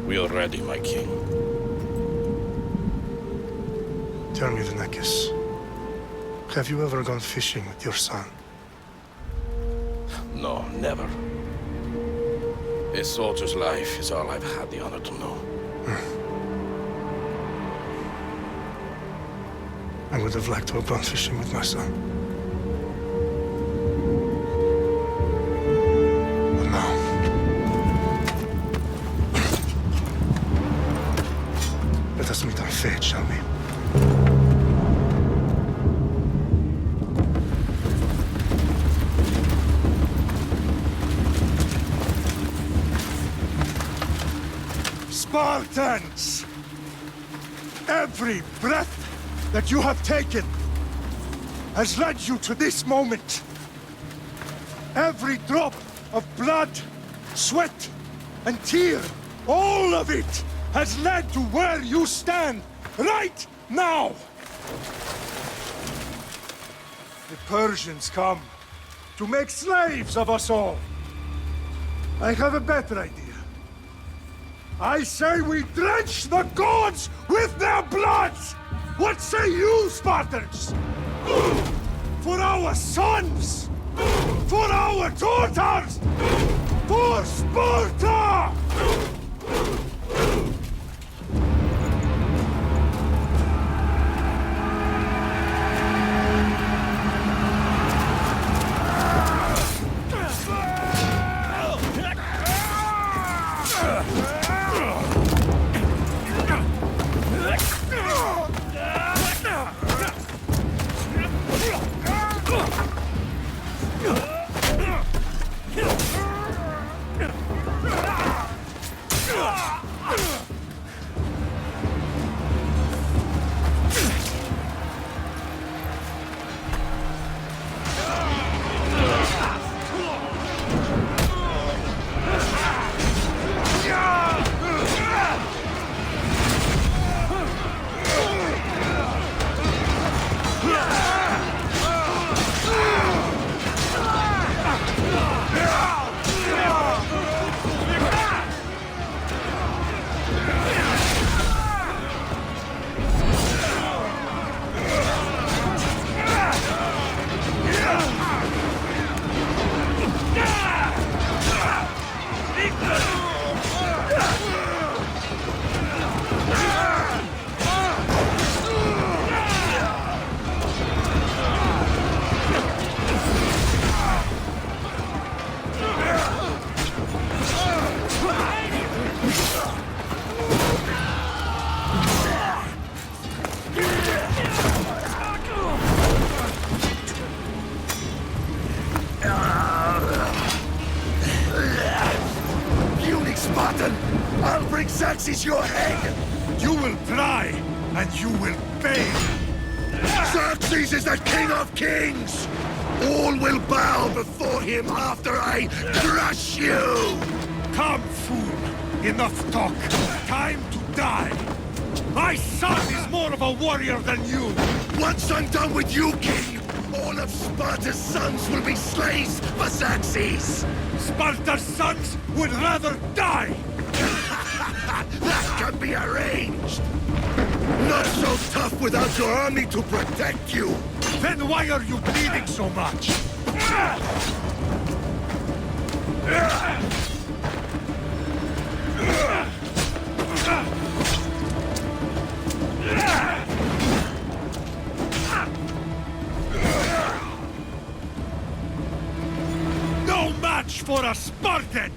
We are ready, my king. Tell me, Venekis, have you ever gone fishing with your son? No, never. A soldier's life is all I've had the honor to know. I would have liked to have gone fishing with my son. But now... Let us meet our fate, shall we? Spartans! Every breath that you have taken has led you to this moment. Every drop of blood, sweat, and tear, all of it has led to where you stand right now. The Persians come to make slaves of us all. I have a better idea. I say we drench the gods with their bloods! What say you, Spartans? For our sons! For our daughters! For Sparta! I'll bring Xerxes your head! You will try, and you will pay! Xerxes is the king of kings! All will bow before him after I crush you! Come, fool! Enough talk! Time to die! My son is more of a warrior than you! Once I'm done with you, king, all of Sparta's sons will be slaves for Xerxes! Sparta's sons would rather die! That can be arranged! Not so tough without your army to protect you! Then why are you bleeding so much? No match for a Spartan!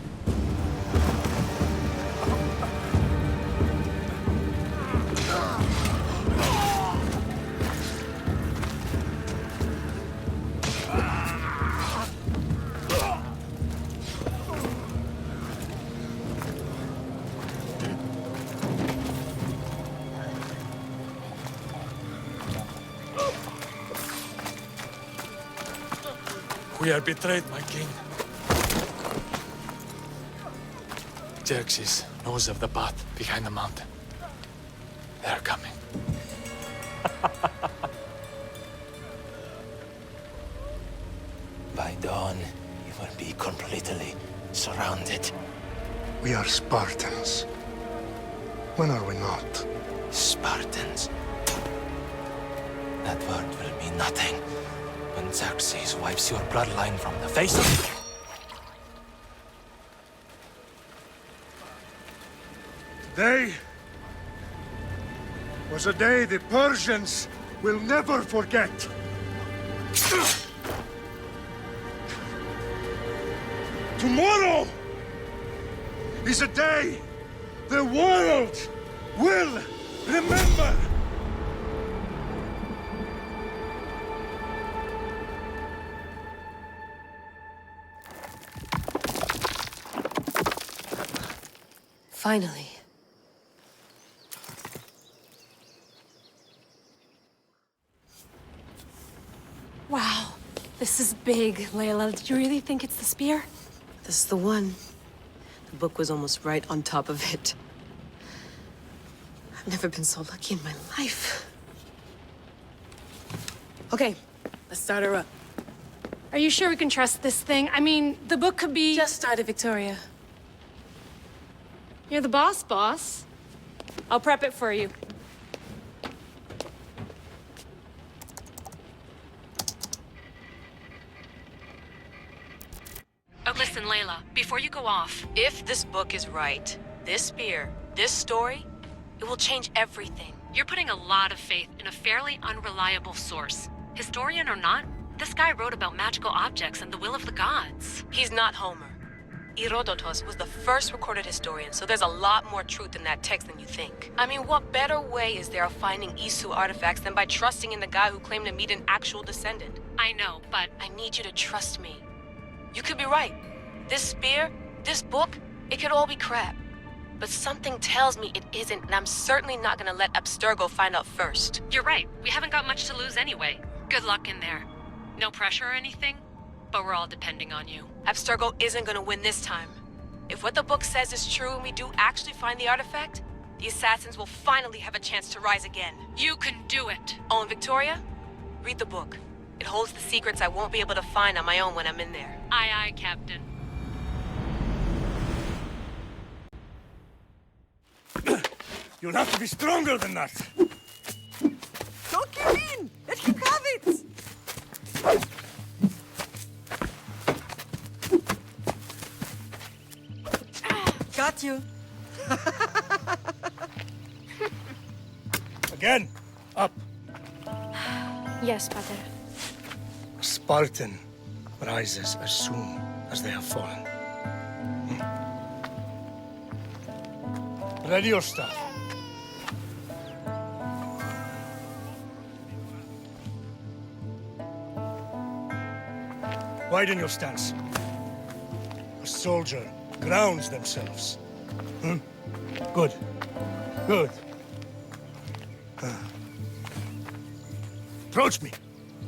We are betrayed, my king. Xerxes knows of the path behind the mountain. They are coming. By dawn, you will be completely surrounded. We are Spartans. When are we not? Spartans. That word will mean nothing when Xerxes wipes your bloodline from the face of... Today was a day the Persians will never forget. Tomorrow is a day the world will remember. Finally. Wow, this is big, Layla. Did you really think it's the spear? This is the one. The book was almost right on top of it. I've never been so lucky in my life. Okay, let's start her up. Are you sure we can trust this thing? I mean, the book could be... Just started, Victoria. You're the boss. I'll prep it for you. Oh, listen, Layla, before you go off... If this book is right, this spear, this story, it will change everything. You're putting a lot of faith in a fairly unreliable source. Historian or not, this guy wrote about magical objects and the will of the gods. He's not Homer. Herodotus was the first recorded historian, so there's a lot more truth in that text than you think. I mean, what better way is there of finding Isu artifacts than by trusting in the guy who claimed to meet an actual descendant? I know, but... I need you to trust me. You could be right. This spear, this book, it could all be crap. But something tells me it isn't, and I'm certainly not gonna let Abstergo find out first. You're right. We haven't got much to lose anyway. Good luck in there. No pressure or anything, but we're all depending on you. Abstergo isn't gonna win this time. If what the book says is true and we do actually find the artifact, the assassins will finally have a chance to rise again. You can do it. Oh, and Victoria, read the book. It holds the secrets I won't be able to find on my own when I'm in there. Aye, aye, Captain. You'll have to be stronger than that. Don't give in! Let him have it! Got you. Again, up. Yes, Pater. A Spartan rises as soon as they have fallen. Ready your staff. Widen your stance. A soldier grounds themselves. Good. Good. Approach me.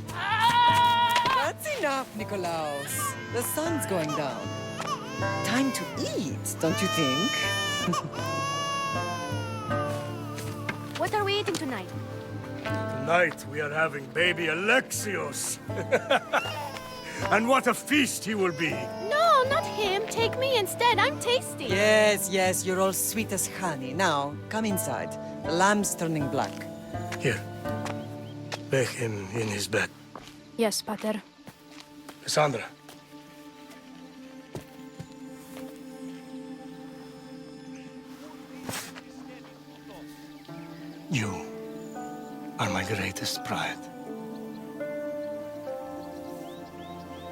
That's enough, Nikolaos. The sun's going down. Time to eat, don't you think? What are we eating tonight? Tonight we are having baby Alexios. And what a feast he will be. No, not him. Take me instead. I'm tasty. Yes, yes, you're all sweet as honey. Now, come inside. The lamb's turning black. Here. Lay him in his bed. Yes, Pater. Cassandra. You are my greatest pride.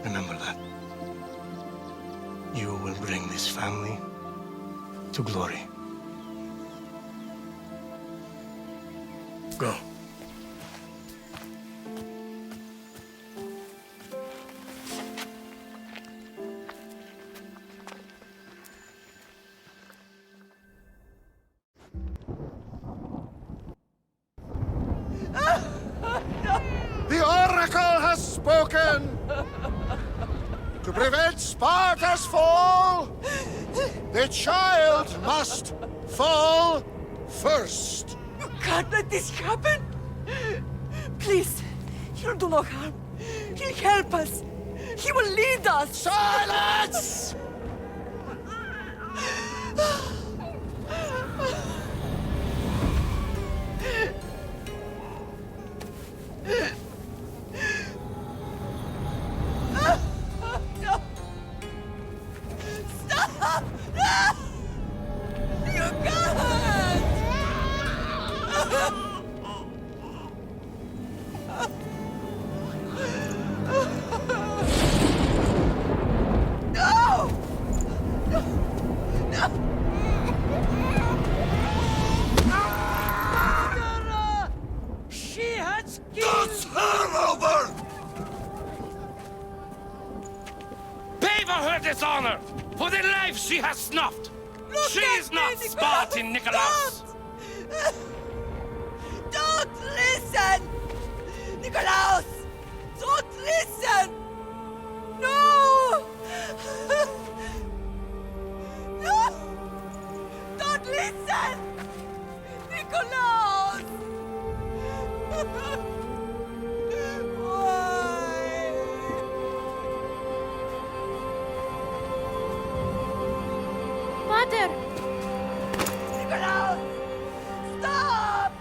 Remember that. You will bring this family to glory. Go. The Oracle has spoken! To prevent Sparta's fall, the child must fall first. You can't let this happen! Please, he'll do no harm. He'll help us. He will lead us. Silence! her dishonor, for the life she has snuffed. She is not Spartan, Nikolaos! Don't listen! Nikolaos! Don't listen! No! No! Don't listen! Nikolaos! Why? Mother! Nikolaos! Stop!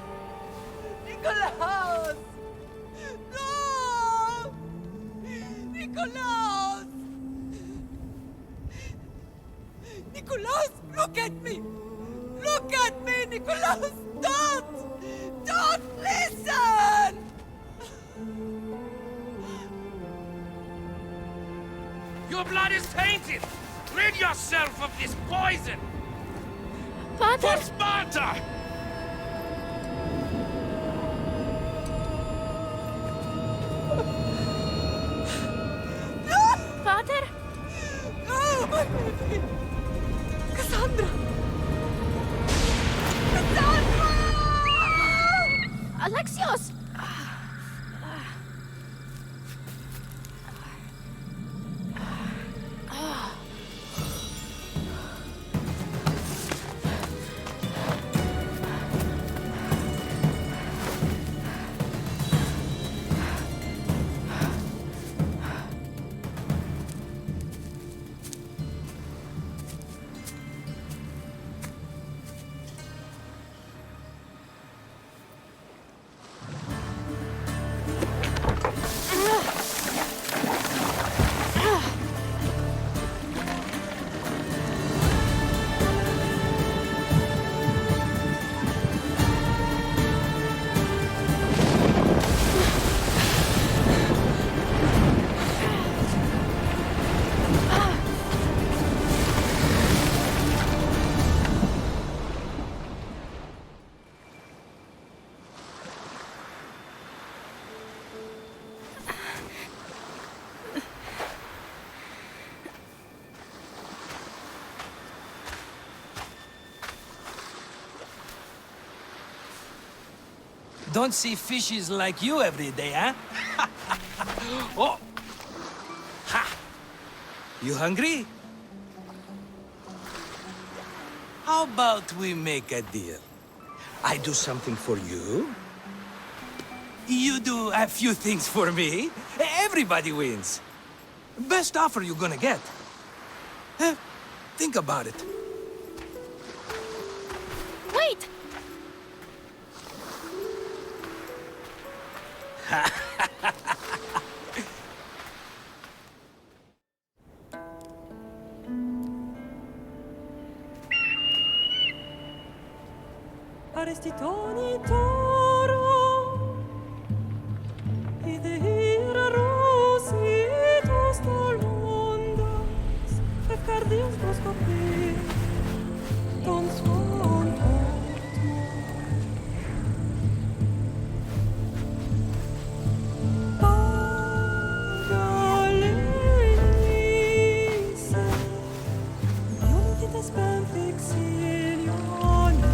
Nikolaos! No! Nikolaos! Nikolaos, look at me! Look at me, Nikolaos! Don't! Don't listen! Your blood is tainted! Rid yourself of this poison! Father! For Sparta! Father! No, my baby! Cassandra! Cassandra! Alexios! Don't see fishes like you every day, huh? Oh! Ha! You hungry? How about we make a deal? I do something for you. You do a few things for me. Everybody wins. Best offer you're gonna get. Think about it. Wait! Arestitoni toro, idehira rositos tolondas, efcardios broscopi, ton son Pagalenice, non ti te spem fixilioni.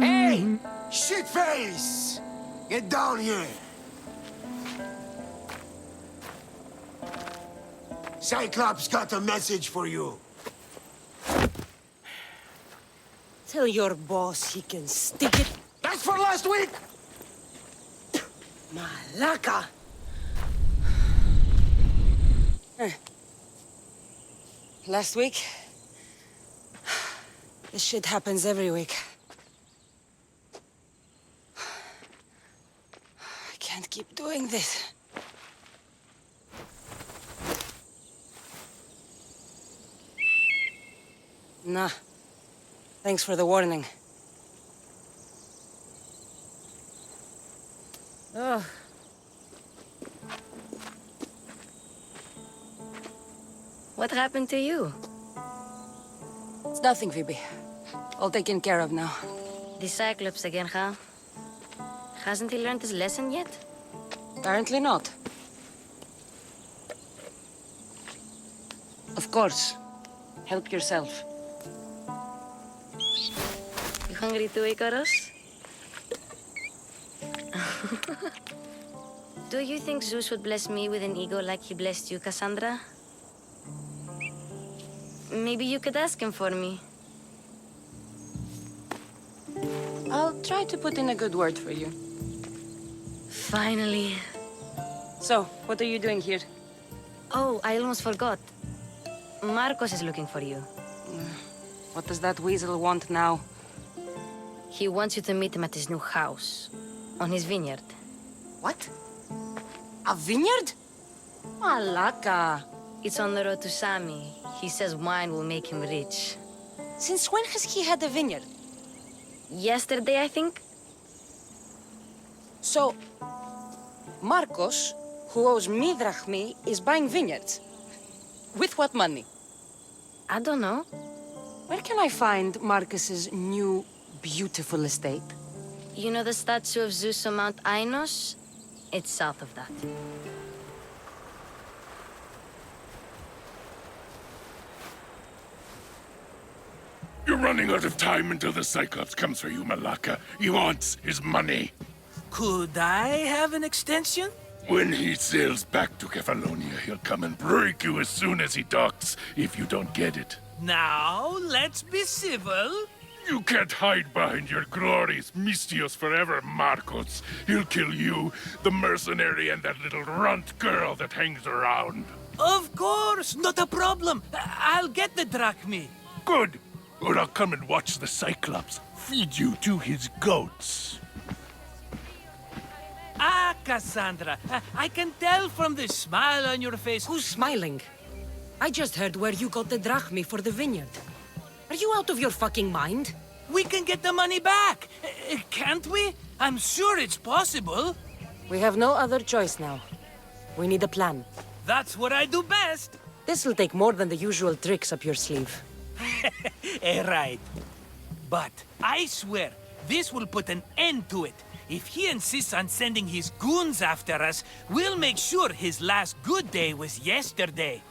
Hey! Shitface! Get down here! Cyclops got a message for you. Tell your boss he can stick it. That's for last week! Malaka! Last week, This shit happens every week. I can't keep doing this. Nah. Thanks for the warning. Ugh. What happened to you? It's nothing, Phoebe. All taken care of now. The Cyclops again, huh? Hasn't he learned his lesson yet? Apparently not. Of course. Help yourself. You hungry too, Icarus? Do you think Zeus would bless me with an ego like he blessed you, Cassandra? Maybe you could ask him for me. I'll try to put in a good word for you. Finally. So, what are you doing here? Oh, I almost forgot. Marcos is looking for you. What does that weasel want now? He wants you to meet him at his new house. On his vineyard. What? A vineyard? Malaka. It's on the road to Sami. He says wine will make him rich. Since when has he had a vineyard? Yesterday, I think? So, Marcos, who owes me drachmi, is buying vineyards. With what money? I don't know. Where can I find Marcus's new, beautiful estate? You know the statue of Zeus on Mount Ainos? It's south of that. You're running out of time until the Cyclops comes for you, Malaka. He wants his money. Could I have an extension? When he sails back to Kefalonia, he'll come and break you as soon as he docks, if you don't get it. Now, let's be civil. You can't hide behind your glorious Mistios forever, Marcos. He'll kill you, the mercenary, and that little runt girl that hangs around. Of course, not a problem. I'll get the drachmi. Good. Or I'll come and watch the Cyclops feed you to his goats. Ah, Cassandra, I can tell from the smile on your face. Who's smiling? I just heard where you got the drachmi for the vineyard. Are you out of your fucking mind? We can get the money back, can't we? I'm sure it's possible. We have no other choice now. We need a plan. That's what I do best. This'll take more than the usual tricks up your sleeve. Right. But I swear, this will put an end to it. If he insists on sending his goons after us, we'll make sure his last good day was yesterday.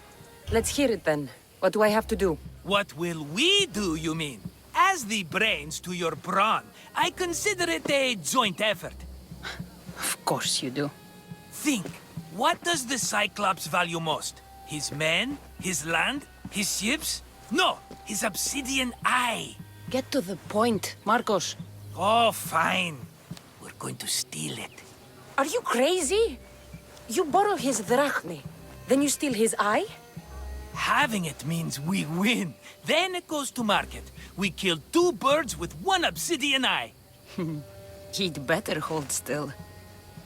Let's hear it then. What do I have to do? What will we do, you mean? As the brains to your brawn, I consider it a joint effort. Of course you do. Think, what does the Cyclops value most? His men? His land? His ships? No, his obsidian eye. Get to the point, Marcos. Oh, fine. We're going to steal it. Are you crazy? You borrow his drachmi, then you steal his eye? Having it means we win. Then it goes to market. We kill two birds with one obsidian eye. He'd better hold still,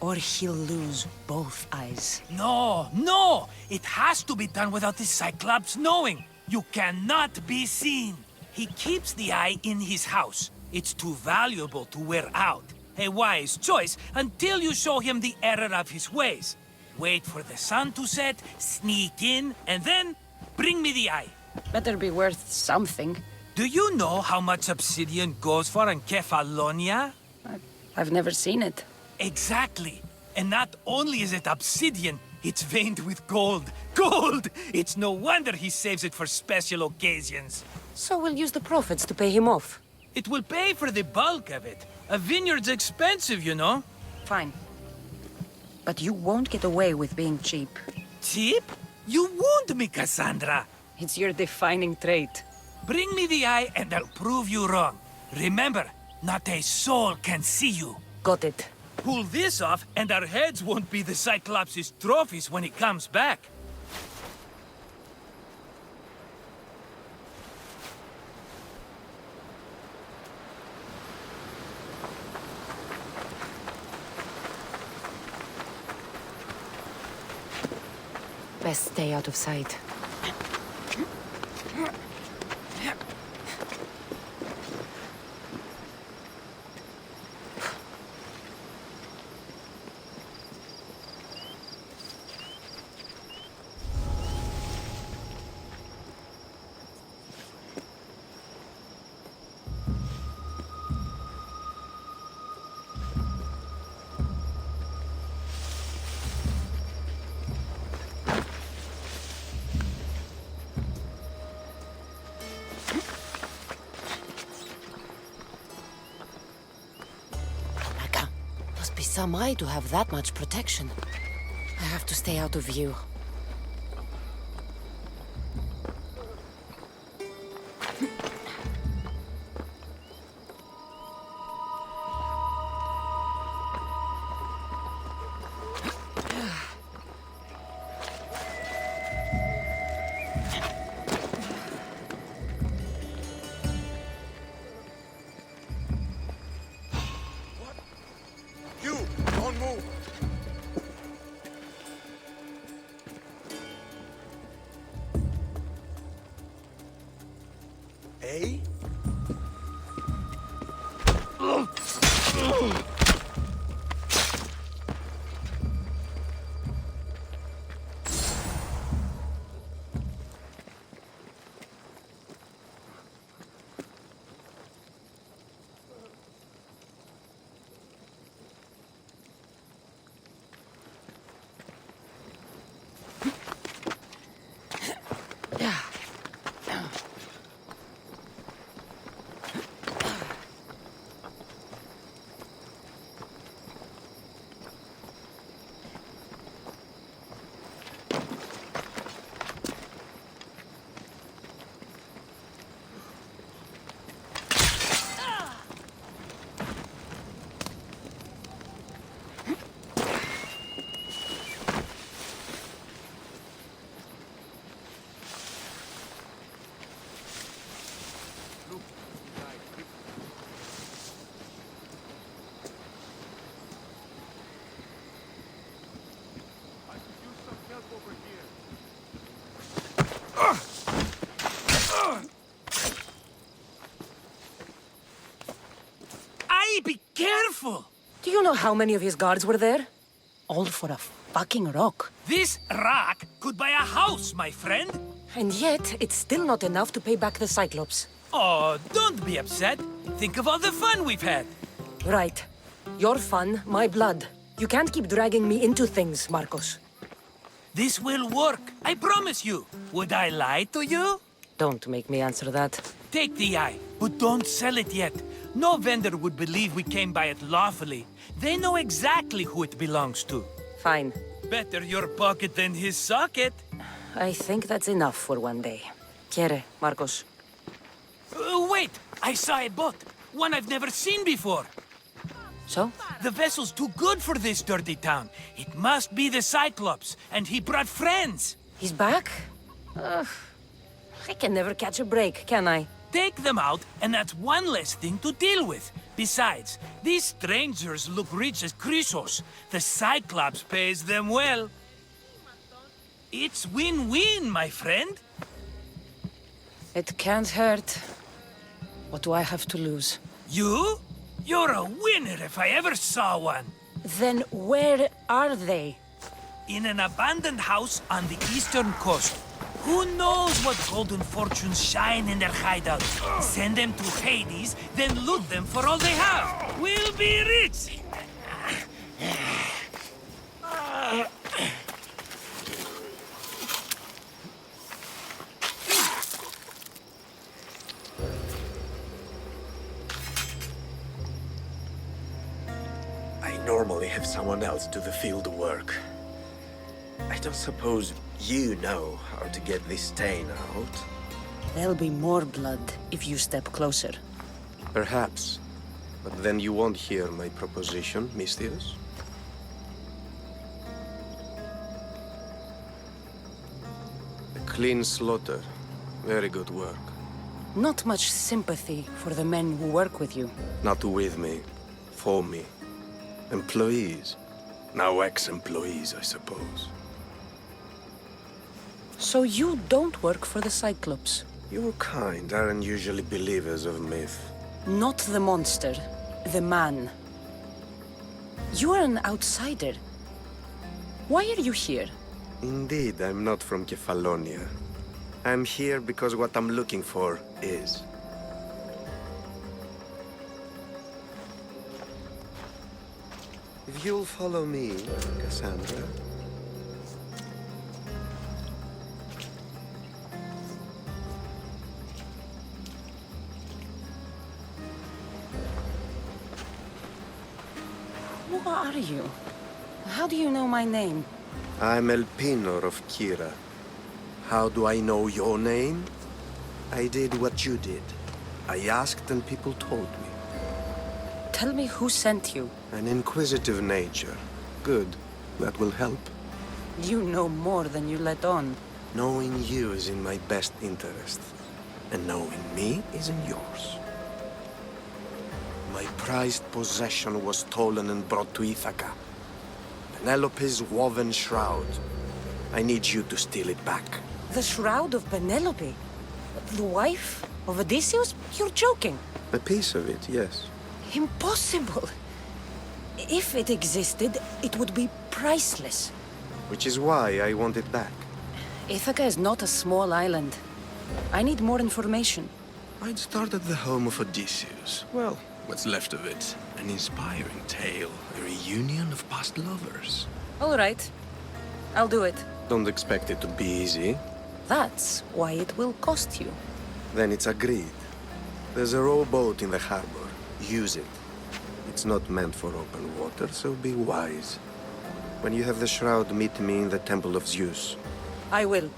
or he'll lose both eyes. No! It has to be done without the Cyclops knowing. You cannot be seen. He keeps the eye in his house. It's too valuable to wear out. A wise choice until you show him the error of his ways. Wait for the sun to set, sneak in, and then bring me the eye. Better be worth something. Do you know how much obsidian goes for in Kefalonia? I've never seen it. Exactly. And not only is it obsidian, it's veined with gold. Gold! It's no wonder he saves it for special occasions. So we'll use the profits to pay him off. It will pay for the bulk of it. A vineyard's expensive, you know. Fine. But you won't get away with being cheap. Cheap? You wound me, Cassandra. It's your defining trait. Bring me the eye and I'll prove you wrong. Remember, not a soul can see you. Got it. Pull this off and our heads won't be the Cyclops' trophies when he comes back. Best stay out of sight. Some eye to have that much protection. I have to stay out of view. Be careful! Do you know how many of his guards were there? All for a fucking rock. This rock could buy a house, my friend. And yet, it's still not enough to pay back the Cyclops. Oh, don't be upset. Think of all the fun we've had. Right. Your fun, my blood. You can't keep dragging me into things, Marcos. This will work, I promise you. Would I lie to you? Don't make me answer that. Take the eye, but don't sell it yet. No vendor would believe we came by it lawfully. They know exactly who it belongs to. Fine. Better your pocket than his socket. I think that's enough for one day. Quiere, Marcos. Wait! I saw a boat. One I've never seen before. So? The vessel's too good for this dirty town. It must be the Cyclops, and he brought friends. He's back? I can never catch a break, can I? Take them out, and that's one less thing to deal with. Besides, these strangers look rich as Chrysos. The Cyclops pays them well. It's win-win, my friend. It can't hurt. What do I have to lose? You? You're a winner if I ever saw one. Then where are they? In an abandoned house on the eastern coast. Who knows what golden fortunes shine in their hideout? Send them to Hades, then loot them for all they have. We'll be rich! I normally have someone else do the field work. I don't suppose you know how to get this stain out? There'll be more blood if you step closer. Perhaps. But then you won't hear my proposition, Mistius. A clean slaughter. Very good work. Not much sympathy for the men who work with you. Not with me. For me. Employees. Now ex-employees, I suppose. So you don't work for the Cyclops? Your kind aren't usually believers of myth. Not the monster, the man. You are an outsider. Why are you here? Indeed, I'm not from Kefalonia. I'm here because what I'm looking for is. If you'll follow me, Cassandra. Who are you? How do you know my name? I'm El Pinor of Kira. How do I know your name? I did what you did. I asked and people told me. Tell me who sent you. An inquisitive nature. Good. That will help. You know more than you let on. Knowing you is in my best interest. And knowing me is in yours. My prized possession was stolen and brought to Ithaca. Penelope's woven shroud. I need you to steal it back. The shroud of Penelope? The wife of Odysseus? You're joking. A piece of it, yes. Impossible. If it existed, it would be priceless. Which is why I want it back. Ithaca is not a small island. I need more information. I'd start at the home of Odysseus. Well, what's left of it. An inspiring tale. A reunion of past lovers. All right. I'll do it. Don't expect it to be easy. That's why it will cost you. Then it's agreed. There's a rowboat in the harbor. Use it. It's not meant for open water, so be wise. When you have the shroud, meet me in the Temple of Zeus. I will.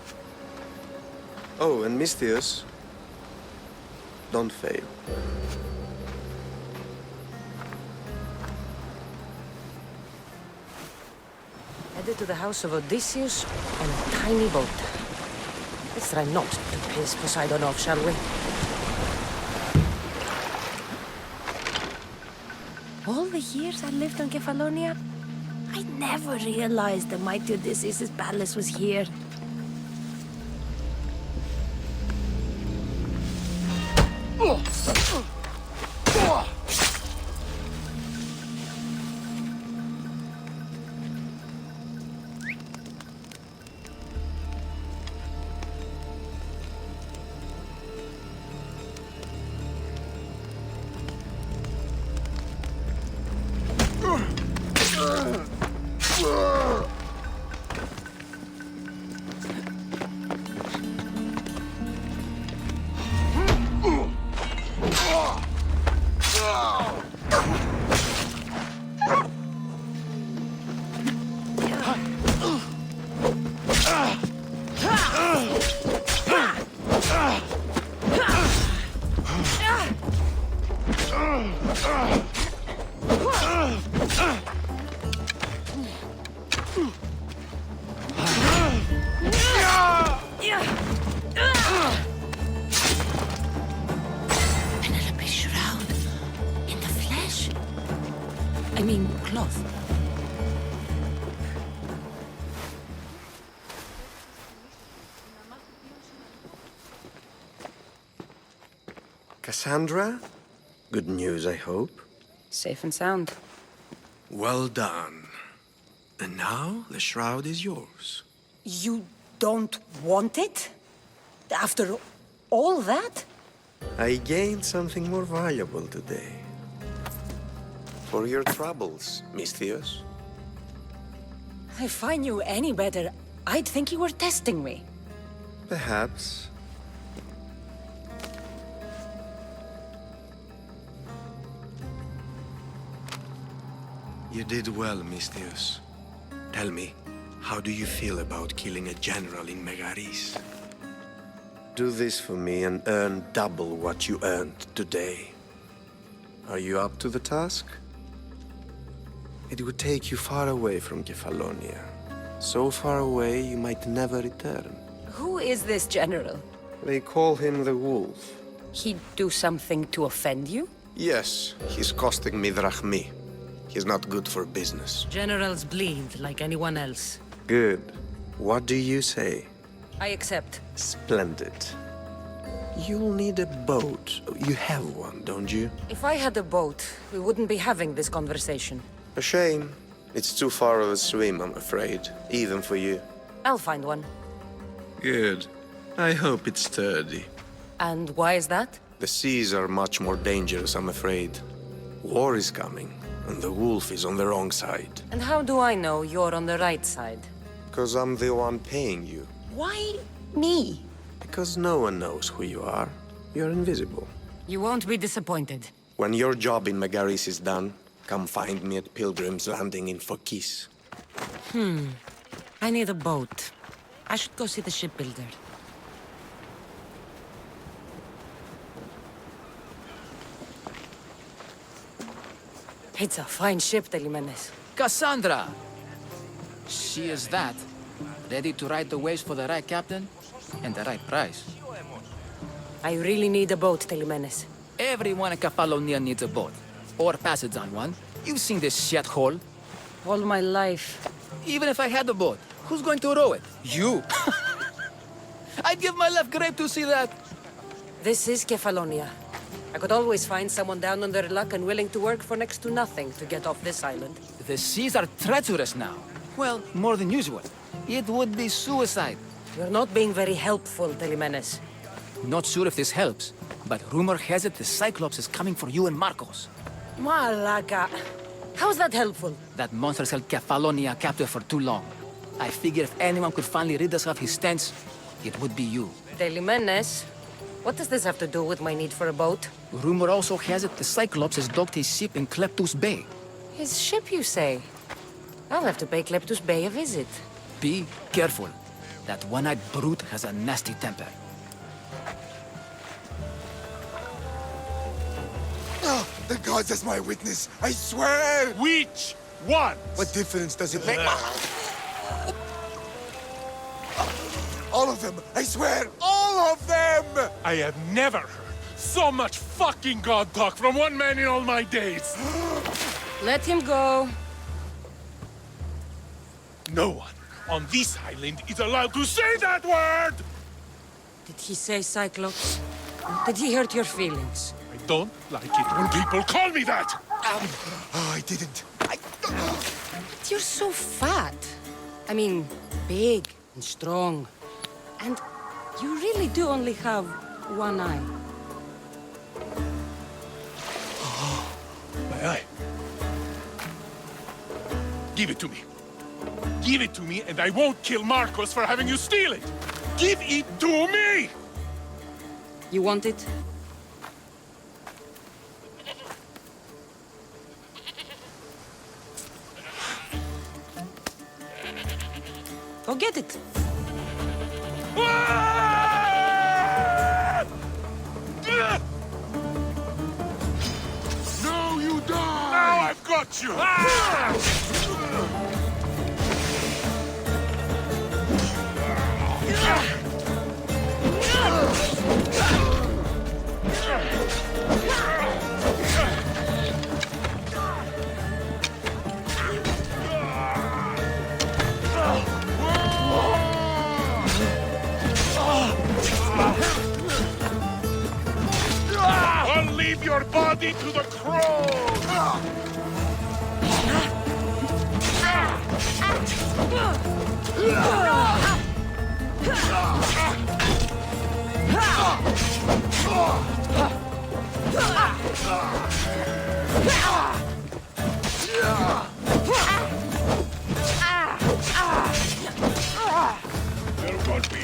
Oh, and Misthios, don't fail. Headed to the house of Odysseus on a tiny boat. Let's try not to piss Poseidon off, shall we? All the years I lived on Kefalonia, I never realized the mighty Odysseus' palace was here. Penelope's shroud in the flesh. I mean, cloth. Cassandra? Good news, I hope. Safe and sound. Well done. And now the shroud is yours. You don't want it? After all that? I gained something more valuable today. For your troubles, Misthios. If I knew any better, I'd think you were testing me. Perhaps. You did well, Misthios. Tell me, how do you feel about killing a general in Megaris? Do this for me and earn double what you earned today. Are you up to the task? It would take you far away from Kefalonia. So far away you might never return. Who is this general? They call him the Wolf. He'd do something to offend you? Yes, he's costing me drachmi. He's not good for business. Generals bleed like anyone else. Good. What do you say? I accept. Splendid. You'll need a boat. You have one, don't you? If I had a boat, we wouldn't be having this conversation. A shame. It's too far of a swim, I'm afraid. Even for you. I'll find one. Good. I hope it's sturdy. And why is that? The seas are much more dangerous, I'm afraid. War is coming, and the wolf is on the wrong side. And how do I know you're on the right side? Because I'm the one paying you. Why me? Because no one knows who you are. You're invisible. You won't be disappointed. When your job in Megaris is done, come find me at Pilgrim's Landing in Fokis. I need a boat. I should go see the shipbuilder. It's a fine ship, Telimenes. Cassandra! She is that. Ready to ride the waves for the right captain and the right price. I really need a boat, Telimenes. Everyone in Kefalonia needs a boat. Or passage on one. You've seen this shithole. All my life. Even if I had a boat, who's going to row it? You! I'd give my left grape to see that. This is Kefalonia. I could always find someone down on their luck and willing to work for next to nothing to get off this island. The seas are treacherous now. Well, more than usual. It would be suicide. You're not being very helpful, Telimenes. Not sure if this helps, but rumor has it the Cyclops is coming for you and Marcos. Malaga. How's that helpful? That monster's held Kefalonia captive for too long. I figure if anyone could finally rid us of his stench, it would be you. Telimenes? What does this have to do with my need for a boat? Rumor also has it the Cyclops has docked his ship in Kleptus Bay. His ship, you say? I'll have to pay Kleptus Bay a visit. Be careful. That one-eyed brute has a nasty temper. Oh, the gods as my witness, I swear! Which one? What difference does it make? All of them, I swear, all of them! I have never heard so much fucking god talk from one man in all my days. Let him go. No one on this island is allowed to say that word! Did he say Cyclops? Did he hurt your feelings? I don't like it when people call me that! Oh, I didn't. But you're so fat. I mean, big and strong. And you really do only have one eye. My eye. Give it to me. Give it to me, and I won't kill Marcos for having you steal it! Give it to me! You want it? Go get it! No, you die! Now I've got you! I'll leave your body to the crows! There won't be...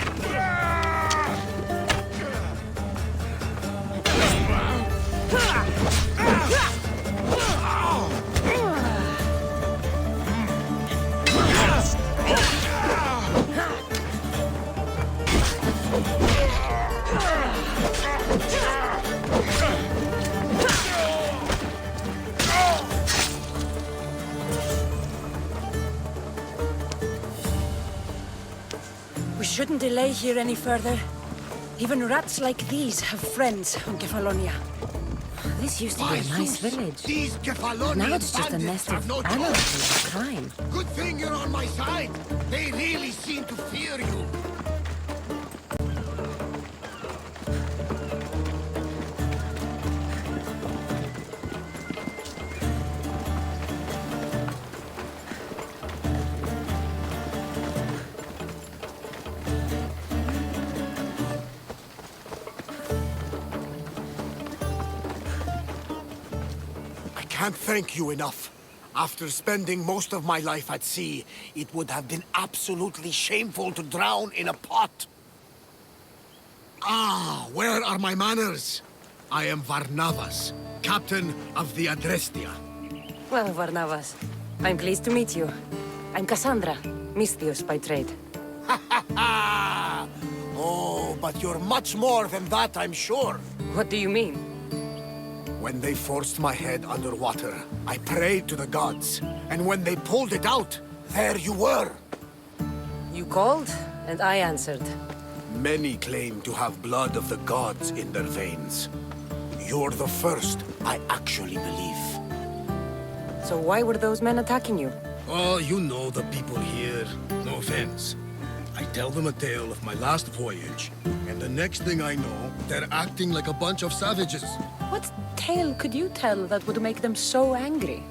We shouldn't delay here any further. Even rats like these have friends on Kefalonia. This used to be a nice village. These Kefalonian Now it's just a bandits nest have of no anarchy choice. and crime. Good thing you're on my side. They really seem to fear you. can't thank you enough. After spending most of my life at sea, it would have been absolutely shameful to drown in a pot. Ah, where are my manners? I am Varnavas, captain of the Adrestia. Well, Varnavas, I'm pleased to meet you. I'm Cassandra, Misthios by trade. Oh, but you're much more than that, I'm sure. What do you mean? When they forced my head underwater, I prayed to the gods. And when they pulled it out, there you were. You called, and I answered. Many claim to have blood of the gods in their veins. You're the first I actually believe. So why were those men attacking you? Oh, you know the people here. No offense. I tell them a tale of my last voyage, and the next thing I know, they're acting like a bunch of savages. What tale could you tell that would make them so angry?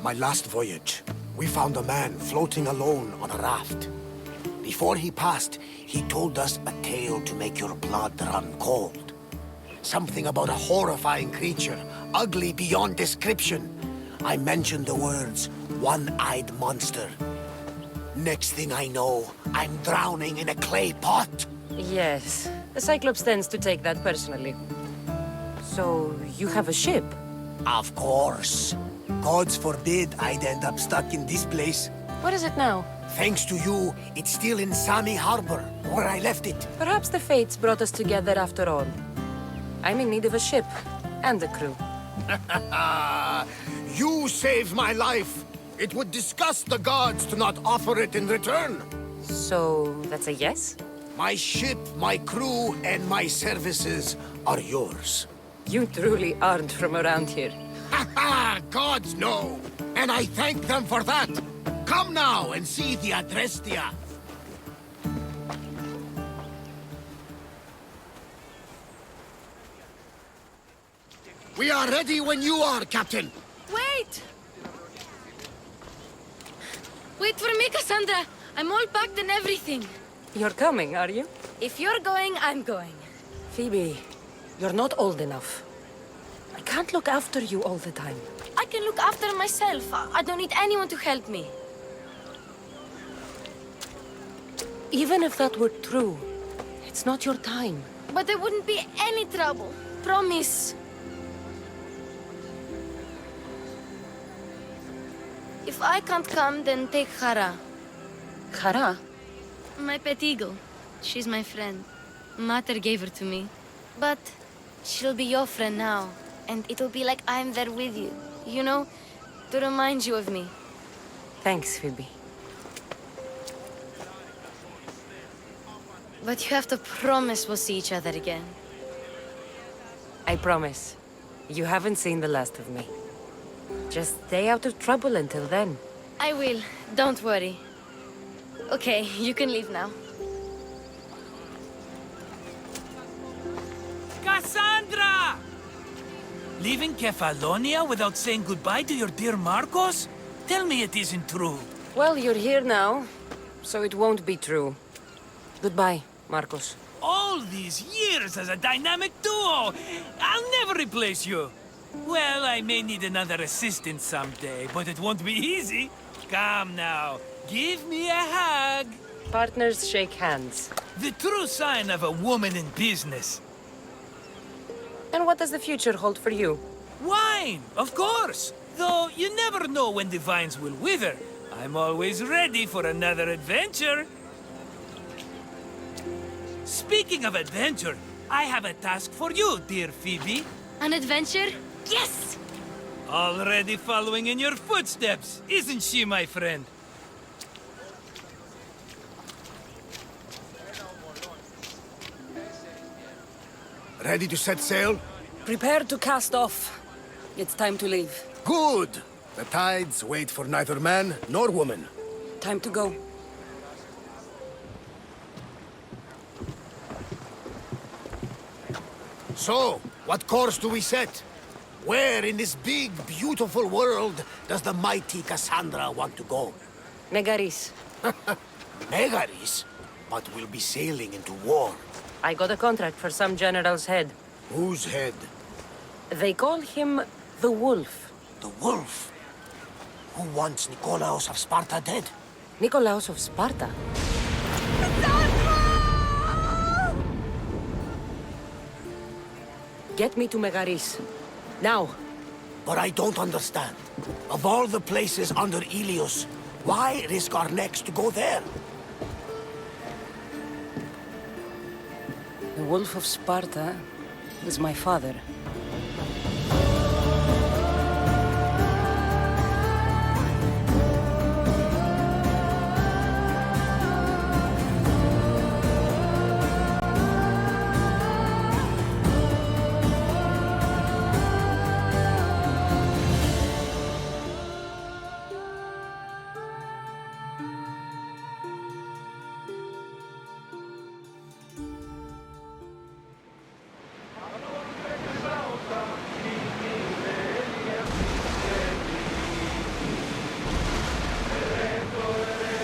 My last voyage, we found a man floating alone on a raft. Before he passed, he told us a tale to make your blood run cold. Something about a horrifying creature, ugly beyond description. I mentioned the words, one-eyed monster. Next thing I know, I'm drowning in a clay pot. Yes, the Cyclops tends to take that personally. So, you have a ship? Of course. Gods forbid I'd end up stuck in this place. What is it now? Thanks to you, it's still in Sami Harbor, where I left it. Perhaps the fates brought us together after all. I'm in need of a ship, and a crew. You saved my life. It would disgust the gods to not offer it in return. So, that's a yes? My ship, my crew, and my services are yours. You truly aren't from around here. Ha ha! Gods know! And I thank them for that! Come now and see the Adrestia! We are ready when you are, Captain! Wait! Wait for me, Cassandra! I'm all packed and everything. You're coming, are you? If you're going, I'm going. Phoebe, you're not old enough. I can't look after you all the time. I can look after myself. I don't need anyone to help me. Even if that were true, it's not your time. But there wouldn't be any trouble. Promise. If I can't come, then take Hara. Hara? My pet eagle. She's my friend. Mater gave her to me. But she'll be your friend now. And it'll be like I'm there with you. You know, to remind you of me. Thanks, Phoebe. But you have to promise we'll see each other again. I promise. You haven't seen the last of me. Just stay out of trouble until then. I will. Don't worry. Okay, you can leave now. Cassandra! Leaving Kefalonia without saying goodbye to your dear Marcos? Tell me it isn't true. Well, you're here now, so it won't be true. Goodbye, Marcos. All these years as a dynamic duo! I'll never replace you! Well, I may need another assistant someday, but it won't be easy. Come now, give me a hug. Partners shake hands. The true sign of a woman in business. And what does the future hold for you? Wine, of course. Though you never know when the vines will wither. I'm always ready for another adventure. Speaking of adventure, I have a task for you, dear Phoebe. An adventure? Yes! Already following in your footsteps, isn't she, my friend? Ready to set sail? Prepare to cast off. It's time to leave. Good! The tides wait for neither man nor woman. Time to go. So, what course do we set? Where in this big, beautiful world does the mighty Cassandra want to go? Megaris. Megaris? But we'll be sailing into war. I got a contract for some general's head. Whose head? They call him the Wolf. The wolf. Who wants Nikolaos of Sparta dead? Nikolaos of Sparta? Get me to Megaris. Now. But I don't understand. Of all the places under Ilios, why risk our necks to go there? The Wolf of Sparta is my father.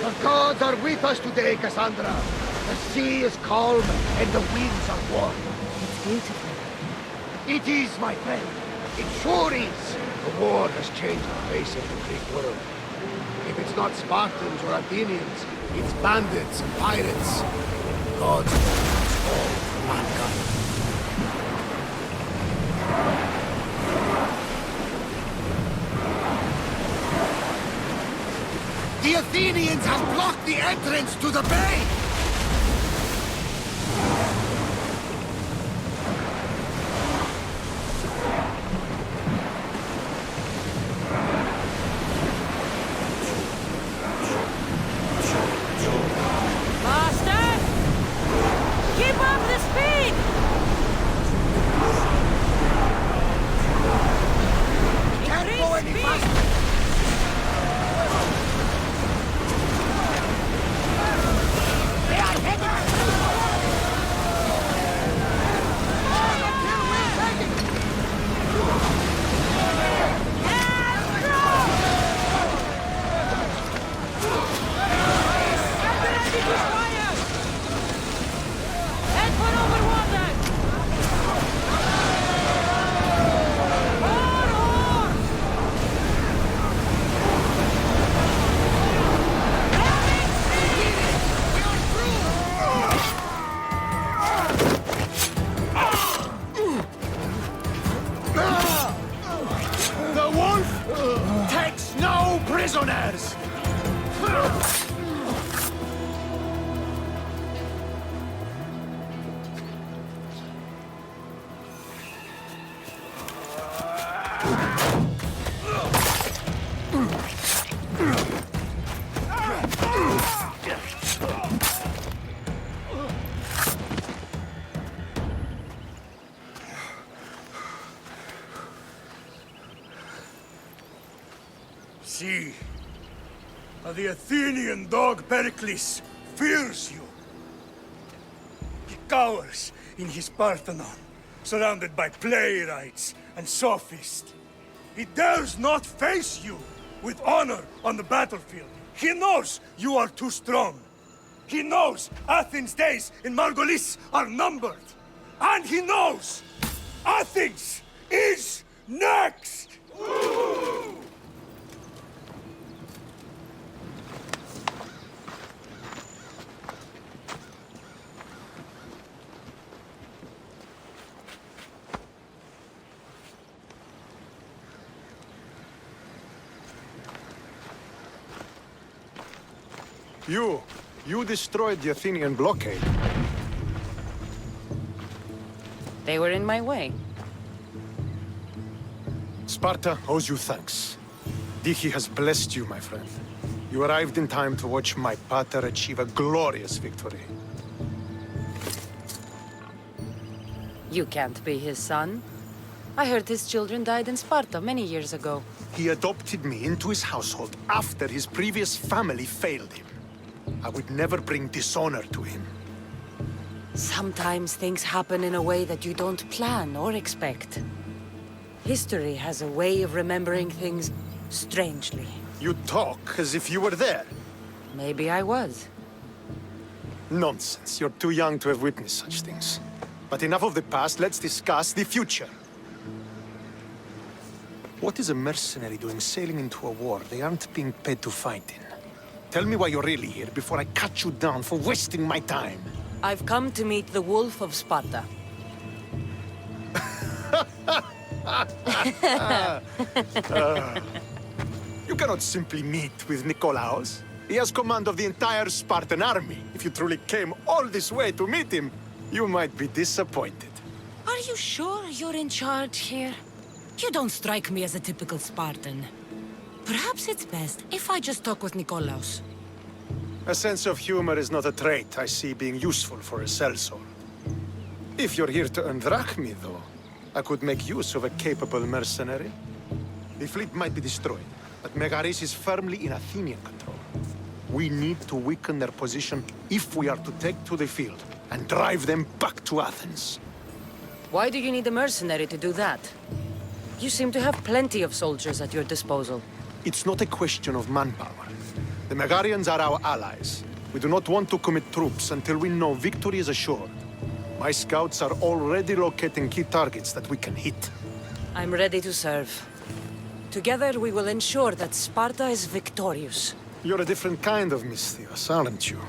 The gods are with us today, Cassandra. The sea is calm and the winds are warm. It's beautiful. It is, my friend. It sure is. The war has changed the face of the Greek world. If it's not Spartans or Athenians, it's bandits and pirates. Gods have all for mankind. The Athenians have blocked the entrance to the bay! Master! Keep up the speed! Can't go any faster! The wolf takes no prisoners! See, the Athenian dog Pericles fears you. He cowers in his Parthenon, surrounded by playwrights and sophists. He dares not face you with honor on the battlefield. He knows you are too strong. He knows Athens' days in Margolis are numbered. And he knows Athens is next! You destroyed the Athenian blockade. They were in my way. Sparta owes you thanks. Diki has blessed you, my friend. You arrived in time to watch my pater achieve a glorious victory. You can't be his son. I heard his children died in Sparta many years ago. He adopted me into his household after his previous family failed him. I would never bring dishonor to him. Sometimes things happen in a way that you don't plan or expect. History has a way of remembering things strangely. You talk as if you were there. Maybe I was. Nonsense. You're too young to have witnessed such things. But enough of the past, let's discuss the future. What is a mercenary doing sailing into a war they aren't being paid to fight in? Tell me why you're really here before I cut you down for wasting my time. I've come to meet the Wolf of Sparta. You cannot simply meet with Nikolaos. He has command of the entire Spartan army. If you truly came all this way to meet him, you might be disappointed. Are you sure you're in charge here? You don't strike me as a typical Spartan. Perhaps it's best if I just talk with Nikolaos. A sense of humor is not a trait I see being useful for a sellsword. If you're here to earn drachmi, though, I could make use of a capable mercenary. The fleet might be destroyed, but Megaris is firmly in Athenian control. We need to weaken their position if we are to take to the field and drive them back to Athens. Why do you need a mercenary to do that? You seem to have plenty of soldiers at your disposal. It's not a question of manpower. The Megarians are our allies. We do not want to commit troops until we know victory is assured. My scouts are already locating key targets that we can hit. I'm ready to serve. Together we will ensure that Sparta is victorious. You're a different kind of Misthios, aren't you?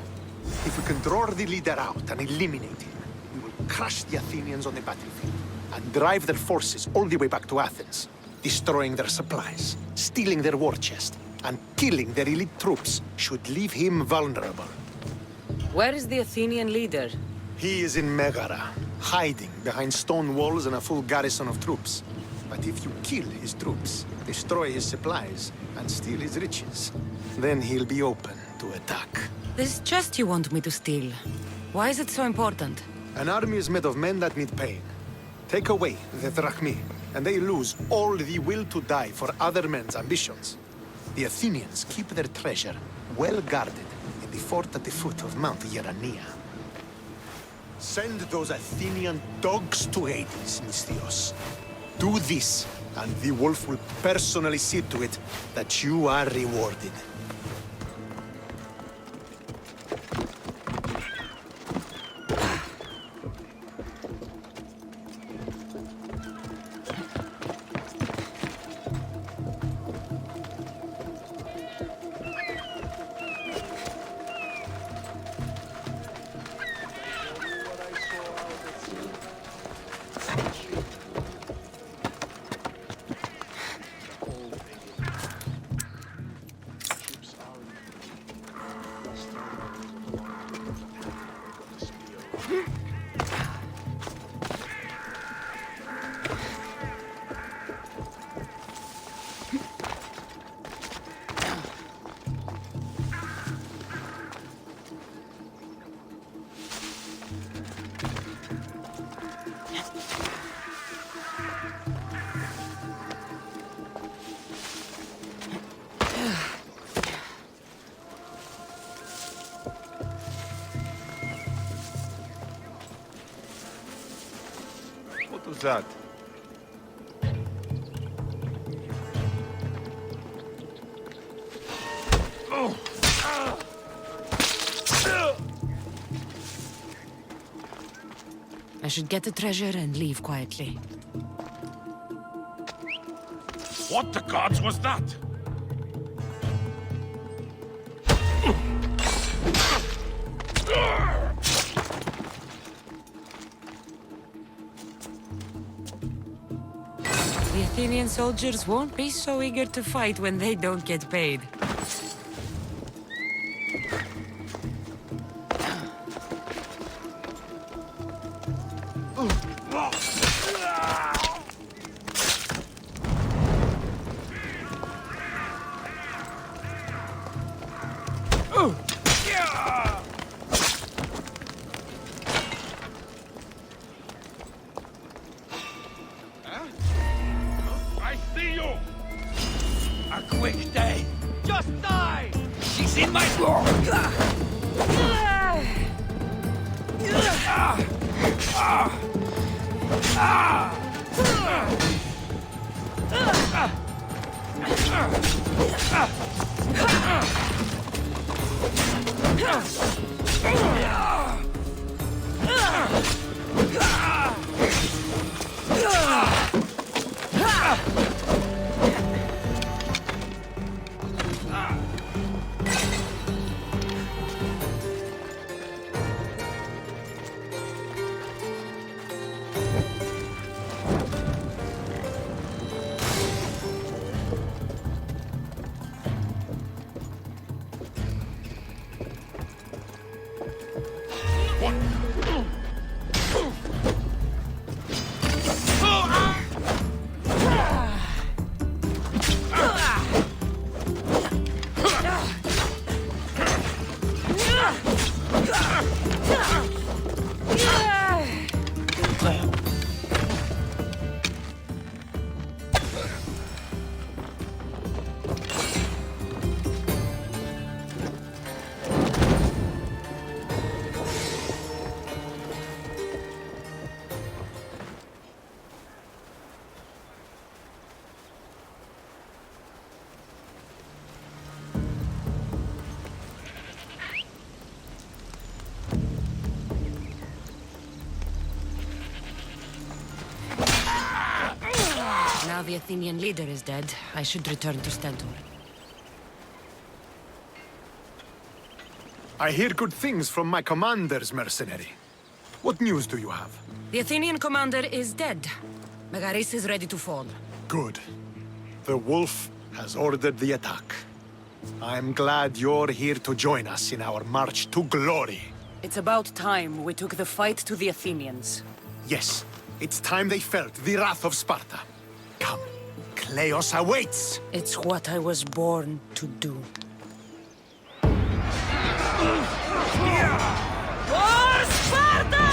If we can draw the leader out and eliminate him, we will crush the Athenians on the battlefield and drive their forces all the way back to Athens, destroying their supplies, stealing their war chest, and killing their elite troops should leave him vulnerable. Where is the Athenian leader? He is in Megara, hiding behind stone walls and a full garrison of troops. But if you kill his troops, destroy his supplies, and steal his riches, then he'll be open to attack. This chest you want me to steal. Why is it so important? An army is made of men that need pain. Take away the drachmi, and they lose all the will to die for other men's ambitions. The Athenians keep their treasure well guarded in the fort at the foot of Mount Yerania. Send those Athenian dogs to Hades, Misthios. Do this, and the wolf will personally see to it that you are rewarded. What was that? I should get the treasure and leave quietly. What the gods was that? The Athenian soldiers won't be so eager to fight when they don't get paid. I see you! A quick day. Just die! She's in my Now the Athenian leader is dead, I should return to Stentor. I hear good things from my commander's mercenary. What news do you have? The Athenian commander is dead. Megaris is ready to fall. Good. The wolf has ordered the attack. I'm glad you're here to join us in our march to glory. It's about time we took the fight to the Athenians. Yes, it's time they felt the wrath of Sparta. Come, Kleos awaits! It's what I was born to do. For Sparta!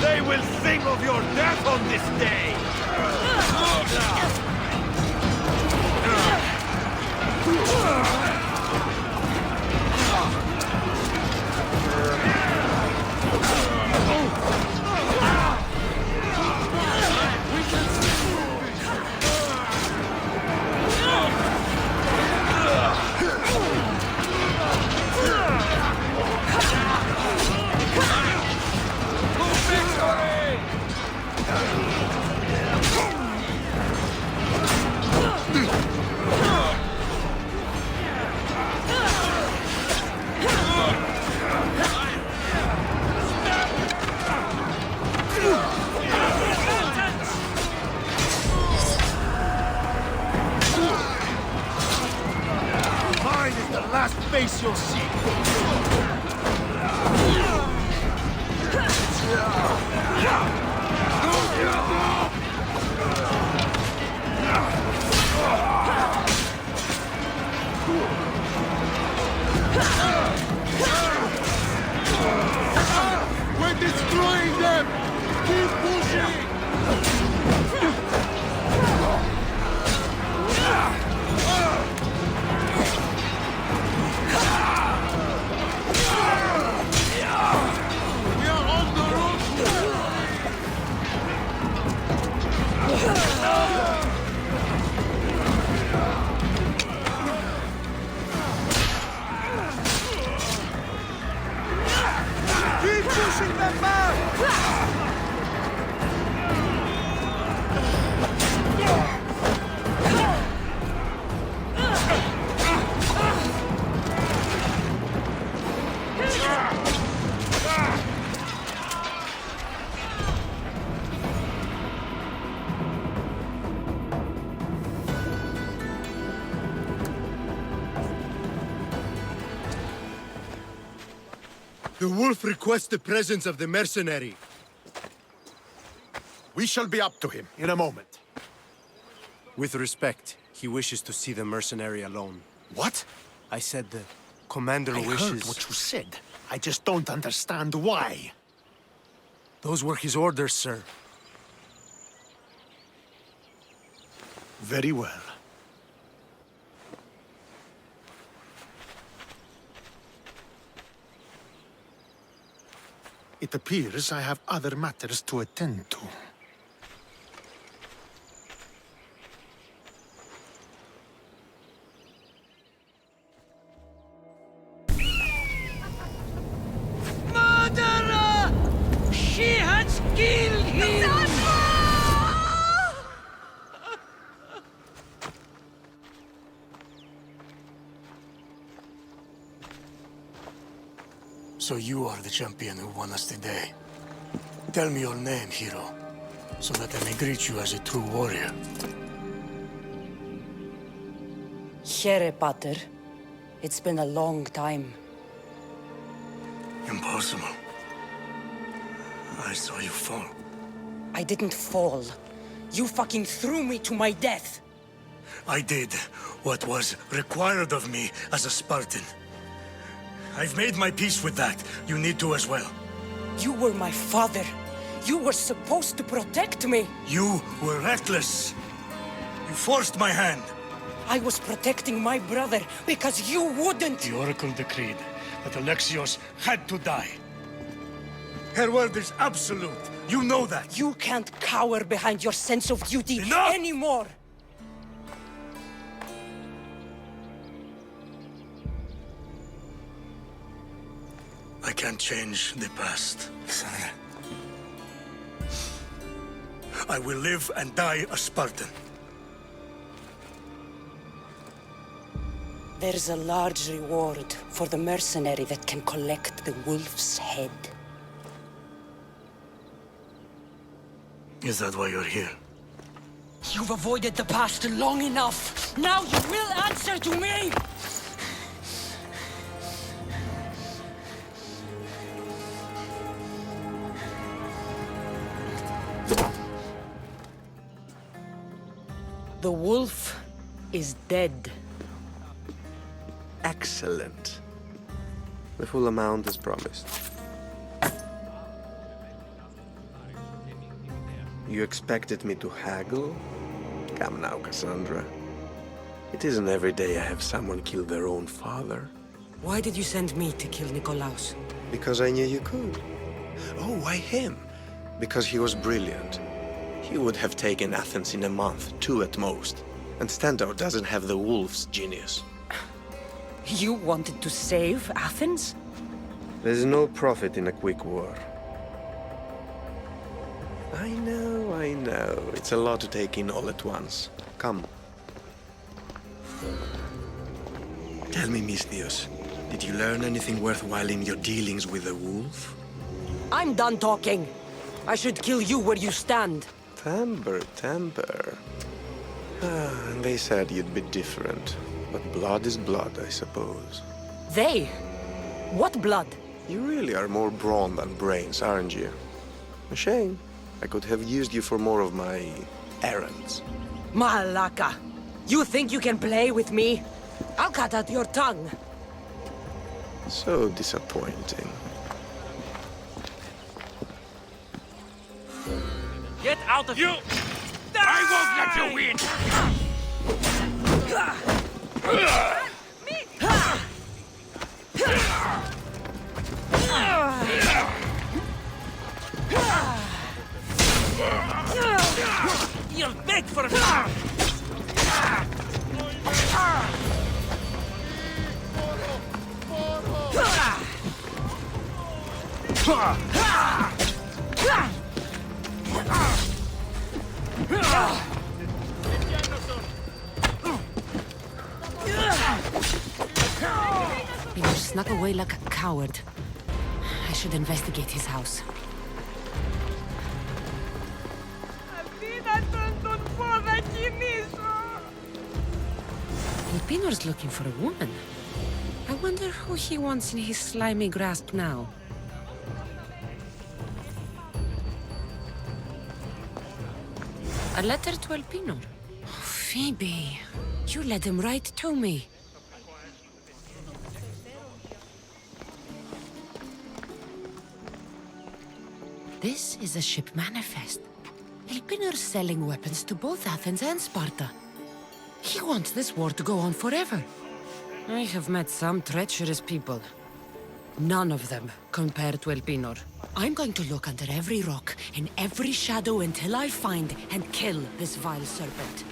They will sing of your death on this day! Mine is the last face you'll see! We're destroying them! Keep pushing! We are on the road! Keep pushing them back! The wolf requests the presence of the mercenary. We shall be up to him in a moment. With respect, he wishes to see the mercenary alone. What? I said the commander I wishes... heard what you said. I just don't understand why. Those were his orders, sir. Very well. It appears I have other matters to attend to. Murderer! She has killed him! So you are the champion who won us today. Tell me your name, hero, so that I may greet you as a true warrior. Here, Pater. It's been a long time. Impossible. I saw you fall. I didn't fall. You fucking threw me to my death. I did what was required of me as a Spartan. I've made my peace with that. You need to as well. You were my father. You were supposed to protect me. You were reckless. You forced my hand. I was protecting my brother because you wouldn't. The Oracle decreed that Alexios had to die. Her word is absolute. You know that. You can't cower behind your sense of duty anymore. I can't change the past, Sandra. I will live and die a Spartan. There's a large reward for the mercenary that can collect the wolf's head. Is that why you're here? You've avoided the past long enough. Now you will answer to me! The wolf is dead. Excellent. The full amount is promised. You expected me to haggle? Come now, Cassandra. It isn't every day I have someone kill their own father. Why did you send me to kill Nikolaos? Because I knew you could. Oh, why him? Because he was brilliant. He would have taken Athens in a month, 2 at most. And Stentor doesn't have the wolf's genius. You wanted to save Athens? There's no profit in a quick war. I know. It's a lot to take in all at once. Come. Tell me, Misthios, did you learn anything worthwhile in your dealings with the wolf? I'm done talking. I should kill you where you stand. Temper. They said you'd be different. But blood is blood, I suppose. They? What blood? You really are more brawn than brains, aren't you? A shame. I could have used you for more of my errands. Malaka! You think you can play with me? I'll cut out your tongue. So disappointing. Get out of here! I won't let you win! You'll beg for me! You snuck away like a coward. I should investigate his house. Elpinor's looking for a woman. I wonder who he wants in his slimy grasp now. A letter to Elpinor. Oh, Phoebe, you led him right to me. This is a ship manifest. Elpinor's selling weapons to both Athens and Sparta. He wants this war to go on forever. I have met some treacherous people. None of them compared to Elpinor. I'm going to look under every rock, in every shadow until I find and kill this vile serpent.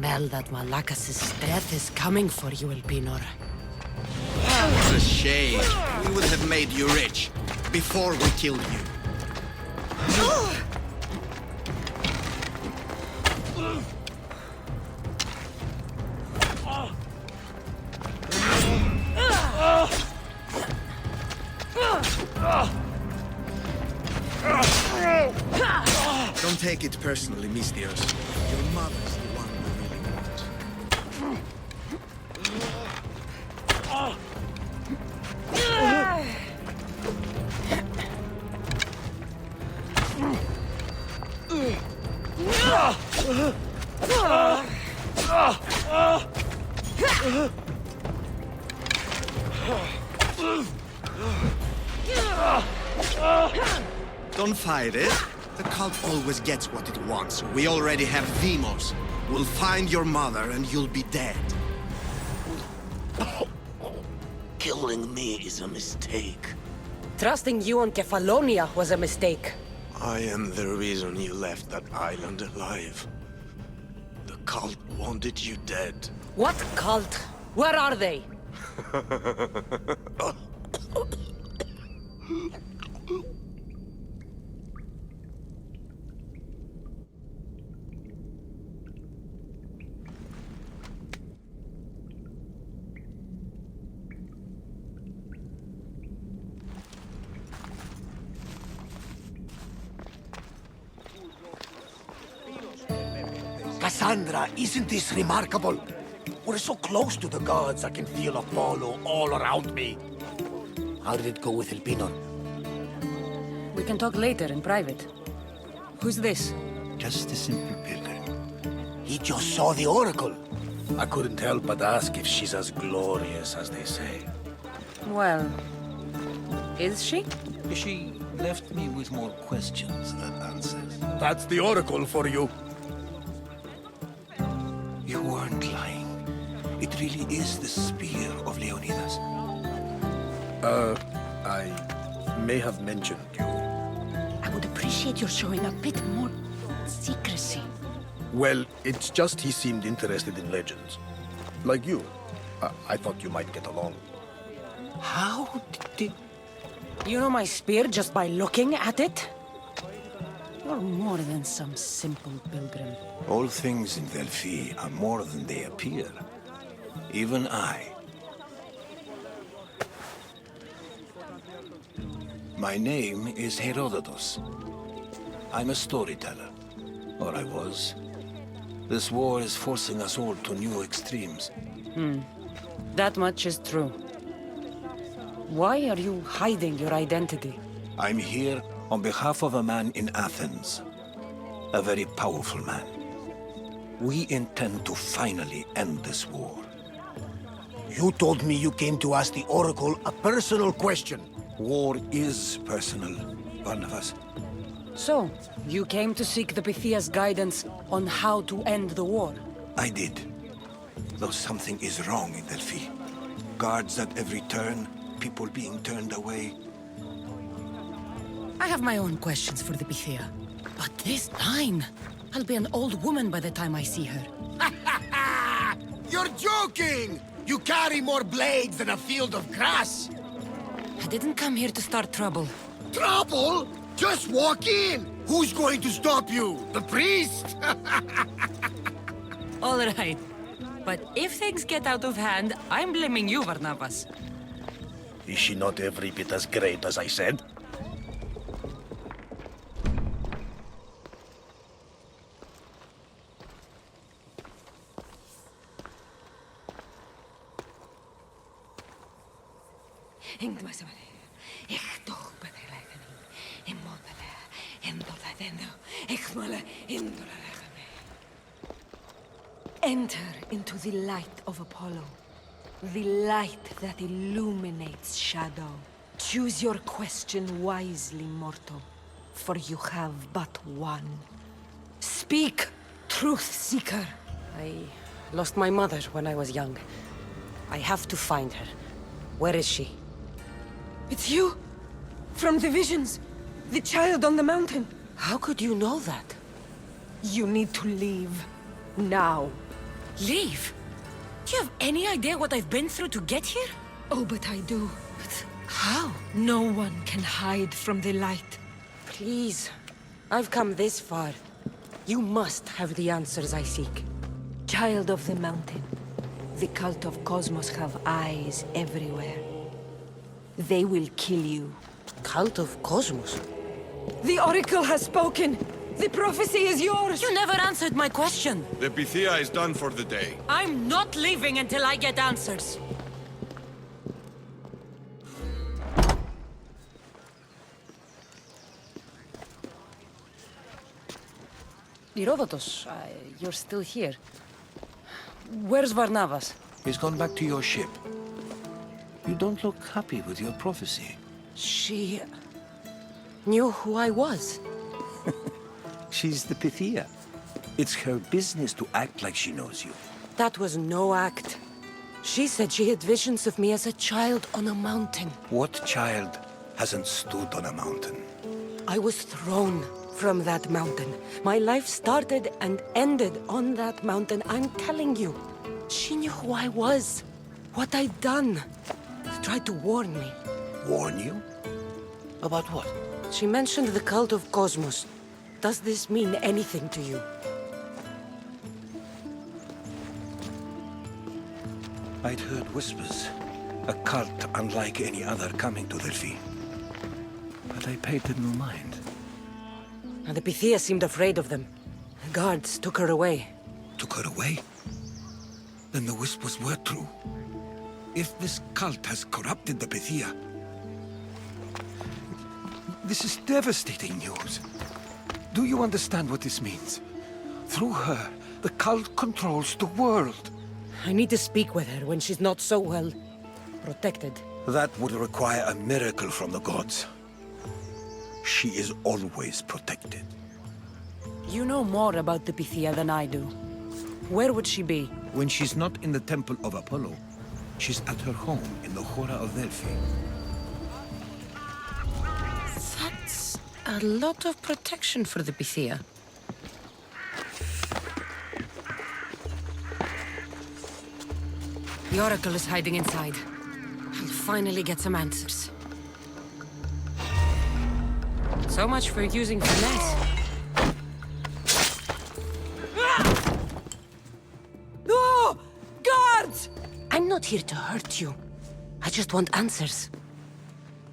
smell that Malakas's death is coming for you, Elpinor. What a shame. We would have made you rich before we killed you. Don't take it personally, Mistios. Your mother's the one we really want. Don't fight it. The cult always gets what it wants. We already have Demos. We'll find your mother and you'll be dead. Killing me is a mistake. Trusting you on Kefalonia was a mistake. I am the reason you left that island alive. The cult wanted you dead. What cult? Where are they? Cassandra, isn't this remarkable? We're so close to the gods, I can feel Apollo all around me. How did it go with Elpinor? We can talk later in private. Who's this? Just a simple pilgrim. He just saw the oracle. I couldn't help but ask if she's as glorious as they say. Well, is she? She left me with more questions than answers. That's the oracle for you. You weren't lying. It really is the spear of Leonidas. I may have mentioned you. I would appreciate your showing a bit more secrecy. Well, it's just he seemed interested in legends. Like you. I thought you might get along. How did... You know my spear just by looking at it? You're more than some simple pilgrim. All things in Delphi are more than they appear. Even I. My name is Herodotus. I'm a storyteller. Or I was. This war is forcing us all to new extremes. That much is true. Why are you hiding your identity? I'm here on behalf of a man in Athens. A very powerful man. We intend to finally end this war. You told me you came to ask the Oracle a personal question. War is personal, Barnabas. So, you came to seek the Pythia's guidance on how to end the war? I did. Though something is wrong in Delphi. Guards at every turn, people being turned away. I have my own questions for the Pythia. But this line... I'll be an old woman by the time I see her. You're joking! You carry more blades than a field of grass! I didn't come here to start trouble. Trouble? Just walk in! Who's going to stop you? The priest? All right. But if things get out of hand, I'm blaming you, Barnabas. Is she not every bit as great as I said? Enter into the light of Apollo. The light that illuminates shadow. Choose your question wisely, mortal, for you have but one. Speak, truth seeker. I lost my mother when I was young. I have to find her. Where is she? It's you! From the visions! The child on the mountain! How could you know that? You need to leave. Now. Leave? Do you have any idea what I've been through to get here? Oh, but I do. But how? No one can hide from the light. Please. I've come this far. You must have the answers I seek. Child of the mountain, the cult of Cosmos have eyes everywhere. They will kill you. Cult of Cosmos? The Oracle has spoken! The prophecy is yours! You never answered my question! The Pythia is done for the day. I'm not leaving until I get answers! Herodotus, you're still here. Where's Barnabas? He's gone back to your ship. You don't look happy with your prophecy. She... knew who I was. She's the Pythia. It's her business to act like she knows you. That was no act. She said she had visions of me as a child on a mountain. What child hasn't stood on a mountain? I was thrown from that mountain. My life started and ended on that mountain. I'm telling you. She knew who I was, what I'd done. She tried to warn me. Warn you? About what? She mentioned the cult of Cosmos. Does this mean anything to you? I'd heard whispers. A cult unlike any other coming to Delphi. But I paid them no mind. And the Pythia seemed afraid of them. The guards took her away. Took her away? Then the whispers were true. If this cult has corrupted the Pythia... This is devastating news. Do you understand what this means? Through her, the cult controls the world. I need to speak with her when she's not so well protected. That would require a miracle from the gods. She is always protected. You know more about the Pythia than I do. Where would she be? When she's not in the Temple of Apollo, she's at her home in the Hora of Delphi. That's a lot of protection for the Pythia. The Oracle is hiding inside. I'll finally get some answers. So much for using finesse. No! Guards! I'm not here to hurt you. I just want answers.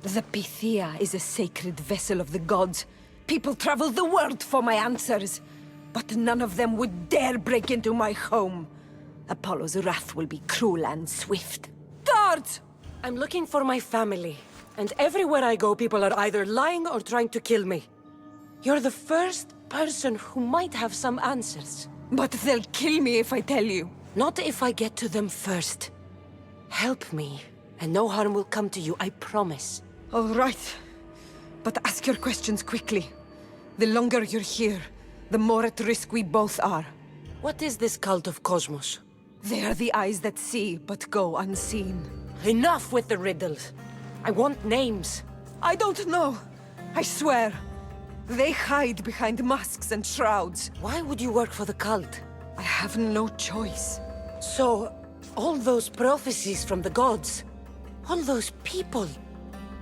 The Pythia is a sacred vessel of the gods. People travel the world for my answers. But none of them would dare break into my home. Apollo's wrath will be cruel and swift. Guards! I'm looking for my family. And everywhere I go, people are either lying or trying to kill me. You're the first person who might have some answers. But they'll kill me if I tell you. Not if I get to them first. Help me, and no harm will come to you, I promise. All right. But ask your questions quickly. The longer you're here, the more at risk we both are. What is this cult of Cosmos? They are the eyes that see, but go unseen. Enough with the riddles. I want names. I don't know. I swear. They hide behind masks and shrouds. Why would you work for the cult? I have no choice. So, all those prophecies from the gods, all those people,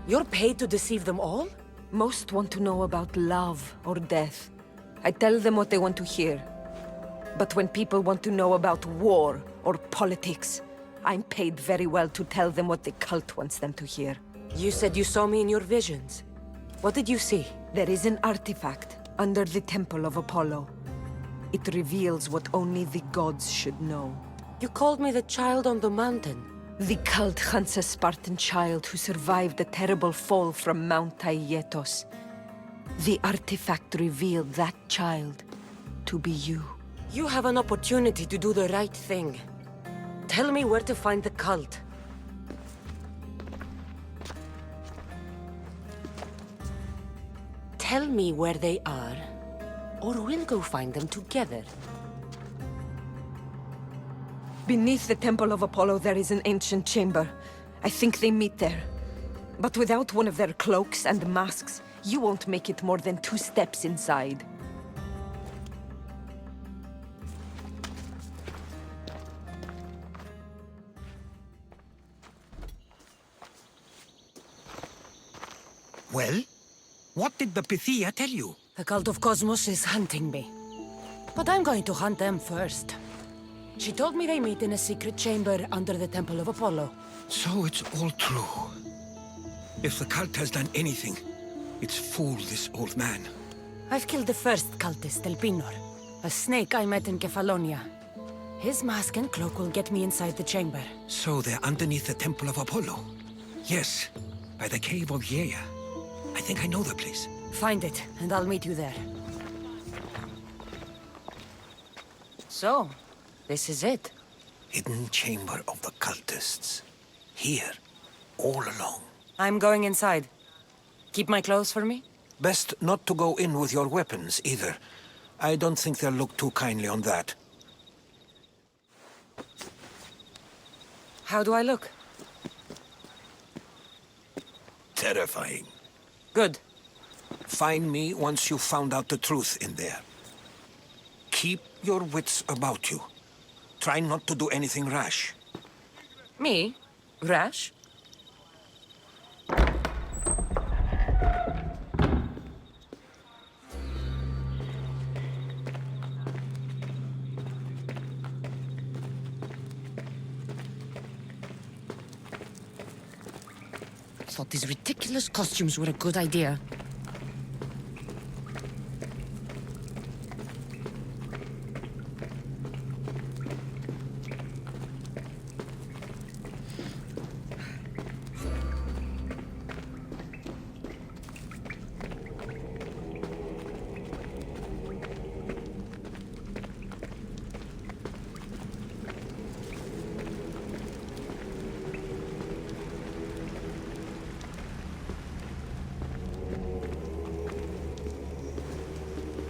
you're paid to deceive them all? Most want to know about love or death. I tell them what they want to hear. But when people want to know about war or politics, I'm paid very well to tell them what the cult wants them to hear. You said you saw me in your visions. What did you see? There is an artifact under the Temple of Apollo. It reveals what only the gods should know. You called me the child on the mountain. The cult hunts a Spartan child who survived a terrible fall from Mount Aietos. The artifact revealed that child to be you. You have an opportunity to do the right thing. Tell me where to find the cult. Tell me where they are, or we'll go find them together. Beneath the Temple of Apollo there is an ancient chamber. I think they meet there. But without one of their cloaks and masks, you won't make it more than 2 steps inside. Well? What did the Pythia tell you? The cult of Cosmos is hunting me. But I'm going to hunt them first. She told me they meet in a secret chamber under the Temple of Apollo. So it's all true. If the cult has done anything, it's fooled this old man. I've killed the first cultist, El Pinor, a snake I met in Kefalonia. His mask and cloak will get me inside the chamber. So they're underneath the Temple of Apollo? Yes, by the Cave of Yea. I think I know the place. Find it, and I'll meet you there. So, this is it. Hidden chamber of the cultists. Here, all along. I'm going inside. Keep my clothes for me? Best not to go in with your weapons, either. I don't think they'll look too kindly on that. How do I look? Terrifying. Good. Find me once you've found out the truth in there. Keep your wits about you. Try not to do anything rash. Me? Rash? Thought these ridiculous costumes were a good idea.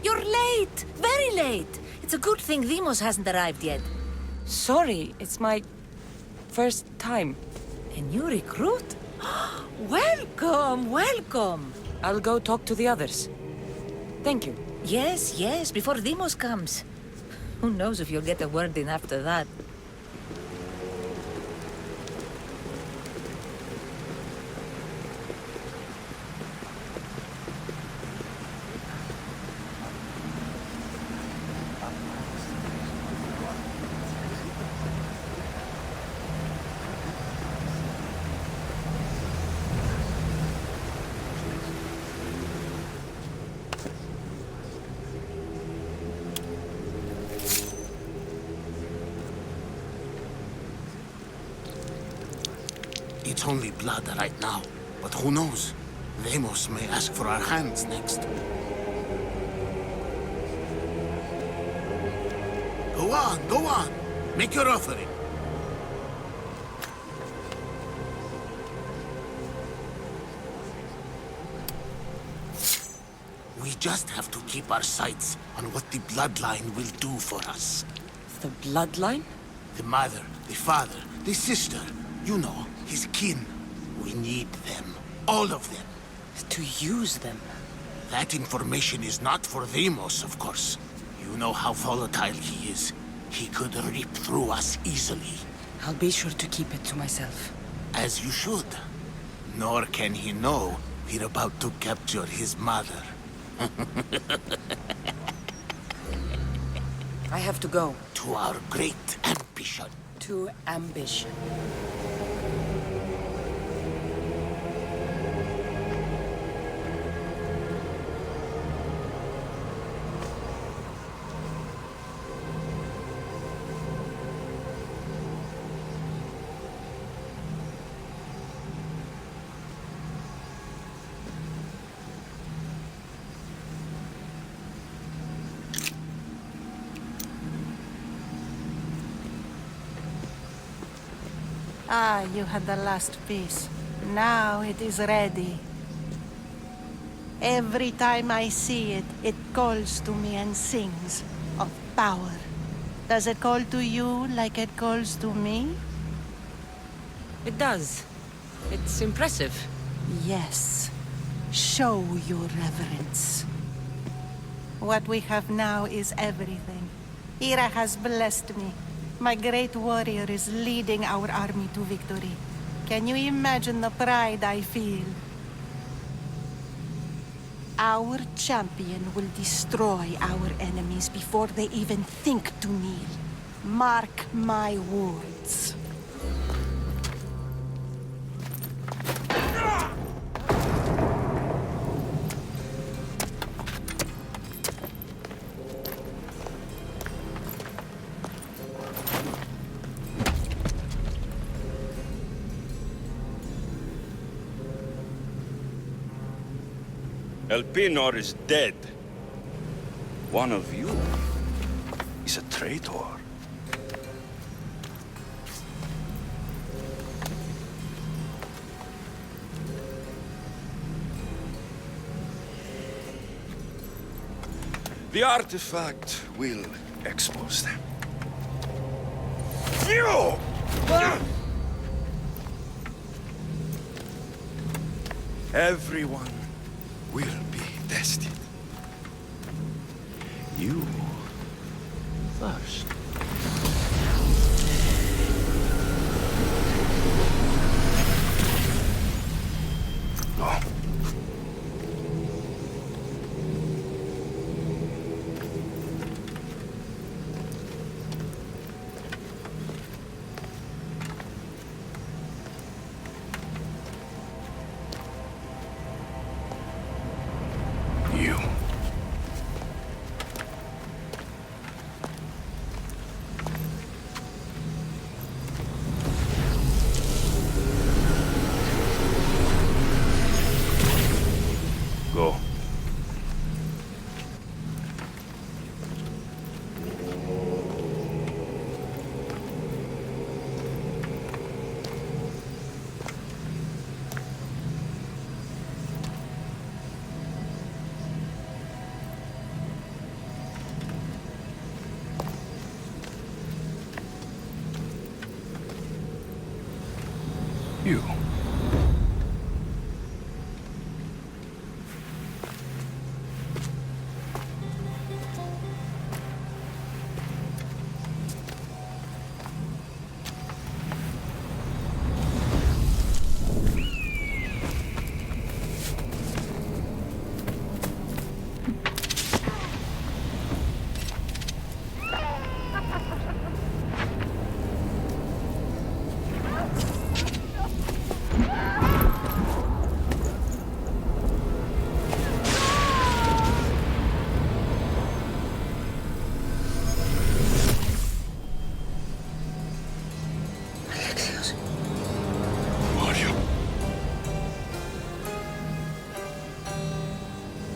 You're late! Very late! It's a good thing Demos hasn't arrived yet. Sorry, it's my first time. A new recruit? Welcome, welcome! I'll go talk to the others. Thank you. Yes, yes, before Demos comes. Who knows if you'll get a word in after that. It's only blood right now, but who knows? Demos may ask for our hands next. Go on, go on. Make your offering. We just have to keep our sights on what the bloodline will do for us. The bloodline? The mother, the father, the sister, you know, his kin. We need them. All of them. To use them? That information is not for Demos, of course. You know how volatile he is. He could rip through us easily. I'll be sure to keep it to myself. As you should. Nor can he know we're about to capture his mother. I have to go. To our great ambition. To ambition. Ah, you had the last piece. Now it is ready. Every time I see it, it calls to me and sings of power. Does it call to you like it calls to me? It does. It's impressive. Yes. Show your reverence. What we have now is everything. Ira has blessed me. My great warrior is leading our army to victory. Can you imagine the pride I feel? Our champion will destroy our enemies before they even think to kneel. Mark my words. Elpinor is dead. One of you is a traitor. The artifact will expose them. You! Everyone will be tested. You first. Go. You. Go. You.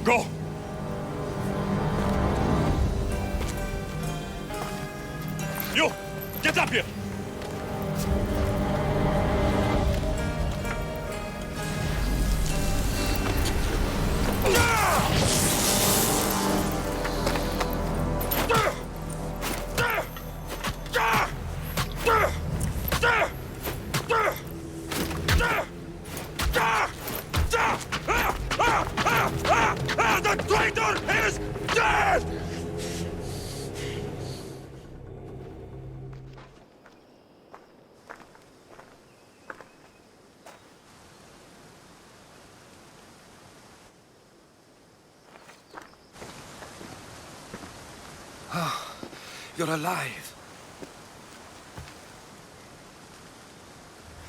Go! You! Get up here! The traitor is dead! You're alive.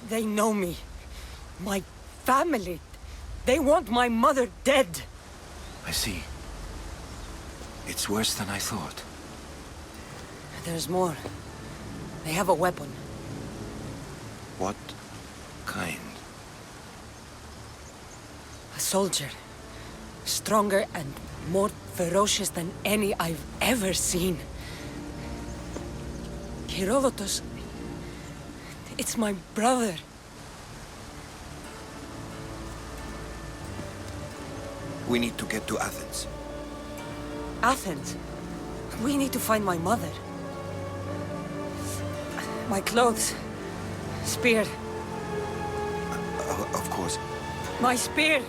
They know me. My family. They want my mother dead. I see. It's worse than I thought. There's more. They have a weapon. What kind? A soldier. Stronger and more ferocious than any I've ever seen. Herodotus. It's my brother. We need to get to Athens. Athens? We need to find my mother. My clothes. Spear. Of course. My spear!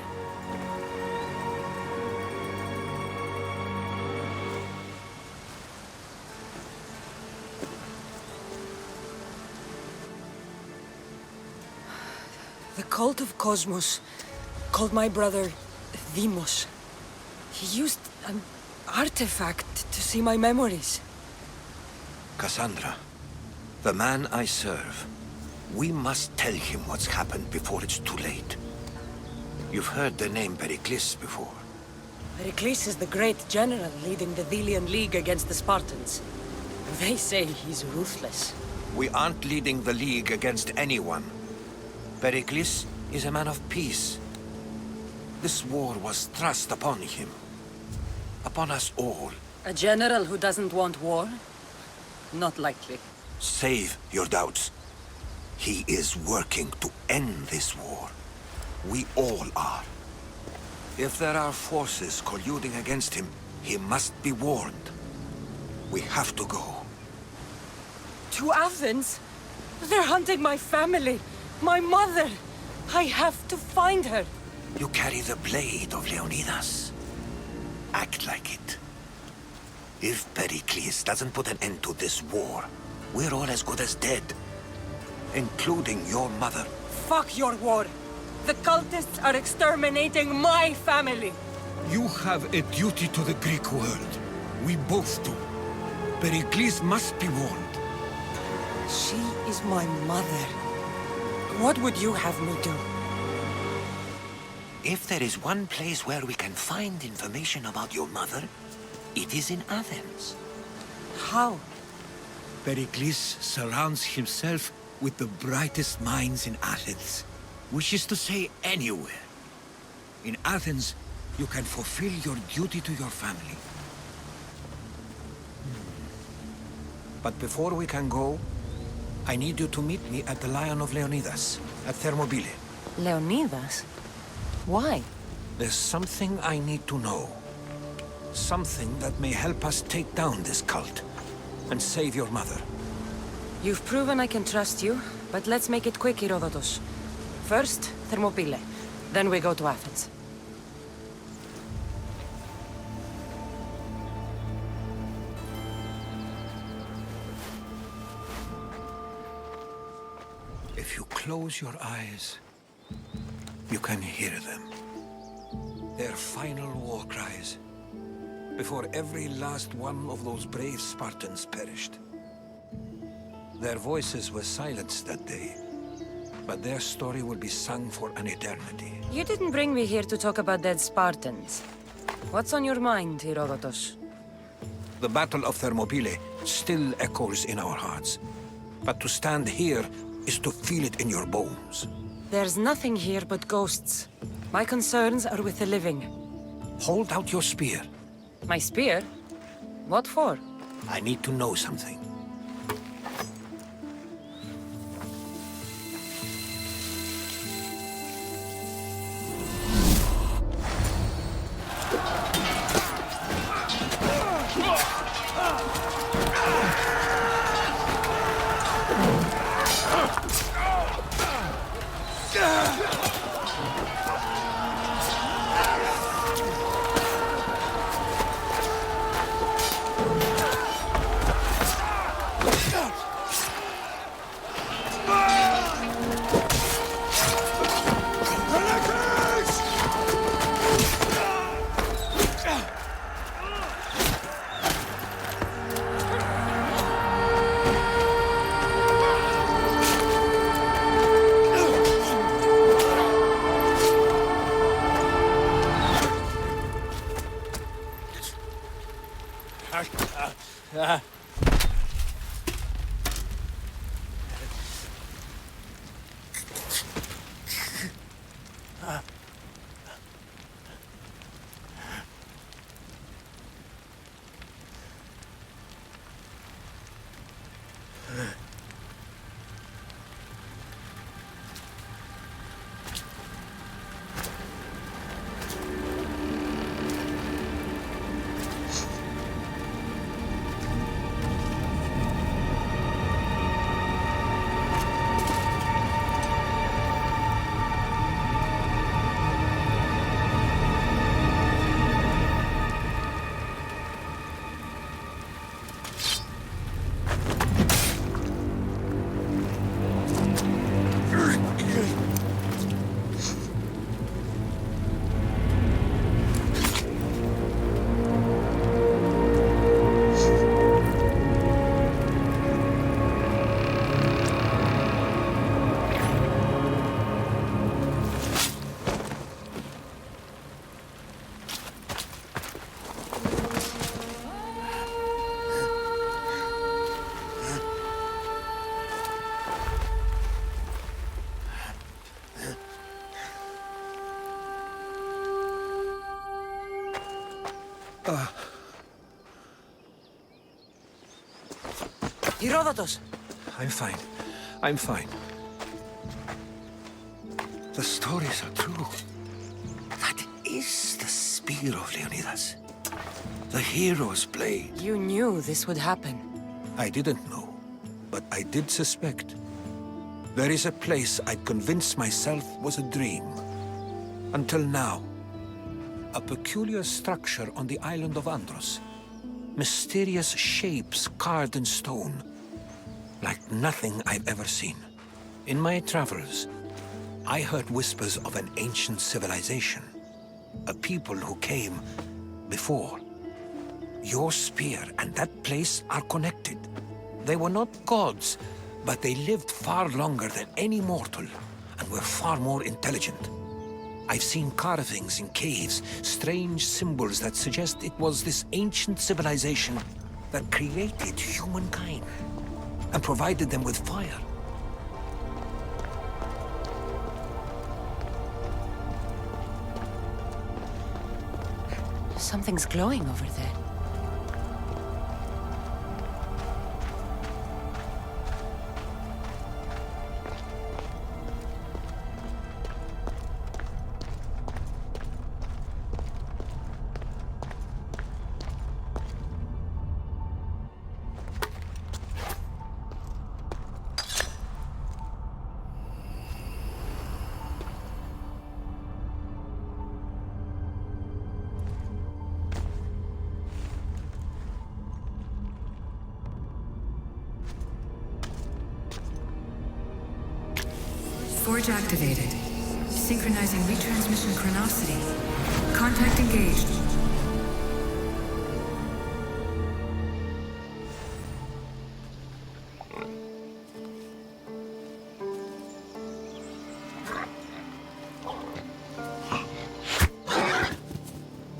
The cult of Cosmos called my brother Demos. He used an artifact to see my memories. Cassandra, the man I serve, we must tell him what's happened before it's too late. You've heard the name Pericles before. Pericles is the great general leading the Delian League against the Spartans. They say he's ruthless. We aren't leading the League against anyone. Pericles is a man of peace. This war was thrust upon him. Upon us all. A general who doesn't want war? Not likely. Save your doubts. He is working to end this war. We all are. If there are forces colluding against him, he must be warned. We have to go. To Athens? They're hunting my family, my mother. I have to find her. You carry the blade of Leonidas. Act like it. If Pericles doesn't put an end to this war, we're all as good as dead. Including your mother. Fuck your war. The cultists are exterminating my family. You have a duty to the Greek world. We both do. Pericles must be warned. She is my mother. What would you have me do? If there is one place where we can find information about your mother, it is in Athens. How? Pericles surrounds himself with the brightest minds in Athens. Which is to say, anywhere. In Athens, you can fulfill your duty to your family. But before we can go, I need you to meet me at the Lion of Leonidas, at Thermopylae. Leonidas? Why? There's something I need to know. Something that may help us take down this cult and save your mother. You've proven I can trust you, but let's make it quick, Herodotus. First, Thermopylae. Then we go to Athens. If you close your eyes, you can hear them. Their final war cries, before every last one of those brave Spartans perished. Their voices were silenced that day, but their story will be sung for an eternity. You didn't bring me here to talk about dead Spartans. What's on your mind, Herodotus? The Battle of Thermopylae still echoes in our hearts. But to stand here is to feel it in your bones. There's nothing here but ghosts. My concerns are with the living. Hold out your spear. My spear? What for? I need to know something. Herodotus! I'm fine. I'm fine. The stories are true. That is the spear of Leonidas. The hero's blade. You knew this would happen. I didn't know, but I did suspect. There is a place I'd convinced myself was a dream. Until now. A peculiar structure on the island of Andros. Mysterious shapes carved in stone. Like nothing I've ever seen. In my travels, I heard whispers of an ancient civilization. A people who came before. Your spear and that place are connected. They were not gods, but they lived far longer than any mortal, and were far more intelligent. I've seen carvings in caves, strange symbols that suggest it was this ancient civilization that created humankind, and provided them with fire. Something's glowing over there. Forge activated. Synchronizing retransmission chronicity. Contact engaged.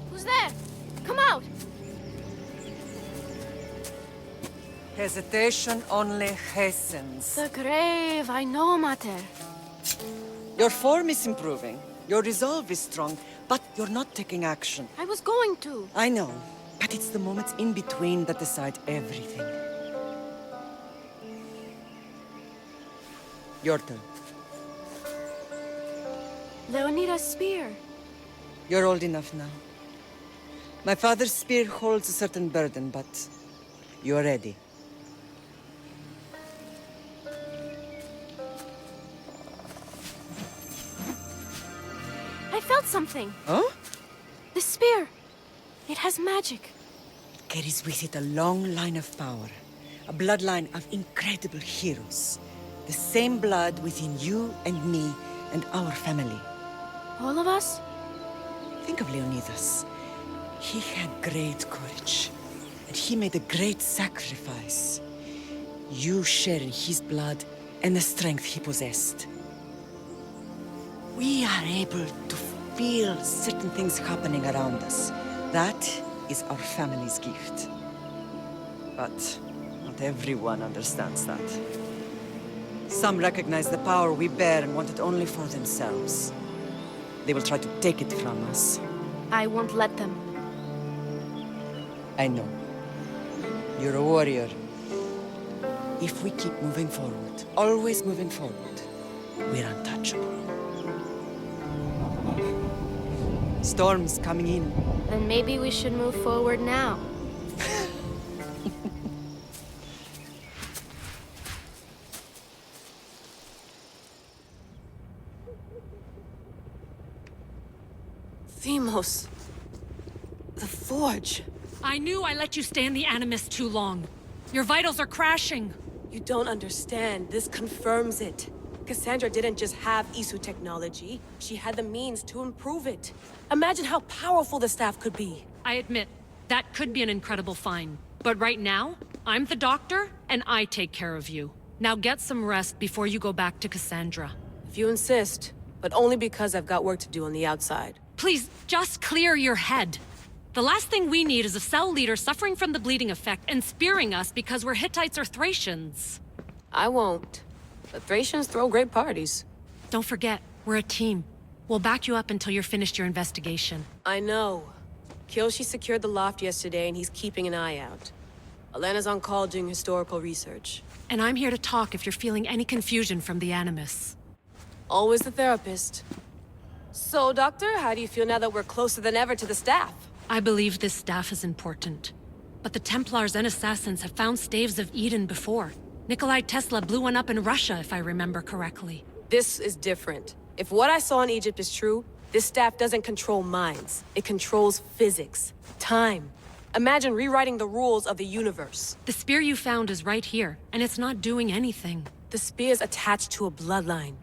Who's there? Come out! Hesitation only hastens. The grave, I know, Mater. Your form is improving. Your resolve is strong, but you're not taking action. I was going to. I know, but it's the moments in between that decide everything. Your turn. Leonida's spear. You're old enough now. My father's spear holds a certain burden, but you're ready. I felt something. Huh? The spear. It has magic. It carries with it a long line of power. A bloodline of incredible heroes. The same blood within you and me and our family. All of us? Think of Leonidas. He had great courage. And he made a great sacrifice. You share in his blood and the strength he possessed. We are able to feel certain things happening around us. That is our family's gift. But not everyone understands that. Some recognize the power we bear and want it only for themselves. They will try to take it from us. I won't let them. I know. You're a warrior. If we keep moving forward, always moving forward, we're untouchable. Storm's coming in. Then maybe we should move forward now. Themos. The Forge. I knew I let you stay in the Animus too long. Your vitals are crashing. You don't understand. This confirms it. Cassandra didn't just have Isu technology. She had the means to improve it. Imagine how powerful the staff could be. I admit, that could be an incredible find. But right now, I'm the doctor, and I take care of you. Now get some rest before you go back to Cassandra. If you insist, but only because I've got work to do on the outside. Please, just clear your head. The last thing we need is a cell leader suffering from the bleeding effect and spearing us because we're Hittites or Thracians. I won't. The Thracians throw great parties. Don't forget, we're a team. We'll back you up until you're finished your investigation. I know. Kyoshi secured the loft yesterday, and he's keeping an eye out. Elena's on call doing historical research. And I'm here to talk if you're feeling any confusion from the Animus. Always the therapist. So, Doctor, how do you feel now that we're closer than ever to the staff? I believe this staff is important. But the Templars and Assassins have found staves of Eden before. Nikolai Tesla blew one up in Russia, if I remember correctly. This is different. If what I saw in Egypt is true, this staff doesn't control minds. It controls physics, time. Imagine rewriting the rules of the universe. The spear you found is right here, and it's not doing anything. The spear's attached to a bloodline.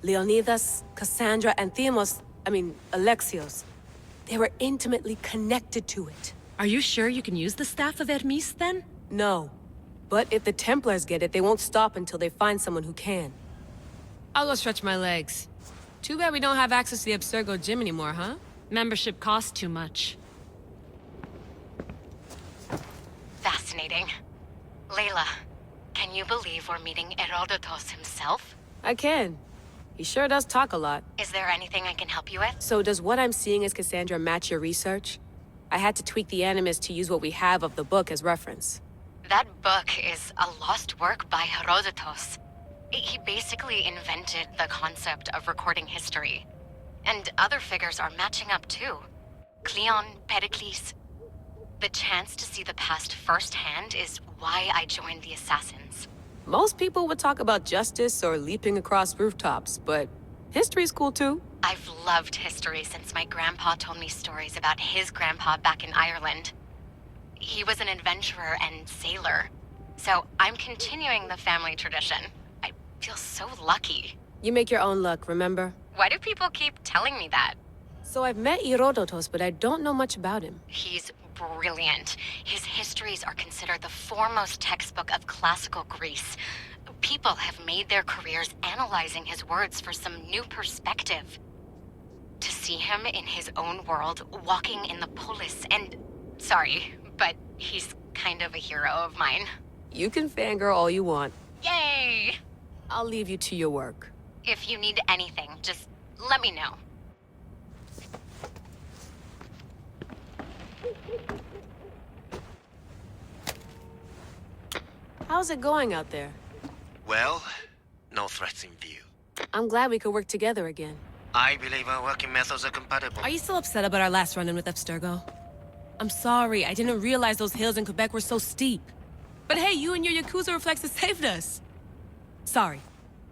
Leonidas, Cassandra, and Alexios. They were intimately connected to it. Are you sure you can use the Staff of Hermes, then? No. But if the Templars get it, they won't stop until they find someone who can. I'll go stretch my legs. Too bad we don't have access to the Abstergo gym anymore, huh? Membership costs too much. Fascinating. Layla, can you believe we're meeting Herodotus himself? I can. He sure does talk a lot. Is there anything I can help you with? So does what I'm seeing as Cassandra match your research? I had to tweak the Animus to use what we have of the book as reference. That book is a lost work by Herodotus. He basically invented the concept of recording history. And other figures are matching up too. Cleon, Pericles. The chance to see the past firsthand is why I joined the Assassins. Most people would talk about justice or leaping across rooftops, but history's cool too. I've loved history since my grandpa told me stories about his grandpa back in Ireland. He was an adventurer and sailor. So I'm continuing the family tradition. I feel so lucky. You make your own luck, remember? Why do people keep telling me that? So I've met Herodotus, but I don't know much about him. He's brilliant. His histories are considered the foremost textbook of classical Greece. People have made their careers analyzing his words for some new perspective. To see him in his own world, walking in the polis, and... Sorry, but he's kind of a hero of mine. You can fangirl all you want. Yay! I'll leave you to your work. If you need anything, just let me know. How's it going out there? Well, no threats in view. I'm glad we could work together again. I believe our working methods are compatible. Are you still upset about our last run-in with Abstergo? I'm sorry, I didn't realize those hills in Quebec were so steep. But hey, you and your Yakuza reflexes saved us. Sorry,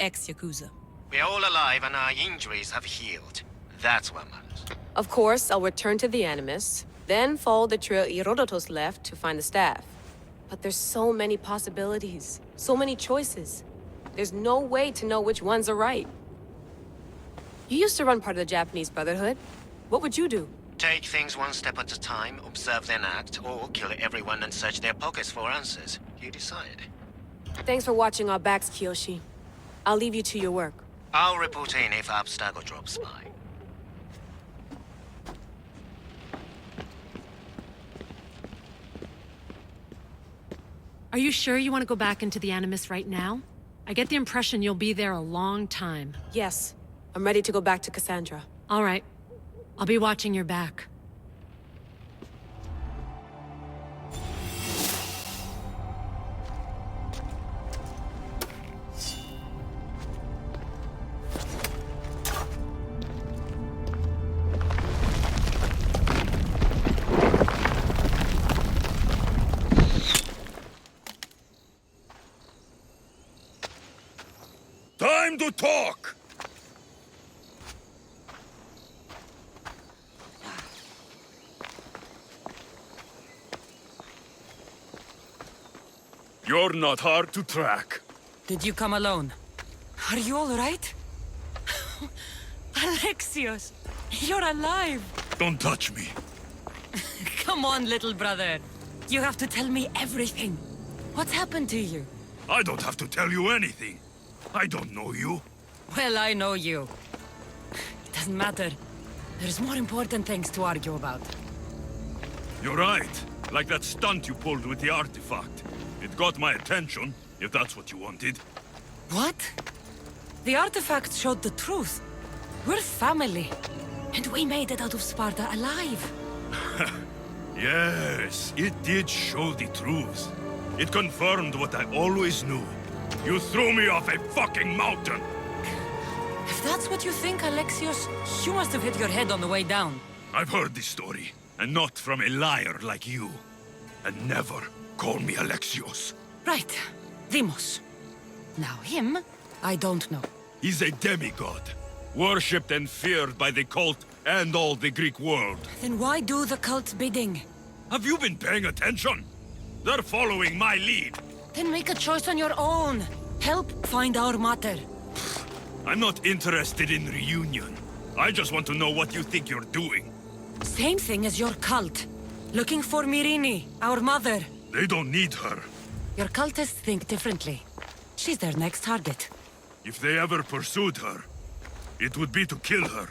ex-Yakuza. We're all alive and our injuries have healed. That's what matters. Of course, I'll return to the Animus, then follow the trail Herodotus left to find the staff. But there's so many possibilities, so many choices. There's no way to know which ones are right. You used to run part of the Japanese Brotherhood. What would you do? Take things one step at a time, observe then act, or kill everyone and search their pockets for answers. You decide. Thanks for watching our backs, Kiyoshi. I'll leave you to your work. I'll report in if Abstergo drops by. Are you sure you want to go back into the Animus right now? I get the impression you'll be there a long time. Yes. I'm ready to go back to Cassandra. All right. I'll be watching your back. Time to talk! You're not hard to track. Did you come alone? Are you all right? Alexios, you're alive! Don't touch me. Come on, little brother. You have to tell me everything. What's happened to you? I don't have to tell you anything. I don't know you. Well, I know you. It doesn't matter. There's more important things to argue about. You're right. Like that stunt you pulled with the artifact. It got my attention, if that's what you wanted. What? The artifact showed the truth. We're family. And we made it out of Sparta alive. Yes, it did show the truth. It confirmed what I always knew. You threw me off a fucking mountain! If that's what you think, Alexios, you must have hit your head on the way down. I've heard this story, and not from a liar like you. And never call me Alexios. Right. Demos. Now him, I don't know. He's a demigod, worshipped and feared by the cult and all the Greek world. Then why do the cult's bidding? Have you been paying attention? They're following my lead. Then make a choice on your own. Help find our mater. I'm not interested in reunion. I just want to know what you think you're doing. Same thing as your cult. Looking for Myrini, our mother. They don't need her. Your cultists think differently. She's their next target. If they ever pursued her, it would be to kill her.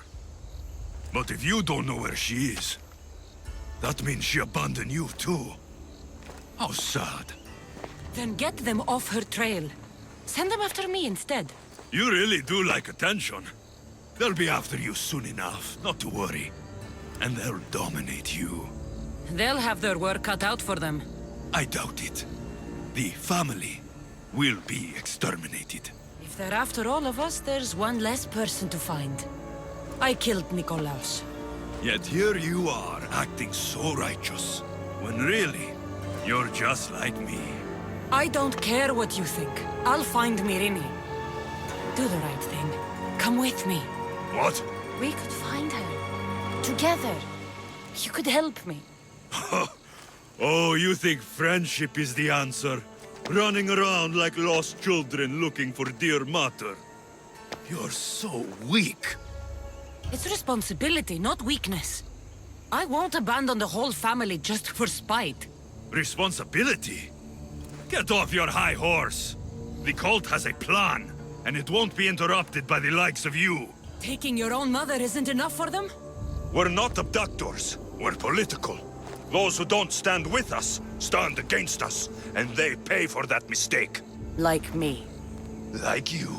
But if you don't know where she is, that means she abandoned you too. How sad. Then get them off her trail. Send them after me instead. You really do like attention. They'll be after you soon enough, not to worry. And they'll dominate you. They'll have their work cut out for them. I doubt it. The family will be exterminated. If they're after all of us, there's one less person to find. I killed Nikolaos. Yet here you are, acting so righteous, when really, you're just like me. I don't care what you think. I'll find Myrini. Do the right thing. Come with me. What? We could find her. Together. You could help me. Oh, you think friendship is the answer? Running around like lost children looking for dear mater. You're so weak. It's responsibility, not weakness. I won't abandon the whole family just for spite. Responsibility? Get off your high horse. The cult has a plan, and it won't be interrupted by the likes of you. Taking your own mother isn't enough for them? We're not abductors. We're political. Those who don't stand with us stand against us, and they pay for that mistake. Like me. Like you.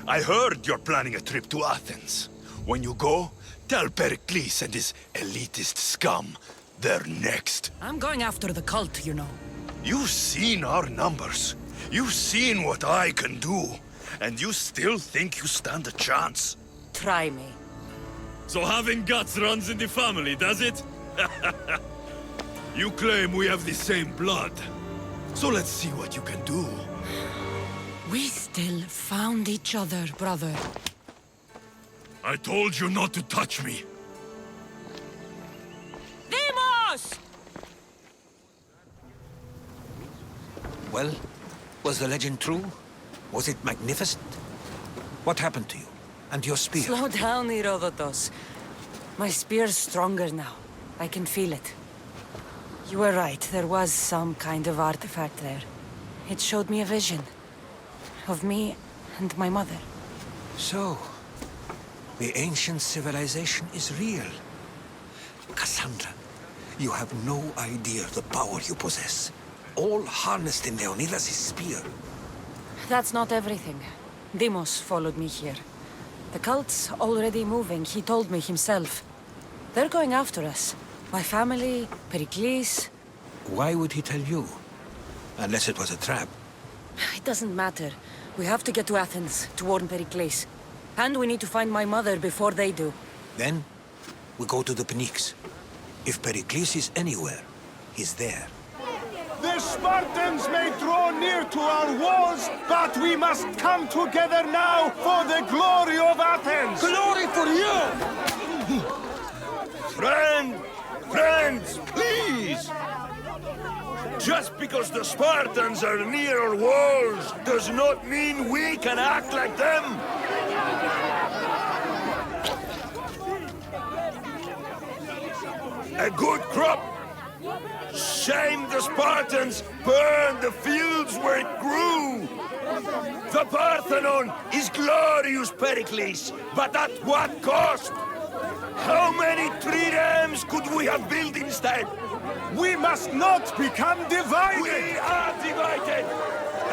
I heard you're planning a trip to Athens. When you go, tell Pericles and his elitist scum they're next. I'm going after the cult, you know. You've seen our numbers. You've seen what I can do. And you still think you stand a chance? Try me. So having guts runs in the family, does it? You claim we have the same blood. So let's see what you can do. We still found each other, brother. I told you not to touch me. Demos! Well, was the legend true? Was it magnificent? What happened to you? And your spear? Slow down, Herodotos. My spear's stronger now. I can feel it. You were right, there was some kind of artifact there. It showed me a vision. Of me and my mother. So, the ancient civilization is real. Cassandra, you have no idea the power you possess. All harnessed in Leonidas' spear. That's not everything. Demos followed me here. The cult's already moving, he told me himself. They're going after us. My family, Pericles. Why would he tell you? Unless it was a trap. It doesn't matter. We have to get to Athens, to warn Pericles. And we need to find my mother before they do. Then, we go to the Pnyx. If Pericles is anywhere, he's there. The Spartans may draw near to our walls, but we must come together now for the glory of Athens! Glory for you! Friends, please! Just because the Spartans are near our walls does not mean we can act like them! A good crop! Shame the Spartans burned the fields where it grew! The Parthenon is glorious, Pericles, but at what cost? How many triremes could we have built instead? We must not become divided! We are divided!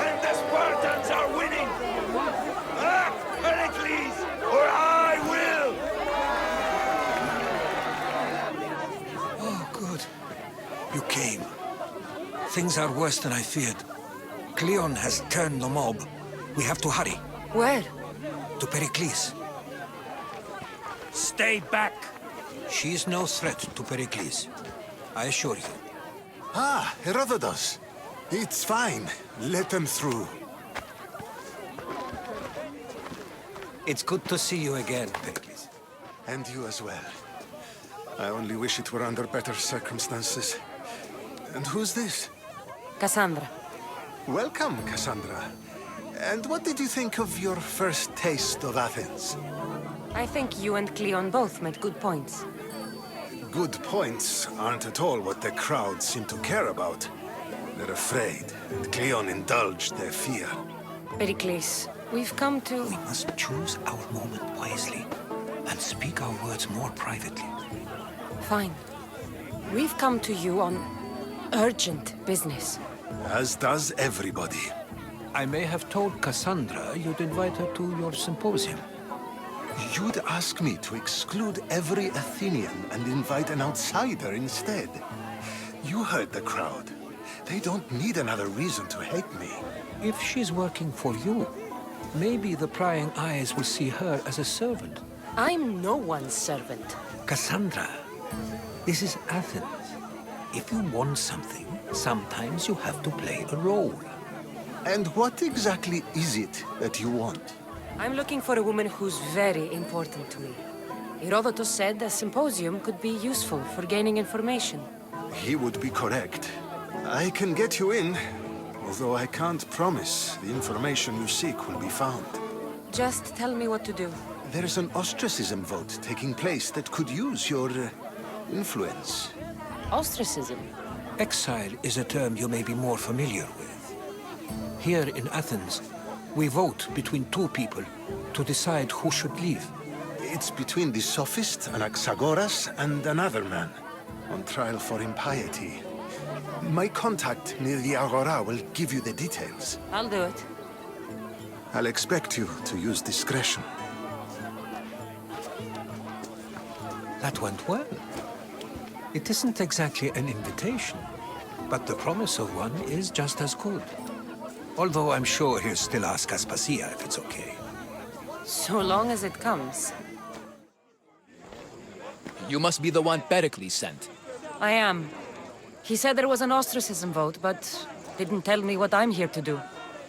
And the Spartans are winning! Act, Pericles, or I will! Oh, good. You came. Things are worse than I feared. Cleon has turned the mob. We have to hurry. Where? To Pericles. Stay back! She is no threat to Pericles. I assure you. Ah, Herodotus. It's fine. Let them through. It's good to see you again, Pericles. And you as well. I only wish it were under better circumstances. And who's this? Cassandra. Welcome, Cassandra. And what did you think of your first taste of Athens? I think you and Cleon both made good points. Good points aren't at all what the crowd seem to care about. They're afraid, and Cleon indulged their fear. Pericles, we've come to... We must choose our moment wisely, and speak our words more privately. Fine. We've come to you on urgent business. As does everybody. I may have told Cassandra you'd invite her to your symposium. You'd ask me to exclude every Athenian and invite an outsider instead. You heard the crowd. They don't need another reason to hate me. If she's working for you, maybe the prying eyes will see her as a servant. I'm no one's servant. Cassandra, this is Athens. If you want something, sometimes you have to play a role. And what exactly is it that you want? I'm looking for a woman who's very important to me. Herodotus said a symposium could be useful for gaining information. He would be correct. I can get you in, although I can't promise the information you seek will be found. Just tell me what to do. There's an ostracism vote taking place that could use your influence. Ostracism? Exile is a term you may be more familiar with. Here in Athens, we vote between two people to decide who should leave. It's between the sophist Anaxagoras and another man, on trial for impiety. My contact near the Agora will give you the details. I'll do it. I'll expect you to use discretion. That went well. It isn't exactly an invitation, but the promise of one is just as good. Although I'm sure he'll still ask Aspasia if it's okay. So long as it comes. You must be the one Pericles sent. I am. He said there was an ostracism vote, but didn't tell me what I'm here to do.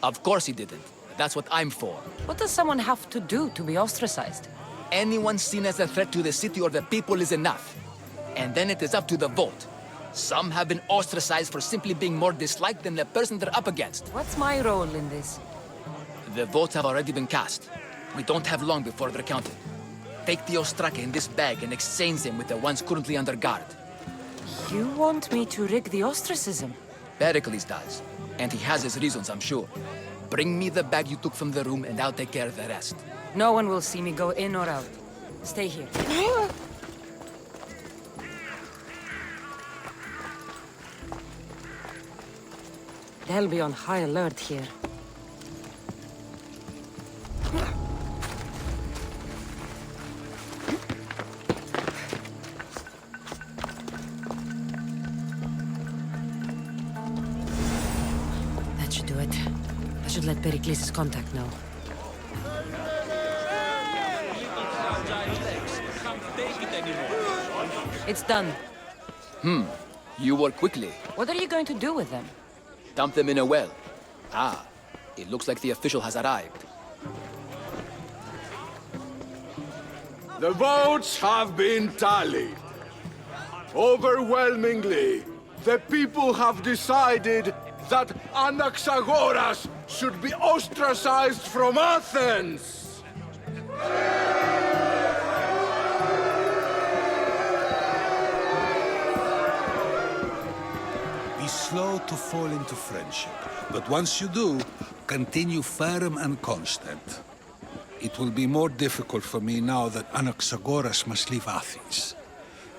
Of course he didn't. That's what I'm for. What does someone have to do to be ostracized? Anyone seen as a threat to the city or the people is enough. And then it is up to the vote. Some have been ostracized for simply being more disliked than the person they're up against. What's my role in this? The votes have already been cast. We don't have long before they're counted. Take the ostraka in this bag and exchange them with the ones currently under guard. You want me to rig the ostracism? Pericles does. And he has his reasons, I'm sure. Bring me the bag you took from the room and I'll take care of the rest. No one will see me go in or out. Stay here. They'll be on high alert here. That should do it. I should let Pericles' contact know. It's done. You work quickly. What are you going to do with them? Dump them in a well. Ah, it looks like the official has arrived. The votes have been tallied. Overwhelmingly, the people have decided that Anaxagoras should be ostracized from Athens! Be slow to fall into friendship, but once you do, continue firm and constant. It will be more difficult for me now that Anaxagoras must leave Athens.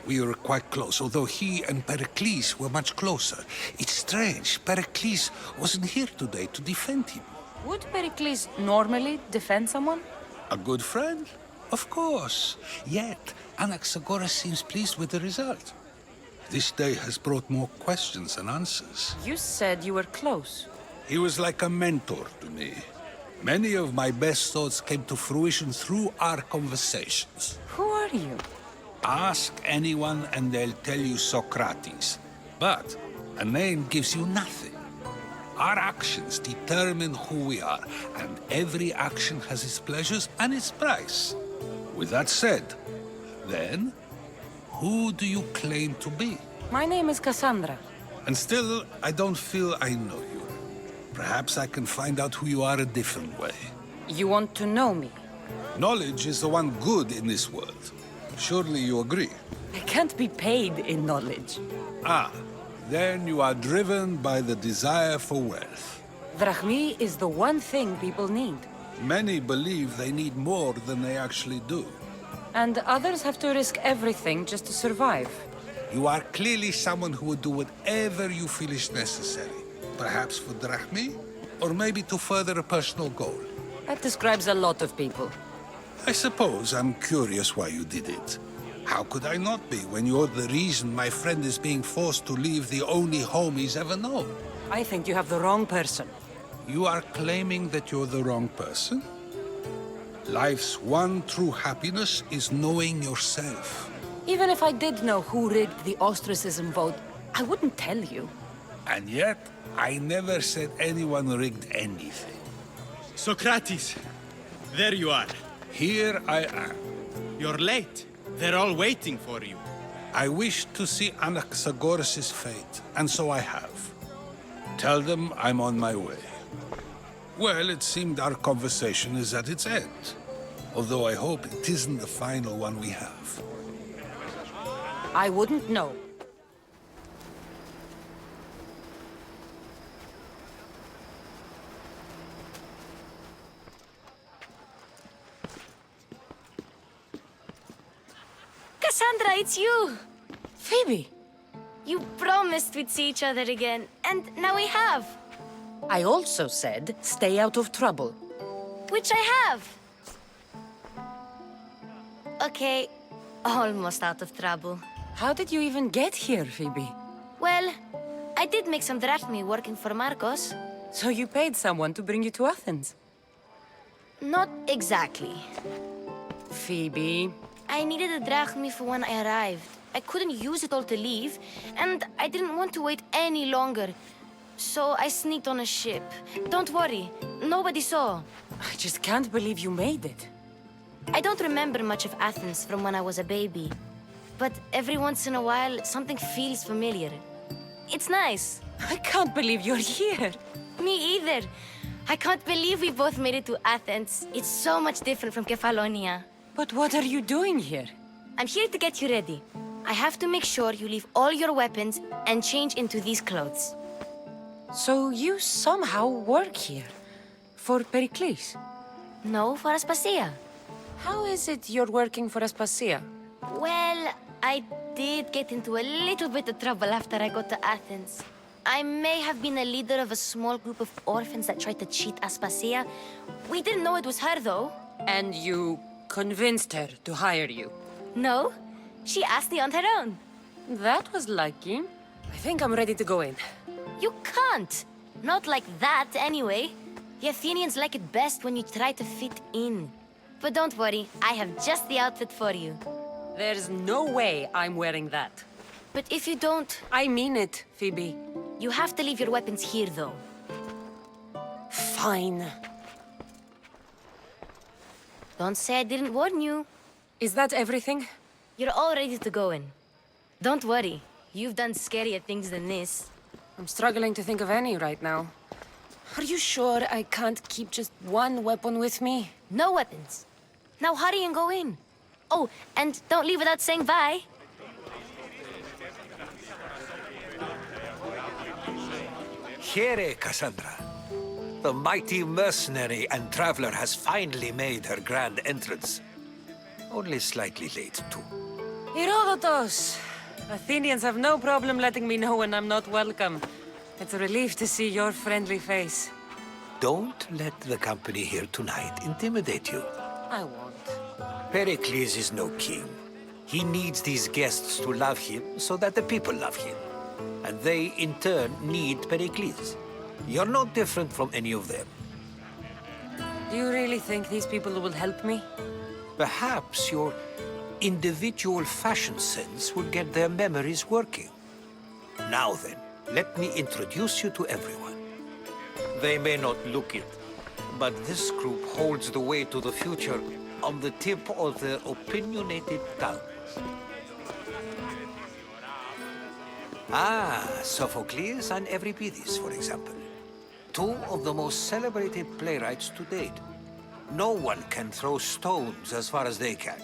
We were quite close, although he and Pericles were much closer. It's strange, Pericles wasn't here today to defend him. Would Pericles normally defend someone? A good friend? Of course. Yet, Anaxagoras seems pleased with the result. This day has brought more questions than answers. You said you were close. He was like a mentor to me. Many of my best thoughts came to fruition through our conversations. Who are you? Ask anyone and they'll tell you Socrates. But a name gives you nothing. Our actions determine who we are, and every action has its pleasures and its price. With that said, then, who do you claim to be? My name is Cassandra. And still, I don't feel I know you. Perhaps I can find out who you are a different way. You want to know me? Knowledge is the one good in this world. Surely you agree? I can't be paid in knowledge. Ah, then you are driven by the desire for wealth. Drachmi is the one thing people need. Many believe they need more than they actually do. And others have to risk everything just to survive. You are clearly someone who would do whatever you feel is necessary. Perhaps for drachmi, or maybe to further a personal goal. That describes a lot of people. I suppose I'm curious why you did it. How could I not be when you're the reason my friend is being forced to leave the only home he's ever known? I think you have the wrong person. You are claiming that you're the wrong person? Life's one true happiness is knowing yourself. Even if I did know who rigged the ostracism vote, I wouldn't tell you. And yet, I never said anyone rigged anything. Socrates! There you are. Here I am. You're late. They're all waiting for you. I wish to see Anaxagoras' fate, and so I have. Tell them I'm on my way. Well, it seemed our conversation is at its end. Although I hope it isn't the final one we have. I wouldn't know. Cassandra, it's you! Phoebe! You promised we'd see each other again, and now we have. I also said, stay out of trouble. Which I have. Okay, almost out of trouble. How did you even get here, Phoebe? Well, I did make some drachmi working for Marcos. So you paid someone to bring you to Athens? Not exactly. Phoebe... I needed a drachmi for when I arrived. I couldn't use it all to leave, and I didn't want to wait any longer. So I sneaked on a ship. Don't worry, nobody saw. I just can't believe you made it. I don't remember much of Athens from when I was a baby. But every once in a while, something feels familiar. It's nice. I can't believe you're here. Me either. I can't believe we both made it to Athens. It's so much different from Kefalonia. But what are you doing here? I'm here to get you ready. I have to make sure you leave all your weapons and change into these clothes. So you somehow work here? For Pericles? No, for Aspasia. How is it you're working for Aspasia? Well, I did get into a little bit of trouble after I got to Athens. I may have been a leader of a small group of orphans that tried to cheat Aspasia. We didn't know it was her, though. And you convinced her to hire you? No, she asked me on her own. That was lucky. I think I'm ready to go in. You can't. Not like that, anyway. The Athenians like it best when you try to fit in. But don't worry, I have just the outfit for you. There's no way I'm wearing that. But if you don't... I mean it, Phoebe. You have to leave your weapons here, though. Fine. Don't say I didn't warn you. Is that everything? You're all ready to go in. Don't worry. You've done scarier things than this. I'm struggling to think of any right now. Are you sure I can't keep just one weapon with me? No weapons. Now hurry and go in. Oh, and don't leave without saying bye. Here, Cassandra. The mighty mercenary and traveler has finally made her grand entrance. Only slightly late, too. Herodotus! Athenians have no problem letting me know when I'm not welcome. It's a relief to see your friendly face. Don't let the company here tonight intimidate you. I won't. Pericles is no king. He needs these guests to love him so that the people love him. And they, in turn, need Pericles. You're no different from any of them. Do you really think these people will help me? Perhaps your individual fashion sense will get their memories working. Now then, let me introduce you to everyone. They may not look it, but this group holds the way to the future on the tip of their opinionated tongues. Ah, Sophocles and Euripides, for example. Two of the most celebrated playwrights to date. No one can throw stones as far as they can.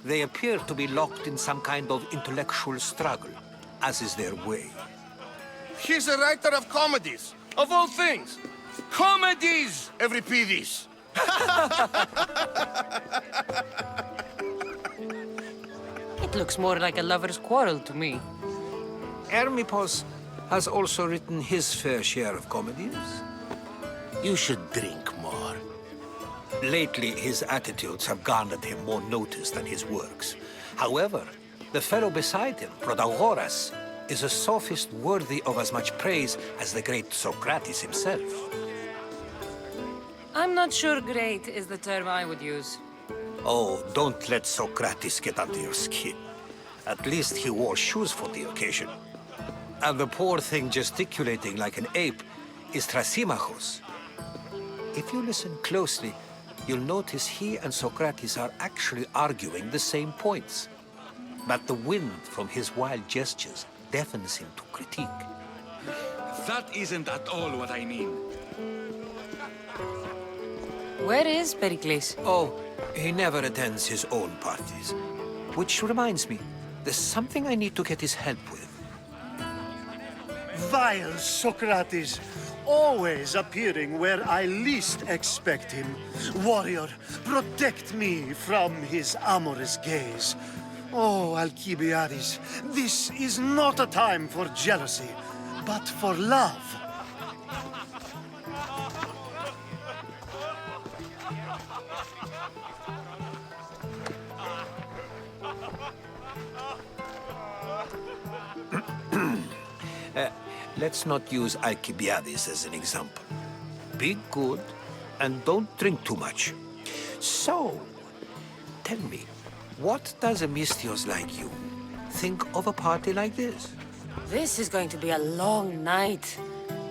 They appear to be locked in some kind of intellectual struggle, as is their way. He's a writer of comedies, of all things. Comedies, Euripides. It looks more like a lover's quarrel to me. Hermippos has also written his fair share of comedies. You should drink more. Lately, his attitudes have garnered him more notice than his works. However, the fellow beside him, Protagoras, is a sophist worthy of as much praise as the great Socrates himself. I'm not sure great is the term I would use. Oh, don't let Socrates get under your skin. At least he wore shoes for the occasion. And the poor thing gesticulating like an ape is Thrasymachos. If you listen closely, you'll notice he and Socrates are actually arguing the same points. But the wind from his wild gestures deafens him to critique. That isn't at all what I mean. Where is Pericles? Oh, he never attends his own parties. Which reminds me, there's something I need to get his help with. Vile Socrates, always appearing where I least expect him. Warrior, protect me from his amorous gaze. Oh, Alcibiades, this is not a time for jealousy, but for love. Let's not use Alcibiades as an example. Be good, and don't drink too much. So, tell me, what does a Misthios like you think of a party like this? This is going to be a long night.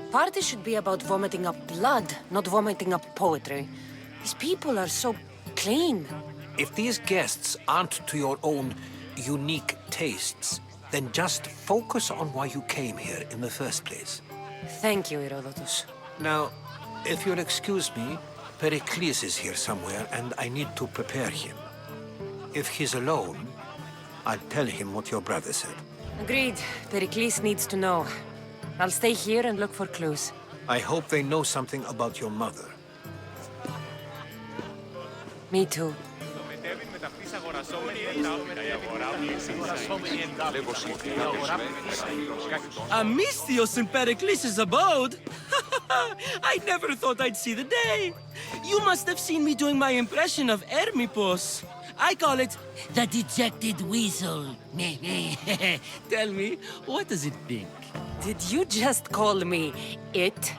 Party should be about vomiting up blood, not vomiting up poetry. These people are so clean. If these guests aren't to your own unique tastes, then just focus on why you came here in the first place. Thank you, Herodotus. Now, if you'll excuse me, Pericles is here somewhere, and I need to prepare him. If he's alone, I'll tell him what your brother said. Agreed. Pericles needs to know. I'll stay here and look for clues. I hope they know something about your mother. Me too. A Misthios in Pericles' abode? I never thought I'd see the day. You must have seen me doing my impression of Hermippos. I call it the dejected weasel. Tell me, what does it think? Did you just call me it?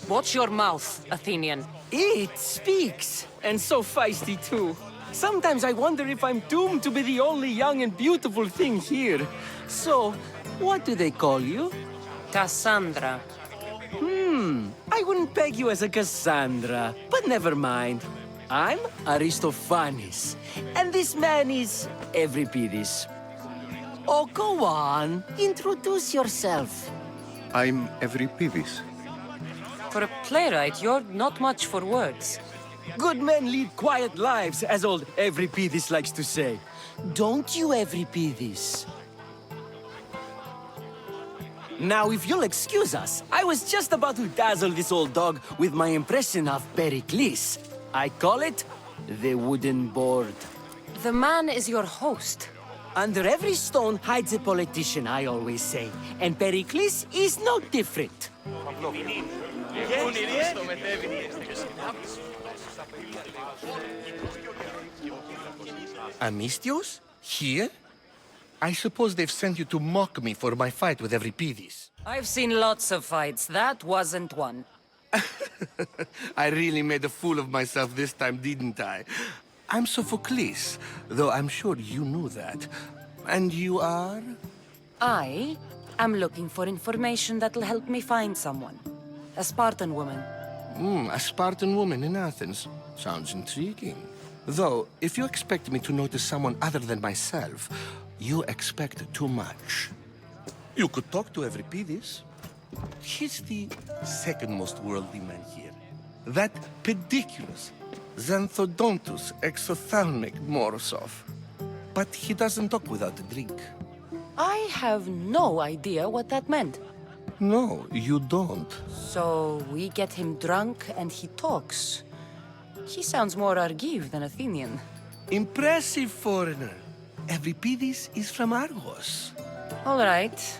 Watch your mouth, Athenian. It speaks, and so feisty too. Sometimes I wonder if I'm doomed to be the only young and beautiful thing here. So, what do they call you? Cassandra. I wouldn't peg you as a Cassandra, but never mind. I'm Aristophanes, and this man is Euripides. Oh, go on. Introduce yourself. I'm Euripides. For a playwright, you're not much for words. Good men lead quiet lives, as old Euripides likes to say. Don't you, Euripides? Now, if you'll excuse us, I was just about to dazzle this old dog with my impression of Pericles. I call it the wooden board. The man is your host. Under every stone hides a politician, I always say. And Pericles is no different. A Misthios? Here? I suppose they've sent you to mock me for my fight with Euripides. I've seen lots of fights. That wasn't one. I really made a fool of myself this time, didn't I? I'm Sophocles, though I'm sure you knew that. And you are? I am looking for information that'll help me find someone. A Spartan woman. A Spartan woman in Athens. Sounds intriguing. Though, if you expect me to notice someone other than myself, you expect too much. You could talk to Euripides. He's the second most worldly man here. That pediculous, xanthodontus exophthalmic Morosov. But he doesn't talk without a drink. I have no idea what that meant. No, you don't. So we get him drunk and he talks. He sounds more Argive than Athenian. Impressive, foreigner. Euripides is from Argos. All right.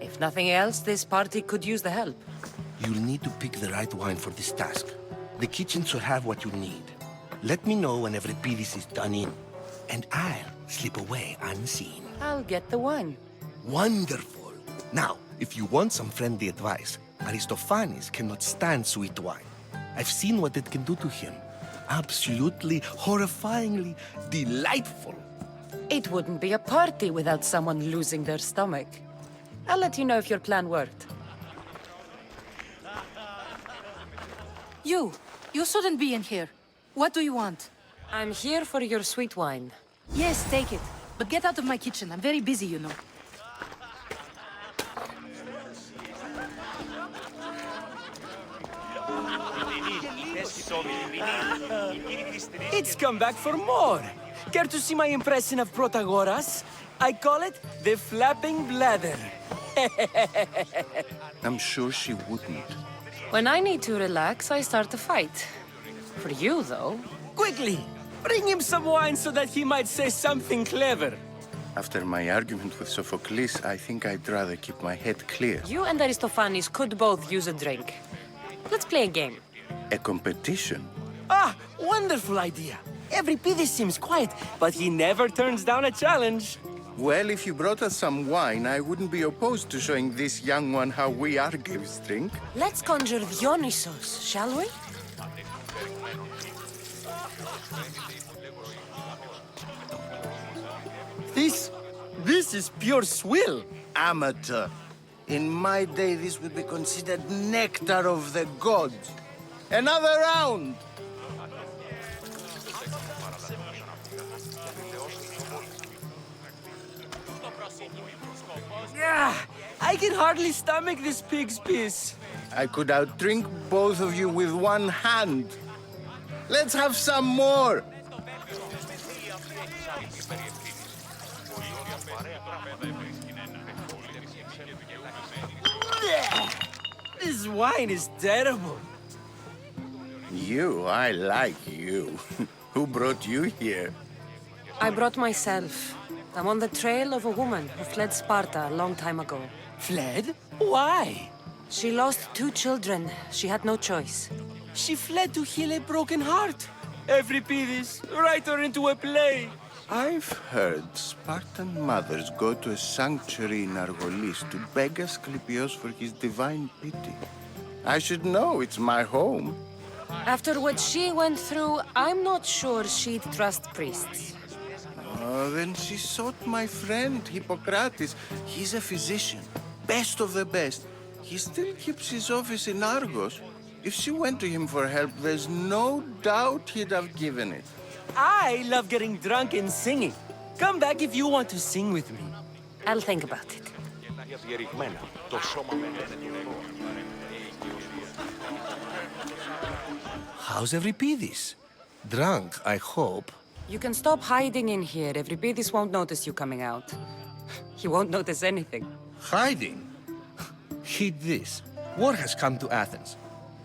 If nothing else, this party could use the help. You'll need to pick the right wine for this task. The kitchen should have what you need. Let me know when Euripides is done in, and I'll slip away unseen. I'll get the wine. Wonderful. Now, if you want some friendly advice, Aristophanes cannot stand sweet wine. I've seen what it can do to him. Absolutely, horrifyingly delightful. It wouldn't be a party without someone losing their stomach. I'll let you know if your plan worked. You shouldn't be in here. What do you want? I'm here for your sweet wine. Yes, take it. But get out of my kitchen. I'm very busy, you know. It's come back for more. Care to see my impression of Protagoras? I call it the flapping bladder. I'm sure she wouldn't. When I need to relax, I start a fight. For you, though. Quickly! Bring him some wine so that he might say something clever. After my argument with Sophocles, I think I'd rather keep my head clear. You and Aristophanes could both use a drink. Let's play a game. A competition? Ah, wonderful idea. Euripides seems quiet, but he never turns down a challenge. Well, if you brought us some wine, I wouldn't be opposed to showing this young one how we Argives drink. Let's conjure Dionysos, shall we? This is pure swill. Amateur. In my day, this would be considered nectar of the gods. Another round! Yeah, I can hardly stomach this pig's piss. I could outdrink both of you with one hand. Let's have some more! This wine is terrible. I like you. Who brought you here? I brought myself. I'm on the trail of a woman who fled Sparta a long time ago. Fled? Why? She lost 2 children. She had no choice. She fled to heal a broken heart. Euripides, write her into a play. I've heard Spartan mothers go to a sanctuary in Argolis to beg Asclepios for his divine pity. I should know, it's my home. After what she went through, I'm not sure she'd trust priests. Oh, then she sought my friend, Hippocrates. He's a physician, best of the best. He still keeps his office in Argos. If she went to him for help, there's no doubt he'd have given it. I love getting drunk and singing. Come back if you want to sing with me. I'll think about it. How's Euripides? Drunk, I hope. You can stop hiding in here. Euripides won't notice you coming out. He won't notice anything. Hiding? Heed this. War has come to Athens.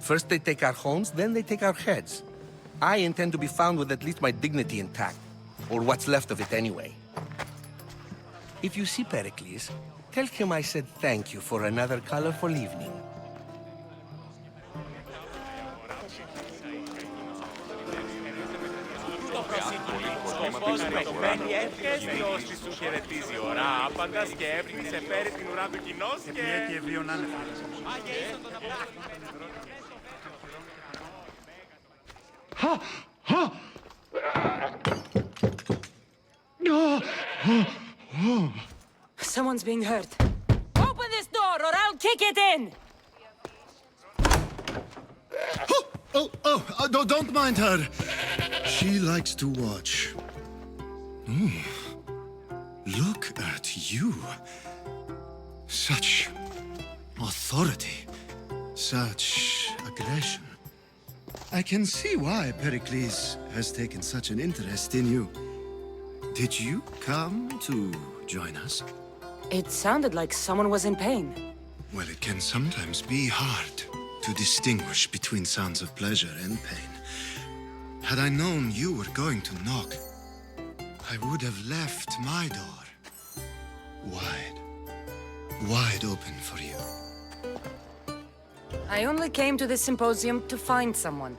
First they take our homes, then they take our heads. I intend to be found with at least my dignity intact. Or what's left of it anyway. If you see Pericles, tell him I said thank you for another colorful evening. Και ποιος τη σου χαιρετίζει ώρα, άπαντας και έβριξε πέρι την ουρά του κοινός και... Και βίων άνευ. Someone's being hurt. Open this door or I'll kick it in! Don't mind her. She likes to watch. Look at you. Such authority. Such aggression. I can see why Pericles has taken such an interest in you. Did you come to join us? It sounded like someone was in pain. Well, it can sometimes be hard to distinguish between sounds of pleasure and pain. Had I known you were going to knock, I would have left my door wide open for you. I only came to this symposium to find someone.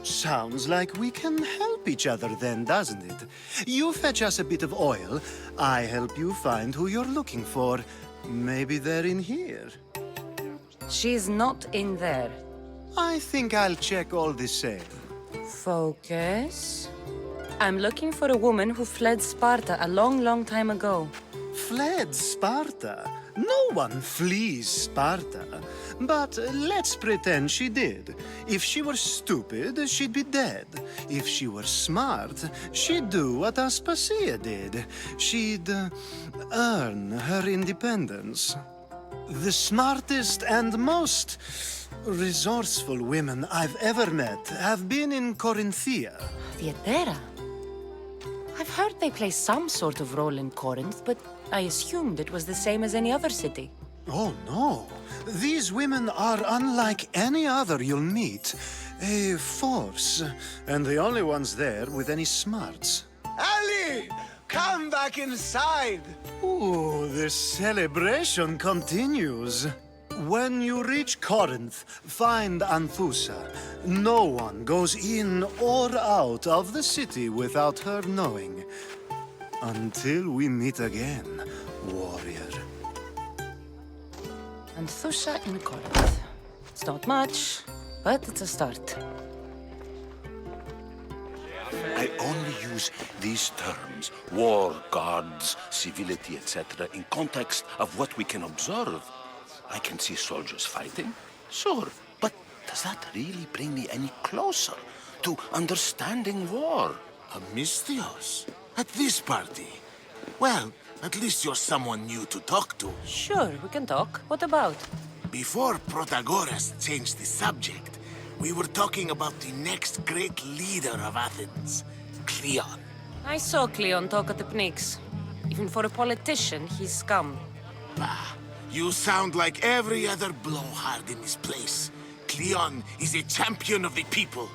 Sounds like we can help each other then, doesn't it? You fetch us a bit of oil, I help you find who you're looking for. Maybe they're in here. She's not in there. I think I'll check all the same. Focus. I'm looking for a woman who fled Sparta a long time ago. Fled Sparta? No one flees Sparta. But let's pretend she did. If she were stupid, she'd be dead. If she were smart, she'd do what Aspasia did. She'd earn her independence. The smartest and most resourceful women I've ever met have been in Corinthia. Theatera? I've heard they play some sort of role in Corinth, but I assumed it was the same as any other city. Oh, no. These women are unlike any other you'll meet. A force, and the only ones there with any smarts. Ali! Come back inside! Ooh, the celebration continues. When you reach Corinth, find Anthusa. No one goes in or out of the city without her knowing. Until we meet again, warrior. Anthusa in Corinth. It's not much, but it's a start. I only use these terms, war, gods, civility, etc., in context of what we can observe. I can see soldiers fighting, sure, but does that really bring me any closer to understanding war? Amistios? At this party? Well, at least you're someone new to talk to. Sure, we can talk. What about? Before Protagoras changed the subject, we were talking about the next great leader of Athens, Cleon. I saw Cleon talk at the Pnyx. Even for a politician, he's scum. Bah, you sound like every other blowhard in this place. Cleon is a champion of the people,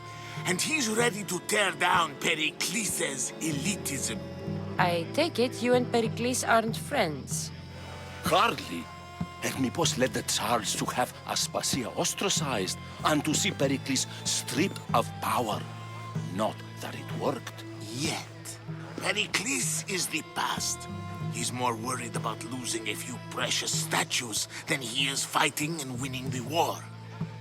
and he's ready to tear down Pericles' elitism. I take it you and Pericles aren't friends. Hardly. Hermippos led the Tsars to have Aspasia ostracized and to see Pericles stripped of power. Not that it worked. Yet. Pericles is the past. He's more worried about losing a few precious statues than he is fighting and winning the war.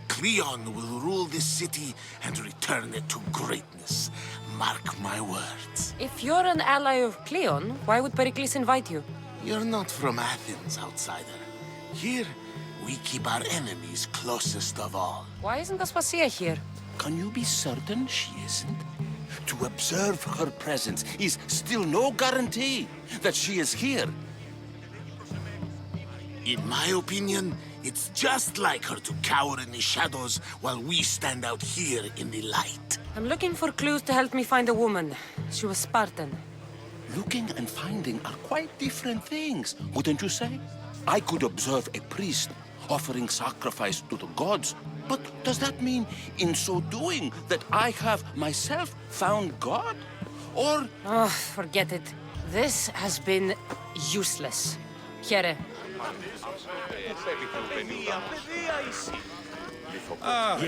Cleon will rule this city and return it to greatness. Mark my words. If you're an ally of Cleon, why would Pericles invite you? You're not from Athens, outsider. Here, we keep our enemies closest of all. Why isn't Aspasia here? Can you be certain she isn't? To observe her presence is still no guarantee that she is here. In my opinion, it's just like her to cower in the shadows while we stand out here in the light. I'm looking for clues to help me find a woman. She was Spartan. Looking and finding are quite different things, wouldn't you say? I could observe a priest offering sacrifice to the gods, but does that mean, in so doing, that I have myself found God? Or... Oh, forget it. This has been useless. Here.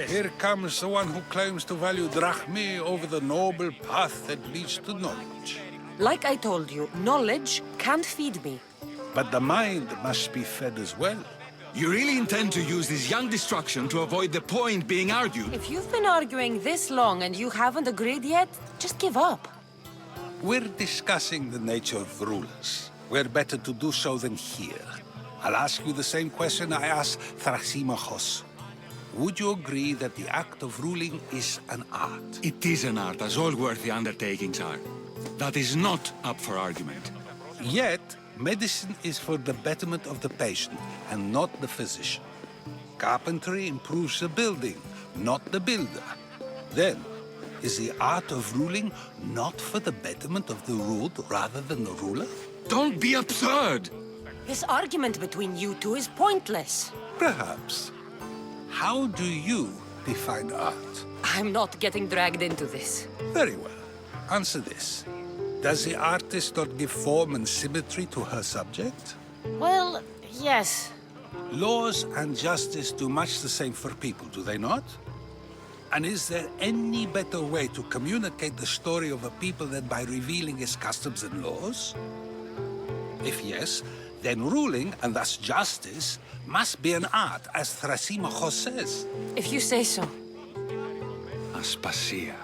Here comes the one who claims to value drachmae over the noble path that leads to knowledge. Like I told you, knowledge can't feed me. But the mind must be fed as well. You really intend to use this young destruction to avoid the point being argued? If you've been arguing this long and you haven't agreed yet, just give up. We're discussing the nature of rulers. Where better to do so than here? I'll ask you the same question I asked Thrasimachos. Would you agree that the act of ruling is an art? It is an art, as all worthy undertakings are. That is not up for argument. Yet, medicine is for the betterment of the patient, and not the physician. Carpentry improves the building, not the builder. Then, is the art of ruling not for the betterment of the ruled rather than the ruler? Don't be absurd! This argument between you two is pointless. Perhaps. How do you define art? I'm not getting dragged into this. Very well. Answer this. Does the artist not give form and symmetry to her subject? Well, yes. Laws and justice do much the same for people, do they not? And is there any better way to communicate the story of a people than by revealing its customs and laws? If yes, then ruling, and thus justice, must be an art, as Thrasimachos says. If you say so. Aspasia.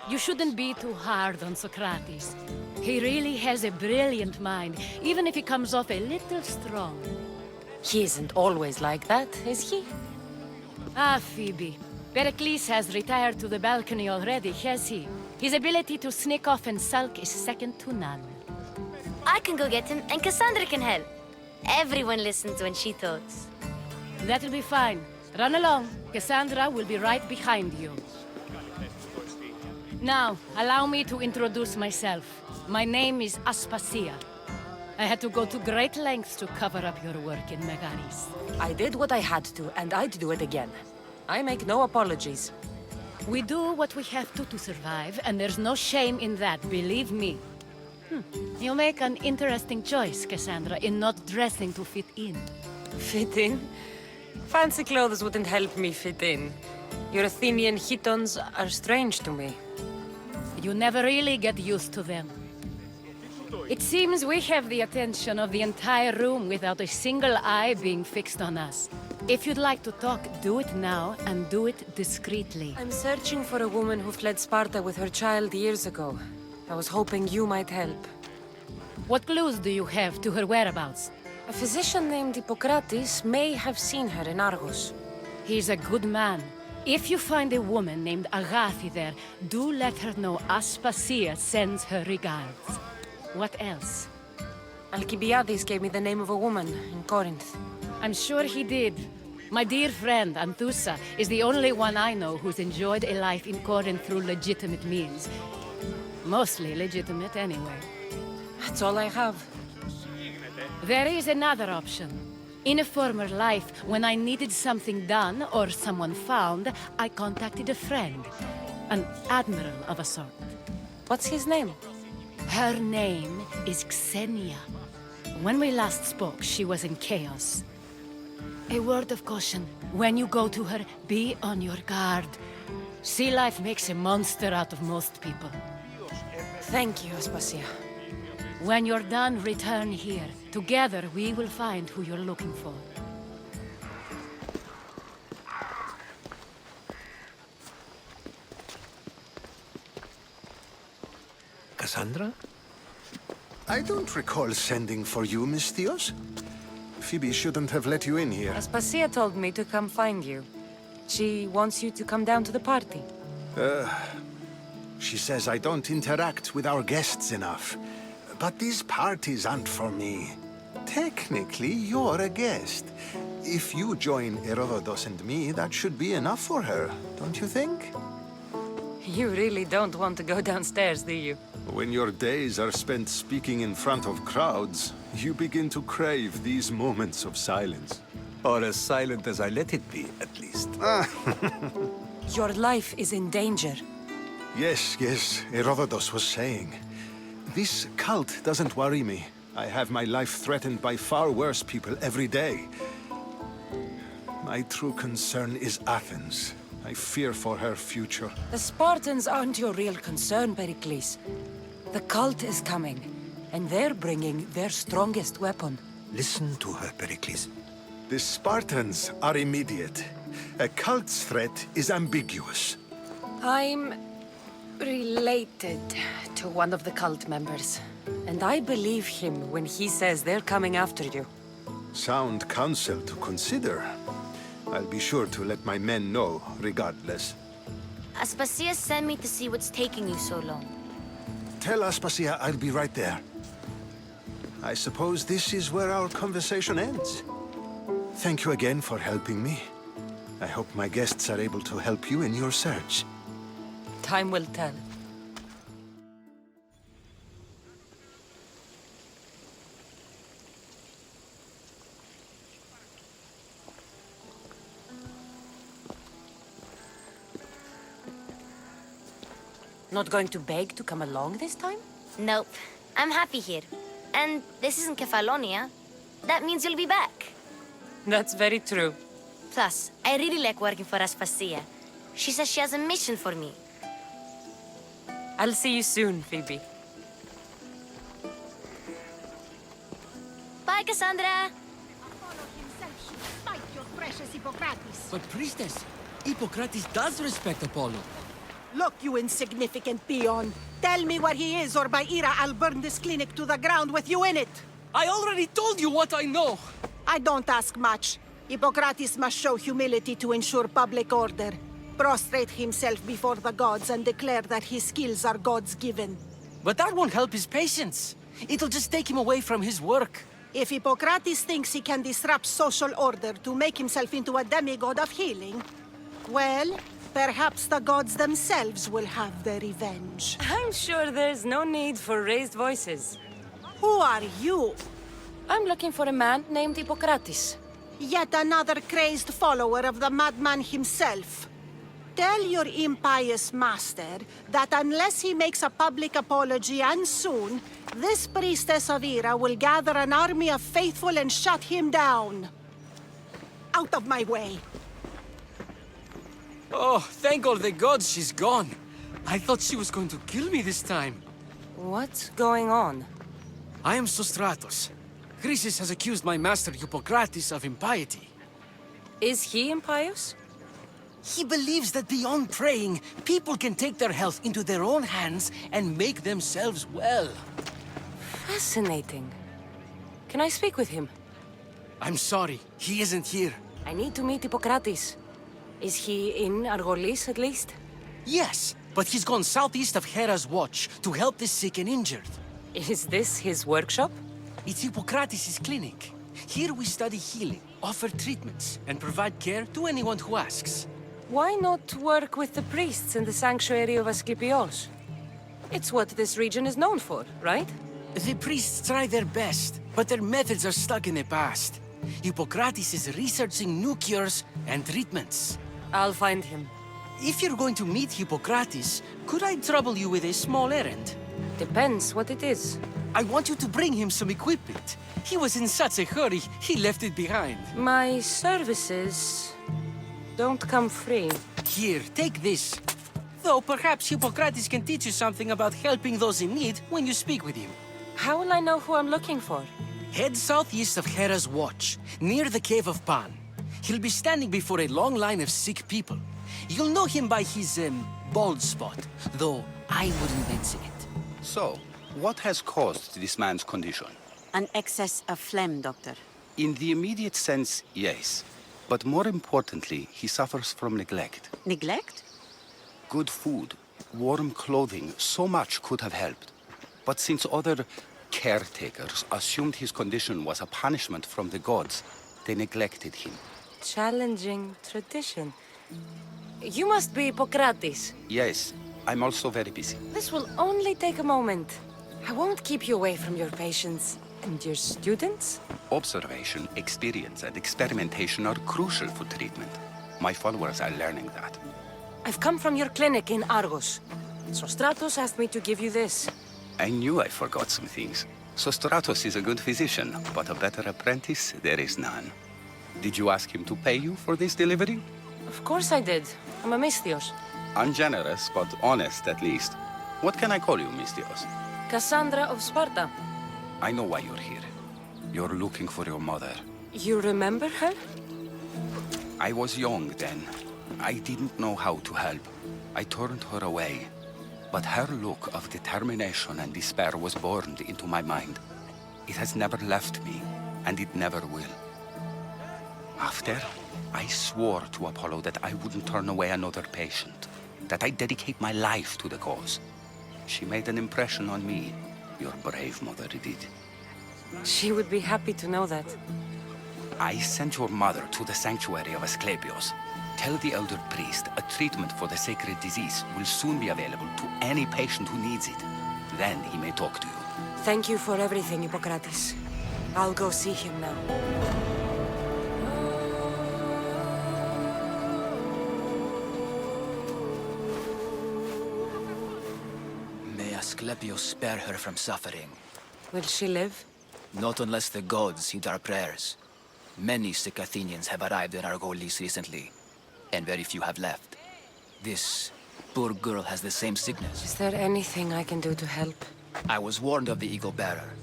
You shouldn't be too hard on Socrates. He really has a brilliant mind, even if he comes off a little strong. He isn't always like that, is he? Ah, Phoebe. Pericles has retired to the balcony already, has he? His ability to sneak off and sulk is second to none. I can go get him, and Cassandra can help. Everyone listens when she talks. That'll be fine. Run along. Cassandra will be right behind you. Now, allow me to introduce myself. My name is Aspasia. I had to go to great lengths to cover up your work in Megaris. I did what I had to, and I'd do it again. I make no apologies. We do what we have to survive, and there's no shame in that, believe me. You make an interesting choice, Cassandra, in not dressing to fit in. Fit in? Fancy clothes wouldn't help me fit in. Your Athenian chitons are strange to me. You never really get used to them. It seems we have the attention of the entire room without a single eye being fixed on us. If you'd like to talk, do it now, and do it discreetly. I'm searching for a woman who fled Sparta with her child years ago. I was hoping you might help. What clues do you have to her whereabouts? A physician named Hippocrates may have seen her in Argos. He's a good man. If you find a woman named Agathi there, do let her know Aspasia sends her regards. What else? Alcibiades gave me the name of a woman in Corinth. I'm sure he did. My dear friend, Anthusa, is the only one I know who's enjoyed a life in Corinth through legitimate means. Mostly legitimate, anyway. That's all I have. There is another option. In a former life, when I needed something done or someone found, I contacted a friend. An admiral of a sort. What's his name? Her name is Xenia. When we last spoke, she was in chaos. A word of caution. When you go to her, be on your guard. Sea life makes a monster out of most people. Thank you, Aspasia. When you're done, return here. Together, we will find who you're looking for. Cassandra? I don't recall sending for you, Miss Theos. Phoebe shouldn't have let you in here. Aspasia told me to come find you. She wants you to come down to the party. She says I don't interact with our guests enough. But these parties aren't for me. Technically, you're a guest. If you join Herodotus and me, that should be enough for her, don't you think? You really don't want to go downstairs, do you? When your days are spent speaking in front of crowds, you begin to crave these moments of silence. Or as silent as I let it be, at least. Your life is in danger. Yes, Herodotus was saying. This cult doesn't worry me. I have my life threatened by far worse people every day. My true concern is Athens. I fear for her future. The Spartans aren't your real concern, Pericles. The cult is coming, and they're bringing their strongest weapon. Listen to her, Pericles. The Spartans are immediate. A cult's threat is ambiguous. I'm related to one of the cult members, and I believe him when he says they're coming after you. Sound counsel to consider. I'll be sure to let my men know, regardless. Aspasia sent me to see what's taking you so long. Tell Aspasia I'll be right there. I suppose this is where our conversation ends. Thank you again for helping me. I hope my guests are able to help you in your search. Time will tell. Not going to beg to come along this time? Nope. I'm happy here. And this isn't Kefalonia. That means you'll be back. That's very true. Plus, I really like working for Aspasia. She says she has a mission for me. I'll see you soon, Phoebe. Bye, Cassandra! But priestess, Hippocrates does respect Apollo. Look, you insignificant peon. Tell me where he is, or by Ira, I'll burn this clinic to the ground with you in it. I already told you what I know. I don't ask much. Hippocrates must show humility to ensure public order. Prostrate himself before the gods and declare that his skills are God's given. But that won't help his patients. It'll just take him away from his work. If Hippocrates thinks he can disrupt social order to make himself into a demigod of healing, well, perhaps the gods themselves will have their revenge. I'm sure there's no need for raised voices. Who are you? I'm looking for a man named Hippocrates. Yet another crazed follower of the madman himself. Tell your impious master that unless he makes a public apology, and soon, this priestess of Ira will gather an army of faithful and shut him down. Out of my way. Oh, thank all the gods she's gone. I thought she was going to kill me this time. What's going on? I am Sostratos. Chrysis has accused my master Hippocrates of impiety. Is he impious? He believes that beyond praying, people can take their health into their own hands and make themselves well. Fascinating. Can I speak with him? I'm sorry, he isn't here. I need to meet Hippocrates. Is he in Argolis, at least? Yes, but he's gone southeast of Hera's watch to help the sick and injured. Is this his workshop? It's Hippocrates' clinic. Here we study healing, offer treatments, and provide care to anyone who asks. Why not work with the priests in the sanctuary of Asclepios? It's what this region is known for, right? The priests try their best, but their methods are stuck in the past. Hippocrates is researching new cures and treatments. I'll find him. If you're going to meet Hippocrates, could I trouble you with a small errand? Depends what it is. I want you to bring him some equipment. He was in such a hurry, he left it behind. My services don't come free. Here, take this. Though perhaps Hippocrates can teach you something about helping those in need when you speak with him. How will I know who I'm looking for? Head southeast of Hera's watch, near the Cave of Pan. He'll be standing before a long line of sick people. You'll know him by his, bald spot, though I wouldn't mention it. So, what has caused this man's condition? An excess of phlegm, Doctor. In the immediate sense, yes. But more importantly, he suffers from neglect. Neglect? Good food, warm clothing, so much could have helped. But since other caretakers assumed his condition was a punishment from the gods, they neglected him. Challenging tradition. You must be Hippocrates. Yes, I'm also very busy. This will only take a moment. I won't keep you away from your patients. And your students? Observation, experience, and experimentation are crucial for treatment. My followers are learning that. I've come from your clinic in Argos. So Stratos asked me to give you this. I knew I forgot some things. So Stratos is a good physician, but a better apprentice, there is none. Did you ask him to pay you for this delivery? Of course I did. I'm a Misthios. Ungenerous, but honest at least. What can I call you, Misthios? Cassandra of Sparta. I know why you're here. You're looking for your mother. You remember her? I was young then. I didn't know how to help. I turned her away. But her look of determination and despair was burned into my mind. It has never left me, and it never will. After, I swore to Apollo that I wouldn't turn away another patient, that I'd dedicate my life to the cause. She made an impression on me. Your brave mother did. She would be happy to know that. I sent your mother to the sanctuary of Asclepios. Tell the elder priest a treatment for the sacred disease will soon be available to any patient who needs it. Then he may talk to you. Thank you for everything, Hippocrates. I'll go see him now. May Asclepios spare her from suffering. Will she live? Not unless the gods heed our prayers. Many sick Athenians have arrived in Argolis recently, and very few have left. This poor girl has the same sickness. Is there anything I can do to help? I was warned of the Eagle Bearer.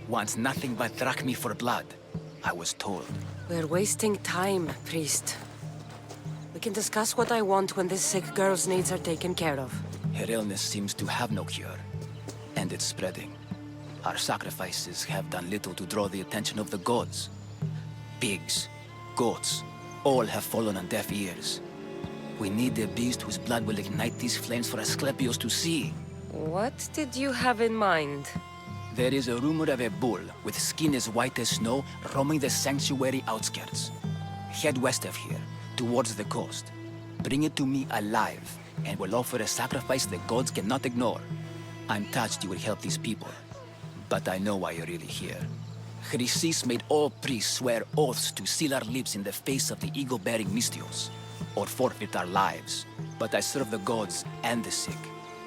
Wants nothing but drachmi for blood, I was told. We're wasting time, priest. We can discuss what I want when this sick girl's needs are taken care of. Her illness seems to have no cure, and it's spreading. Our sacrifices have done little to draw the attention of the gods. Pigs, goats, all have fallen on deaf ears. We need a beast whose blood will ignite these flames for Asclepios to see. What did you have in mind? There is a rumor of a bull with skin as white as snow roaming the sanctuary outskirts. Head west of here, towards the coast. Bring it to me alive, and we'll offer a sacrifice the gods cannot ignore. I'm touched you will help these people, but I know why you're really here. Chrysis made all priests swear oaths to seal our lips in the face of the eagle-bearing Misthios, or forfeit our lives. But I serve the gods and the sick.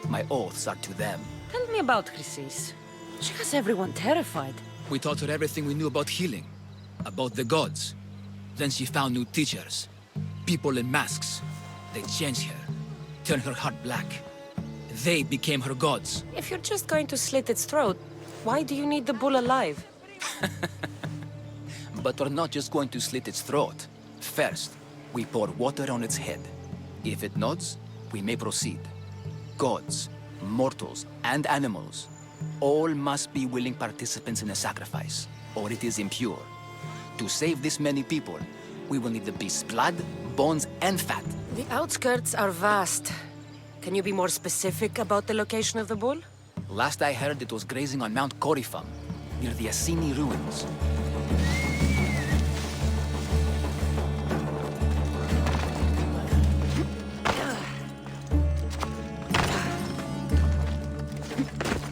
My oaths are to them. Tell me about Chrysis. She has everyone terrified. We taught her everything we knew about healing, about the gods. Then she found new teachers, people in masks. They changed her, turned her heart black. They became her gods. If you're just going to slit its throat, why do you need the bull alive? But we're not just going to slit its throat. First, we pour water on its head. If it nods, we may proceed. Gods, mortals, and animals, all must be willing participants in the sacrifice, or it is impure. To save this many people, we will need the beast's blood, bones, and fat. The outskirts are vast. Can you be more specific about the location of the bull? Last I heard, it was grazing on Mount Coryphon, near the Assini ruins.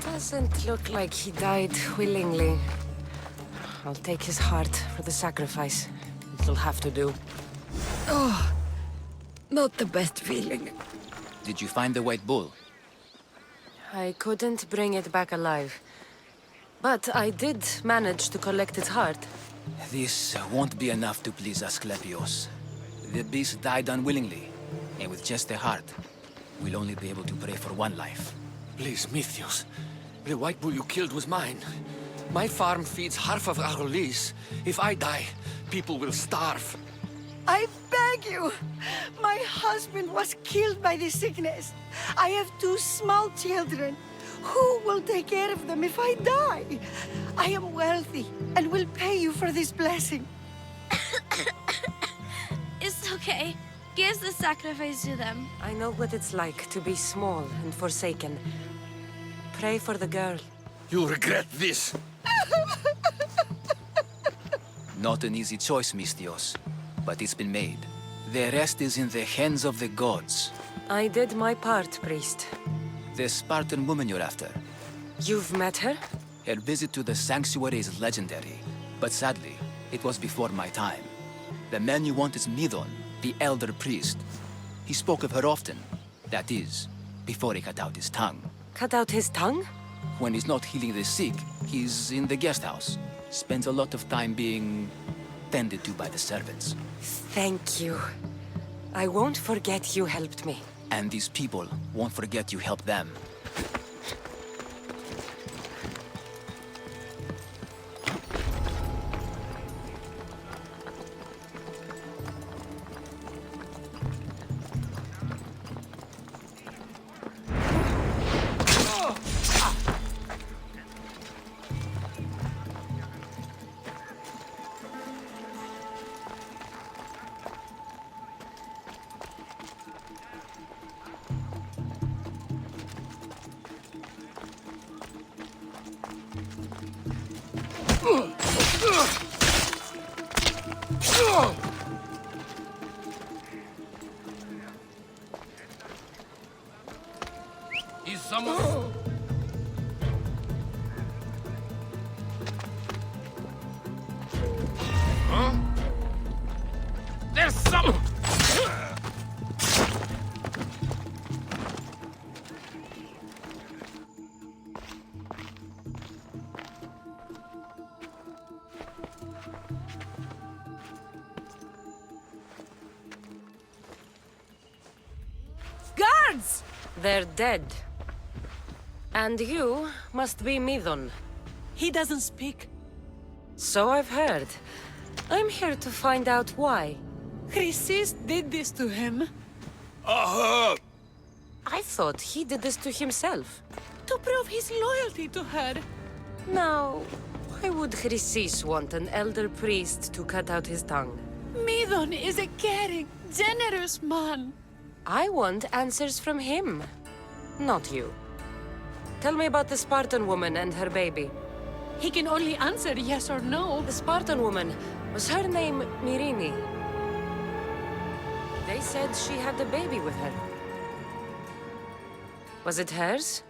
Doesn't look like he died willingly. I'll take his heart for the sacrifice. It'll have to do. Oh, not the best feeling. Did you find the white bull? I couldn't bring it back alive. But I did manage to collect its heart. This won't be enough to please Asclepios. The beast died unwillingly, and with just the heart, we'll only be able to pray for one life. Please, Misthios. The white bull you killed was mine. My farm feeds half of Argolis. If I die, people will starve. I beg you! My husband was killed by this sickness. I have 2 small children. Who will take care of them if I die? I am wealthy and will pay you for this blessing. It's okay. Give the sacrifice to them. I know what it's like to be small and forsaken. Pray for the girl. You'll regret this. Not an easy choice, Misthios, but it's been made. The rest is in the hands of the gods. I did my part, priest. The Spartan woman you're after. You've met her? Her visit to the sanctuary is legendary, but sadly, it was before my time. The man you want is Midon, the elder priest. He spoke of her often. That is, before he cut out his tongue. Cut out his tongue? When he's not healing the sick, he's in the guest house. Spends a lot of time being tended to by the servants. Thank you. I won't forget you helped me. And these people won't forget you helped them. Is someone... Huh? There's some... Guards! They're dead. And you must be Midon. He doesn't speak. So I've heard. I'm here to find out why. Chrysis did this to him. I thought he did this to himself. To prove his loyalty to her. Now, why would Chrysis want an elder priest to cut out his tongue? Midon is a caring, generous man. I want answers from him, not you. Tell me about the Spartan woman and her baby. He can only answer yes or no. The Spartan woman, was her name Mirini? They said she had a baby with her. Was it hers?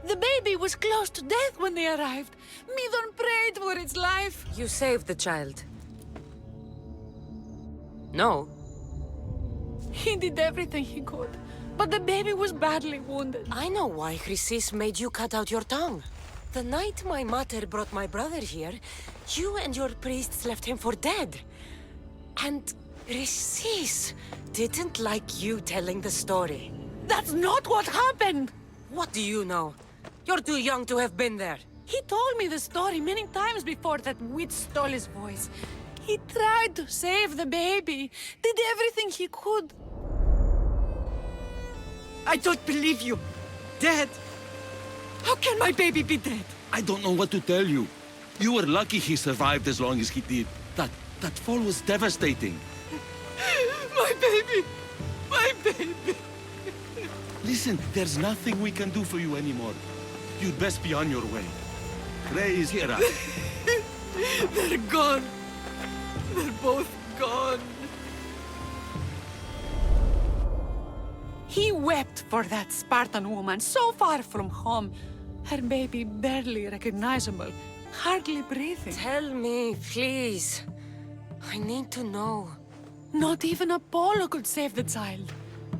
The baby was close to death when they arrived. Midon prayed for its life. You saved the child. No. He did everything he could, but the baby was badly wounded. I know why Chrysis made you cut out your tongue. The night my mater brought my brother here, you and your priests left him for dead. And Chrysis didn't like you telling the story. That's not what happened! What do you know? You're too young to have been there. He told me the story many times before that witch stole his voice. He tried to save the baby, did everything he could. I don't believe you. Dead. How can my baby be dead? I don't know what to tell you. You were lucky he survived as long as he did. That fall was devastating. My baby! My baby! Listen, there's nothing we can do for you anymore. You'd best be on your way. Ray is here. They're gone. They're both gone. He wept for that Spartan woman, so far from home. Her baby barely recognizable, hardly breathing. Tell me, please. I need to know. Not even Apollo could save the child.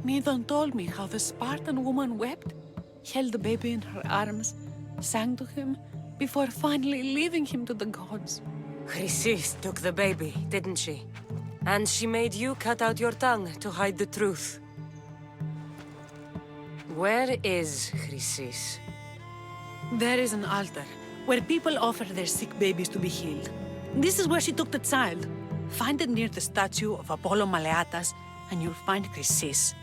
Midon told me how the Spartan woman wept, held the baby in her arms, sang to him, before finally leaving him to the gods. Chrysis took the baby, didn't she? And she made you cut out your tongue to hide the truth. Where is Chrysis? There is an altar, where people offer their sick babies to be healed. This is where she took the child. Find it near the statue of Apollo Maleatas, and you'll find Chrysis.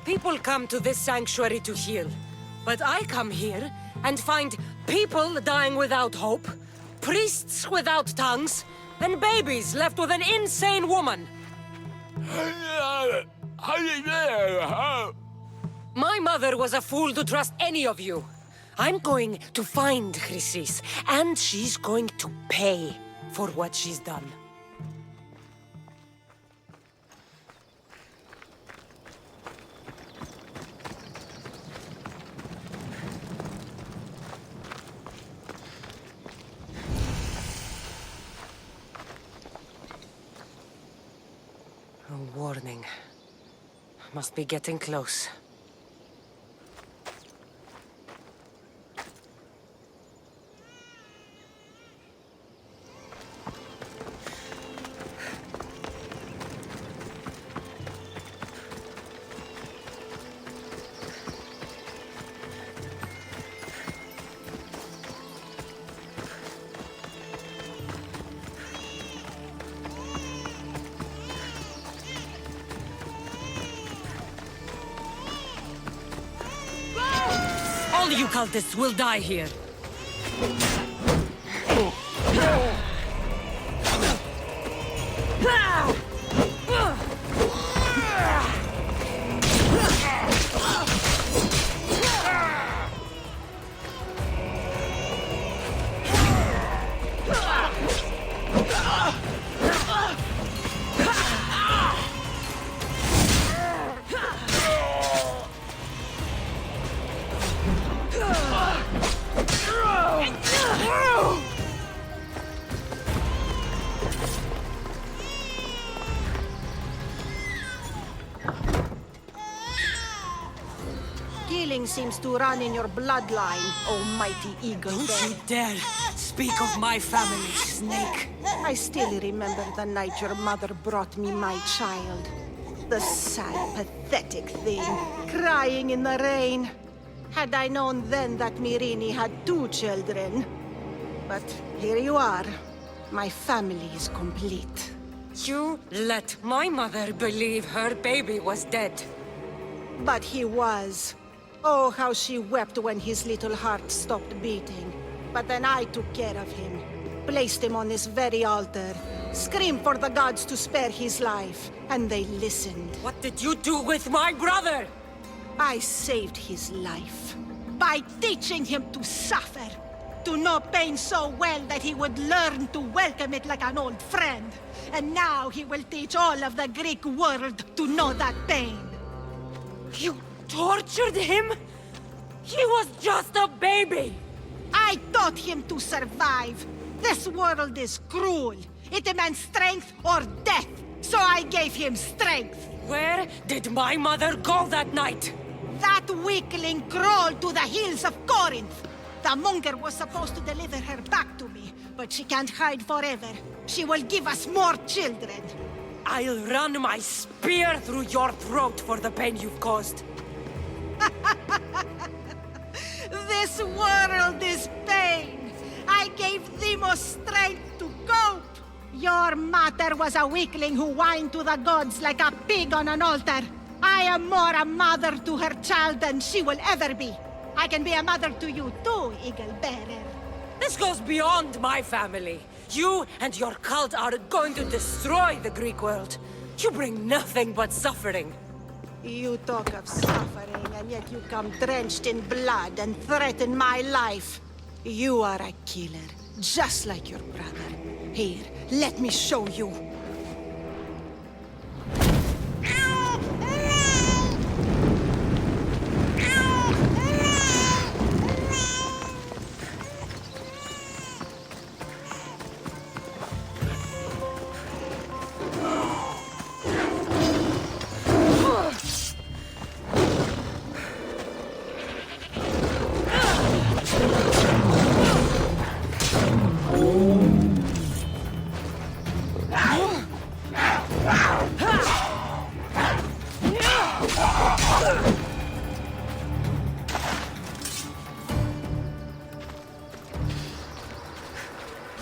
People come to this sanctuary to heal. But I come here and find people dying without hope, priests without tongues, and babies left with an insane woman. My mother was a fool to trust any of you. I'm going to find Chrysis, and she's going to pay for what she's done. warning. Must be getting close. All you cultists will die here. Killing seems to run in your bloodline, almighty eagle. Don't you dare speak of my family, Snake. I still remember the night your mother brought me my child. The sad, pathetic thing, crying in the rain. Had I known then that Mirini had 2 children. But here you are. My family is complete. You let my mother believe her baby was dead. But he was. Oh, how she wept when his little heart stopped beating. But then I took care of him. Placed him on this very altar. Screamed for the gods to spare his life. And they listened. What did you do with my brother? I saved his life. By teaching him to suffer. To know pain so well that he would learn to welcome it like an old friend. And now he will teach all of the Greek world to know that pain. You tortured him? He was just a baby! I taught him to survive. This world is cruel. It demands strength or death. So I gave him strength. Where did my mother go that night? That weakling crawled to the hills of Corinth. The monger was supposed to deliver her back to me, but she can't hide forever. She will give us more children. I'll run my spear through your throat for the pain you've caused. This world is pain. I gave Demos strength to cope. Your mother was a weakling who whined to the gods like a pig on an altar. I am more a mother to her child than she will ever be. I can be a mother to you too, Eagle Bearer. This goes beyond my family. You and your cult are going to destroy the Greek world. You bring nothing but suffering. You talk of suffering, and yet you come drenched in blood and threaten my life. You are a killer, just like your brother. Here, let me show you.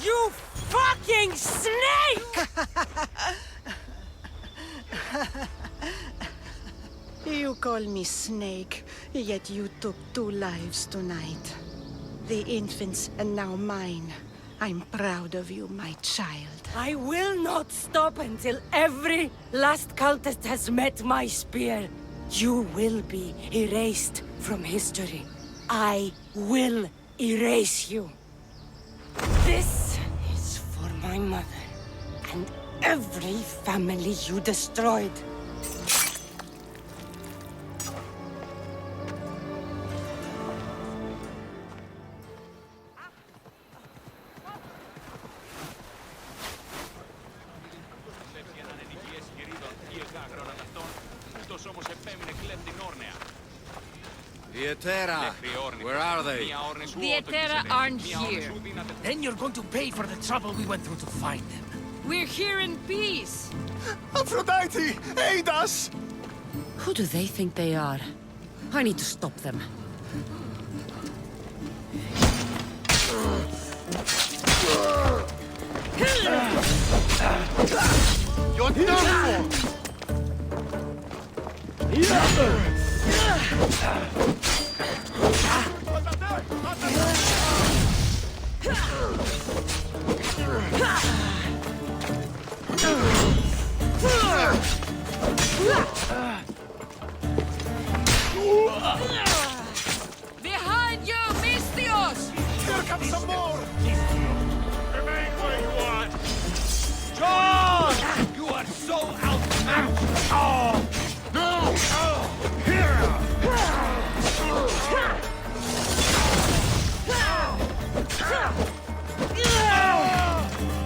You fucking snake! You call me Snake, yet you took 2 lives tonight. The infant's and now mine. I'm proud of you, my child. I will not stop until every last cultist has met my spear. You will be erased from history. I will erase you. This is for my mother and every family you destroyed. The Etera, where are they? The Etera aren't here. Then you're going to pay for the trouble we went through to find them. We're here in peace. Aphrodite, aid us! Who do they think they are? I need to stop them. You're done for! Behind you, Mistios! Here comes some more! Remain where you are! John! You are so outmatched! Oh! No!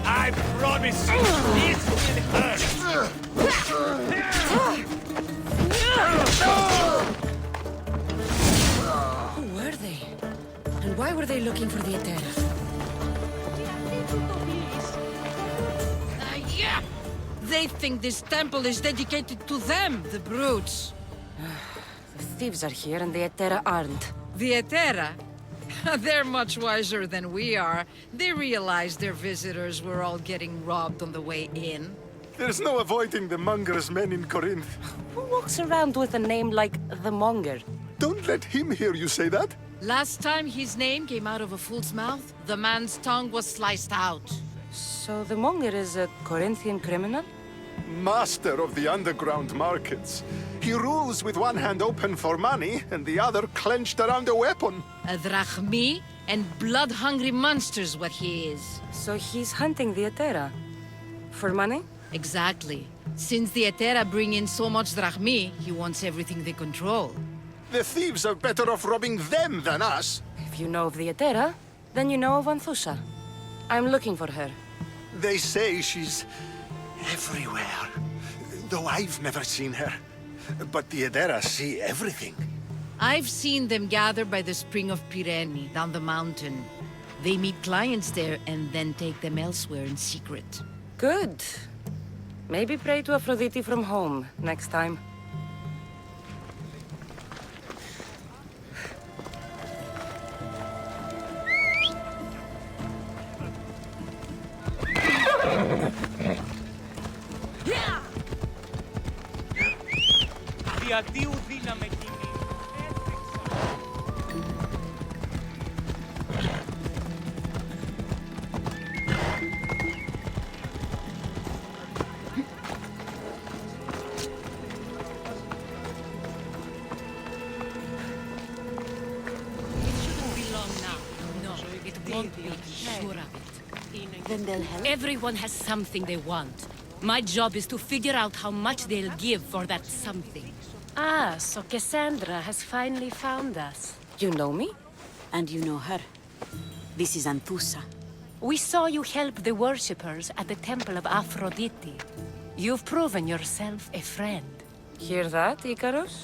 I promise you, this will hurt! Who were they? And why were they looking for the Etera? Yeah! They think this temple is dedicated to them, the brutes. The thieves are here and the Etera aren't. The Etera? They're much wiser than we are. They realized their visitors were all getting robbed on the way in. There's no avoiding the Monger's men in Corinth. Who walks around with a name like the Monger? Don't let him hear you say that. Last time his name came out of a fool's mouth, the man's tongue was sliced out. So the Monger is a Corinthian criminal? Master of the underground markets. He rules with one hand open for money and the other clenched around a weapon. A drachmi and blood-hungry monster's what he is. So he's hunting the Etera? For money? Exactly. Since the Etera bring in so much drachmi, he wants everything they control. The thieves are better off robbing them than us. If you know of the Etera, then you know of Anthusha. I'm looking for her. They say she's everywhere, though I've never seen her. But the Etera see everything. I've seen them gather by the spring of Pireni, down the mountain. They meet clients there and then take them elsewhere in secret. Good. Maybe pray to Aphrodite from home next time. Διατίου δύναμε εκείνη. Then they'll help? Everyone has something they want. My job is to figure out how much they'll give for that something. Ah, so Cassandra has finally found us. You know me? And you know her. This is Anthusa. We saw you help the worshippers at the Temple of Aphrodite. You've proven yourself a friend. Hear that, Icarus?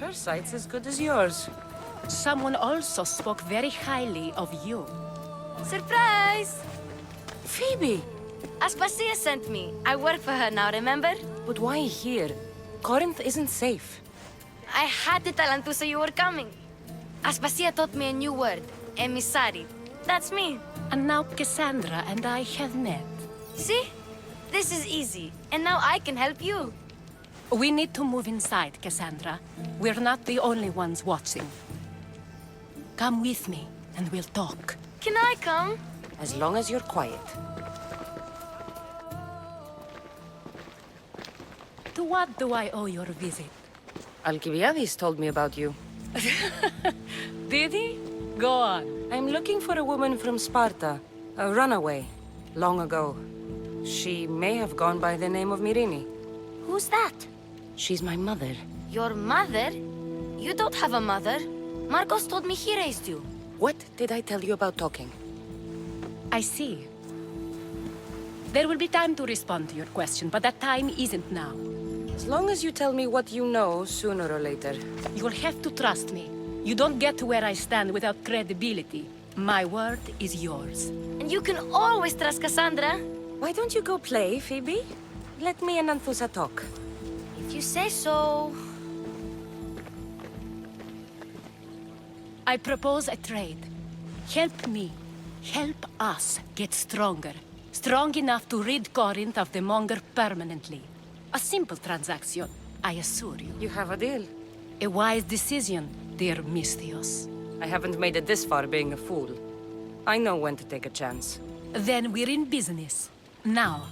Her sight's as good as yours. Someone also spoke very highly of you. Surprise! Phoebe! Aspasia sent me. I work for her now, remember? But why here? Corinth isn't safe. I had to tell Anthusa you were coming. Aspasia taught me a new word. Emissary. That's me. And now Cassandra and I have met. See? This is easy. And now I can help you. We need to move inside, Cassandra. We're not the only ones watching. Come with me, and we'll talk. Can I come? As long as you're quiet. To what do I owe your visit? Alcibiades told me about you. Did he? Go on. I'm looking for a woman from Sparta. A runaway. Long ago. She may have gone by the name of Myrine. Who's that? She's my mother. Your mother? You don't have a mother. Marcos told me he raised you. What did I tell you about talking? I see. There will be time to respond to your question, but that time isn't now. As long as you tell me what you know, sooner or later. You'll have to trust me. You don't get to where I stand without credibility. My word is yours. And you can always trust Cassandra. Why don't you go play, Phoebe? Let me and Anthusa talk. If you say so. I propose a trade. Help me. Help us get stronger. Strong enough to rid Corinth of the Monger permanently. A simple transaction, I assure you. You have a deal. A wise decision, dear Misthios. I haven't made it this far being a fool. I know when to take a chance. Then we're in business. Now,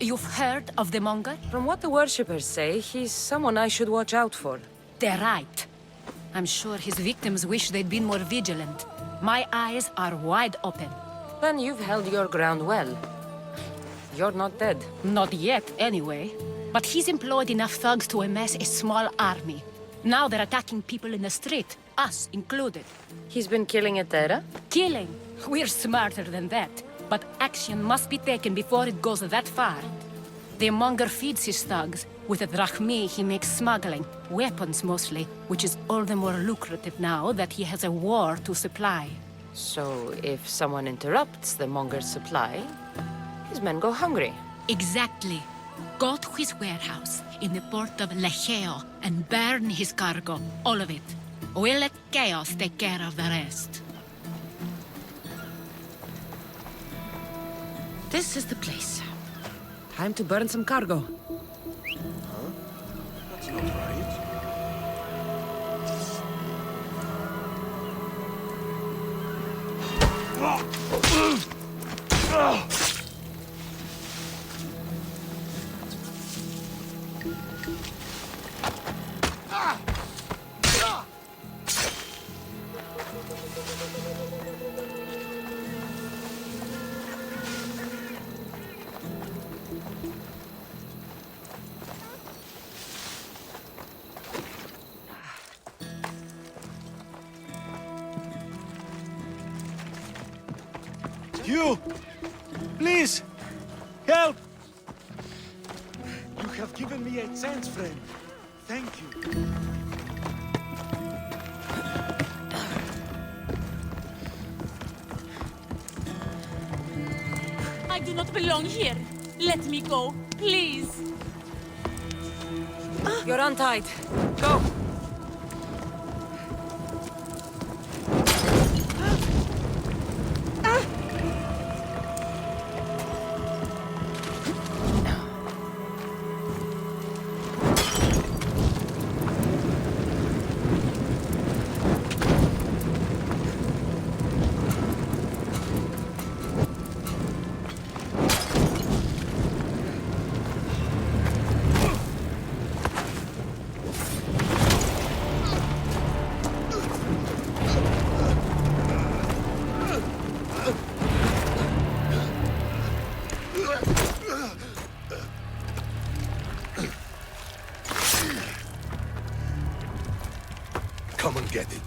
you've heard of the Monger? From what the worshippers say, he's someone I should watch out for. They're right. I'm sure his victims wish they'd been more vigilant. My eyes are wide open. Then you've held your ground well. You're not dead. Not yet, anyway. But he's employed enough thugs to amass a small army. Now they're attacking people in the street, us included. He's been killing at Terra? Killing? We're smarter than that. But action must be taken before it goes that far. The Monger feeds his thugs. With the drachmi, he makes smuggling. Weapons, mostly. Which is all the more lucrative now that he has a war to supply. So, if someone interrupts the Monger's supply, his men go hungry. Exactly. Go to his warehouse in the port of Lecheo and burn his cargo. All of it. We'll let Chaos take care of the rest. This is the place. Time to burn some cargo. Huh? That's not right. You! Please! Help! You have given me a chance, friend. Thank you. I do not belong here. Let me go, please. You're untied. Go! Come and get it.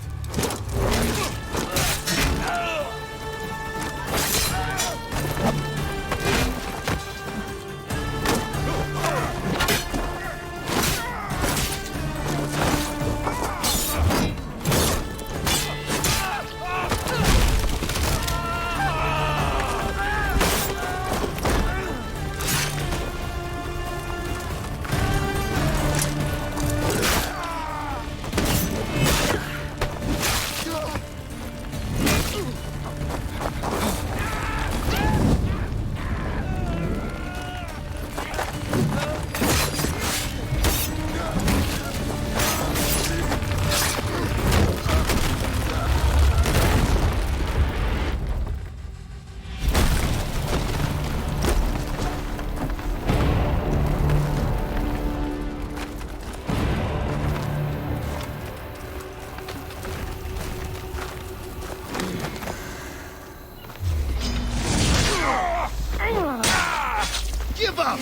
Give up!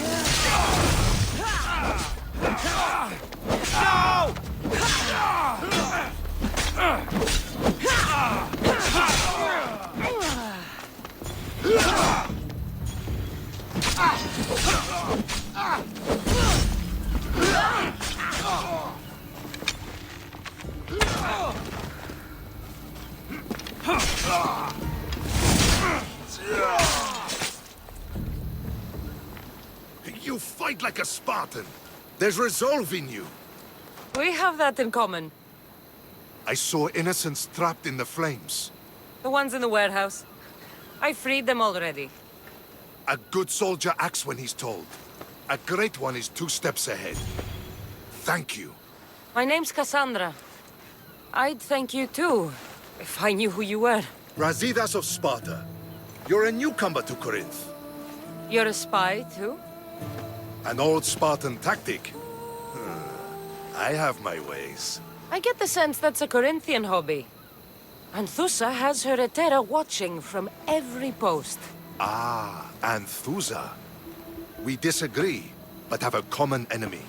to fight like a Spartan. There's resolve in you. We have that in common. I saw innocents trapped in the flames. The ones in the warehouse. I freed them already. A good soldier acts when he's told. A great one is 2 steps ahead. Thank you. My name's Cassandra. I'd thank you too, if I knew who you were. Brasidas of Sparta. You're a newcomer to Corinth. You're a spy too? An old Spartan tactic. I have my ways. I get the sense that's a Corinthian hobby. Anthusa has her Etera watching from every post. Ah, Anthusa. We disagree, but have a common enemy.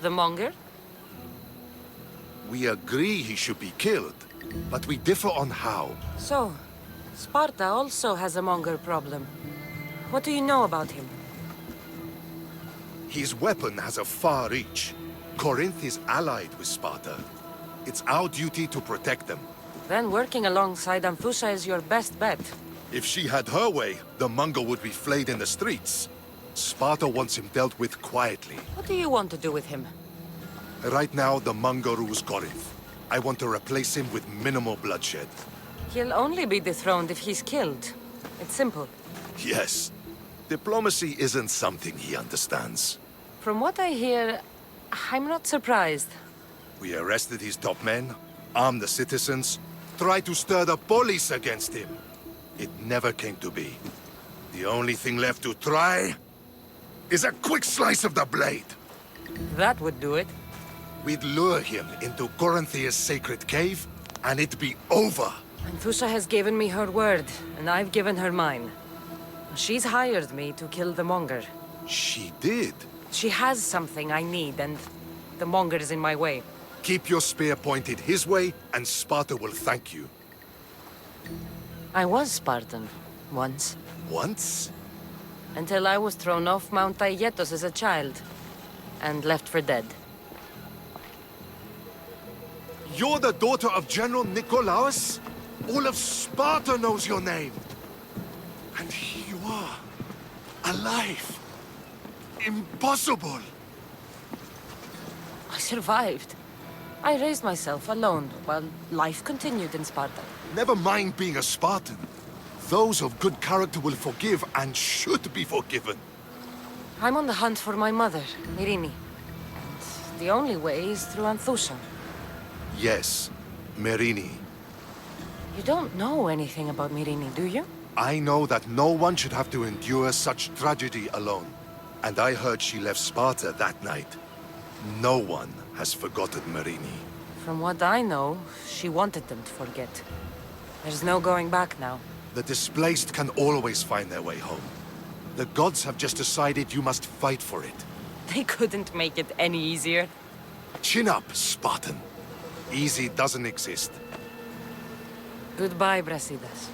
The Monger? We agree he should be killed, but we differ on how. So, Sparta also has a Monger problem. What do you know about him? His weapon has a far reach. Corinth is allied with Sparta. It's our duty to protect them. Then working alongside Anthusa is your best bet. If she had her way, the Mongol would be flayed in the streets. Sparta wants him dealt with quietly. What do you want to do with him? Right now, the Mongol rules Corinth. I want to replace him with minimal bloodshed. He'll only be dethroned if he's killed. It's simple. Yes. Diplomacy isn't something he understands. From what I hear, I'm not surprised. We arrested his top men, armed the citizens, tried to stir the police against him. It never came to be. The only thing left to try is a quick slice of the blade. That would do it. We'd lure him into Corinthia's sacred cave, and it'd be over. Anthusa has given me her word, and I've given her mine. She's hired me to kill the Monger. She did? She has something I need, and the Monger is in my way. Keep your spear pointed his way, and Sparta will thank you. I was Spartan, once. Once? Until I was thrown off Mount Aietos as a child, and left for dead. You're the daughter of General Nikolaos? All of Sparta knows your name. And here you are, alive. Impossible. I survived. I raised myself alone, while life continued in Sparta. Never mind being a Spartan. Those of good character will forgive and should be forgiven. I'm on the hunt for my mother, Myrini. And the only way is through Anthusa. Yes, Myrini. You don't know anything about Myrini, do you? I know that no one should have to endure such tragedy alone. And I heard she left Sparta that night. No one has forgotten Myrini. From what I know, she wanted them to forget. There's no going back now. The displaced can always find their way home. The gods have just decided you must fight for it. They couldn't make it any easier. Chin up, Spartan. Easy doesn't exist. Goodbye, Brasidas.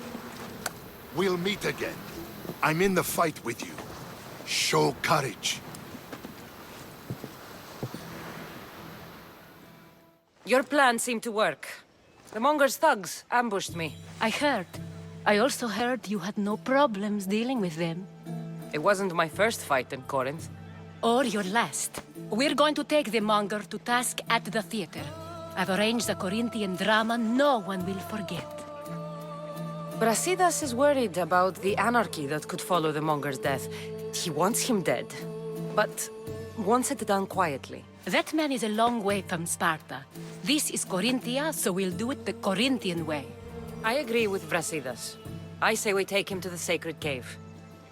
We'll meet again. I'm in the fight with you. Show courage. Your plan seemed to work. The Monger's thugs ambushed me. I heard. I also heard you had no problems dealing with them. It wasn't my first fight in Corinth. Or your last. We're going to take the Monger to task at the theater. I've arranged a Corinthian drama no one will forget. Brasidas is worried about the anarchy that could follow the Monger's death. He wants him dead, but wants it done quietly. That man is a long way from Sparta. This is Corinthia, so we'll do it the Corinthian way. I agree with Brasidas. I say we take him to the sacred cave.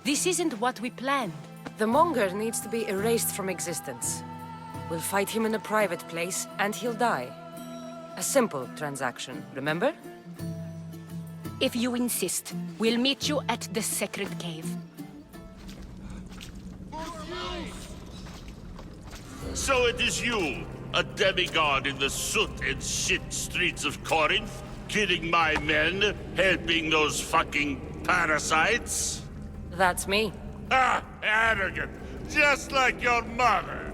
This isn't what we planned. The Monger needs to be erased from existence. We'll fight him in a private place, and he'll die. A simple transaction, remember? If you insist, we'll meet you at the sacred cave. So it is you, a demigod in the soot and shit streets of Corinth, killing my men, helping those fucking parasites? That's me. Ah, arrogant, just like your mother.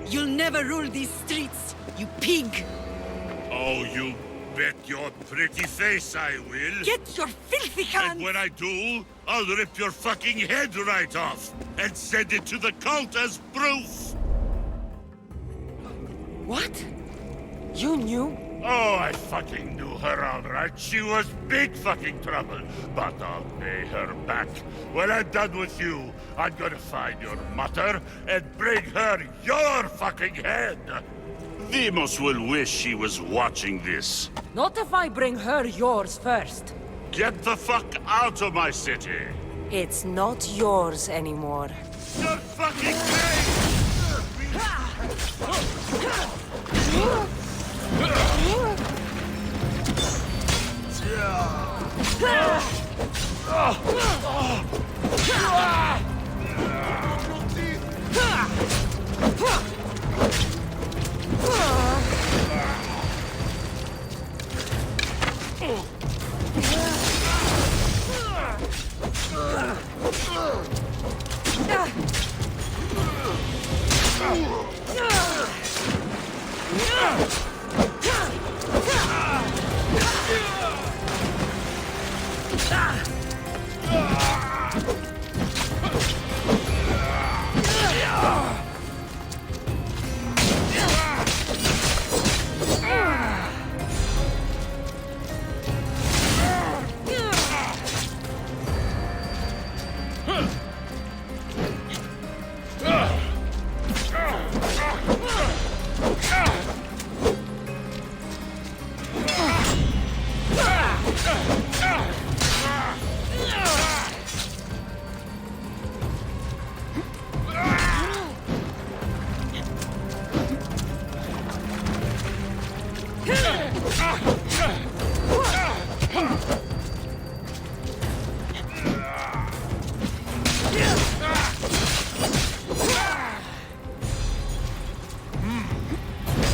You'll never rule these streets, you pig! Oh, you bet your pretty face I will. Get your filthy hands! And when I do, I'll rip your fucking head right off and send it to the cult as proof! What? You knew? Oh, I fucking knew her all right. She was big fucking trouble. But I'll pay her back. When I'm done with you, I'm gonna find your mother and bring her your fucking head. Demos will wish she was watching this. Not if I bring her yours first. Get the fuck out of my city. It's not yours anymore. You're fucking crazy!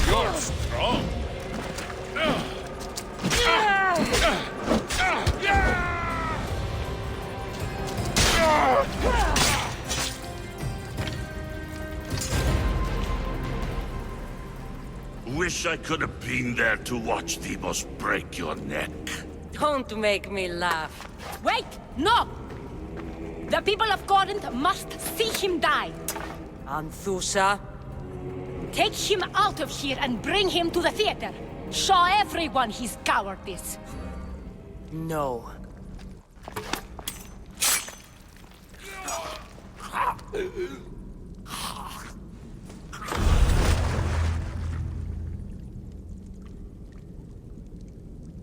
You're strong. Wish I could have been there to watch Demos break your neck. Don't make me laugh. Wait! No! The people of Corinth must see him die. Anthusa. Take him out of here and bring him to the theater. Show everyone his cowardice. No.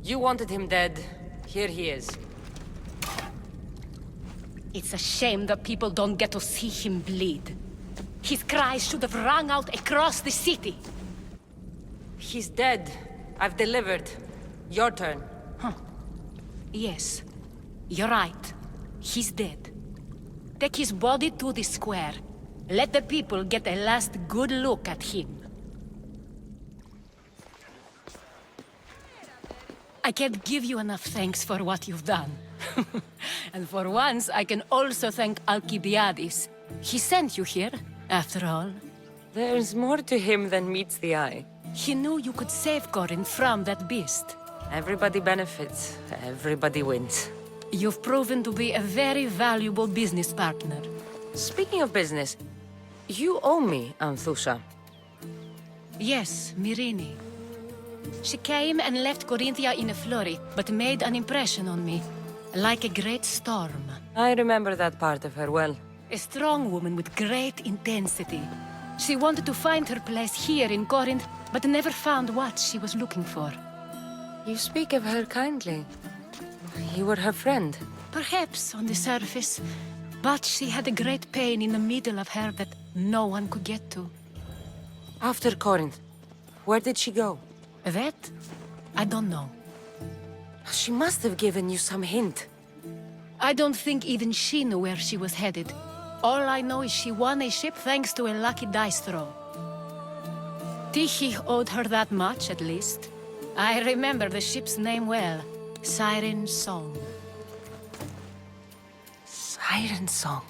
You wanted him dead. Here he is. It's a shame that people don't get to see him bleed. His cries should have rung out across the city. He's dead. I've delivered. Your turn. Yes, you're right. He's dead. Take his body to the square. Let the people get a last good look at him. I can't give you enough thanks for what you've done. And for once, I can also thank Alcibiades. He sent you here, after all. There's more to him than meets the eye. He knew you could save Corinth from that beast. Everybody benefits. Everybody wins. You've proven to be a very valuable business partner. Speaking of business, you owe me, Anthusa. Yes, Myrrine. She came and left Corinthia in a flurry, but made an impression on me. Like a great storm. I remember that part of her well. A strong woman with great intensity. She wanted to find her place here in Corinth, but never found what she was looking for. You speak of her kindly. You were her friend. Perhaps on the surface, but she had a great pain in the middle of her that no one could get to. After Corinth, where did she go? That? I don't know. She must have given you some hint. I don't think even she knew where she was headed. All I know is she won a ship thanks to a lucky dice throw. Tyche owed her that much, at least. I remember the ship's name well. Siren Song. Siren Song?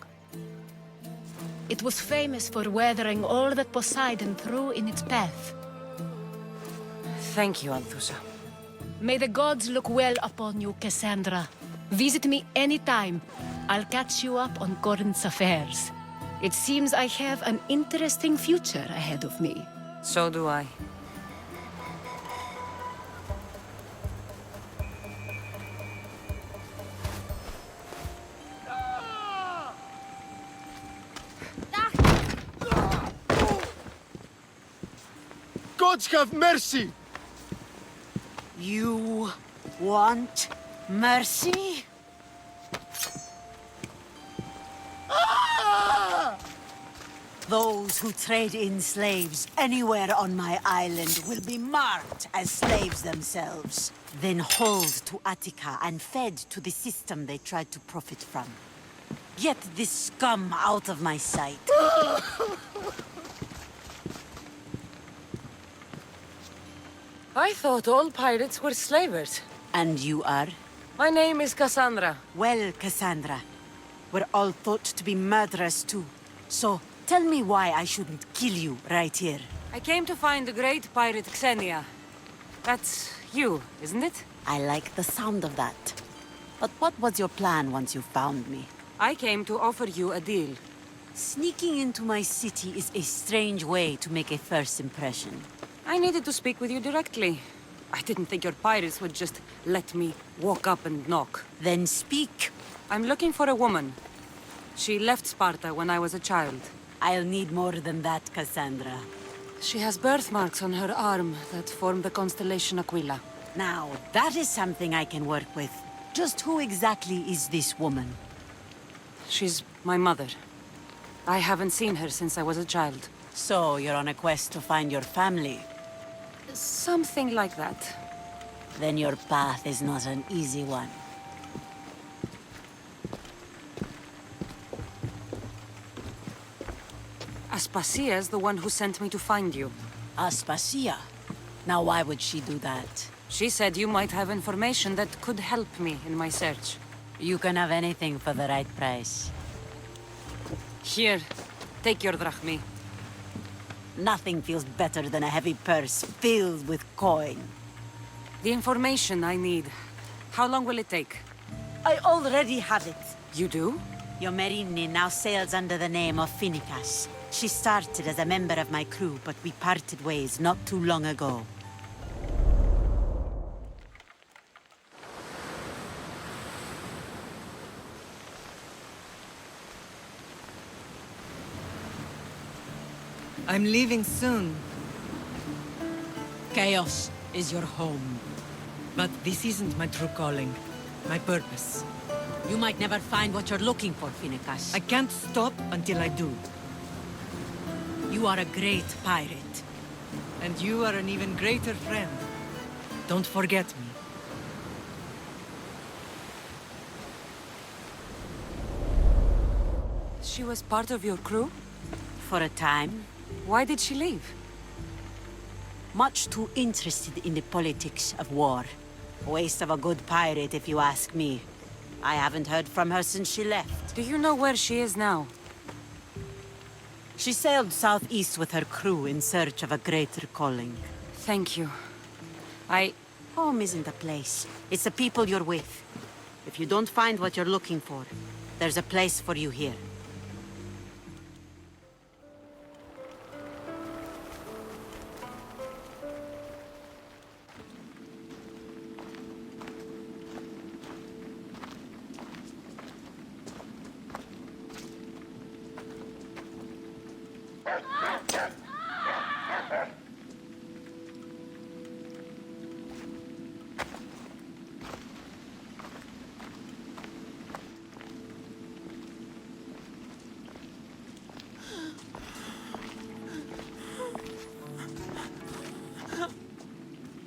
It was famous for weathering all that Poseidon threw in its path. Thank you, Anthusa. May the gods look well upon you, Cassandra. Visit me anytime. I'll catch you up on current affairs. It seems I have an interesting future ahead of me. So do I. Gods have mercy! You want mercy? Those who trade in slaves anywhere on my island will be marked as slaves themselves, then hauled to Attica and fed to the system they tried to profit from. Get this scum out of my sight. I thought all pirates were slavers. And you are? My name is Cassandra. Well, Cassandra, we're all thought to be murderers too. So, tell me why I shouldn't kill you right here. I came to find the great pirate Xenia. That's you, isn't it? I like the sound of that. But what was your plan once you found me? I came to offer you a deal. Sneaking into my city is a strange way to make a first impression. I needed to speak with you directly. I didn't think your pirates would just let me walk up and knock. Then speak. I'm looking for a woman. She left Sparta when I was a child. I'll need more than that, Cassandra. She has birthmarks on her arm that form the constellation Aquila. Now, that is something I can work with. Just who exactly is this woman? She's my mother. I haven't seen her since I was a child. So, you're on a quest to find your family? Something like that. Then your path is not an easy one. Aspasia's the one who sent me to find you. Aspasia? Now why would she do that? She said you might have information that could help me in my search. You can have anything for the right price. Here, take your drachmi. Nothing feels better than a heavy purse filled with coin. The information I need. How long will it take? I already have it. You do? Your Merini now sails under the name of Finicas. She started as a member of my crew, but we parted ways not too long ago. I'm leaving soon. Chaos is your home. But this isn't my true calling. My purpose. You might never find what you're looking for, Finicas. I can't stop until I do. You are a great pirate. And you are an even greater friend. Don't forget me. She was part of your crew? For a time. Why did she leave? Much too interested in the politics of war. Waste of a good pirate, if you ask me. I haven't heard from her since she left. Do you know where she is now? She sailed southeast with her crew in search of a greater calling. Thank you. Home isn't a place. It's the people you're with. If you don't find what you're looking for, there's a place for you here.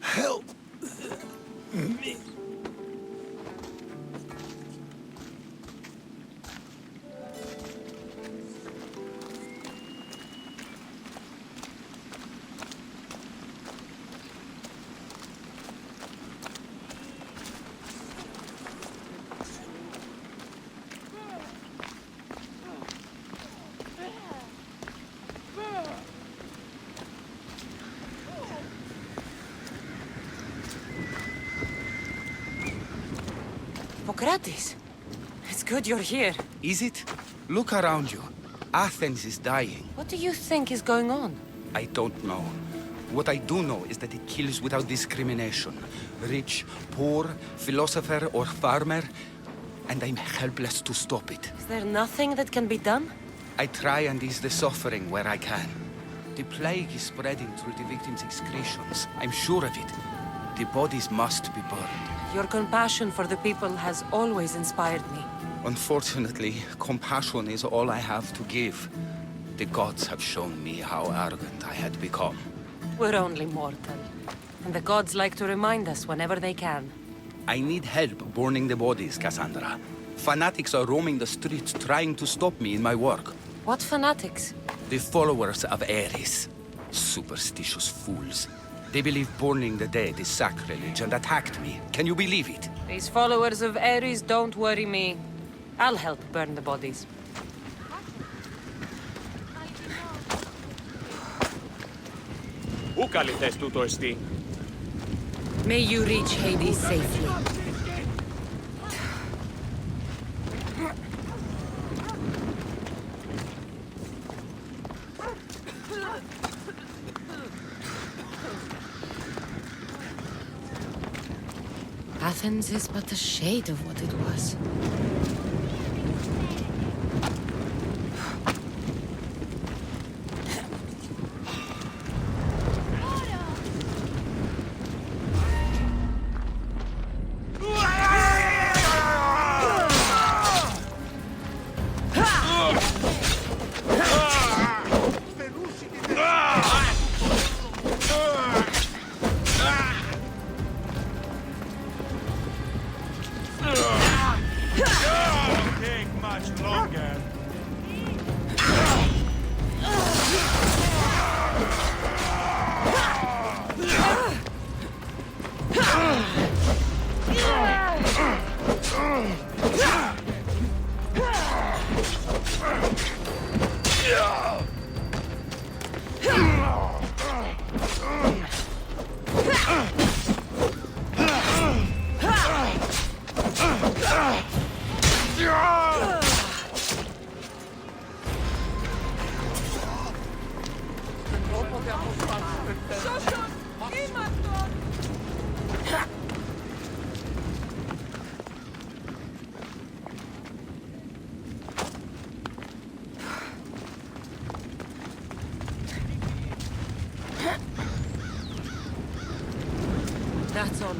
Help me. Hippocrates. It's good you're here. Is it? Look around you. Athens is dying. What do you think is going on? I don't know. What I do know is that it kills without discrimination. Rich, poor, philosopher or farmer. And I'm helpless to stop it. Is there nothing that can be done? I try and ease the suffering where I can. The plague is spreading through the victims' excretions. I'm sure of it. The bodies must be burned. Your compassion for the people has always inspired me. Unfortunately, compassion is all I have to give. The gods have shown me how arrogant I had become. We're only mortal. And the gods like to remind us whenever they can. I need help burning the bodies, Cassandra. Fanatics are roaming the streets trying to stop me in my work. What fanatics? The followers of Ares. Superstitious fools. They believe burning the dead is sacrilege and attacked me. Can you believe it? These followers of Ares don't worry me. I'll help burn the bodies. Πού καλυθές τούτο εστί? May you reach Hades safely. Athens is but a shade of what it was. That's all.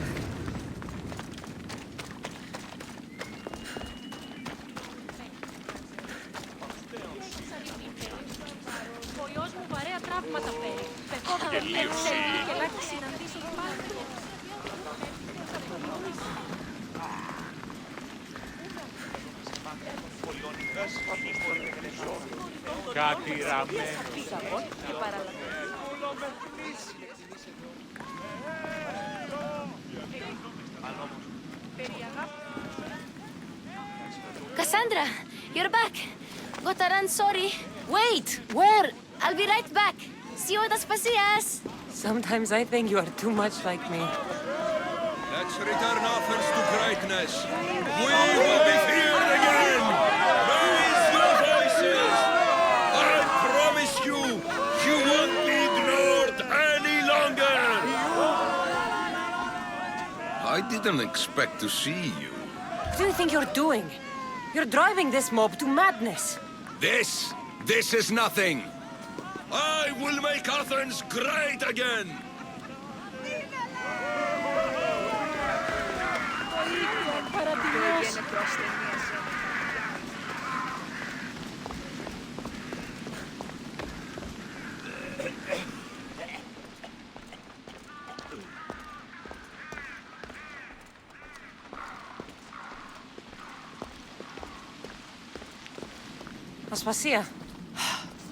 Κάτι ραμμένο. Cassandra, you're back. Gotta run, sorry. Wait! Where? I'll be right back. See you at Aspasias. Sometimes I think you are too much like me. Let's return offers to greatness. We will be feared again. Raise your voices. I promise you, you won't be ignored any longer. I didn't expect to see you. What do you think you're doing? You're driving this mob to madness. This is nothing. I will make Athens great again. Aspasia.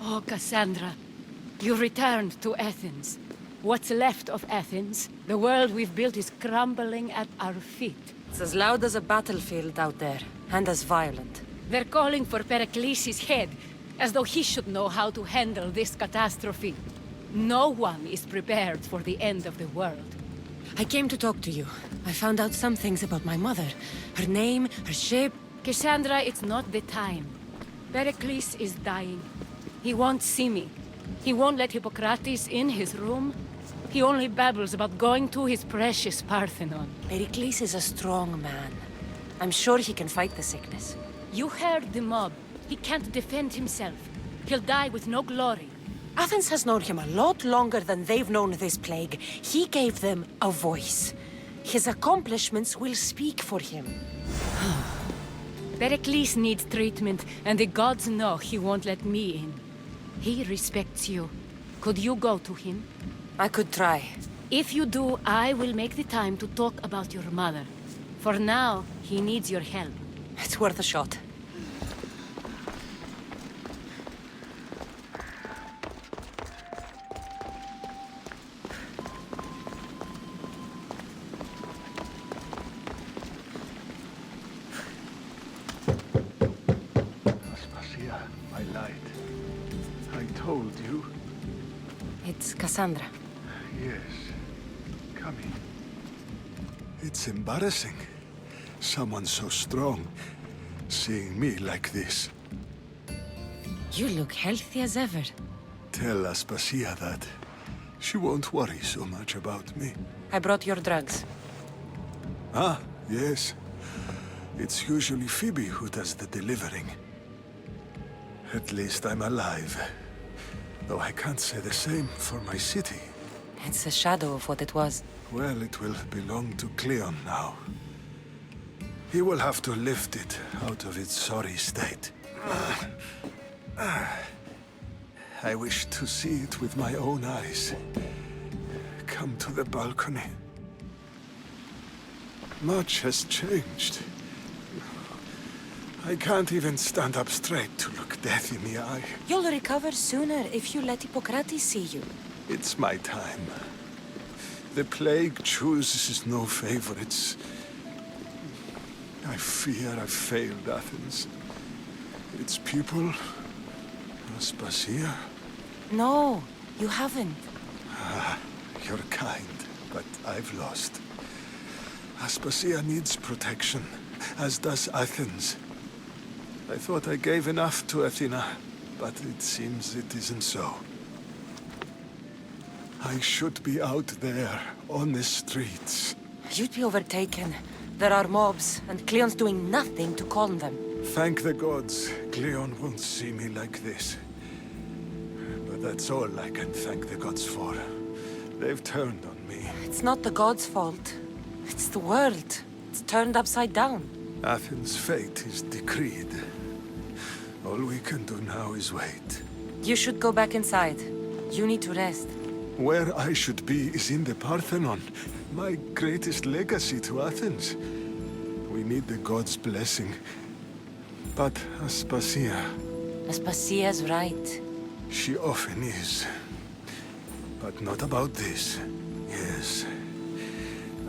Oh, Cassandra. You returned to Athens. What's left of Athens? The world we've built is crumbling at our feet. It's as loud as a battlefield out there, and as violent. They're calling for Pericles' head, as though he should know how to handle this catastrophe. No one is prepared for the end of the world. I came to talk to you. I found out some things about my mother. Her name, her shape, Cassandra, it's not the time. Pericles is dying. He won't see me. He won't let Hippocrates in his room. He only babbles about going to his precious Parthenon. Pericles is a strong man. I'm sure he can fight the sickness. You heard the mob. He can't defend himself. He'll die with no glory. Athens has known him a lot longer than they've known this plague. He gave them a voice. His accomplishments will speak for him. Pericles needs treatment, and the gods know he won't let me in. He respects you. Could you go to him? I could try. If you do, I will make the time to talk about your mother. For now, he needs your help. It's worth a shot. Aspasia, my light. I told you. It's Cassandra. Yes. Come in. It's embarrassing. Someone so strong, seeing me like this. You look healthy as ever. Tell Aspasia that. She won't worry so much about me. I brought your drugs. Ah, yes. It's usually Phoebe who does the delivering. At least I'm alive. Though I can't say the same for my city. It's a shadow of what it was. Well, it will belong to Cleon now. He will have to lift it out of its sorry state. I wish to see it with my own eyes. Come to the balcony. Much has changed. I can't even stand up straight to look death in the eye. You'll recover sooner if you let Hippocrates see you. It's my time. The plague chooses no favorites. I fear I've failed Athens. Its people, Aspasia. No, you haven't. Ah, you're kind, but I've lost. Aspasia needs protection, as does Athens. I thought I gave enough to Athena, but it seems it isn't so. I should be out there, on the streets. You'd be overtaken. There are mobs, and Cleon's doing nothing to calm them. Thank the gods, Cleon won't see me like this. But that's all I can thank the gods for. They've turned on me. It's not the gods' fault. It's the world. It's turned upside down. Athens' fate is decreed. All we can do now is wait. You should go back inside. You need to rest. Where I should be is in the Parthenon, my greatest legacy to Athens. We need the gods' blessing. But Aspasia... Aspasia's right. She often is. But not about this. Yes.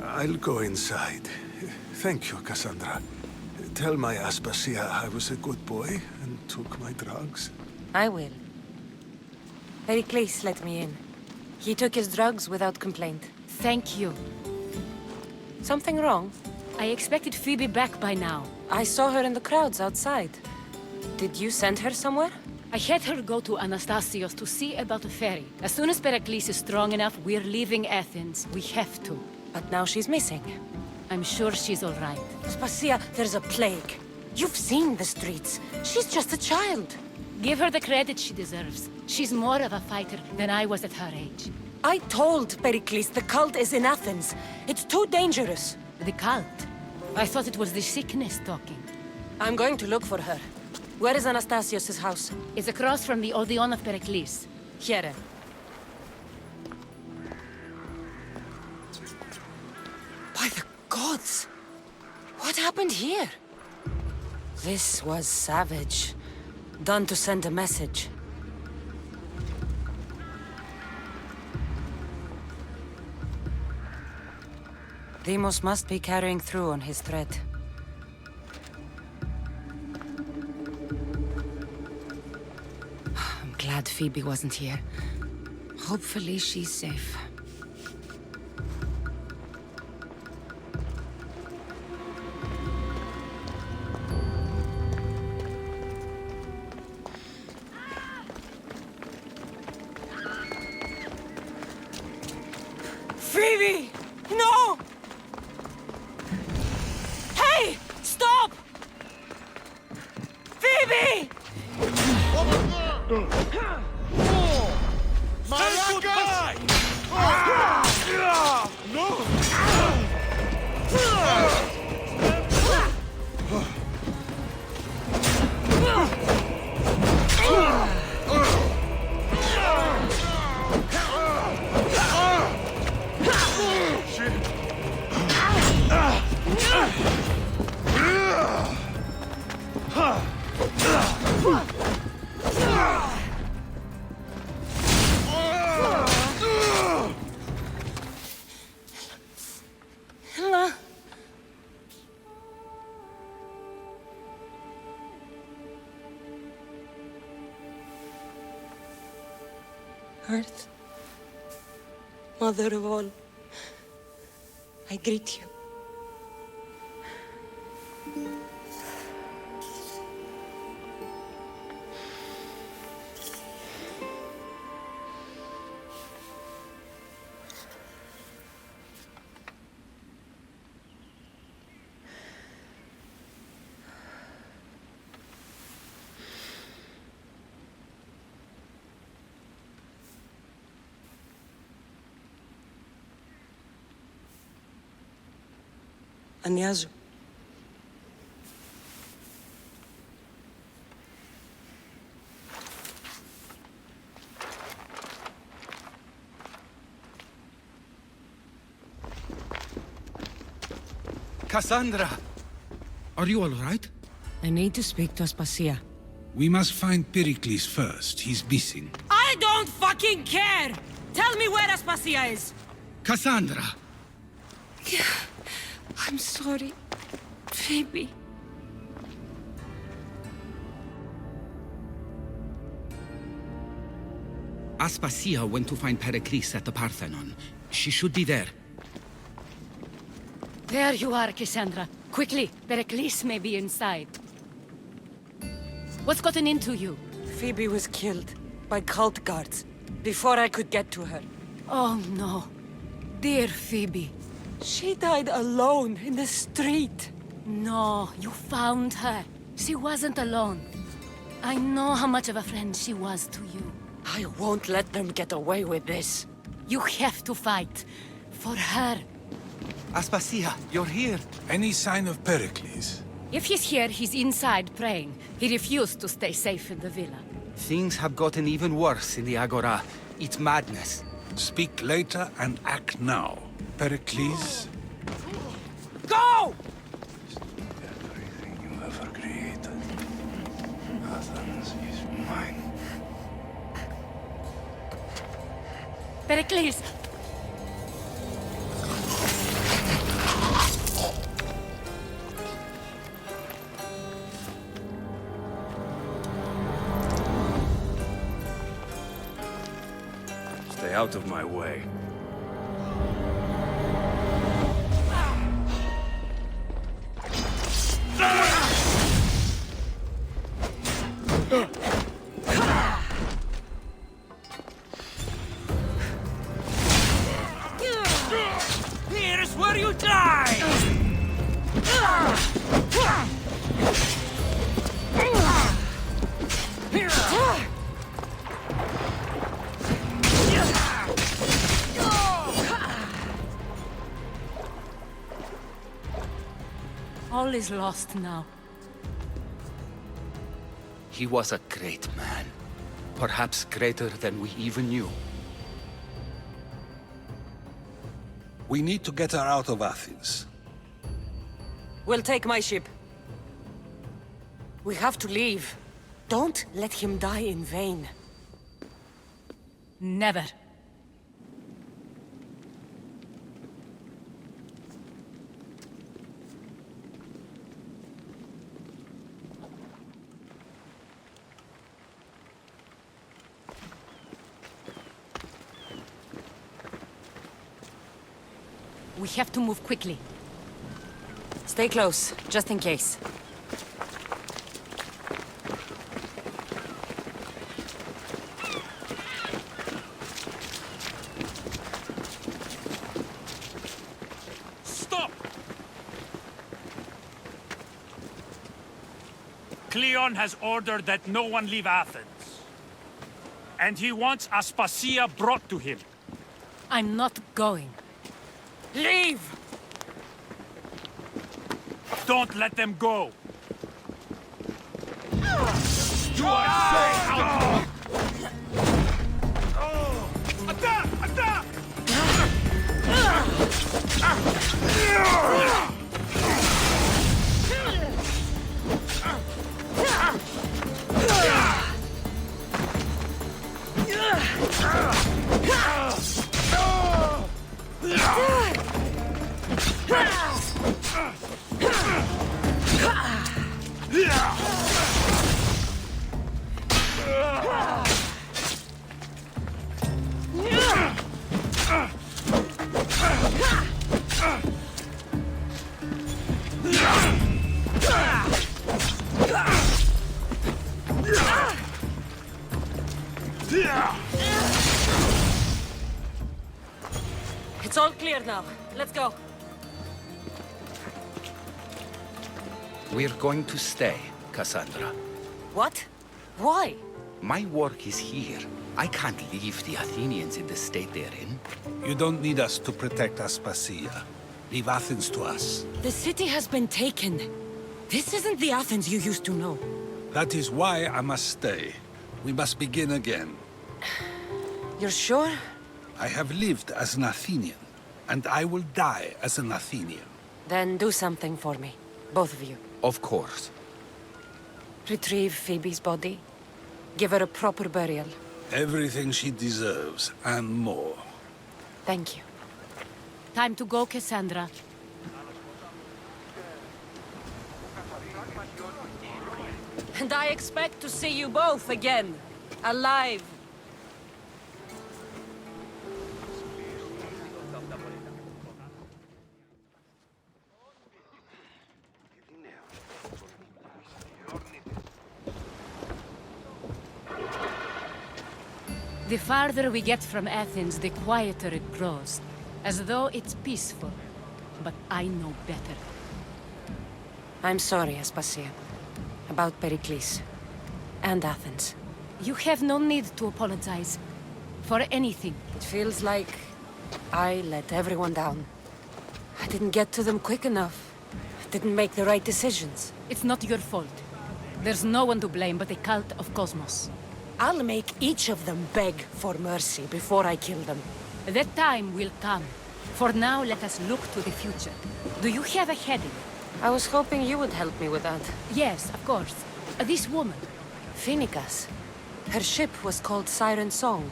I'll go inside. Thank you, Cassandra. Tell my Aspasia I was a good boy and took my drugs. I will. Pericles let me in. He took his drugs without complaint. Thank you. Something wrong? I expected Phoebe back by now. I saw her in the crowds outside. Did you send her somewhere? I had her go to Anastasios to see about the ferry. As soon as Pericles is strong enough, we're leaving Athens. We have to. But now she's missing. I'm sure she's all right. Aspasia, there's a plague. You've seen the streets. She's just a child. Give her the credit she deserves. She's more of a fighter than I was at her age. I told Pericles the cult is in Athens. It's too dangerous. The cult? I thought it was the sickness talking. I'm going to look for her. Where is Anastasios' house? It's across from the Odeon of Pericles. Here. By the gods! What happened here? This was savage. Done to send a message. Deimos must be carrying through on his threat. I'm glad Phoebe wasn't here. Hopefully she's safe. Phoebe! No! Hey! Stop! Phoebe! Say goodbye! No! Earth, Mother of all, I greet you. Ανιάζω. Cassandra! Are you all right? I need to speak to Aspasia. We must find Pericles first. He's missing. I don't fucking care! Tell me where Aspasia is! Cassandra! I'm sorry, Phoebe. Aspasia went to find Pericles at the Parthenon. She should be there. There you are, Cassandra. Quickly, Pericles may be inside. What's gotten into you? Phoebe was killed by cult guards before I could get to her. Oh no. Dear Phoebe. She died alone in the street. No, you found her. She wasn't alone. I know how much of a friend she was to you. I won't let them get away with this. You have to fight. For her. Aspasia, you're here. Any sign of Pericles? If he's here, he's inside praying. He refused to stay safe in the villa. Things have gotten even worse in the Agora. It's madness. Speak later and act now. Pericles? Go! Everything you ever created. Athens is mine. Pericles! Stay out of my way. Here's where you die! All is lost now. He was a great man. Perhaps greater than we even knew. We need to get her out of Athens. We'll take my ship. We have to leave. Don't let him die in vain. Never. We have to move quickly. Stay close, just in case. Cleon has ordered that no one leave Athens. And he wants Aspasia brought to him. I'm not going. Leave! Don't let them go. You are safe! Attack! Attack! It's all clear now. Let's go. We're going to stay, Cassandra. What? Why? My work is here. I can't leave the Athenians in the state they're in. You don't need us to protect Aspasia. Leave Athens to us. The city has been taken. This isn't the Athens you used to know. That is why I must stay. We must begin again. You're sure? I have lived as an Athenian, and I will die as an Athenian. Then do something for me. Both of you. Of course. Retrieve Phoebe's body. Give her a proper burial. Everything she deserves, and more. Thank you. Time to go, Cassandra. And I expect to see you both again. Alive. The farther we get from Athens, the quieter it grows. As though it's peaceful. But I know better. I'm sorry, Aspasia. About Pericles. And Athens. You have no need to apologize. For anything. It feels like I let everyone down. I didn't get to them quick enough. I didn't make the right decisions. It's not your fault. There's no one to blame but the cult of Cosmos. I'll make each of them beg for mercy before I kill them. That time will come. For now, let us look to the future. Do you have a heading? I was hoping you would help me with that. Yes, of course. This woman. Phoenicas. Her ship was called Siren Song.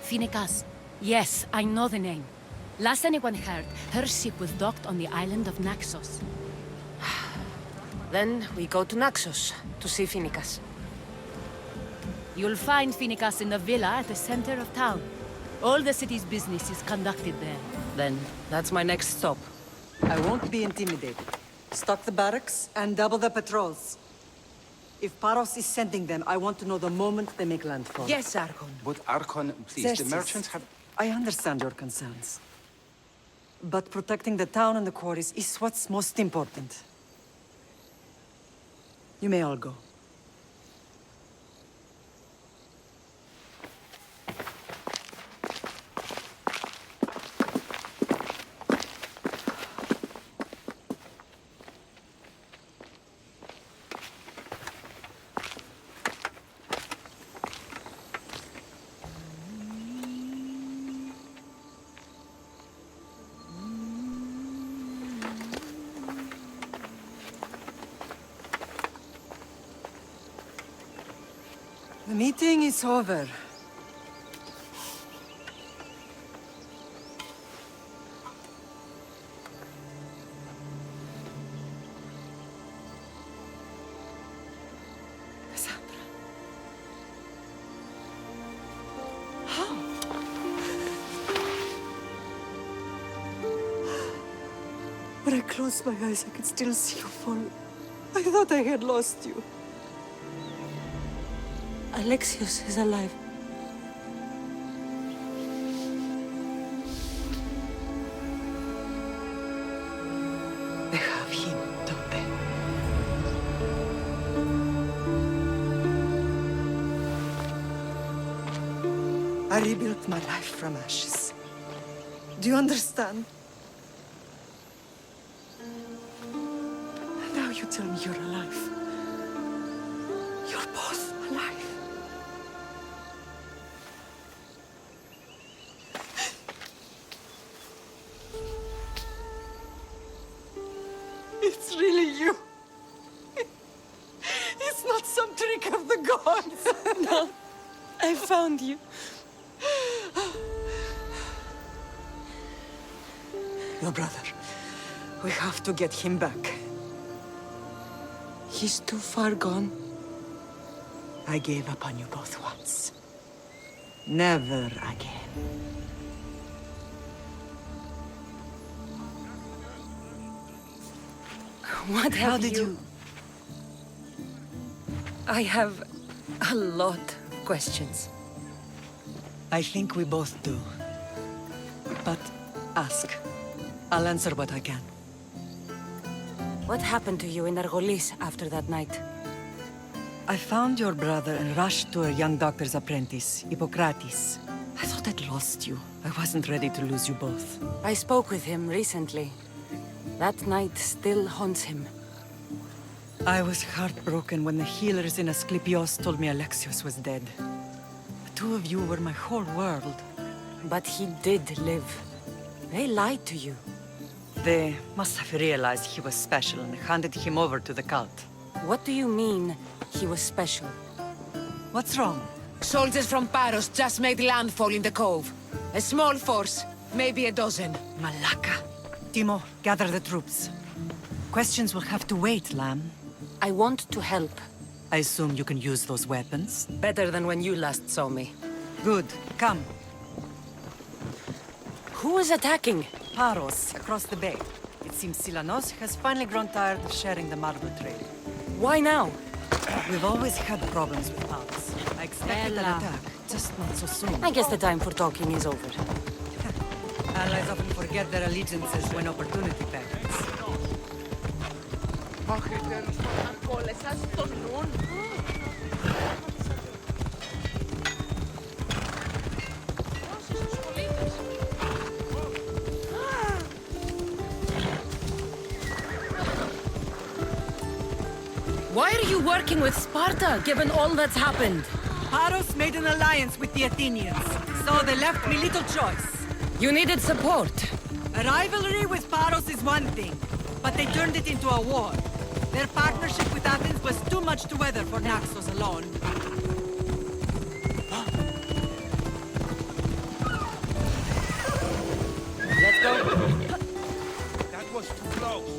Phoenicas. Yes, I know the name. Last anyone heard, her ship was docked on the island of Naxos. Then we go to Naxos to see Phoenicas. You'll find Phoenicas in the villa at the center of town. All the city's business is conducted there. Then that's my next stop. I won't be intimidated. Stock the barracks and double the patrols. If Paros is sending them, I want to know the moment they make landfall. Yes, Archon. But Archon, please, Xerxes, the merchants have... I understand your concerns. But protecting the town and the quarries is what's most important. You may all go. The meeting is over. Cassandra. How? When I closed my eyes, I could still see you fall. I thought I had lost you. Alexios is alive. They have him, don't they? I rebuilt my life from ashes. Do you understand? Now you tell me you're alive. You're both alive. It's really you. It's not some trick of the gods. No, I found you. Your brother. We have to get him back. He's too far gone. I gave up on you both once. Never again. What How have did you... I have a lot of questions. I think we both do. But ask. I'll answer what I can. What happened to you in Argolis after that night? I found your brother and rushed to a young doctor's apprentice, Hippocrates. I thought I'd lost you. I wasn't ready to lose you both. I spoke with him recently. That night still haunts him. I was heartbroken when the healers in Asclepios told me Alexios was dead. The two of you were my whole world. But he did live. They lied to you. They must have realized he was special and handed him over to the cult. What do you mean, he was special? What's wrong? Soldiers from Paros just made landfall in the cove. A small force, maybe a dozen. Malaka. Timo, gather the troops. Questions will have to wait, Lamb. I want to help. I assume you can use those weapons? Better than when you last saw me. Good. Come. Who is attacking? Paros, across the bay. It seems Silanos has finally grown tired of sharing the marble trade. Why now? We've always had problems with Paros. I expected an attack, just not so soon. I guess the time for talking is over. Allies often forget their allegiances when opportunity beckons. Why are you working with Sparta, given all that's happened? Paros made an alliance with the Athenians, so they left me little choice. You needed support. A rivalry with Paros is one thing, but they turned it into a war. Their partnership with Athens was too much to weather for Naxos alone. Let's go. That was too close.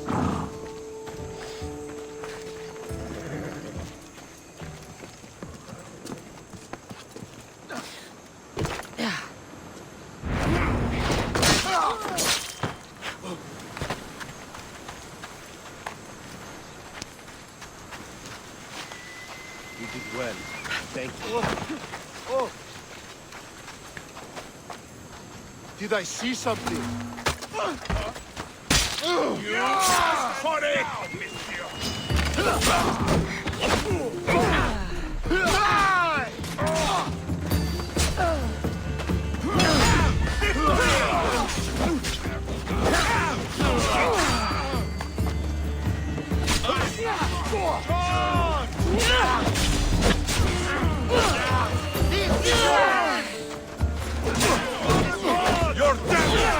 You did well. Thank you. Oh! Did I see something? You asked for it, You're dead!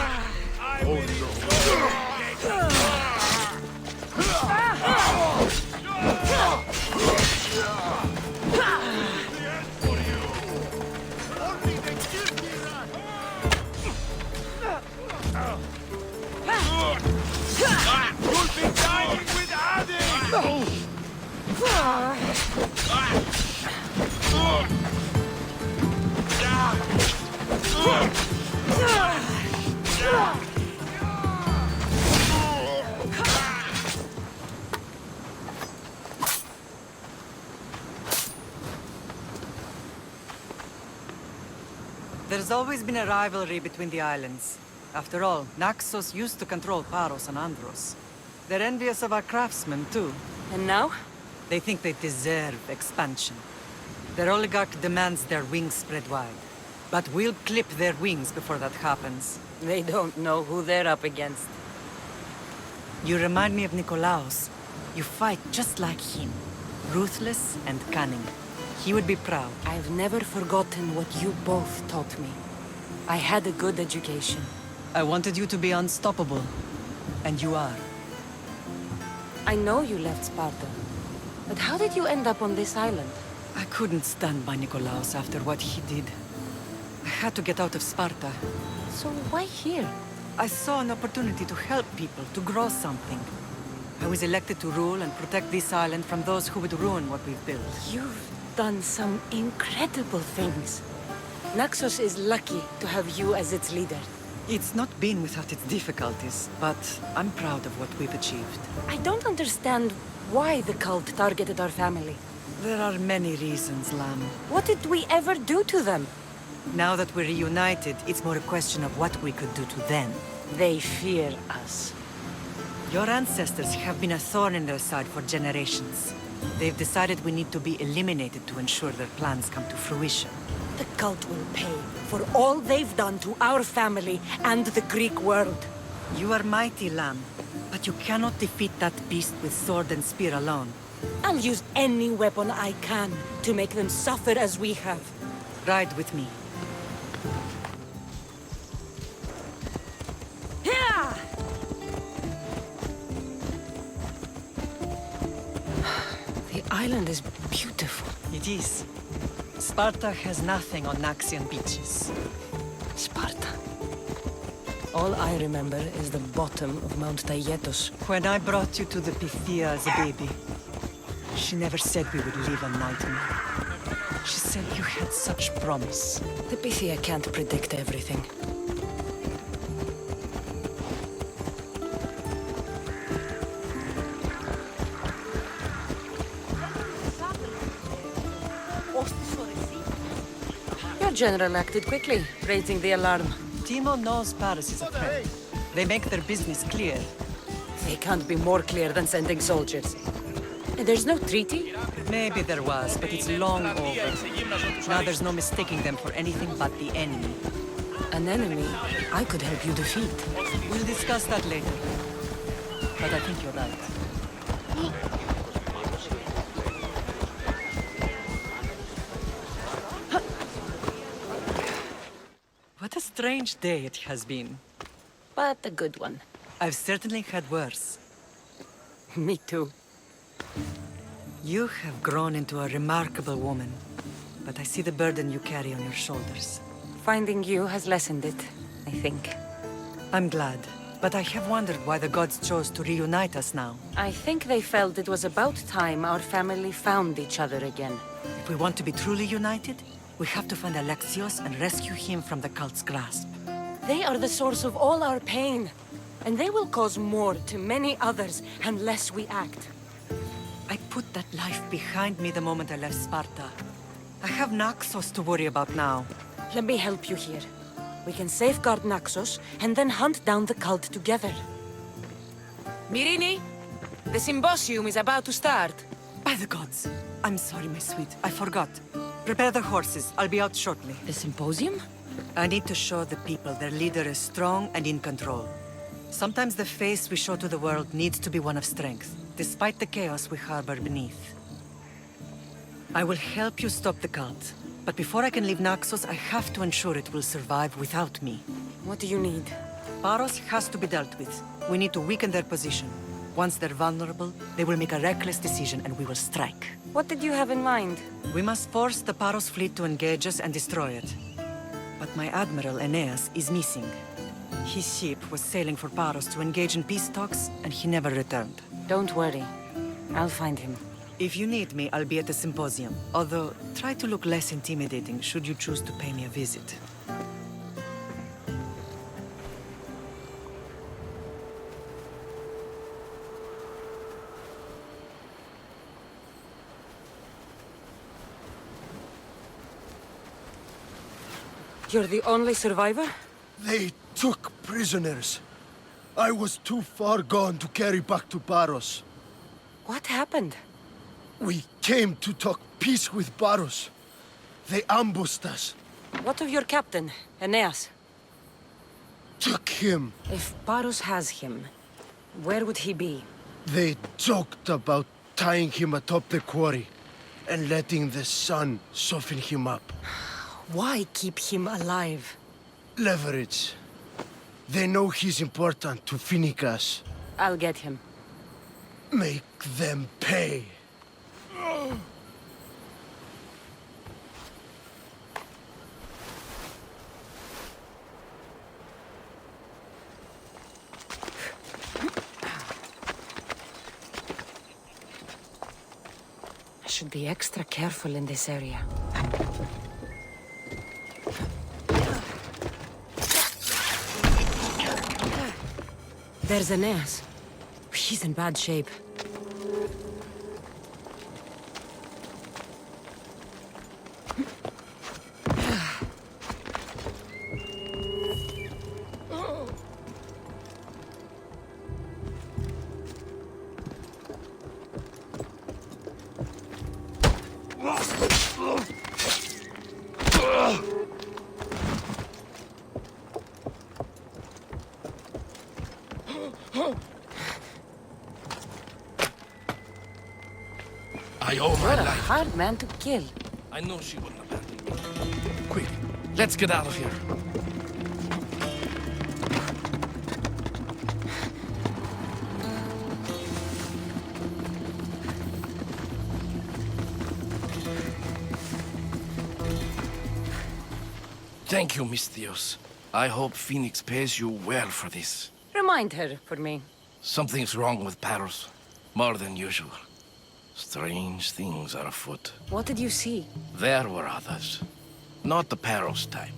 You'll be dining with Hades! There's always been a rivalry between the islands. After all, Naxos used to control Paros and Andros. They're envious of our craftsmen, too. And now? They think they deserve expansion. Their oligarch demands their wings spread wide. But we'll clip their wings before that happens. They don't know who they're up against. You remind me of Nikolaos. You fight just like him. Ruthless and cunning. He would be proud. I've never forgotten what you both taught me. I had a good education. I wanted you to be unstoppable. And you are. I know you left Sparta. But how did you end up on this island? I couldn't stand by Nikolaos after what he did. I had to get out of Sparta. So why here? I saw an opportunity to help people, to grow something. I was elected to rule and protect this island from those who would ruin what we've built. You've done some incredible things. Naxos is lucky to have you as its leader. It's not been without its difficulties, but I'm proud of what we've achieved. I don't understand why the cult targeted our family. There are many reasons, Lam. What did we ever do to them? Now that we're reunited, it's more a question of what we could do to them. They fear us. Your ancestors have been a thorn in their side for generations. They've decided we need to be eliminated to ensure their plans come to fruition. The cult will pay for all they've done to our family and the Greek world. You are mighty, Lam, but you cannot defeat that beast with sword and spear alone. I'll use any weapon I can to make them suffer as we have. Ride with me. The island is beautiful. It is. Sparta has nothing on Naxian beaches. Sparta. All I remember is the bottom of Mount Taygetos. When I brought you to the Pythia as a baby, she never said we would live a nightmare. She said you had such promise. The Pythia can't predict everything. Your general acted quickly, raising the alarm. Timo knows Paris is a threat. They make their business clear. They can't be more clear than sending soldiers. There's no treaty? Maybe there was, but it's long over. Now there's no mistaking them for anything but the enemy. An enemy I could help you defeat. We'll discuss that later. But I think you're right. What a strange day it has been. But a good one. I've certainly had worse. Me too. You have grown into a remarkable woman, but I see the burden you carry on your shoulders. Finding you has lessened it, I think. I'm glad, but I have wondered why the gods chose to reunite us now. I think they felt it was about time our family found each other again. If we want to be truly united, we have to find Alexios and rescue him from the cult's grasp. They are the source of all our pain, and they will cause more to many others unless we act. I put that life behind me the moment I left Sparta. I have Naxos to worry about now. Let me help you here. We can safeguard Naxos, and then hunt down the cult together. Myrrine, the symposium is about to start. By the gods! I'm sorry, my sweet. I forgot. Prepare the horses. I'll be out shortly. The symposium? I need to show the people their leader is strong and in control. Sometimes the face we show to the world needs to be one of strength, despite the chaos we harbor beneath. I will help you stop the cult, but before I can leave Naxos, I have to ensure it will survive without me. What do you need? Paros has to be dealt with. We need to weaken their position. Once they're vulnerable, they will make a reckless decision and we will strike. What did you have in mind? We must force the Paros fleet to engage us and destroy it. But my admiral, Aeneas, is missing. His ship was sailing for Paros to engage in peace talks, and he never returned. Don't worry. I'll find him. If you need me, I'll be at the symposium. Although, try to look less intimidating should you choose to pay me a visit. You're the only survivor? They took prisoners. I was too far gone to carry back to Paros. What happened? We came to talk peace with Paros. They ambushed us. What of your captain, Aeneas? Took him. If Paros has him, where would he be? They joked about tying him atop the quarry and letting the sun soften him up. Why keep him alive? Leverage. They know he's important to Finicas. I'll get him. Make them pay. I should be extra careful in this area. There's Aeneas. He's in bad shape. I owe my What a life. hard man to kill. I know she wouldn't abandon me. Quick, let's get out of here. Thank you, Miss Dios. I hope Phoenix pays you well for this. Remind her for me. Something's wrong with Paros. More than usual. Strange things are afoot. What did you see? There were others. Not the Paros type.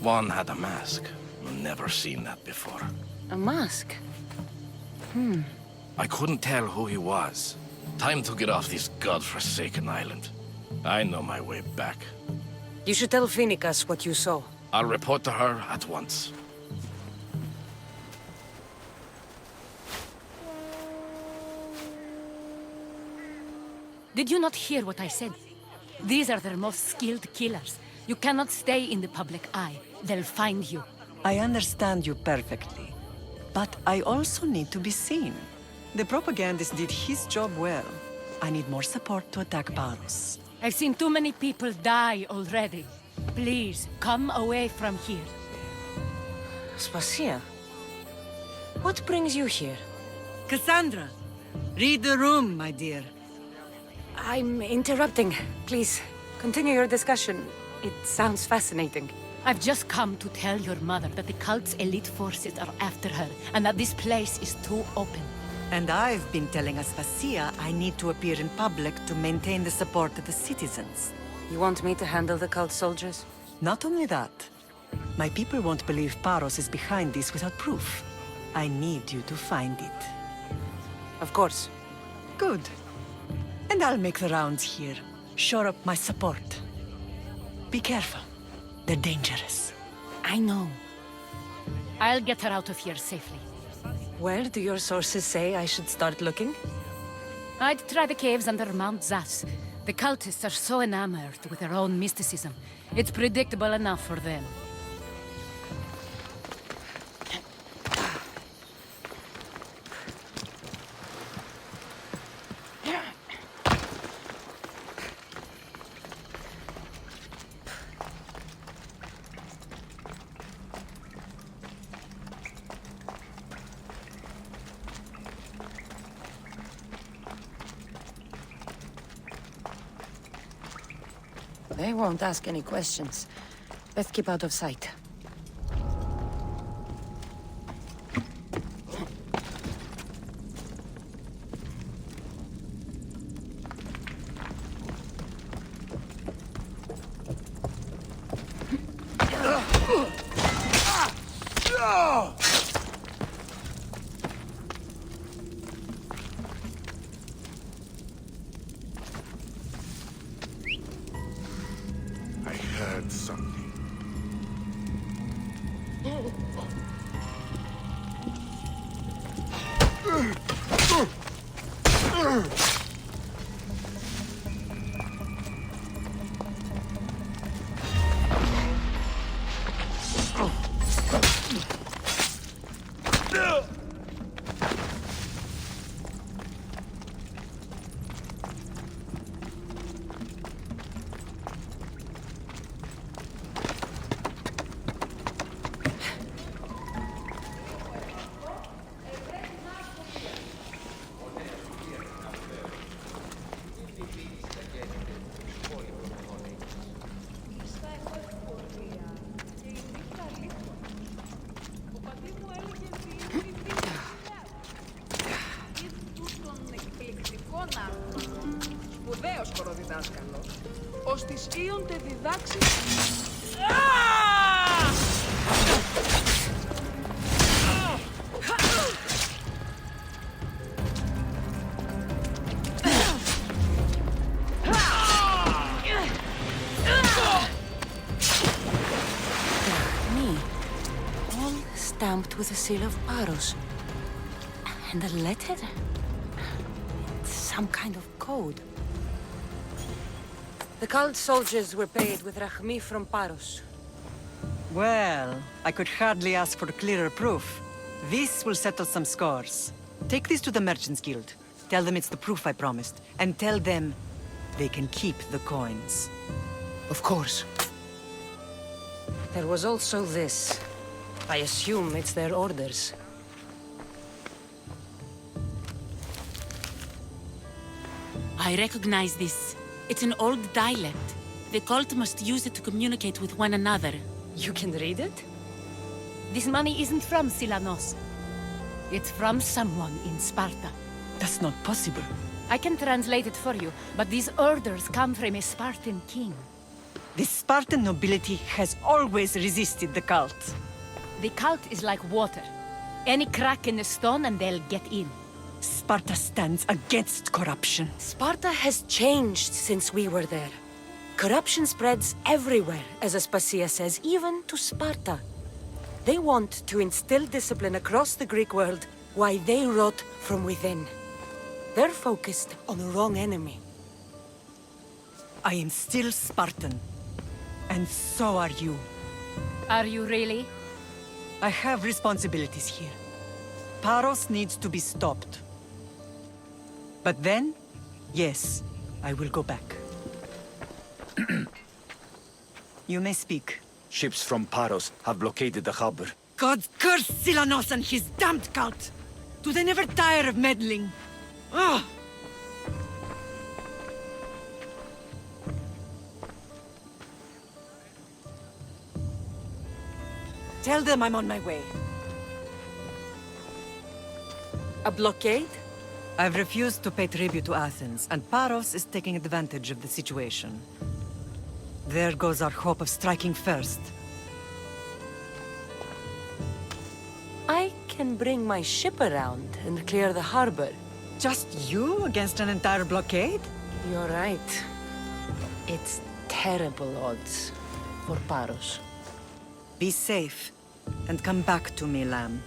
One had a mask. Never seen that before. A mask? I couldn't tell who he was. Time to get off this godforsaken island. I know my way back. You should tell Finicas what you saw. I'll report to her at once. Did you not hear what I said? These are their most skilled killers. You cannot stay in the public eye. They'll find you. I understand you perfectly. But I also need to be seen. The propagandist did his job well. I need more support to attack Paros. I've seen too many people die already. Please, come away from here. Spacia, what brings you here? Cassandra, read the room, my dear. I'm interrupting. Please, continue your discussion. It sounds fascinating. I've just come to tell your mother that the cult's elite forces are after her, and that this place is too open. And I've been telling Aspasia I need to appear in public to maintain the support of the citizens. You want me to handle the cult soldiers? Not only that. My people won't believe Paros is behind this without proof. I need you to find it. Of course. Good. And I'll make the rounds here. Shore up my support. Be careful. They're dangerous. I know. I'll get her out of here safely. Where do your sources say I should start looking? I'd try the caves under Mount Zas. The cultists are so enamored with their own mysticism. It's predictable enough for them. They won't ask any questions. Let's keep out of sight. Something. δίνονται διδάξεις. Me, all stamped with the seal of Paros. And a letter? It's some kind of code. The cult soldiers were paid with Rachmi from Paros. Well, I could hardly ask for clearer proof. This will settle some scores. Take this to the Merchants Guild. Tell them it's the proof I promised. And tell them they can keep the coins. Of course. There was also this. I assume it's their orders. I recognize this. It's an old dialect. The cult must use it to communicate with one another. You can read it? This money isn't from Silanos. It's from someone in Sparta. That's not possible. I can translate it for you, but these orders come from a Spartan king. The Spartan nobility has always resisted the cult. The cult is like water. Any crack in the stone and they'll get in. Sparta stands against corruption. Sparta has changed since we were there. Corruption spreads everywhere, as Aspasia says, even to Sparta. They want to instill discipline across the Greek world while they rot from within. They're focused on the wrong enemy. I am still Spartan. And so are you. Are you really? I have responsibilities here. Paros needs to be stopped. But then, yes, I will go back. You may speak. Ships from Paros have blockaded the harbor. God curse Silanos and his damned cult! Do they never tire of meddling? Ugh! Tell them I'm on my way. A blockade? I've refused to pay tribute to Athens, and Paros is taking advantage of the situation. There goes our hope of striking first. I can bring my ship around and clear the harbor. Just you against an entire blockade? You're right. It's terrible odds for Paros. Be safe, and come back to me, lamb.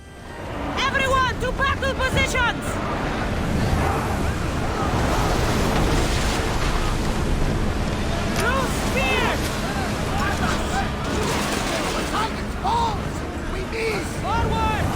Everyone to battle positions! Through spears! Target holds! We need! Forward!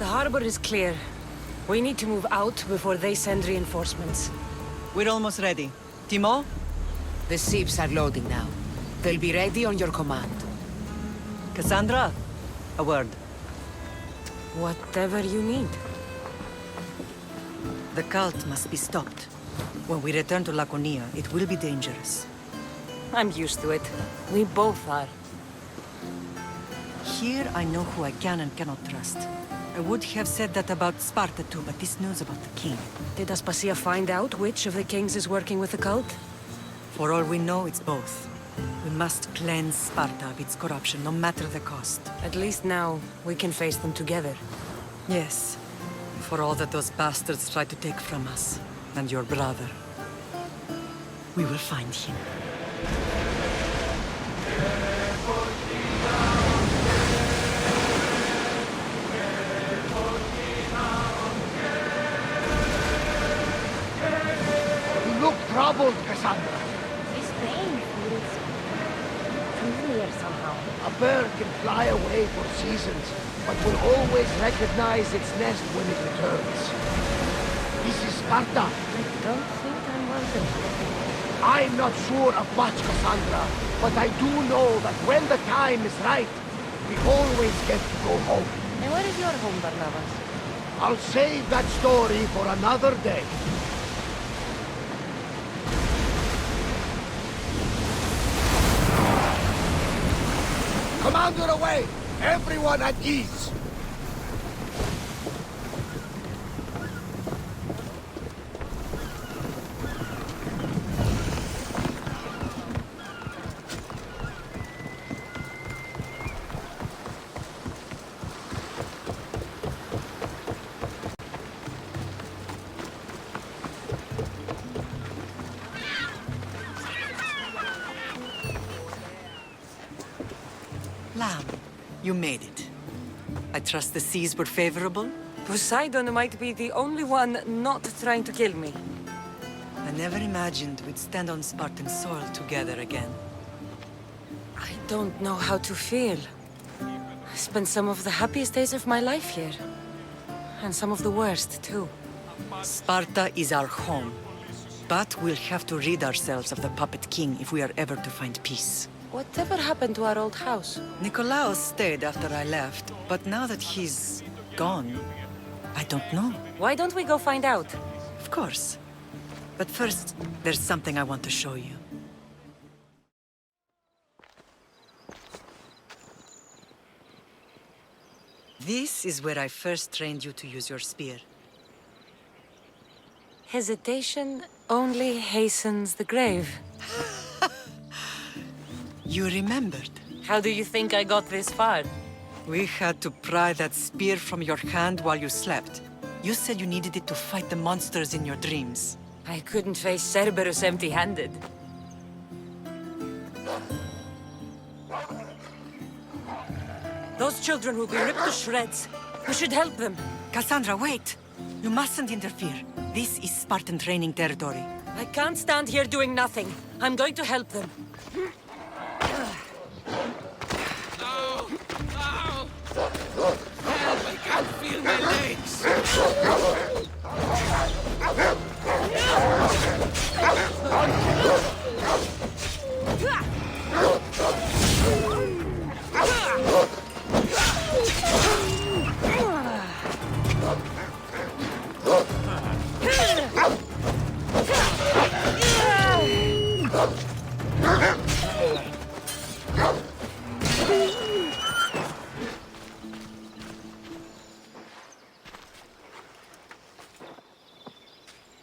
The harbor is clear. We need to move out before they send reinforcements. We're almost ready. Timo? The ships are loading now. They'll be ready on your command. Cassandra? A word. Whatever you need. The cult must be stopped. When we return to Laconia, it will be dangerous. I'm used to it. We both are. Here I know who I can and cannot trust. I would have said that about Sparta too, but this news about the king. Did Aspasia find out which of the kings is working with the cult? For all we know, it's both. We must cleanse Sparta of its corruption, no matter the cost. At least now, we can face them together. Yes. For all that those bastards tried to take from us, and your brother. We will find him. You look troubled, Cassandra. It's painful. It's familiar somehow. A bird can fly away for seasons, but will always recognize its nest when it returns. This is Sparta. I don't think I'm welcome. I'm not sure of much, Cassandra, but I do know that when the time is right, we always get to go home. And where is your home, Barnabas? I'll save that story for another day. Commander away! Everyone at ease! Lamb, you made it. I trust the seas were favorable? Poseidon might be the only one not trying to kill me. I never imagined we'd stand on Spartan soil together again. I don't know how to feel. I spent some of the happiest days of my life here. And some of the worst, too. Sparta is our home. But we'll have to rid ourselves of the puppet king if we are ever to find peace. Whatever happened to our old house? Nikolaos stayed after I left, but now that he's gone, I don't know. Why don't we go find out? Of course. But first, there's something I want to show you. This is where I first trained you to use your spear. Hesitation only hastens the grave. You remembered. How do you think I got this far? We had to pry that spear from your hand while you slept. You said you needed it to fight the monsters in your dreams. I couldn't face Cerberus empty-handed. Those children will be ripped to shreds. We should help them. Cassandra, wait! You mustn't interfere. This is Spartan training territory. I can't stand here doing nothing. I'm going to help them. Ow! Ow! Help! I can't feel my legs!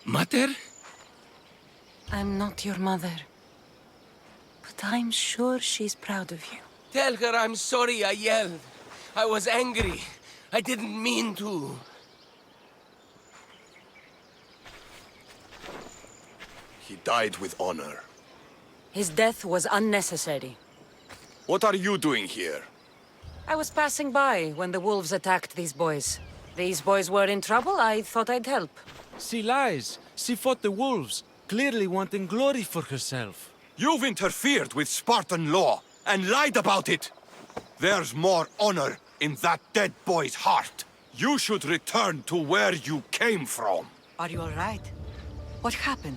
Mater? I'm not your mother. But I'm sure she's proud of you. Tell her I'm sorry I yelled. I was angry. I didn't mean to. He died with honor. His death was unnecessary. What are you doing here? I was passing by when the wolves attacked these boys. These boys were in trouble, I thought I'd help. She lies. She fought the wolves, clearly wanting glory for herself. You've interfered with Spartan law and lied about it. There's more honor in that dead boy's heart. You should return to where you came from. Are you all right? What happened?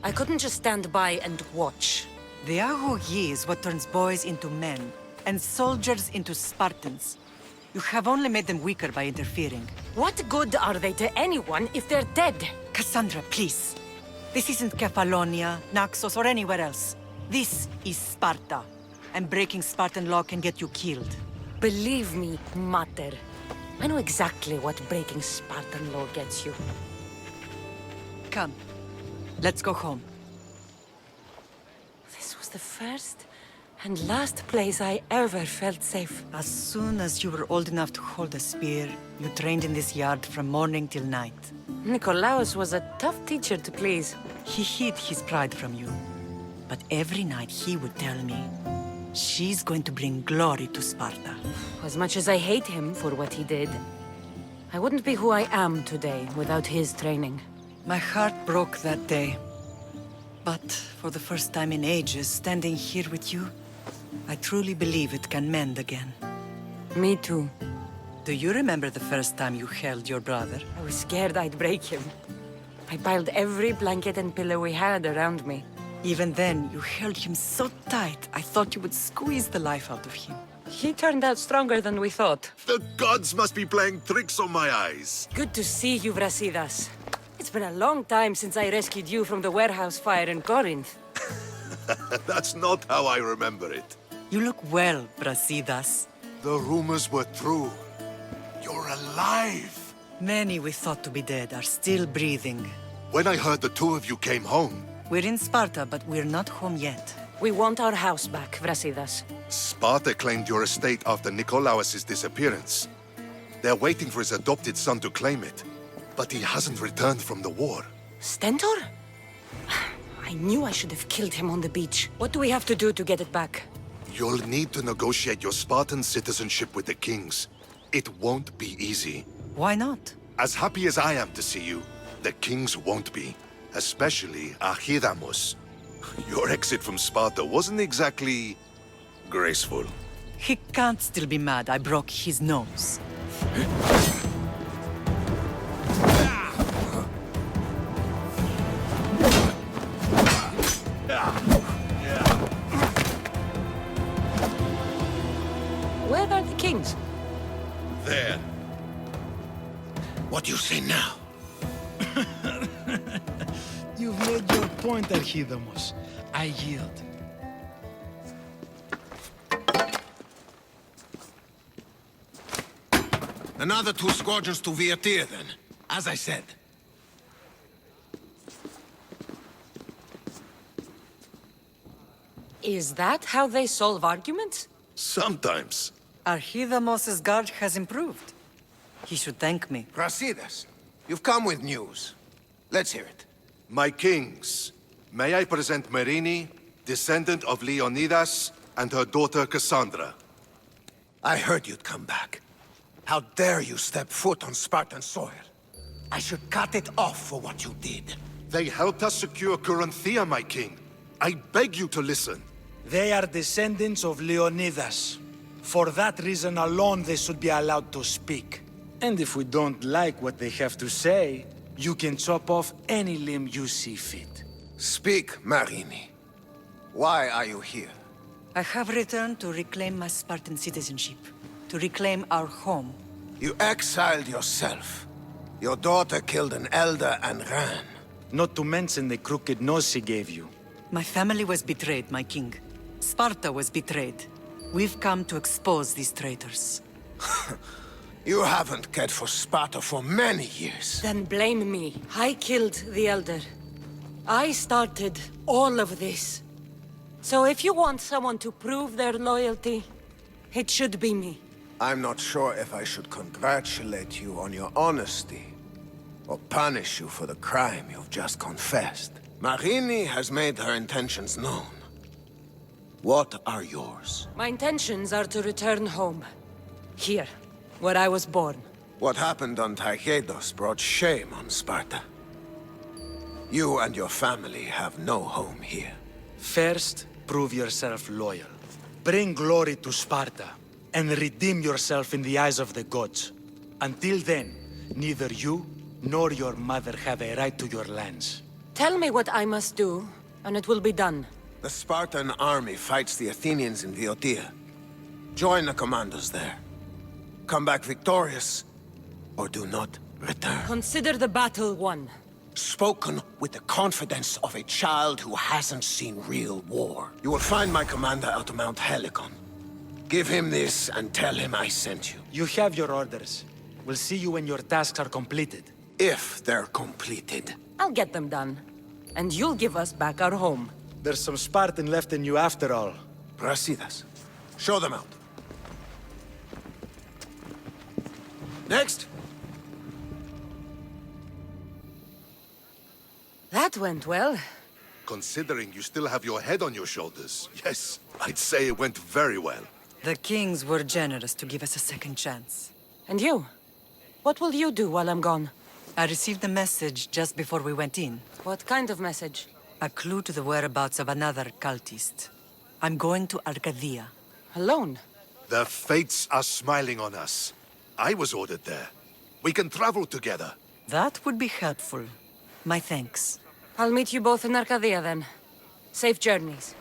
I couldn't just stand by and watch. The Aho Yi is what turns boys into men, and soldiers into Spartans. You have only made them weaker by interfering. What good are they to anyone if they're dead? Cassandra, please. This isn't Kefalonia, Naxos, or anywhere else. This is Sparta, and breaking Spartan law can get you killed. Believe me, Mater. I know exactly what breaking Spartan law gets you. Come, let's go home. This was the first and last place I ever felt safe. As soon as you were old enough to hold a spear, you trained in this yard from morning till night. Nikolaos was a tough teacher to please. He hid his pride from you. But every night he would tell me, she's going to bring glory to Sparta. As much as I hate him for what he did, I wouldn't be who I am today without his training. My heart broke that day. But for the first time in ages, standing here with you, I truly believe it can mend again. Me too. Do you remember the first time you held your brother? I was scared I'd break him. I piled every blanket and pillow we had around me. Even then, you held him so tight, I thought you would squeeze the life out of him. He turned out stronger than we thought. The gods must be playing tricks on my eyes. Good to see you, Brasidas. It's been a long time since I rescued you from the warehouse fire in Corinth. That's not how I remember it. You look well, Brasidas. The rumors were true. You're alive. Many we thought to be dead are still breathing. When I heard the two of you came home... We're in Sparta, but we're not home yet. We want our house back, Brasidas. Sparta claimed your estate after Nikolaos' disappearance. They're waiting for his adopted son to claim it. But he hasn't returned from the war. Stentor? I knew I should have killed him on the beach. What do we have to do to get it back? You'll need to negotiate your Spartan citizenship with the kings. It won't be easy. Why not? As happy as I am to see you, the kings won't be. Especially Archidamos. Your exit from Sparta wasn't exactly... graceful. He can't still be mad I broke his nose. Where are the kings? There. What do you say now? You've made your point, Archidamos. I yield. Another 2 squadrons to Viatir, then. As I said. Is that how they solve arguments? Sometimes. Archidamos' guard has improved. He should thank me. Brasidas, you've come with news. Let's hear it. My kings, may I present Merini, descendant of Leonidas, and her daughter Cassandra. I heard you'd come back. How dare you step foot on Spartan soil? I should cut it off for what you did. They helped us secure Corinthia, my king. I beg you to listen. They are descendants of Leonidas. For that reason alone, they should be allowed to speak. And if we don't like what they have to say, you can chop off any limb you see fit. Speak, Marini. Why are you here? I have returned to reclaim my Spartan citizenship. To reclaim our home. You exiled yourself. Your daughter killed an elder and ran. Not to mention the crooked nose she gave you. My family was betrayed, my king. Sparta was betrayed. We've come to expose these traitors. You haven't cared for Sparta for many years. Then blame me. I killed the Elder. I started all of this. So if you want someone to prove their loyalty, it should be me. I'm not sure if I should congratulate you on your honesty, or punish you for the crime you've just confessed. Marini has made her intentions known. What are yours? My intentions are to return home. Here, where I was born. What happened on Taygedos brought shame on Sparta. You and your family have no home here. First, prove yourself loyal. Bring glory to Sparta, and redeem yourself in the eyes of the gods. Until then, neither you nor your mother have a right to your lands. Tell me what I must do, and it will be done. The Spartan army fights the Athenians in Viotia. Join the commandos there. Come back victorious, or do not return. Consider the battle won. Spoken with the confidence of a child who hasn't seen real war. You will find my commander out of Mount Helicon. Give him this and tell him I sent you. You have your orders. We'll see you when your tasks are completed. If they're completed. I'll get them done. And you'll give us back our home. There's some Spartan left in you after all. Brasidas. Show them out. Next! That went well. Considering you still have your head on your shoulders, yes, I'd say it went very well. The kings were generous to give us a second chance. And you? What will you do while I'm gone? I received a message just before we went in. What kind of message? A clue to the whereabouts of another cultist. I'm going to Arcadia. Alone? The fates are smiling on us. I was ordered there. We can travel together. That would be helpful. My thanks. I'll meet you both in Arcadia then. Safe journeys.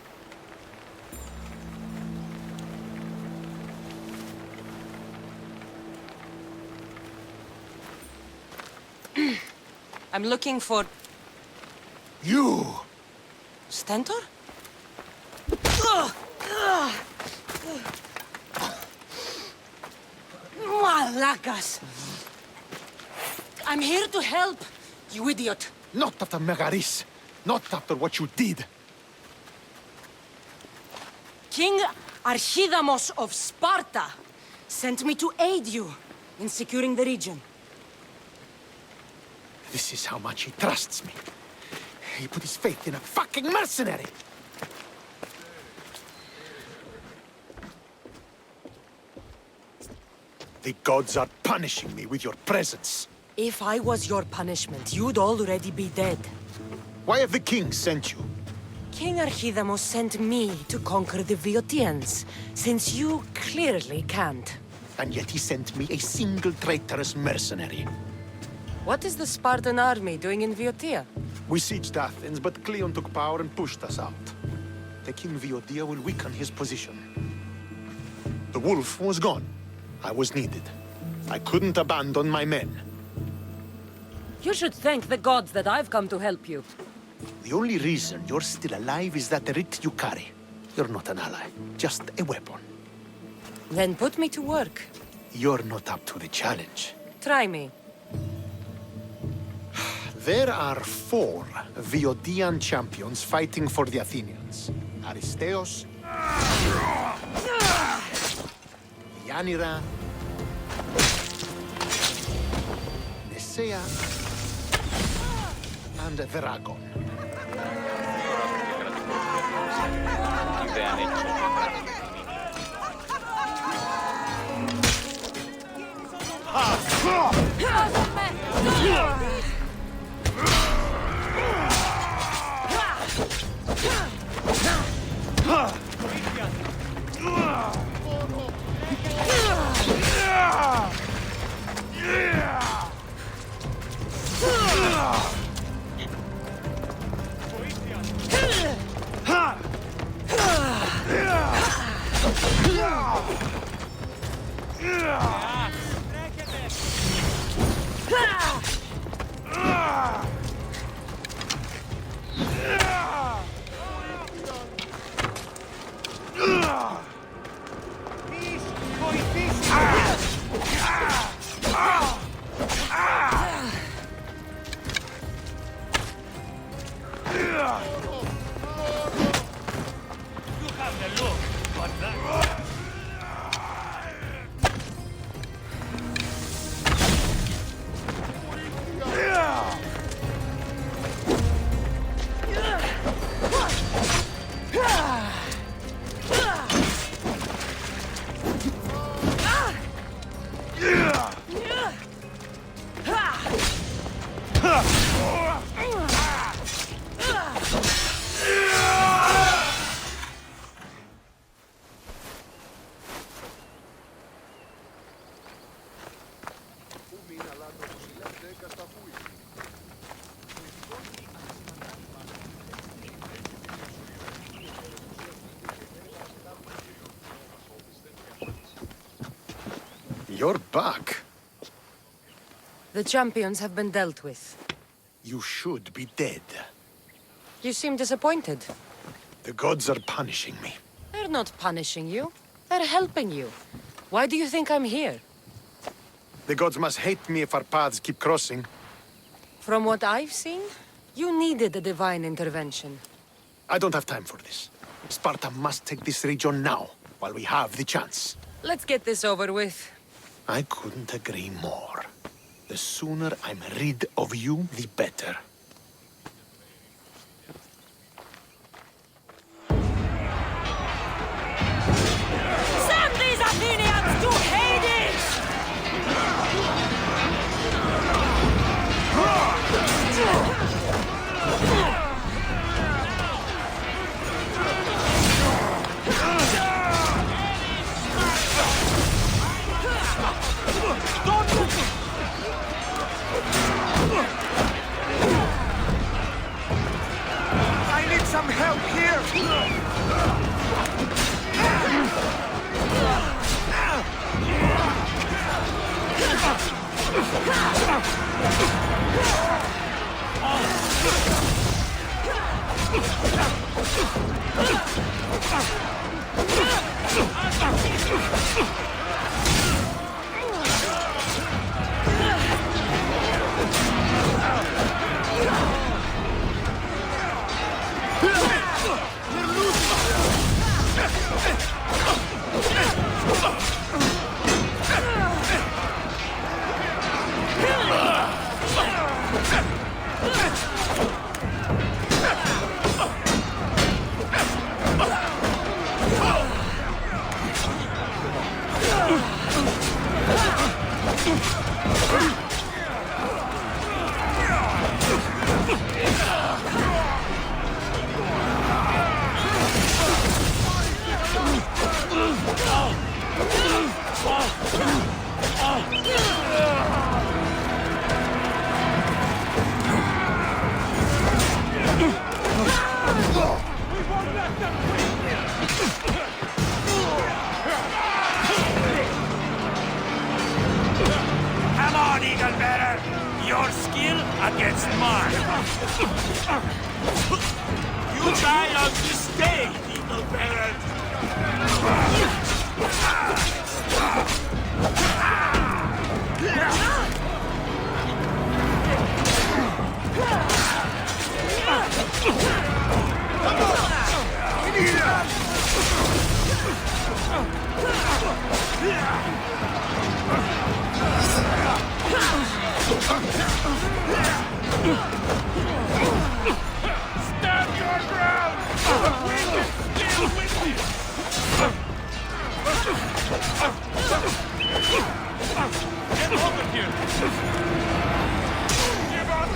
I'm looking for... You! Stentor? Malacas! I'm here to help, you idiot! Not after Megaris. Not after what you did. King Archidamos of Sparta sent me to aid you in securing the region. This is how much he trusts me. He put his faith in a fucking mercenary! The gods are punishing me with your presence. If I was your punishment, you'd already be dead. Why have the kings sent you? King Archidamos sent me to conquer the Viotians, since you clearly can't. And yet he sent me a single traitorous mercenary. What is the Spartan army doing in Viotia? We sieged Athens, but Cleon took power and pushed us out. Taking Viotia will weaken his position. The wolf was gone. I was needed. I couldn't abandon my men. You should thank the gods that I've come to help you. The only reason you're still alive is that writ you carry. You're not an ally, just a weapon. Then put me to work. You're not up to the challenge. Try me. There are 4 Viotian champions fighting for the Athenians. Aristeos, Yanira, Nesea, and Veragon. You're back. The champions have been dealt with. You should be dead. You seem disappointed. The gods are punishing me. They're not punishing you. They're helping you. Why do you think I'm here? The gods must hate me if our paths keep crossing. From what I've seen, you needed a divine intervention. I don't have time for this. Sparta must take this region now, while we have the chance. Let's get this over with. I couldn't agree more. The sooner I'm rid of you, the better. Send these Athenians to Hades! I need some help here! Come on, Eagle Bearer! Your skill against mine! You die on this day, Eagle Bearer! Stand your ground! We will deal with you! Get over here! Give up!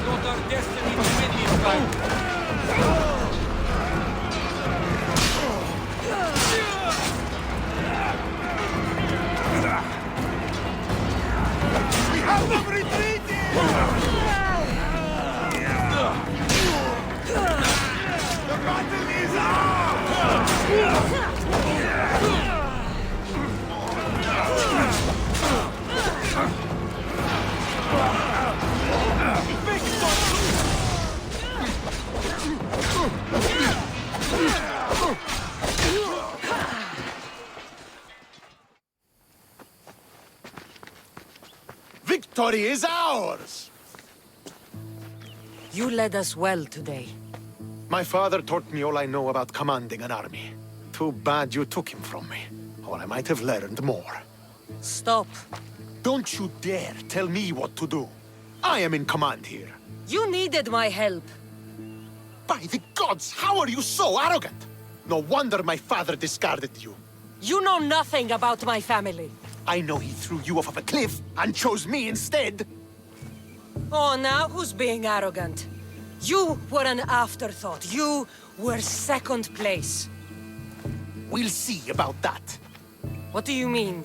Not our destiny to win this fight. We have them retreating! The battle is Victory is ours! You led us well today. My father taught me all I know about commanding an army. Too bad you took him from me, or I might have learned more. Stop. Don't you dare tell me what to do. I am in command here. You needed my help. By the gods, how are you so arrogant? No wonder my father discarded you. You know nothing about my family. I know he threw you off of a cliff and chose me instead. Oh, now who's being arrogant? You were an afterthought. You were second place. We'll see about that. What do you mean?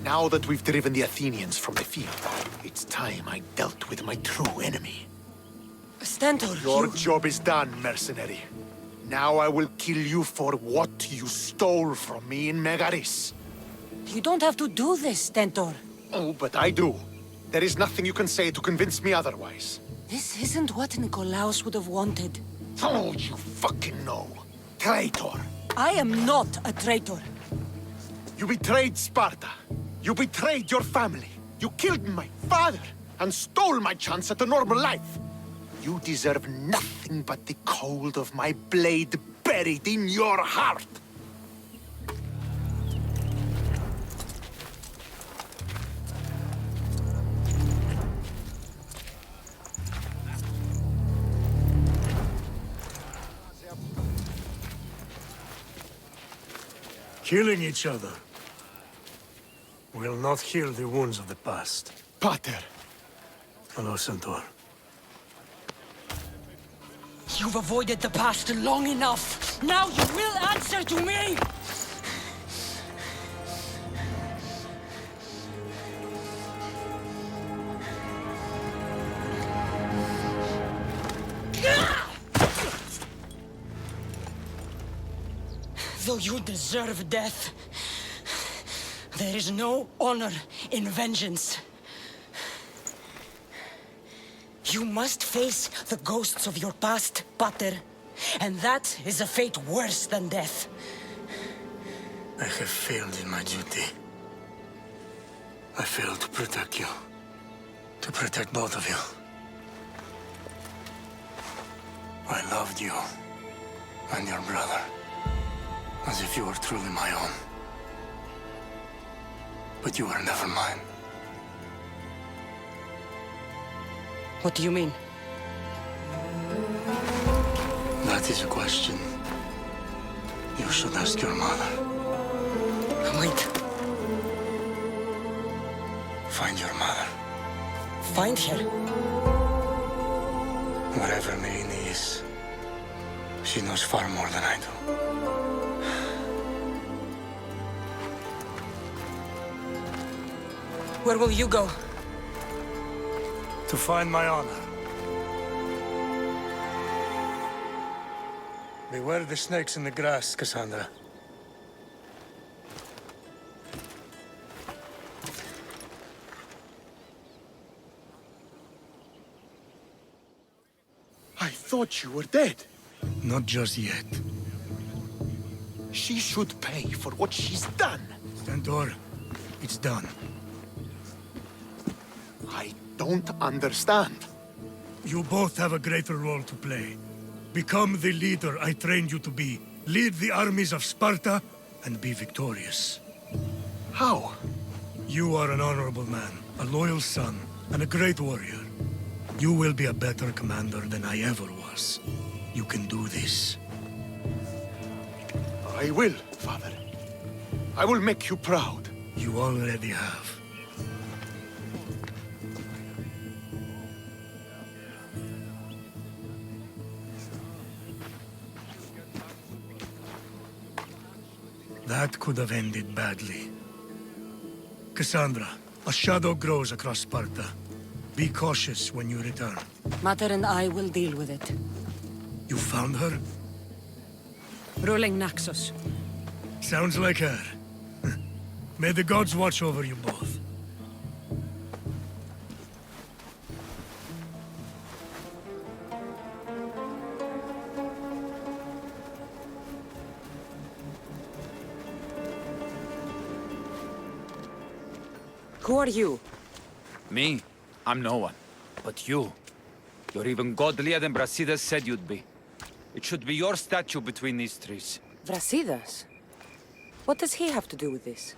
Now that we've driven the Athenians from the field, it's time I dealt with my true enemy. Stentor, Your job is done, mercenary. Now I will kill you for what you stole from me in Megaris. You don't have to do this, Stentor. Oh, but I do. There is nothing you can say to convince me otherwise. This isn't what Nikolaos would have wanted. Oh, you fucking know. Traitor. I am not a traitor. You betrayed Sparta. You betrayed your family. You killed my father and stole my chance at a normal life. You deserve nothing but the cold of my blade buried in your heart. Killing each other will not heal the wounds of the past. Pater. Hello, Centaur. You've avoided the past long enough. Now you will answer to me! Though you deserve death, there is no honor in vengeance. You must face the ghosts of your past, Pater. And that is a fate worse than death. I have failed in my duty. I failed to protect you. To protect both of you. I loved you and your brother as if you were truly my own. But you were never mine. What do you mean? That is a question you should ask your mother. Wait. Find your mother. Find her? Wherever Merini is, she knows far more than I do. Where will you go? To find my honor. Beware the snakes in the grass, Cassandra. I thought you were dead. Not just yet. She should pay for what she's done. Stentor, it's done. I don't understand. You both have a greater role to play. Become the leader I trained you to be. Lead the armies of Sparta and be victorious. How? You are an honorable man, a loyal son, and a great warrior. You will be a better commander than I ever was. You can do this. I will, Father. I will make you proud. You already have. That could have ended badly. Cassandra, a shadow grows across Sparta. Be cautious when you return. Mater and I will deal with it. You found her? Ruling Naxos. Sounds like her. May the gods watch over you both. Who are you? Me? I'm no one. But you. You're even godlier than Brasidas said you'd be. It should be your statue between these trees. Brasidas? What does he have to do with this?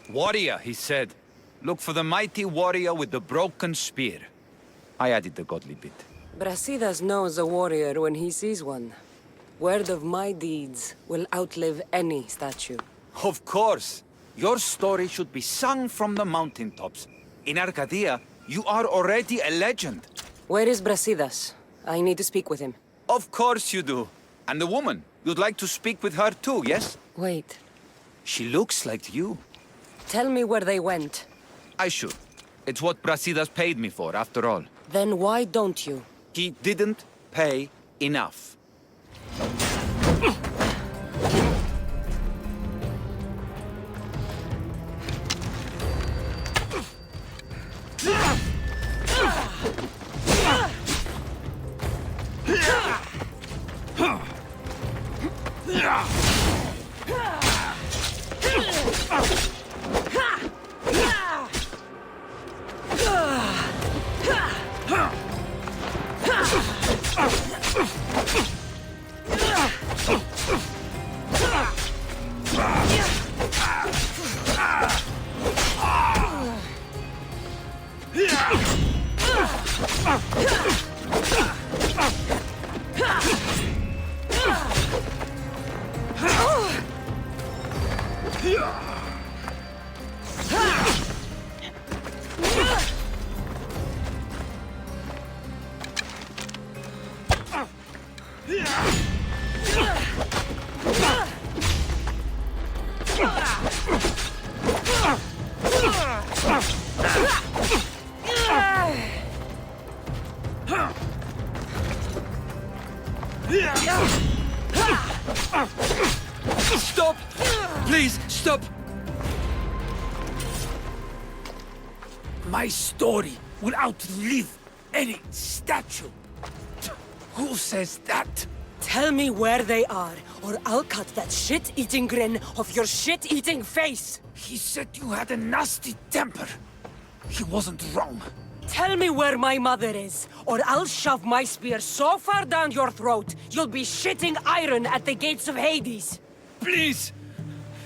Warrior, he said. Look for the mighty warrior with the broken spear. I added the godly bit. Brasidas knows a warrior when he sees one. Word of my deeds will outlive any statue. Of course. Your story should be sung from the mountaintops. In Arcadia, you are already a legend. Where is Brasidas? I need to speak with him. Of course you do. And the woman, you'd like to speak with her too, yes? Wait. She looks like you. Tell me where they went. I should. It's what Brasidas paid me for, after all. Then why don't you? He didn't pay enough. Stop! Please, stop! My story will outlive any statue. Who says that? Tell me where they are, or I'll cut that shit-eating grin off your shit-eating face! He said you had a nasty temper. He wasn't wrong. Tell me where my mother is, or I'll shove my spear so far down your throat, you'll be shitting iron at the gates of Hades! Please!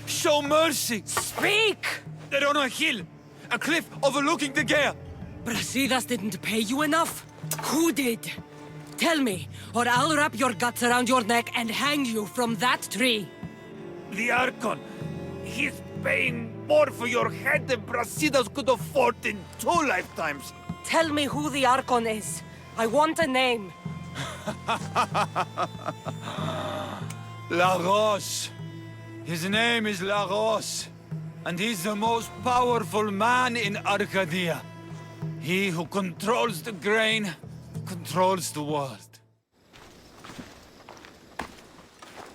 Show mercy! Speak! They're on a hill! A cliff overlooking the gale! Brasidas didn't pay you enough? Who did? Tell me, or I'll wrap your guts around your neck and hang you from that tree! The Archon. He's paying more for your head than Brasidas could afford in 2 lifetimes. Tell me who the Archon is. I want a name. Lagos. His name is Lagos. And he's the most powerful man in Arcadia. He who controls the grain, controls the world.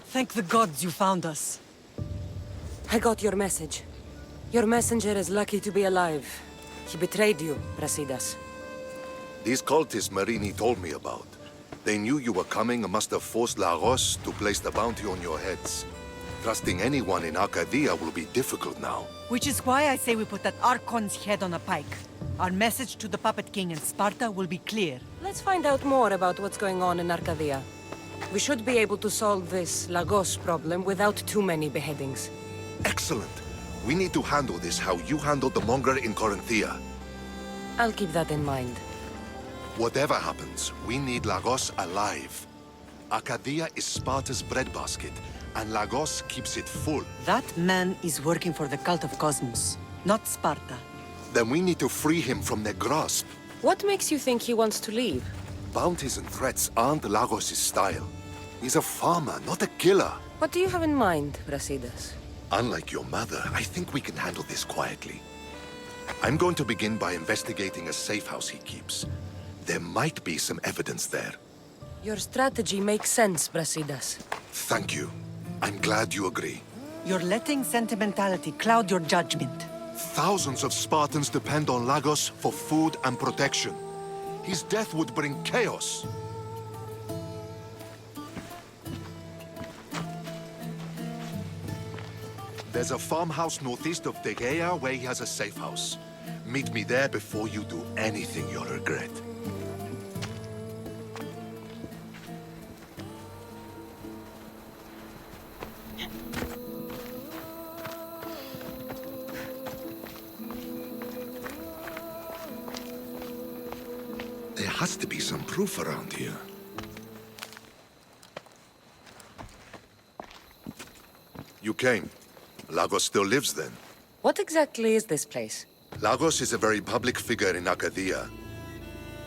Thank the gods you found us. I got your message. Your messenger is lucky to be alive. He betrayed you, Brasidas. These cultists Marini told me about. They knew you were coming and must have forced Lagos to place the bounty on your heads. Trusting anyone in Arcadia will be difficult now. Which is why I say we put that Archon's head on a pike. Our message to the Puppet King in Sparta will be clear. Let's find out more about what's going on in Arcadia. We should be able to solve this Lagos problem without too many beheadings. Excellent. We need to handle this how you handled the monger in Corinthia. I'll keep that in mind. Whatever happens, we need Lagos alive. Arcadia is Sparta's breadbasket, and Lagos keeps it full. That man is working for the cult of Cosmos, not Sparta. Then we need to free him from their grasp. What makes you think he wants to leave? Bounties and threats aren't Lagos' style. He's a farmer, not a killer. What do you have in mind, Brasidas? Unlike your mother, I think we can handle this quietly. I'm going to begin by investigating a safe house he keeps. There might be some evidence there. Your strategy makes sense, Brasidas. Thank you. I'm glad you agree. You're letting sentimentality cloud your judgment. Thousands of Spartans depend on Lagos for food and protection. His death would bring chaos. There's a farmhouse northeast of Tegea where he has a safe house. Meet me there before you do anything you'll regret. There has to be some proof around here. You came. Lagos still lives then? What exactly is this place? Lagos is a very public figure in Arcadia.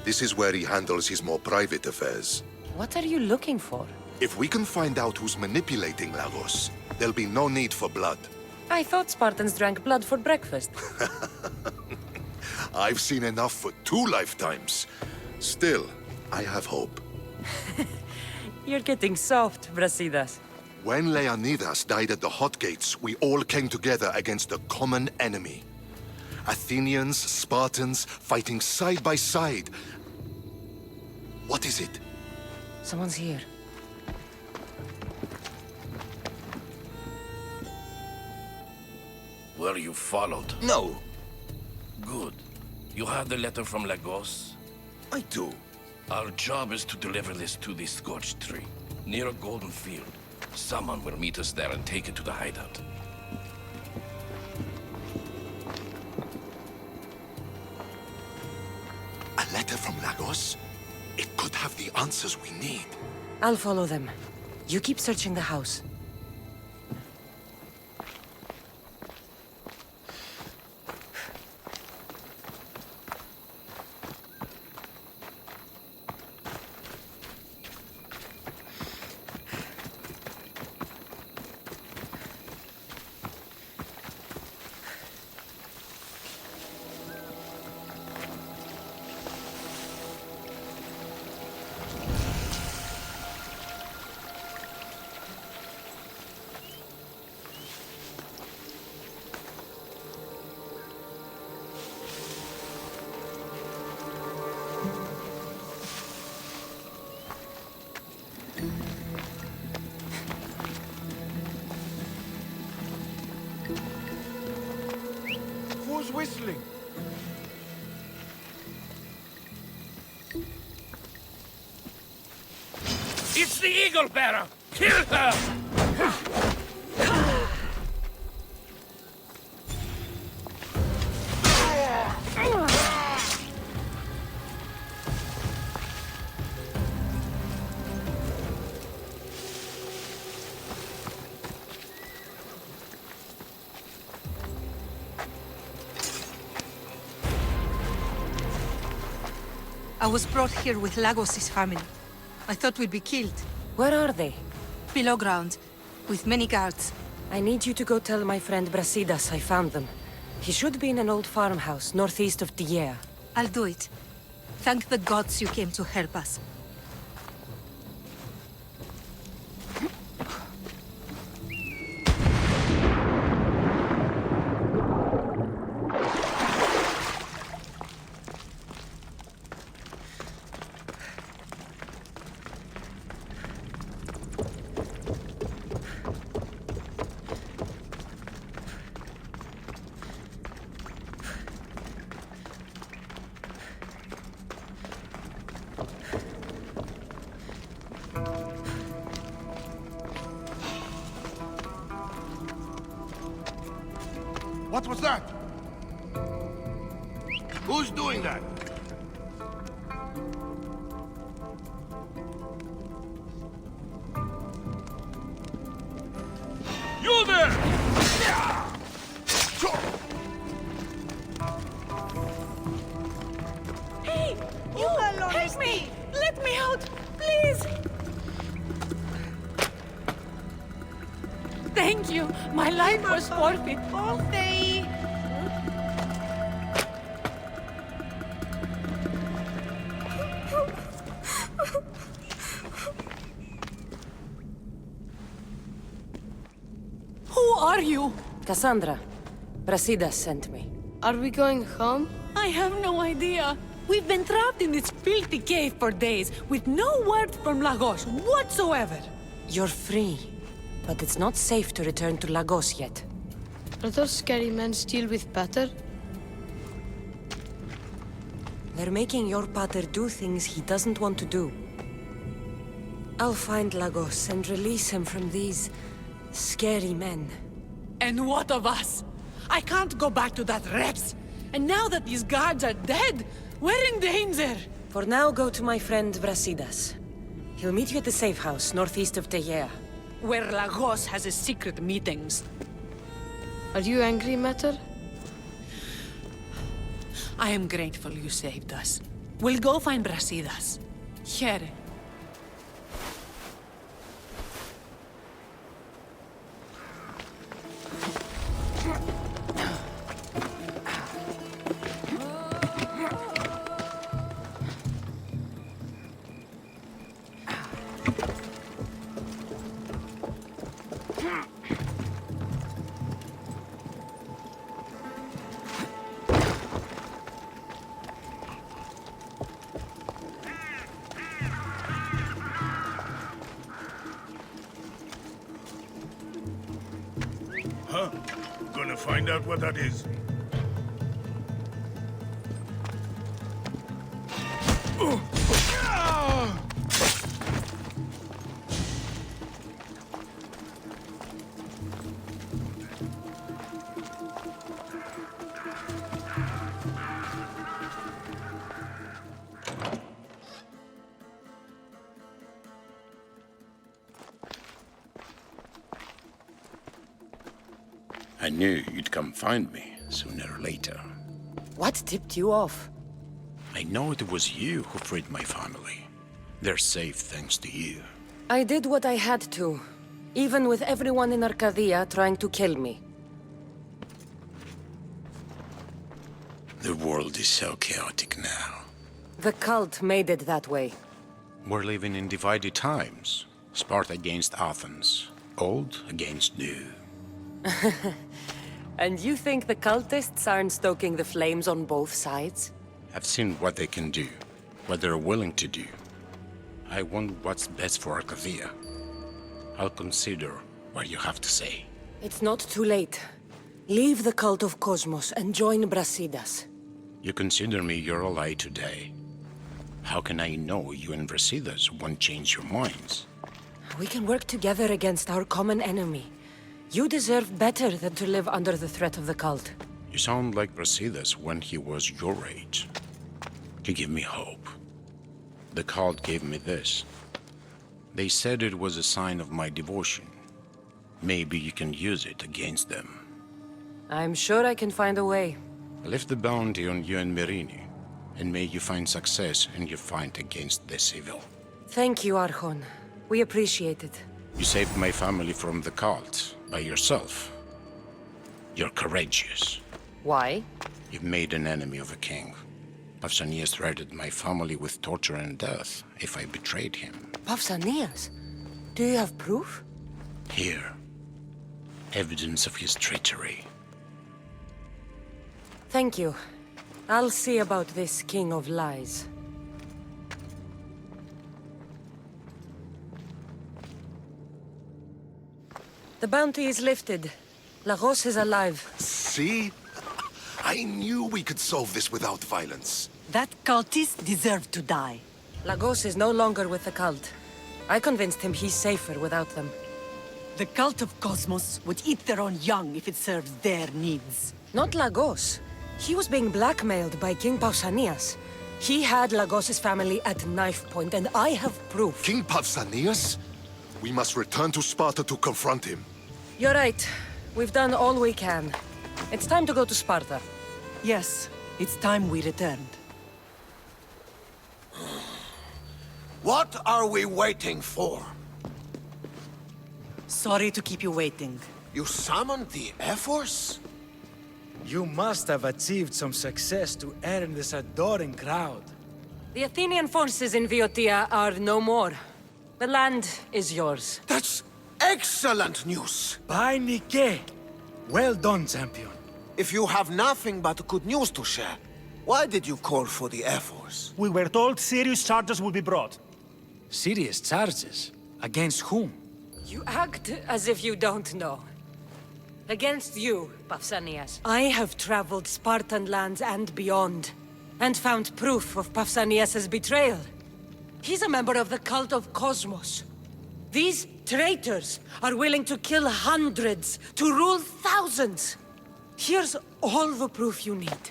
This is where he handles his more private affairs. What are you looking for? If we can find out who's manipulating Lagos, there'll be no need for blood. I thought Spartans drank blood for breakfast. I've seen enough for 2 lifetimes. Still, I have hope. You're getting soft, Brasidas. When Leonidas died at the Hot Gates, we all came together against a common enemy. Athenians, Spartans, fighting side by side. What is it? Someone's here. Were you followed? No. Good. You have the letter from Lagos? I do. Our job is to deliver this to the Scorched Tree, near a golden field. Someone will meet us there and take it to the hideout. A letter from Lagos? It could have the answers we need. I'll follow them. You keep searching the house. Who's whistling? It's the Eagle Bearer! Kill her! I was brought here with Lagos' family. I thought we'd be killed. Where are they? Below ground, with many guards. I need you to go tell my friend Brasidas I found them. He should be in an old farmhouse northeast of Diea. I'll do it. Thank the gods you came to help us. What was that? Who's doing that? You there! Hey! You help me! Let me out! Please! Thank you! My life was forfeit. Okay. Who are you? Cassandra. Brasidas sent me. Are we going home? I have no idea. We've been trapped in this filthy cave for days, with no word from Lagos whatsoever. You're free, but it's not safe to return to Lagos yet. Are those scary men still with Pater? They're making your pater do things he doesn't want to do. I'll find Lagos and release him from these Scary men. And what of us? I can't go back to that Rex. And now that these guards are dead, we're in danger. For now, go to my friend Brasidas. He'll meet you at the safe house, northeast of Tegea. Where Lagos has his secret meetings. Are you angry, Mater? I am grateful you saved us. We'll go find Brasidas. Here. Huh? Gonna find out what that is. I knew you'd come find me, sooner or later. What tipped you off? I know it was you who freed my family. They're safe thanks to you. I did what I had to, even with everyone in Arcadia trying to kill me. The world is so chaotic now. The cult made it that way. We're living in divided times. Sparta against Athens. Old against new. And you think the cultists aren't stoking the flames on both sides? I've seen what they can do, what they're willing to do. I want what's best for Arcadia. I'll consider what you have to say. It's not too late. Leave the cult of Cosmos and join Brasidas. You consider me your ally today. How can I know you and Brasidas won't change your minds? We can work together against our common enemy. You deserve better than to live under the threat of the cult. You sound like Brasidas when he was your age. You give me hope. The cult gave me this. They said it was a sign of my devotion. Maybe you can use it against them. I'm sure I can find a way. I left the bounty on you and Merini, and may you find success in your fight against this evil. Thank you, Archon. We appreciate it. You saved my family from the cult by yourself. You're courageous. Why? You've made an enemy of a king. Pausanias threatened my family with torture and death if I betrayed him. Pausanias? Do you have proof? Here. Evidence of his treachery. Thank you. I'll see about this King of Lies. The bounty is lifted. Lagos is alive. See? I knew we could solve this without violence. That cultist deserved to die. Lagos is no longer with the cult. I convinced him he's safer without them. The cult of Cosmos would eat their own young if it serves their needs. Not Lagos. He was being blackmailed by King Pausanias. He had Lagos's family at knife point, and I have proof. King Pausanias? We must return to Sparta to confront him. You're right. We've done all we can. It's time to go to Sparta. Yes, it's time we returned. What are we waiting for? Sorry to keep you waiting. You summoned the Air Force? You must have achieved some success to earn this adoring crowd. The Athenian forces in Viotia are no more. The land is yours. That's excellent news! By Nike! Well done, champion. If you have nothing but good news to share, why did you call for the Air Force? We were told serious charges would be brought. Serious charges? Against whom? You act as if you don't know. Against you, Pausanias. I have traveled Spartan lands and beyond, and found proof of Pausanias' betrayal. He's a member of the cult of Cosmos. These traitors are willing to kill hundreds, to rule thousands. Here's all the proof you need.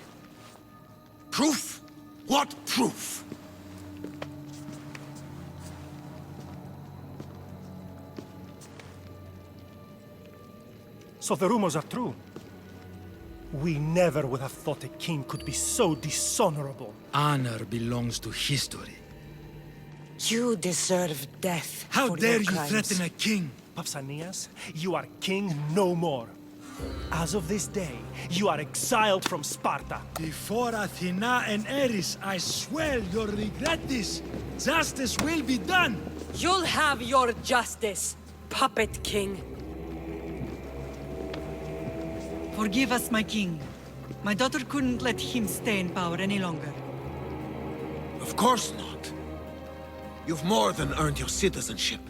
Proof? What proof? So the rumors are true. We never would have thought a king could be so dishonorable. Honor belongs to history. You deserve death. How for dare your you crimes. threaten a king? Pausanias, you are king no more. As of this day, you are exiled from Sparta. Before Athena and Eris, I swear you'll regret this. Justice will be done. You'll have your justice, puppet king. Forgive us, my king. My daughter couldn't let him stay in power any longer. Of course not. You've more than earned your citizenship.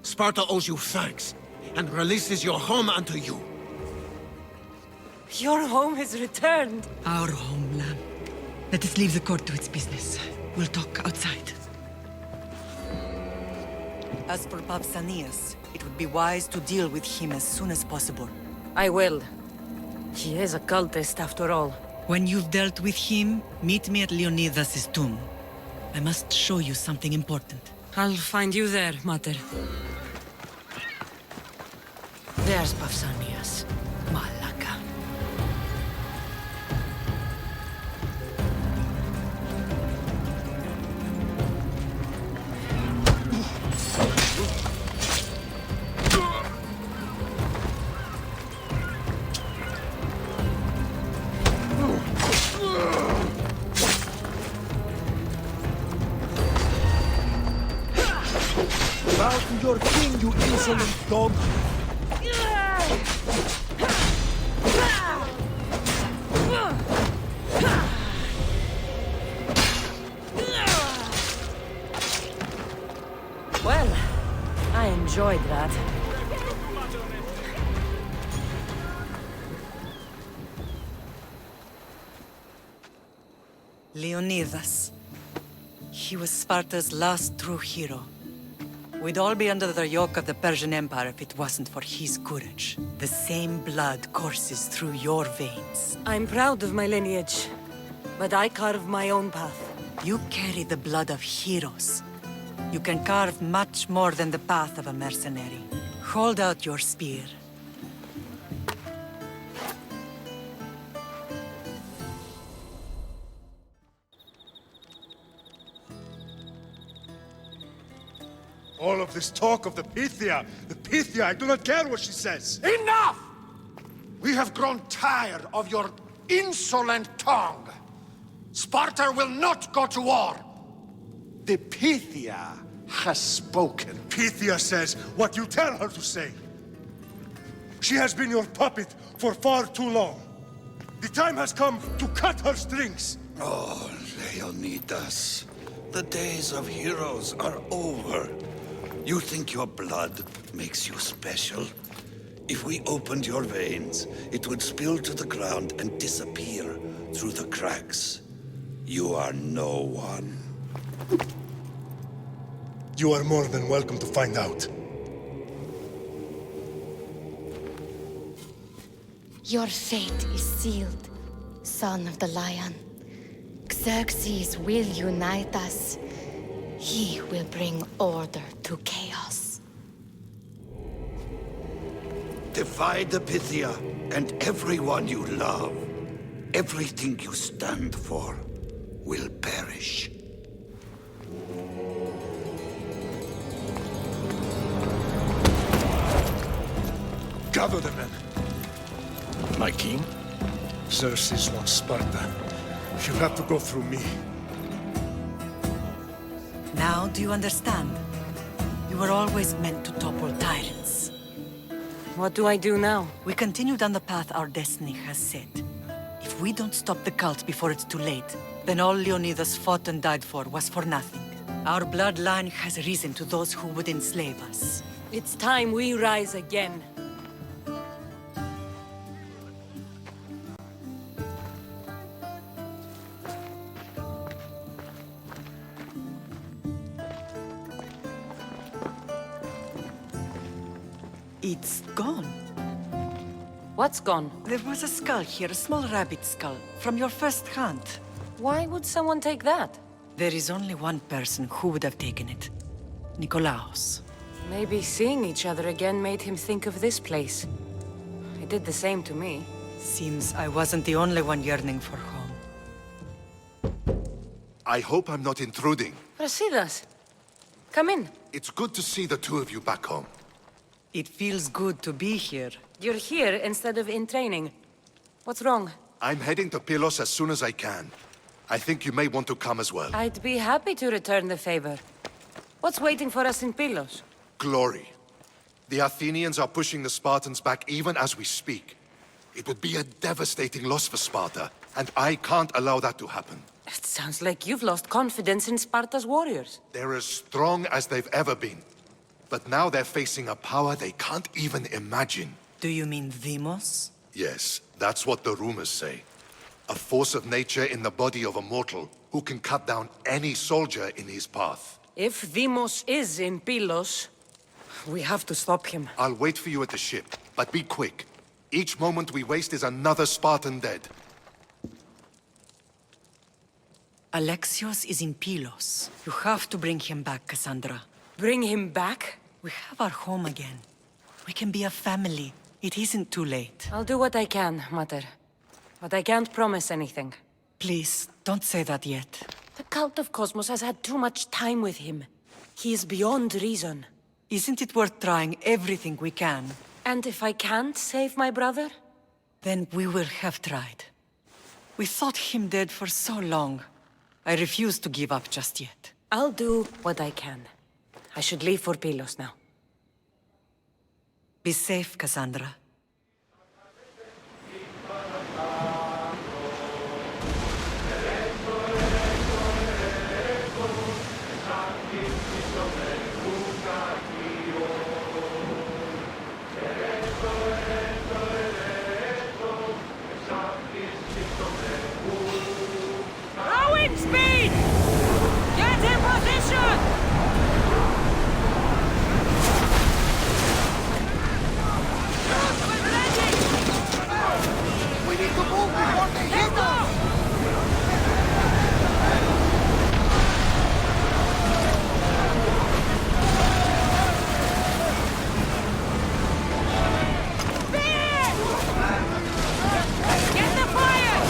Sparta owes you thanks, and releases your home unto you. Your home is returned. Our homeland. Let us leave the court to its business. We'll talk outside. As for Pausanias, it would be wise to deal with him as soon as possible. I will. He is a cultist, after all. When you've dealt with him, meet me at Leonidas' tomb. I must show you something important. I'll find you there, Mater. There's Pausanias. Malaka. Bow to your king, you insolent dog! Well, I enjoyed that. Leonidas. He was Sparta's last true hero. We'd all be under the yoke of the Persian Empire if it wasn't for his courage. The same blood courses through your veins. I'm proud of my lineage, but I carve my own path. You carry the blood of heroes. You can carve much more than the path of a mercenary. Hold out your spear. All of this talk of the Pythia, I do not care what she says. Enough! We have grown tired of your insolent tongue. Sparta will not go to war. The Pythia has spoken. Pythia says what you tell her to say. She has been your puppet for far too long. The time has come to cut her strings. Oh, Leonidas. The days of heroes are over. You think your blood makes you special? If we opened your veins, it would spill to the ground and disappear through the cracks. You are no one. You are more than welcome to find out. Your fate is sealed, son of the lion. Xerxes will unite us. He will bring order to chaos. Divide the Pythia and everyone you love. Everything you stand for will perish. Gather the men. My king? Xerxes wants Sparta. He'll have to go through me. Now do you understand? You were always meant to topple tyrants. What do I do now? We continue down the path our destiny has set. If we don't stop the cult before it's too late, then all Leonidas fought and died for was for nothing. Our bloodline has risen to those who would enslave us. It's time we rise again. It's gone. What's gone? There was a skull here, a small rabbit skull, from your first hunt. Why would someone take that? There is only one person who would have taken it. Nikolaos. Maybe seeing each other again made him think of this place. It did the same to me. Seems I wasn't the only one yearning for home. I hope I'm not intruding. Brasidas, come in. It's good to see the two of you back home. It feels good to be here. You're here instead of in training. What's wrong? I'm heading to Pylos as soon as I can. I think you may want to come as well. I'd be happy to return the favor. What's waiting for us in Pylos? Glory. The Athenians are pushing the Spartans back even as we speak. It would be a devastating loss for Sparta, and I can't allow that to happen. It sounds like you've lost confidence in Sparta's warriors. They're as strong as they've ever been. But now they're facing a power they can't even imagine. Do you mean Demos? Yes, that's what the rumors say. A force of nature in the body of a mortal who can cut down any soldier in his path. If Demos is in Pylos, we have to stop him. I'll wait for you at the ship, but be quick. Each moment we waste is another Spartan dead. Alexios is in Pylos. You have to bring him back, Cassandra. Bring him back? We have our home again. We can be a family. It isn't too late. I'll do what I can, Mater. But I can't promise anything. Please, don't say that yet. The cult of Cosmos has had too much time with him. He is beyond reason. Isn't it worth trying everything we can? And if I can't save my brother? Then we will have tried. We thought him dead for so long. I refuse to give up just yet. I'll do what I can. I should leave for Pylos now. Be safe, Cassandra. Rowing speed! Get in position! We need to move before they hit us! Get the fire!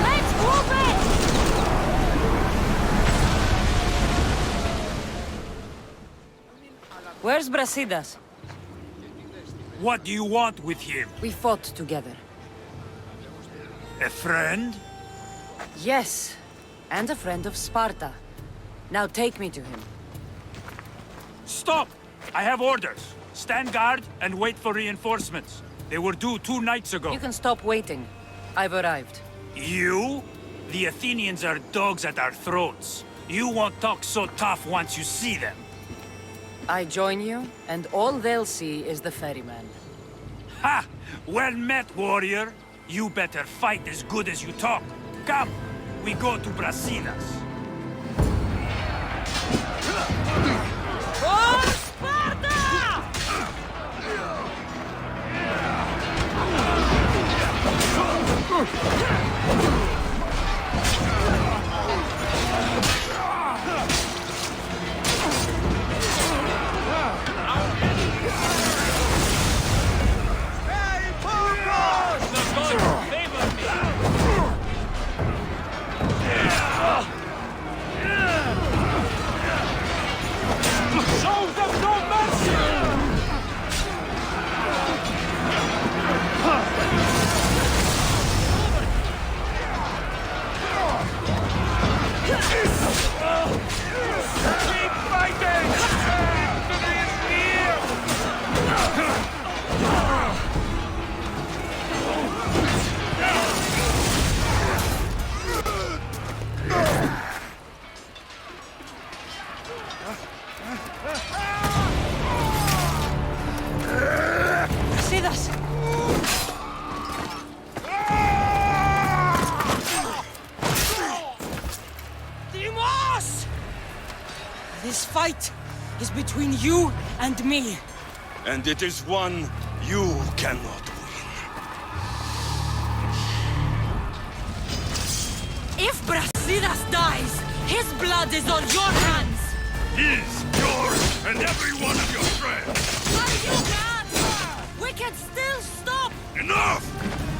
Let's move it! Where's Brasidas? What do you want with him? We fought together. A friend? Yes, and a friend of Sparta. Now take me to him. Stop! I have orders. Stand guard and wait for reinforcements. They were due 2 nights ago. You can stop waiting. I've arrived. You? The Athenians are dogs at our throats. You won't talk so tough once you see them. I join you, and all they'll see is the ferryman. Ha! Well met, warrior. You better fight as good as you talk. Come, we go to Brasidas. For Sparta! Show them no mercy! Keep fighting! Victory is near! Brasidas! Demos! This fight is between you and me. And it is one you cannot win. If Brasidas dies, his blood is on your hands! His, yours, and every one of your friends! But you can't! We can still stop! Enough!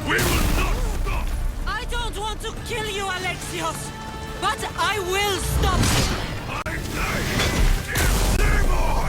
We will not stop! I don't want to kill you, Alexios! But I will stop you! I say, Demos!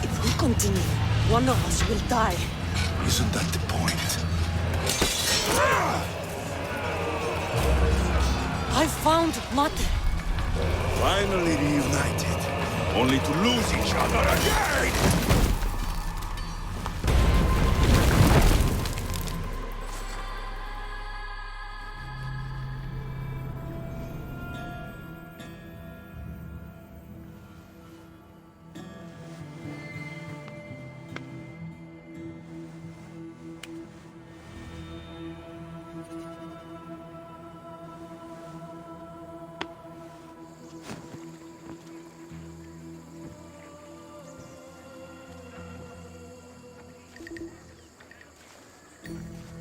If we continue, one of us will die. Isn't that the point? I found Mater. Finally reunited, only to lose each other again!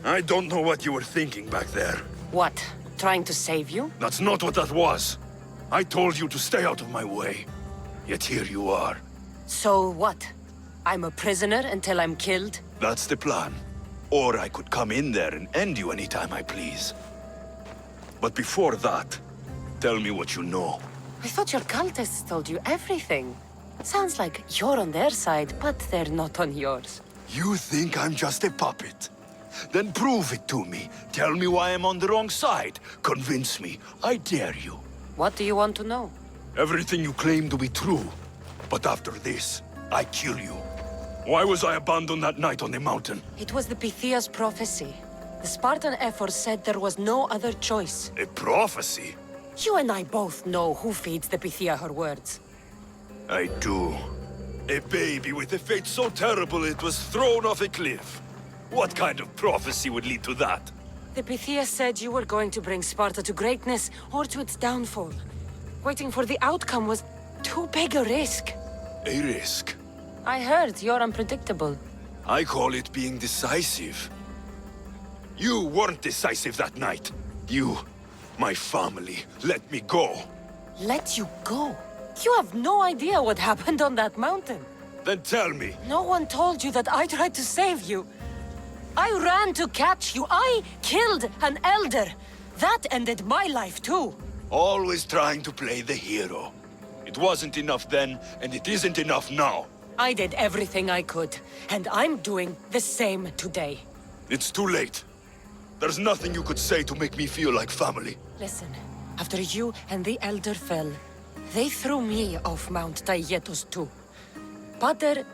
I don't know what you were thinking back there. What? Trying to save you? That's not what that was. I told you to stay out of my way. Yet here you are. So what? I'm a prisoner until I'm killed? That's the plan. Or I could come in there and end you anytime I please. But before that, tell me what you know. I thought your cultists told you everything. Sounds like you're on their side, but they're not on yours. You think I'm just a puppet? Then prove it to me. Tell me why I'm on the wrong side. Convince me. I dare you. What do you want to know? Everything you claim to be true. But after this, I kill you. Why was I abandoned that night on the mountain? It was the Pythia's prophecy. The Spartan Ephor said there was no other choice. A prophecy? You and I both know who feeds the Pythia her words. I do. A baby with a fate so terrible it was thrown off a cliff. What kind of prophecy would lead to that? The Pythia said you were going to bring Sparta to greatness or to its downfall. Waiting for the outcome was too big a risk. A risk? I heard you're unpredictable. I call it being decisive. You weren't decisive that night. You, my family, let me go. Let you go? You have no idea what happened on that mountain. Then tell me. No one told you that I tried to save you. I ran to catch you. I killed an elder. That ended my life too. Always trying to play the hero. It wasn't enough then, and it isn't enough now. I did everything I could, and I'm doing the same today. It's too late. There's nothing you could say to make me feel like family. Listen, after you and the Elder fell, they threw me off Mount Taietos too. Pater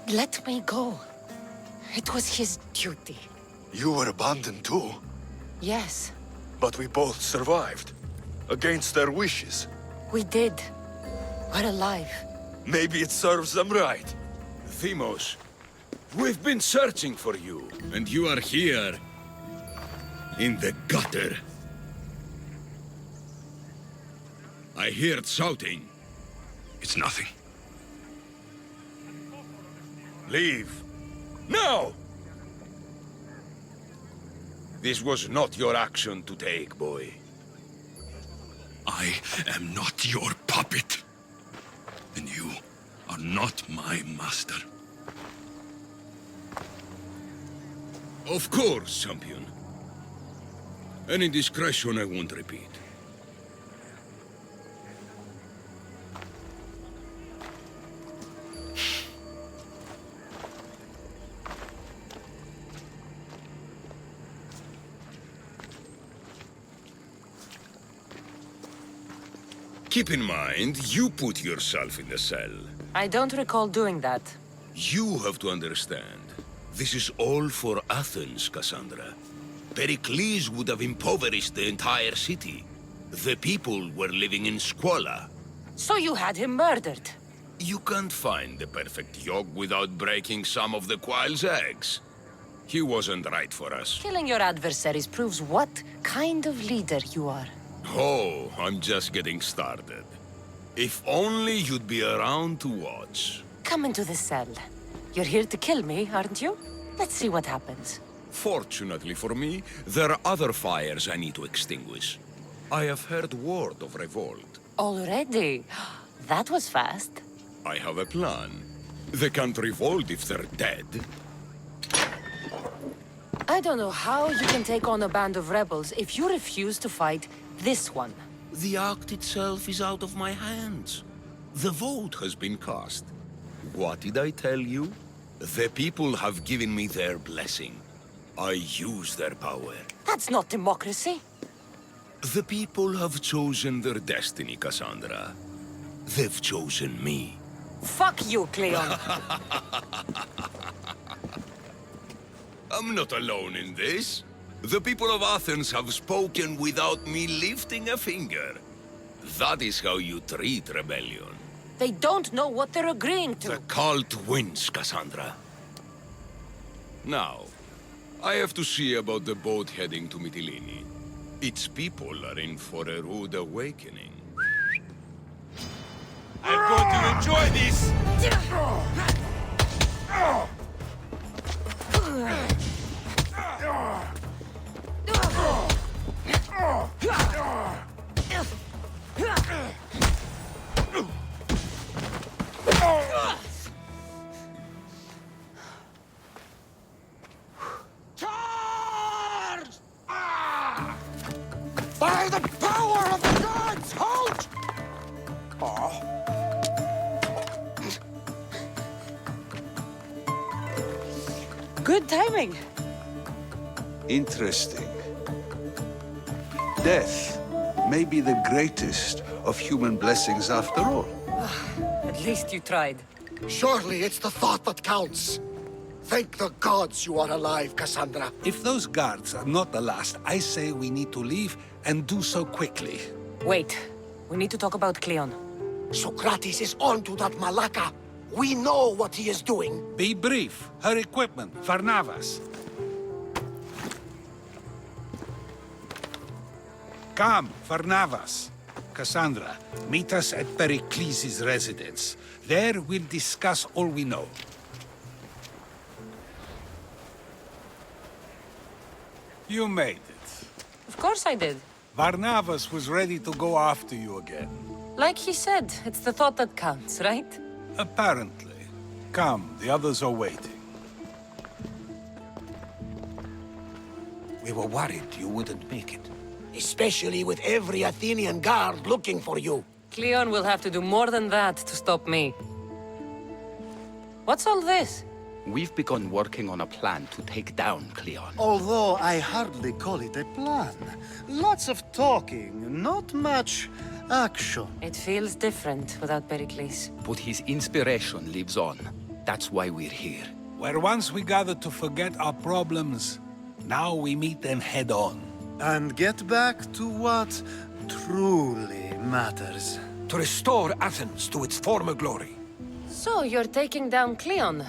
let me go. It was his duty. You were abandoned too? Yes. But we both survived. Against their wishes. We did. We're alive. Maybe it serves them right. Themos, we've been searching for you, and you are here. In the gutter. I heard shouting. It's nothing. Leave. Now! This was not your action to take, boy. I am not your puppet. And you are not my master. Of course, champion. Any indiscretion I won't repeat. Keep in mind, you put yourself in the cell. I don't recall doing that. You have to understand. This is all for Athens, Cassandra. Pericles would have impoverished the entire city. The people were living in squalor. So you had him murdered? You can't find the perfect yolk without breaking some of the quail's eggs. He wasn't right for us. Killing your adversaries proves what kind of leader you are. Oh, I'm just getting started. If only you'd be around to watch. Come into the cell. You're here to kill me, aren't you? Let's see what happens. Fortunately for me, there are other fires I need to extinguish. I have heard word of revolt. Already? That was fast. I have a plan. They can't revolt if they're dead. I don't know how you can take on a band of rebels if you refuse to fight this one. The act itself is out of my hands. The vote has been cast. What did I tell you? The people have given me their blessing. I use their power. That's not democracy. The people have chosen their destiny, Cassandra. They've chosen me. Fuck you, Cleon. I'm not alone in this. The people of Athens have spoken without me lifting a finger. That is how you treat rebellion. They don't know what they're agreeing to. The cult wins, Cassandra. Now, I have to see about the boat heading to Mytilene. Its people are in for a rude awakening. I'm going to enjoy this! By the power of the gods, halt! Good timing. Interesting. Death may be the greatest of human blessings after all. At least you tried. Surely it's the thought that counts. Thank the gods you are alive, Cassandra. If those guards are not the last, I say we need to leave and do so quickly. Wait. We need to talk about Cleon. Socrates is onto that Malaka. We know what he is doing. Be brief. Her equipment, Varnavas. Come, Varnavas. Cassandra, meet us at Pericles' residence. There we'll discuss all we know. You made it. Of course I did. Varnavas was ready to go after you again. Like he said, it's the thought that counts, right? Apparently. Come, the others are waiting. We were worried you wouldn't make it. Especially with every Athenian guard looking for you. Cleon will have to do more than that to stop me. What's all this? We've begun working on a plan to take down Cleon. Although I hardly call it a plan. Lots of talking, not much action. It feels different without Pericles. But his inspiration lives on. That's why we're here. Where once we gathered to forget our problems, now we meet them head on. And get back to what truly matters. To restore Athens to its former glory. So, you're taking down Cleon.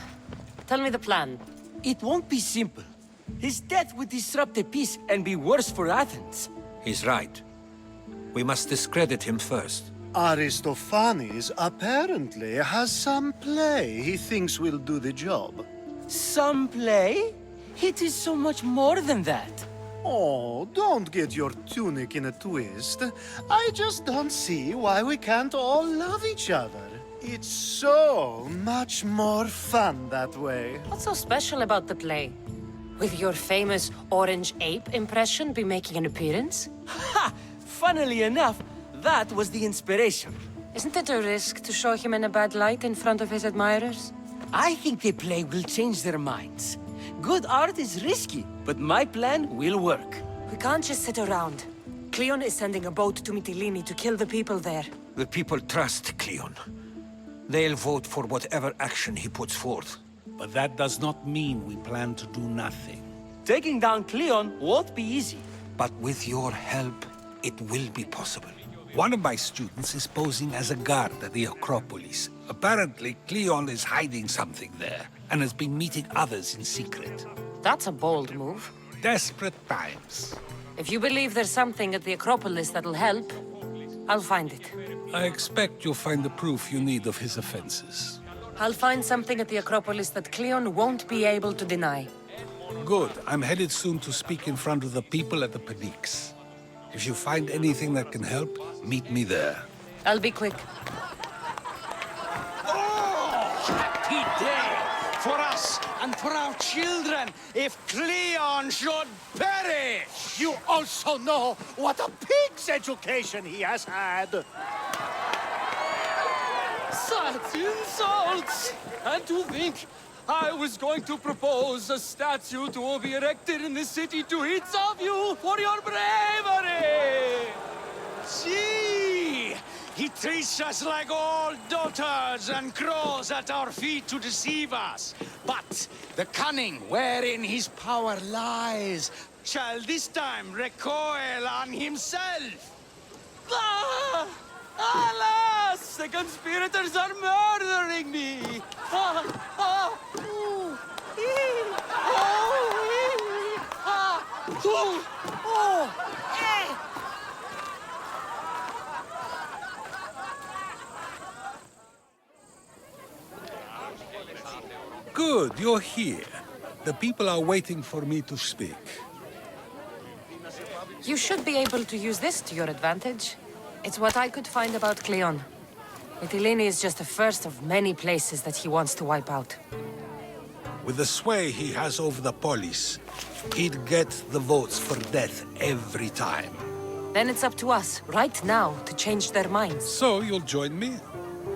Tell me the plan. It won't be simple. His death would disrupt the peace and be worse for Athens. He's right. We must discredit him first. Aristophanes apparently has some play he thinks will do the job. Some play? It is so much more than that. Oh, don't get your tunic in a twist. I just don't see why we can't all love each other. It's so much more fun that way. What's so special about the play? Will your famous orange ape impression be making an appearance? Ha! Funnily enough, that was the inspiration. Isn't it a risk to show him in a bad light in front of his admirers? I think the play will change their minds. Good art is risky, but my plan will work. We can't just sit around. Cleon is sending a boat to Mytilene to kill the people there. The people trust Cleon. They'll vote for whatever action he puts forth. But that does not mean we plan to do nothing. Taking down Cleon won't be easy. But with your help, it will be possible. One of my students is posing as a guard at the Acropolis. Apparently, Cleon is hiding something there, and has been meeting others in secret. That's a bold move. Desperate times. If you believe there's something at the Acropolis that'll help, I'll find it. I expect you'll find the proof you need of his offenses. I'll find something at the Acropolis that Cleon won't be able to deny. Good. I'm headed soon to speak in front of the people at the Phoenix. If you find anything that can help, meet me there. I'll be quick. Happy day for us and for our children if Cleon should perish! You also know what a pig's education he has had. Such insults! And to think I was going to propose a statue to be erected in the city to each of you for your bravery! See! He treats us like old dotards and crawls at our feet to deceive us. But the cunning wherein his power lies shall this time recoil on himself. Ah! Alas! The conspirators are murdering me! Ah! Ah! Ooh! Ee! Oh! Ee! Ah! Ooh! Oh! Eh! Good, you're here. The people are waiting for me to speak. You should be able to use this to your advantage. It's what I could find about Cleon. Mytilene is just the first of many places that he wants to wipe out. With the sway he has over the police, he'd get the votes for death every time. Then it's up to us, right now, to change their minds. So you'll join me?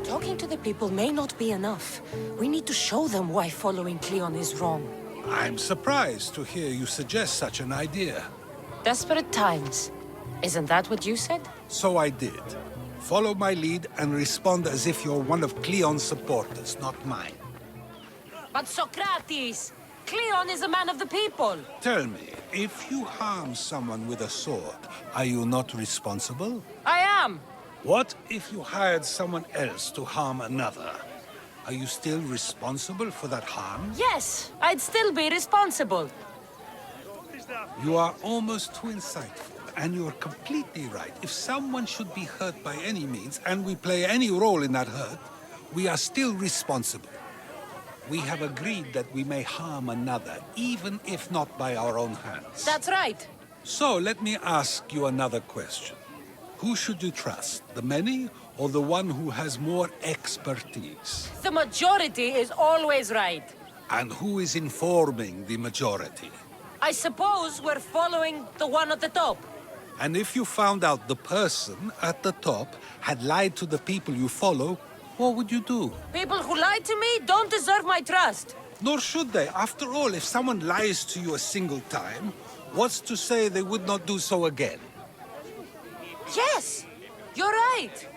Talking to the people may not be enough. We need to show them why following Cleon is wrong. I'm surprised to hear you suggest such an idea. Desperate times. Isn't that what you said? So I did. Follow my lead and respond as if you're one of Cleon's supporters, not mine. But Socrates! Cleon is a man of the people! Tell me, if you harm someone with a sword, are you not responsible? I am! What if you hired someone else to harm another? Are you still responsible for that harm? Yes, I'd still be responsible. You are almost too insightful, and you're completely right. If someone should be hurt by any means, and we play any role in that hurt, we are still responsible. We have agreed that we may harm another, even if not by our own hands. That's right. So let me ask you another question. Who should you trust, the many or the one who has more expertise? The majority is always right. And who is informing the majority? I suppose we're following the one at the top. And if you found out the person at the top had lied to the people you follow, what would you do? People who lie to me don't deserve my trust. Nor should they. After all, if someone lies to you a single time, what's to say they would not do so again? Yes, you're right.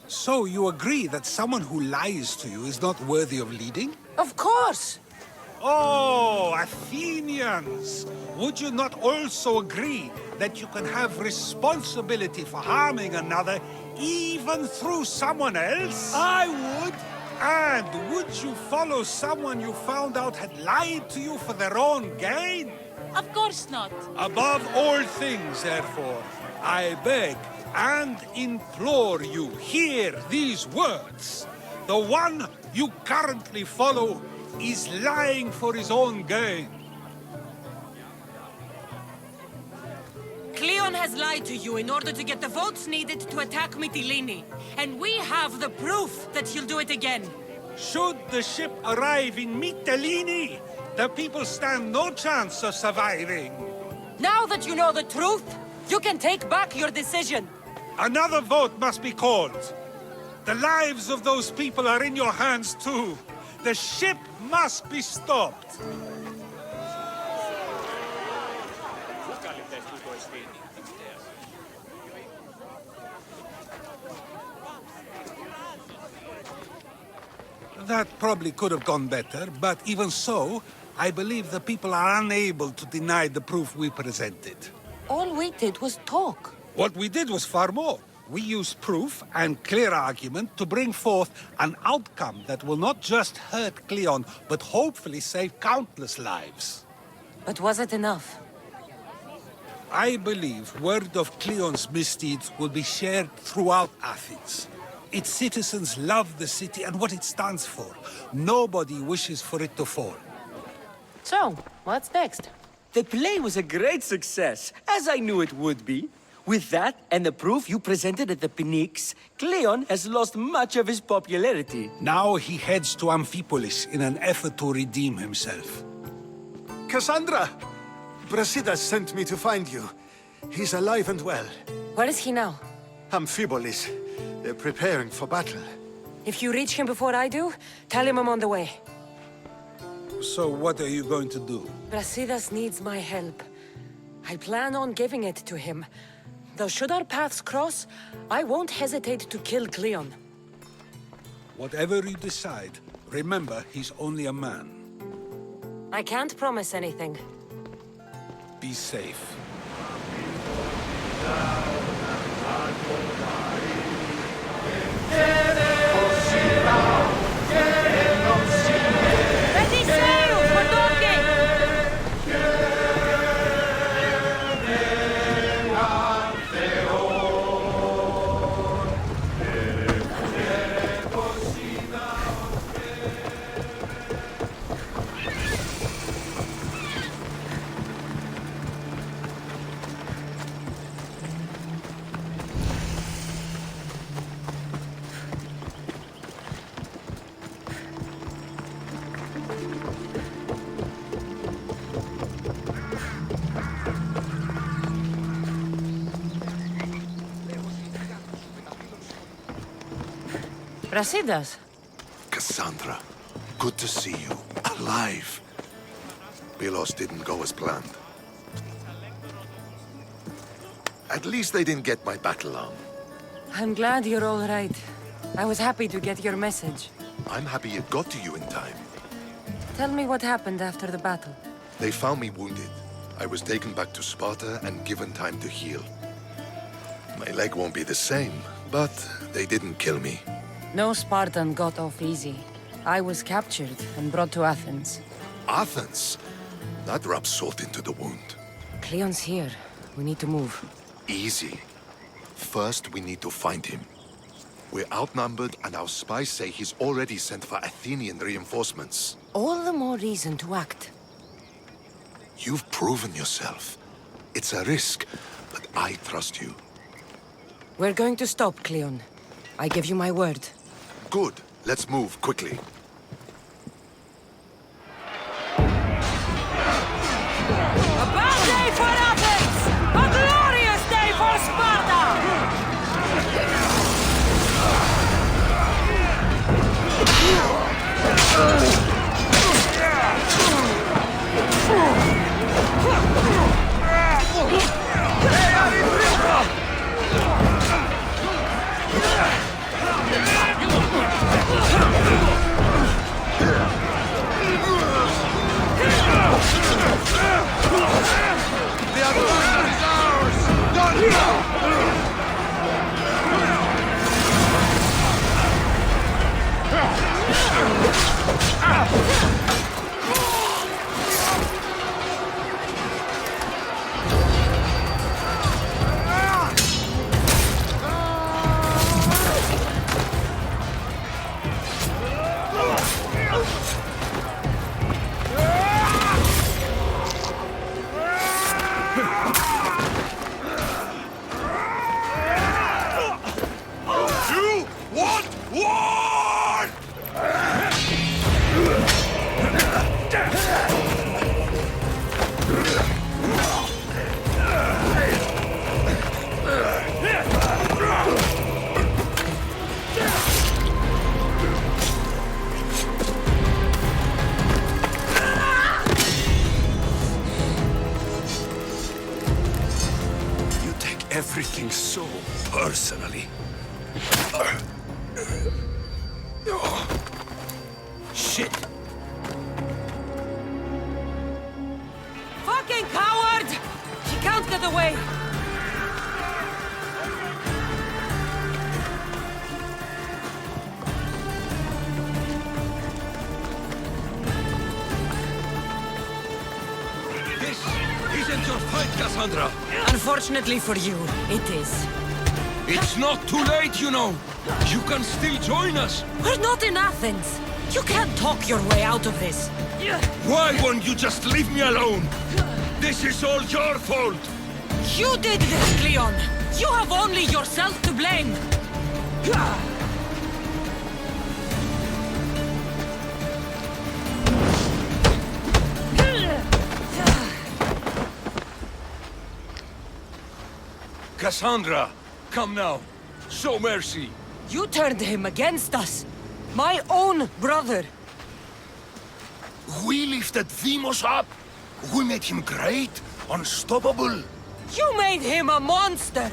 So you agree that someone who lies to you is not worthy of leading? Of course. Oh, Athenians! Would you not also agree that you can have responsibility for harming another even through someone else? I would. And would you follow someone you found out had lied to you for their own gain? Of course not. Above all things, therefore, I beg and implore you, hear these words. The one you currently follow is lying for his own gain. Cleon has lied to you in order to get the votes needed to attack Mytilene. And we have the proof that he'll do it again. Should the ship arrive in Mytilene, The people stand no chance of surviving. Now that you know the truth, you can take back your decision. Another vote must be called. The lives of those people are in your hands too. The ship must be stopped. That probably could have gone better, but even so, I believe the people are unable to deny the proof we presented. All we did was talk. What we did was far more. We used proof and clear argument to bring forth an outcome that will not just hurt Cleon, but hopefully save countless lives. But was it enough? I believe word of Cleon's misdeeds will be shared throughout Athens. Its citizens love the city and what it stands for. Nobody wishes for it to fall. So, what's next? The play was a great success, as I knew it would be. With that, and the proof you presented at the Pnyx, Cleon has lost much of his popularity. Now he heads to Amphipolis in an effort to redeem himself. Cassandra! Brasidas sent me to find you. He's alive and well. Where is he now? Amphipolis. They're preparing for battle. If you reach him before I do, tell him I'm on the way. So what are you going to do? Brasidas needs my help. I plan on giving it to him. Though should our paths cross, I won't hesitate to kill Cleon. Whatever you decide, remember he's only a man. I can't promise anything. Be safe. Ready sails for docking! Brasidas. Cassandra, good to see you. Alive. Pylos didn't go as planned. At least they didn't get my battle arm. I'm glad you're all right. I was happy to get your message. I'm happy it got to you in time. Tell me what happened after the battle. They found me wounded. I was taken back to Sparta and given time to heal. My leg won't be the same, but they didn't kill me. No Spartan got off easy. I was captured and brought to Athens. Athens? That rubs salt into the wound. Cleon's here. We need to move. Easy. First, we need to find him. We're outnumbered, and our spies say he's already sent for Athenian reinforcements. All the more reason to act. You've proven yourself. It's a risk, but I trust you. We're going to stop, Cleon. I give you my word. Good. Let's move quickly. A bad day for Athens! A glorious day for Sparta! everything so personally. Shit! Fucking coward! She can't get away! This isn't your fight, Cassandra! Unfortunately for you, it is. It's not too late, you know! You can still join us! We're not in Athens! You can't talk your way out of this! Why won't you just leave me alone? This is all your fault! You did this, Cleon! You have only yourself to blame! Cassandra, come now. Show mercy. You turned him against us! My own brother! We lifted Deimos up. We made him great, unstoppable. You made him a monster!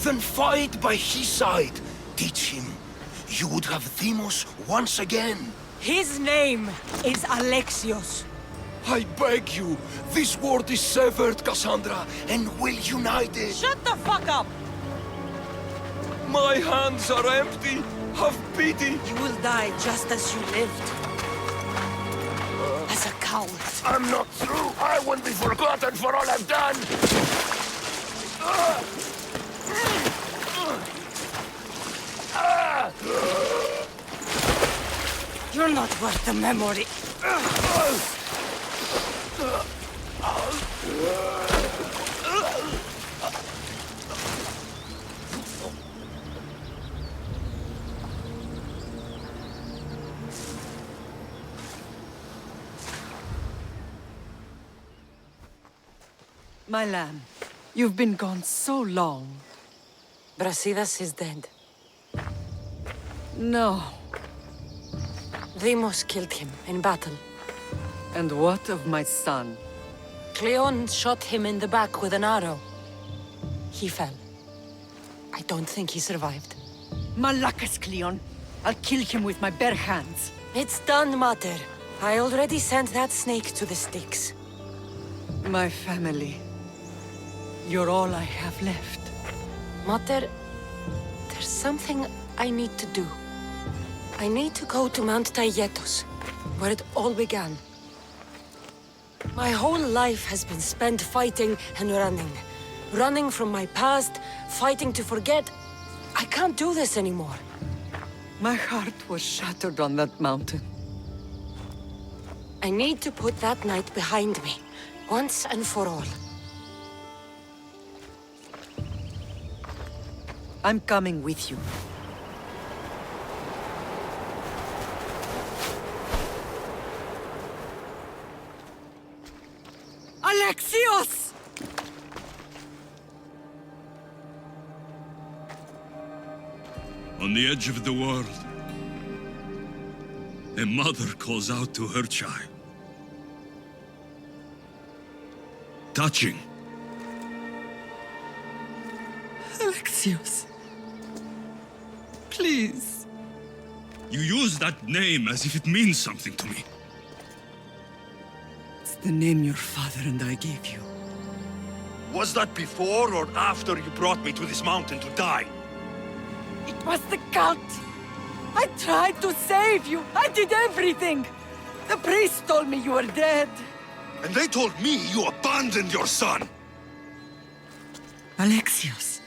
Then fight by his side. Teach him. You would have Deimos once again. His name is Alexios. I beg you. This world is severed, Cassandra, and we'll unite it. Shut the fuck up! My hands are empty. Have pity. You will die just as you lived. As a coward. I'm not through. I won't be forgotten for all I've done. You're not worth the memory. My lamb, you've been gone so long. Brasidas is dead. No. Deimos killed him in battle. And what of my son? Cleon shot him in the back with an arrow. He fell. I don't think he survived. Malakas, Cleon. I'll kill him with my bare hands. It's done, Mater. I already sent that snake to the sticks. My family. You're all I have left. Mater, there's something I need to do. I need to go to Mount Taygetos, where it all began. My whole life has been spent fighting and running. Running from my past, fighting to forget. I can't do this anymore. My heart was shattered on that mountain. I need to put that night behind me, once and for all. I'm coming with you. Alexios! On the edge of the world, a mother calls out to her child. Touching. Alexios. Please. You use that name as if it means something to me. It's the name your father and I gave you. Was that before or after you brought me to this mountain to die? It was the cult! I tried to save you! I did everything! The priest told me you were dead! And they told me you abandoned your son! Alexios,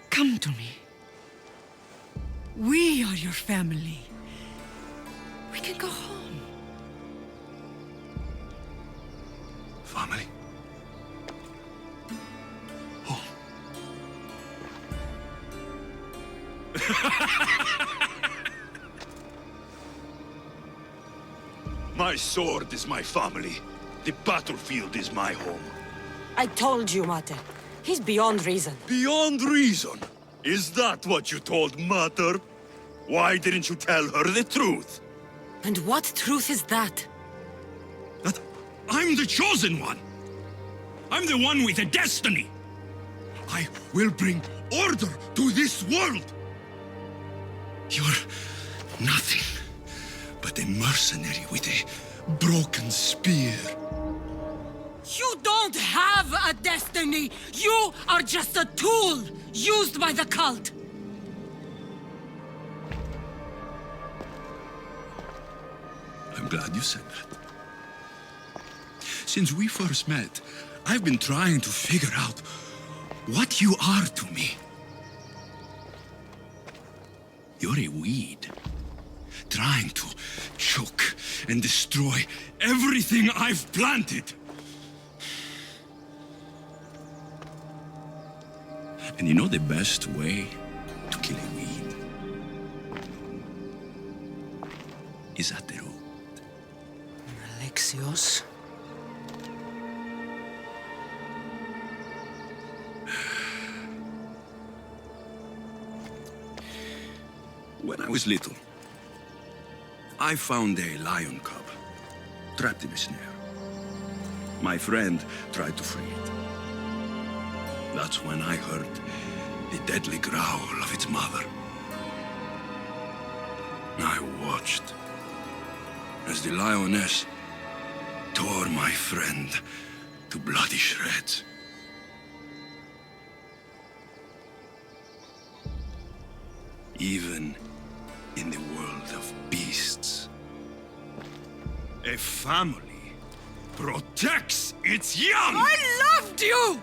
come to me. We are your family. We can go home. Family? Home? My sword is my family. The battlefield is my home. I told you, Mater. He's beyond reason. Beyond reason? Is that what you told Mother? Why didn't you tell her the truth? And what truth is that? That I'm the chosen one. I'm the one with a destiny. I will bring order to this world. You're nothing but a mercenary with a broken spear. You don't have a destiny! You are just a tool used by the cult! I'm glad you said that. Since we first met, I've been trying to figure out what you are to me. You're a weed, trying to choke and destroy everything I've planted. And you know the best way to kill a weed is at the root. Alexios? When I was little, I found a lion cub trapped in a snare. My friend tried to free it. That's when I heard the deadly growl of its mother. I watched as the lioness tore my friend to bloody shreds. Even in the world of beasts, a family protects its young! I loved you!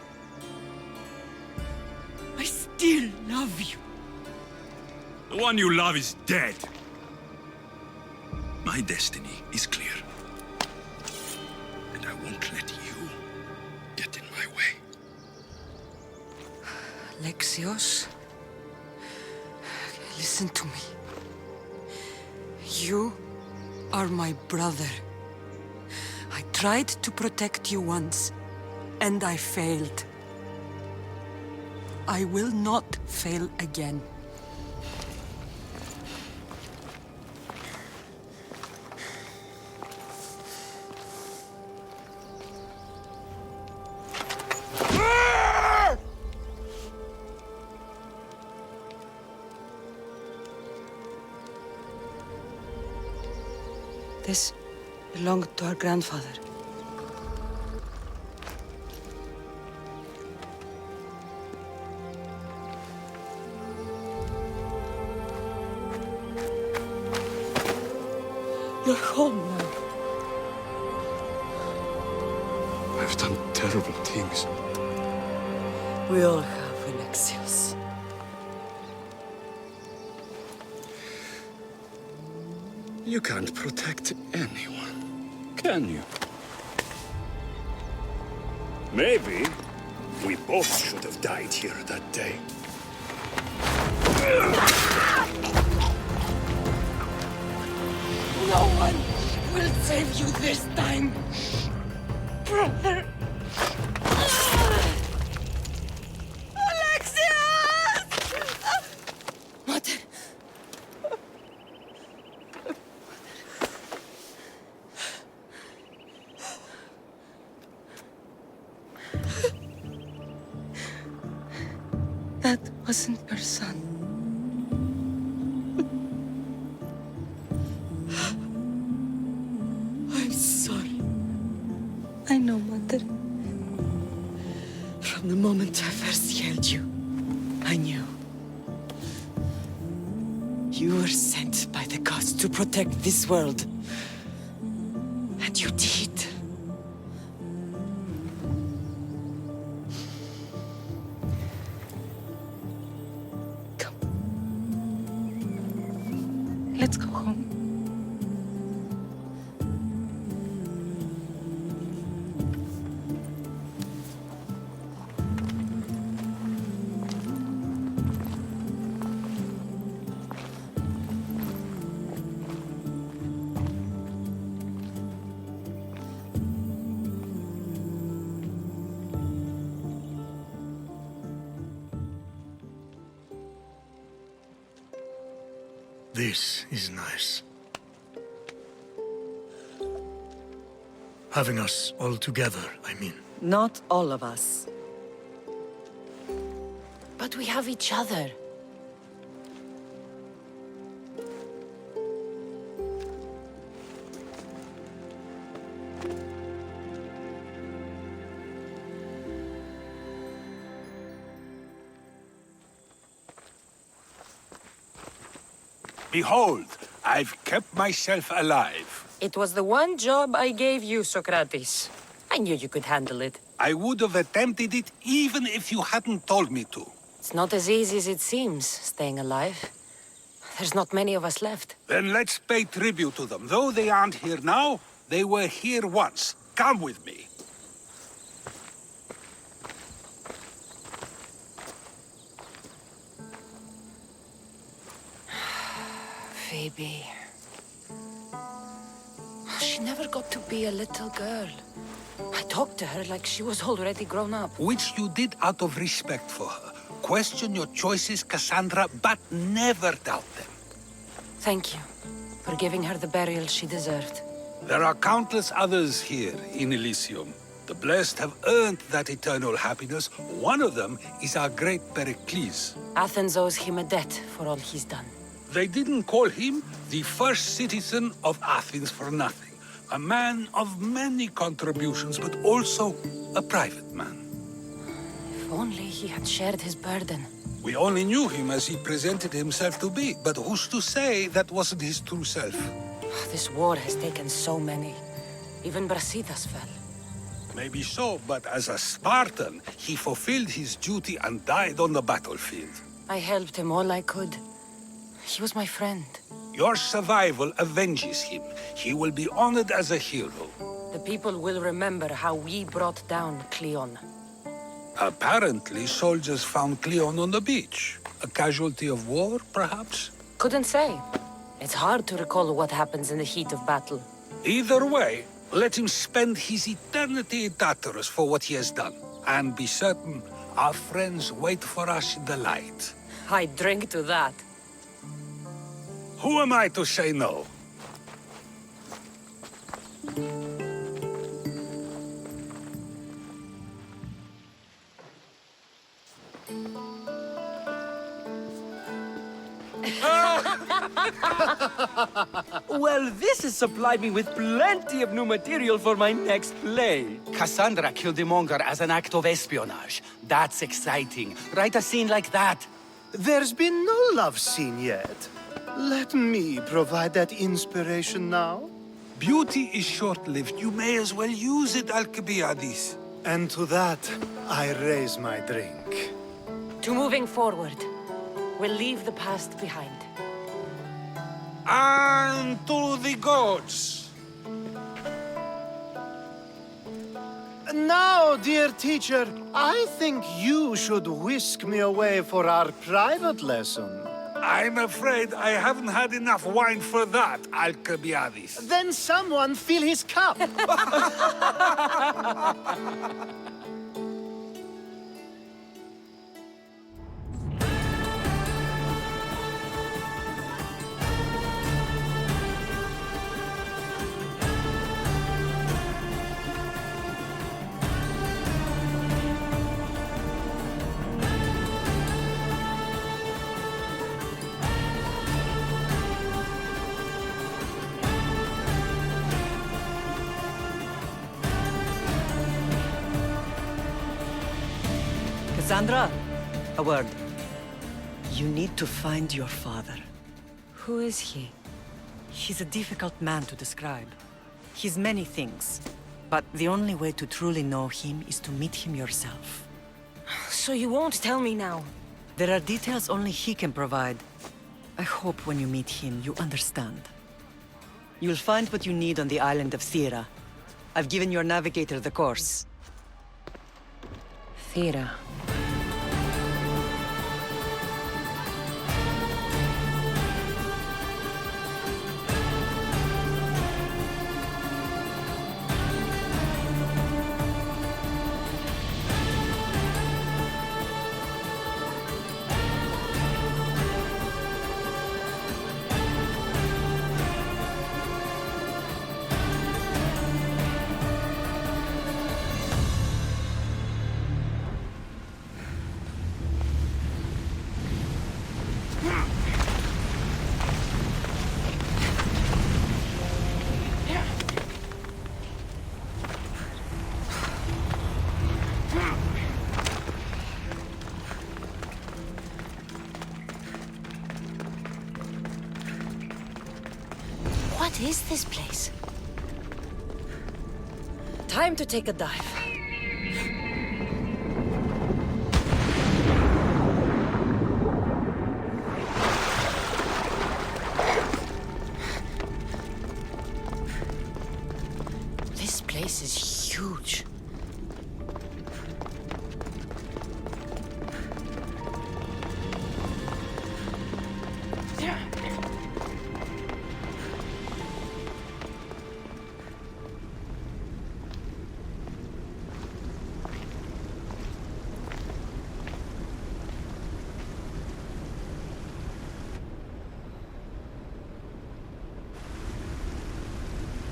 I still love you. The one you love is dead. My destiny is clear. And I won't let you get in my way. Alexios, listen to me. You are my brother. I tried to protect you once, and I failed. I will not fail again. This belonged to our grandfather. You're home now. I've done terrible things. We all have, Alexios. You can't protect anyone, can you? Maybe we both should have died here that day. No one will save you this time, brother. Alexios! Mother. That wasn't your son. I'm sorry. I know, Mother. From the moment I first held you, I knew. You were sent by the gods to protect this world. And you did. Let's go home. This is nice. Having us all together, I mean. Not all of us. But we have each other. Behold, I've kept myself alive. It was the one job I gave you, Socrates. I knew you could handle it. I would have attempted it even if you hadn't told me to. It's not as easy as it seems, staying alive. There's not many of us left. Then let's pay tribute to them. Though they aren't here now, they were here once. Come with me. Phoebe. She never got to be a little girl. I talked to her like she was already grown up. Which you did out of respect for her. Question your choices, Cassandra, but never doubt them. Thank you for giving her the burial she deserved. There are countless others here in Elysium. The blessed have earned that eternal happiness. One of them is our great Pericles. Athens owes him a debt for all he's done. They didn't call him the first citizen of Athens for nothing. A man of many contributions, but also a private man. If only he had shared his burden. We only knew him as he presented himself to be, but who's to say that wasn't his true self? This war has taken so many. Even Brasidas fell. Maybe so, but as a Spartan, he fulfilled his duty and died on the battlefield. I helped him all I could. He was my friend. Your survival avenges him. He will be honored as a hero. The people will remember how we brought down Cleon. Apparently, soldiers found Cleon on the beach. A casualty of war, perhaps? Couldn't say. It's hard to recall what happens in the heat of battle. Either way, let him spend his eternity in Tartarus for what he has done. And be certain, our friends wait for us in the light. I drink to that. Who am I to say no? Well, this has supplied me with plenty of new material for my next play. Cassandra killed the monger as an act of espionage. That's exciting. Write a scene like that. There's been no love scene yet. Let me provide that inspiration now. Beauty is short-lived. You may as well use it, Alcibiades. And to that, I raise my drink. To moving forward. We'll leave the past behind. And to the gods. Now, dear teacher, I think you should whisk me away for our private lesson. I'm afraid I haven't had enough wine for that, Alcibiades. Then someone fill his cup. Cassandra, a word. You need to find your father. Who is he? He's a difficult man to describe. He's many things, but the only way to truly know him is to meet him yourself. So you won't tell me now? There are details only he can provide. I hope when you meet him, you understand. You'll find what you need on the island of Thera. I've given your navigator the course. Thera. What is this place? Time to take a dive. This place is huge.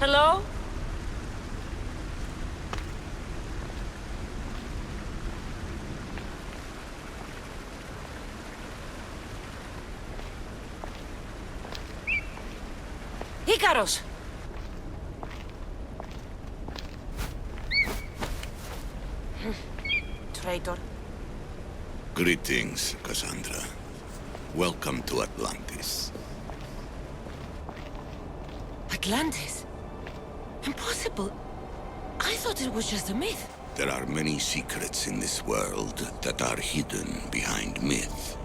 Hello? Icaros! Traitor. Greetings, Cassandra. Welcome to Atlantis. Atlantis? Impossible. I thought it was just a myth. There are many secrets in this world that are hidden behind myth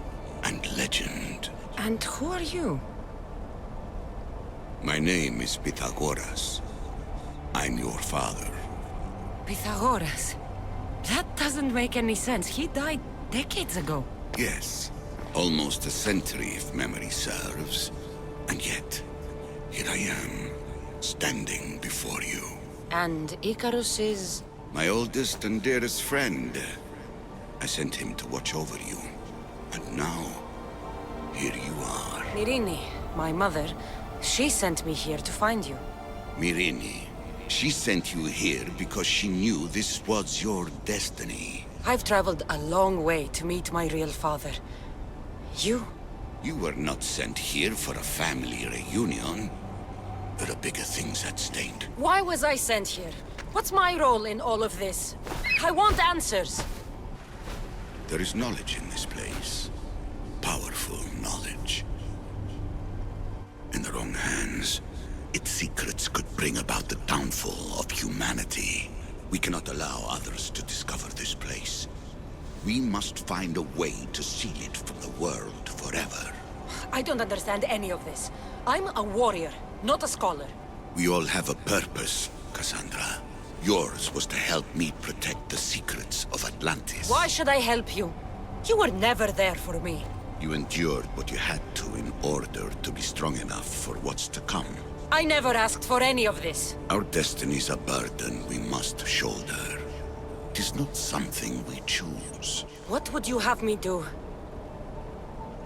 and legend. And who are you? My name is Pythagoras. I'm your father. Pythagoras? That doesn't make any sense. He died decades ago. Yes, almost a century if memory serves. And yet, here I am, standing before you. And Icarus is... My oldest and dearest friend. I sent him to watch over you. And now, here you are. Myrrine, my mother, she sent me here to find you. Myrrine. She sent you here because she knew this was your destiny. I've traveled a long way to meet my real father. You? You were not sent here for a family reunion. There are bigger things at stake. Why was I sent here? What's my role in all of this? I want answers. There is knowledge in this place. Powerful knowledge. In the wrong hands, its secrets could bring about the downfall of humanity. We cannot allow others to discover this place. We must find a way to seal it from the world forever. I don't understand any of this. I'm a warrior, not a scholar. We all have a purpose, Cassandra. Yours was to help me protect the secrets of Atlantis. Why should I help you? You were never there for me. You endured what you had to in order to be strong enough for what's to come. I never asked for any of this. Our destiny's a burden we must shoulder. It is not something we choose. What would you have me do?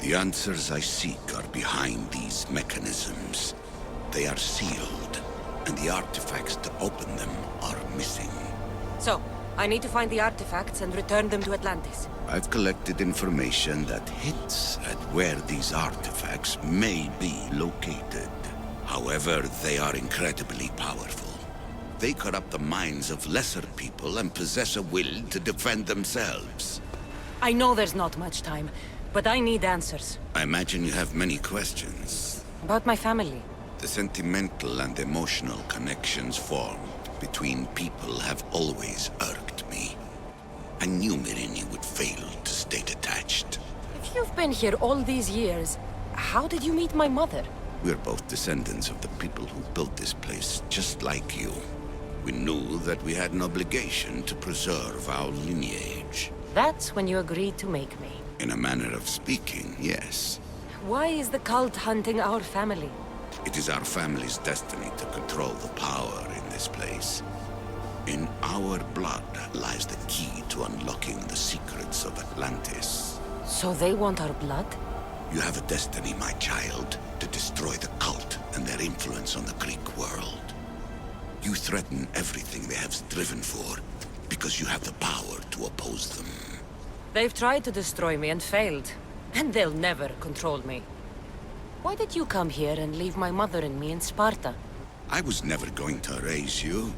The answers I seek are behind these mechanisms. They are sealed, and the artifacts to open them are missing. So, I need to find the artifacts and return them to Atlantis. I've collected information that hints at where these artifacts may be located. However, they are incredibly powerful. They corrupt the minds of lesser people and possess a will to defend themselves. I know there's not much time, but I need answers. I imagine you have many questions. About my family. The sentimental and emotional connections formed between people have always irked me. I knew Myrrine would fail to stay detached. If you've been here all these years, how did you meet my mother? We're both descendants of the people who built this place, just like you. We knew that we had an obligation to preserve our lineage. That's when you agreed to make me. In a manner of speaking, yes. Why is the cult hunting our family? It is our family's destiny to control the power in this place. In our blood lies the key to unlocking the secrets of Atlantis. So they want our blood? You have a destiny, my child, to destroy the cult and their influence on the Greek world. You threaten everything they have striven for because you have the power to oppose them. They've tried to destroy me and failed. And they'll never control me. Why did you come here and leave my mother and me in Sparta? I was never going to raise you.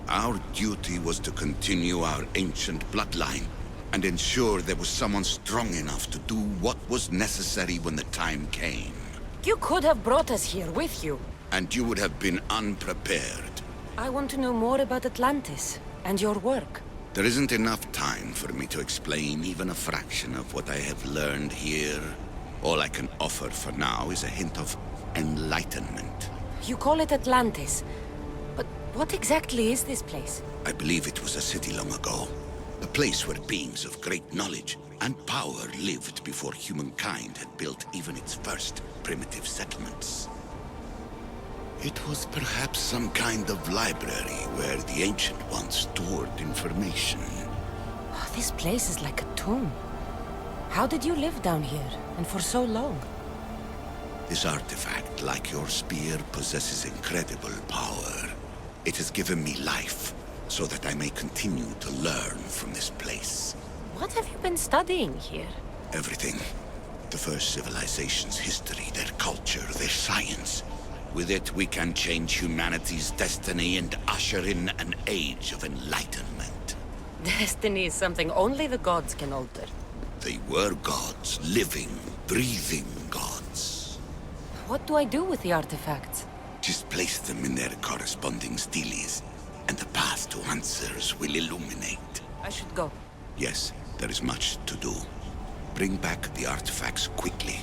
Our duty was to continue our ancient bloodline and ensure there was someone strong enough to do what was necessary when the time came. You could have brought us here with you. And you would have been unprepared. I want to know more about Atlantis and your work. There isn't enough time for me to explain even a fraction of what I have learned here. All I can offer for now is a hint of enlightenment. You call it Atlantis, but what exactly is this place? I believe it was a city long ago. A place where beings of great knowledge and power lived before humankind had built even its first primitive settlements. It was perhaps some kind of library where the Ancient Ones stored information. Oh, this place is like a tomb. How did you live down here, and for so long? This artifact, like your spear, possesses incredible power. It has given me life, so that I may continue to learn from this place. What have you been studying here? Everything. The first civilization's history, their culture, their science. With it, we can change humanity's destiny and usher in an age of enlightenment. Destiny is something only the gods can alter. They were gods, living, breathing gods. What do I do with the artifacts? Just place them in their corresponding steles, and the path to answers will illuminate. I should go. Yes, there is much to do. Bring back the artifacts quickly.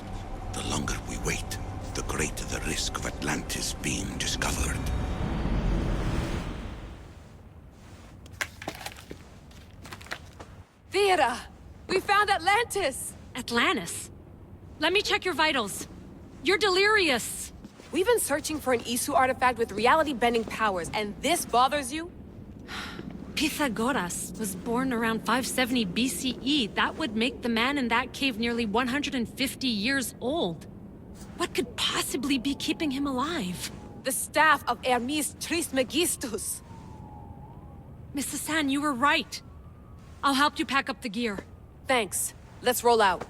The longer we wait, the greater the risk of Atlantis being discovered. Theodore! We found Atlantis! Atlantis? Let me check your vitals. You're delirious. We've been searching for an Isu artifact with reality-bending powers, and this bothers you? Pythagoras was born around 570 BCE. That would make the man in that cave nearly 150 years old. What could possibly be keeping him alive? The staff of Hermes Trismegistus. Mrs. San, you were right. I'll help you pack up the gear. Thanks. Let's roll out.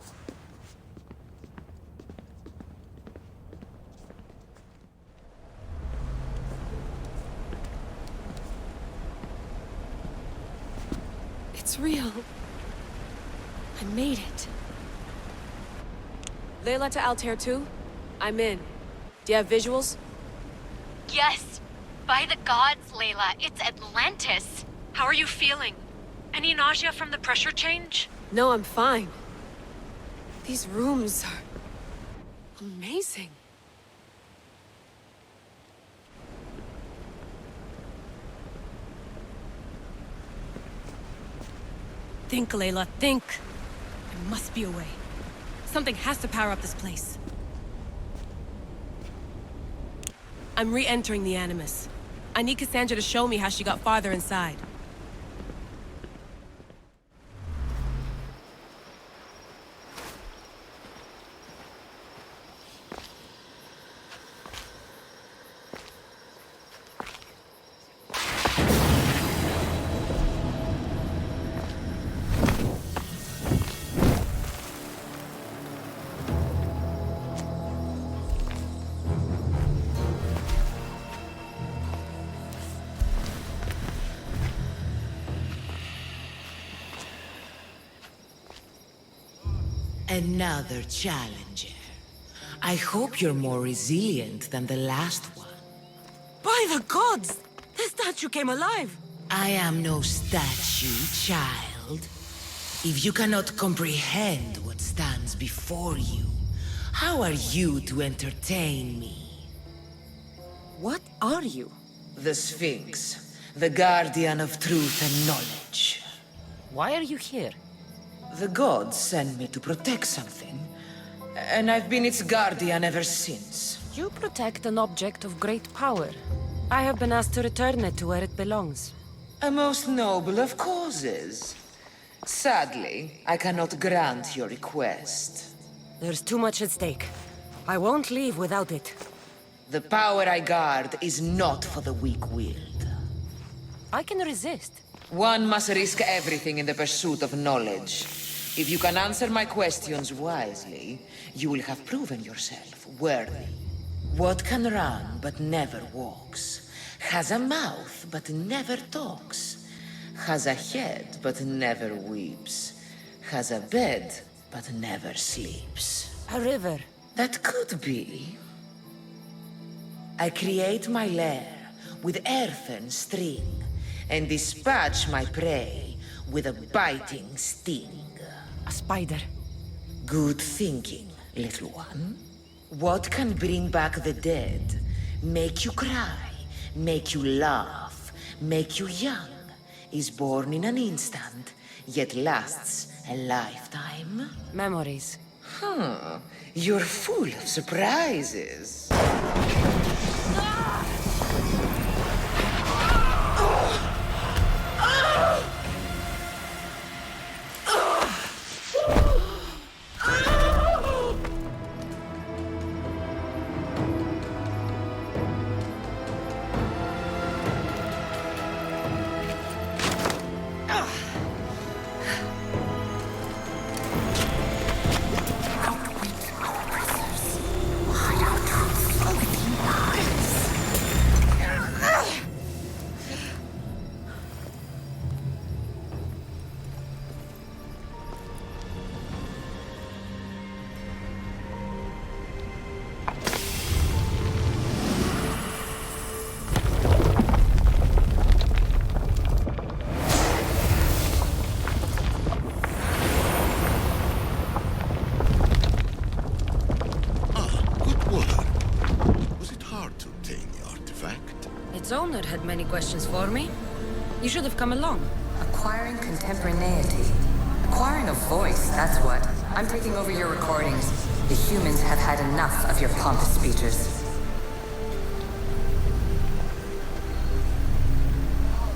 It's real. I made it. Layla to Altair 2? I'm in. Do you have visuals? Yes. By the gods, Layla, it's Atlantis. How are you feeling? Any nausea from the pressure change? No, I'm fine. These rooms are amazing. Think, Layla, think. There must be a way. Something has to power up this place. I'm re-entering the Animus. I need Cassandra to show me how she got farther inside. Another challenger. I hope you're more resilient than the last one. By the gods! The statue came alive! I am no statue, child. If you cannot comprehend what stands before you, how are you to entertain me? What are you? The Sphinx, the guardian of truth and knowledge. Why are you here? The gods sent me to protect something, and I've been its guardian ever since. You protect an object of great power. I have been asked to return it to where it belongs. A most noble of causes. Sadly, I cannot grant your request. There's too much at stake. I won't leave without it. The power I guard is not for the weak-willed. I can resist. One must risk everything in the pursuit of knowledge. If you can answer my questions wisely, you will have proven yourself worthy. What can run but never walks? Has a mouth but never talks? Has a head but never weeps? Has a bed but never sleeps? A river. That could be. I create my lair with earthen string, and dispatch my prey with a biting sting. A spider. Good thinking, little one. What can bring back the dead, make you cry, make you laugh, make you young, is born in an instant, yet lasts a lifetime? Memories. You're full of surprises. Its owner had many questions for me. You should have come along. Acquiring contemporaneity. Acquiring a voice, that's what. I'm taking over your recordings. The humans have had enough of your pompous speeches.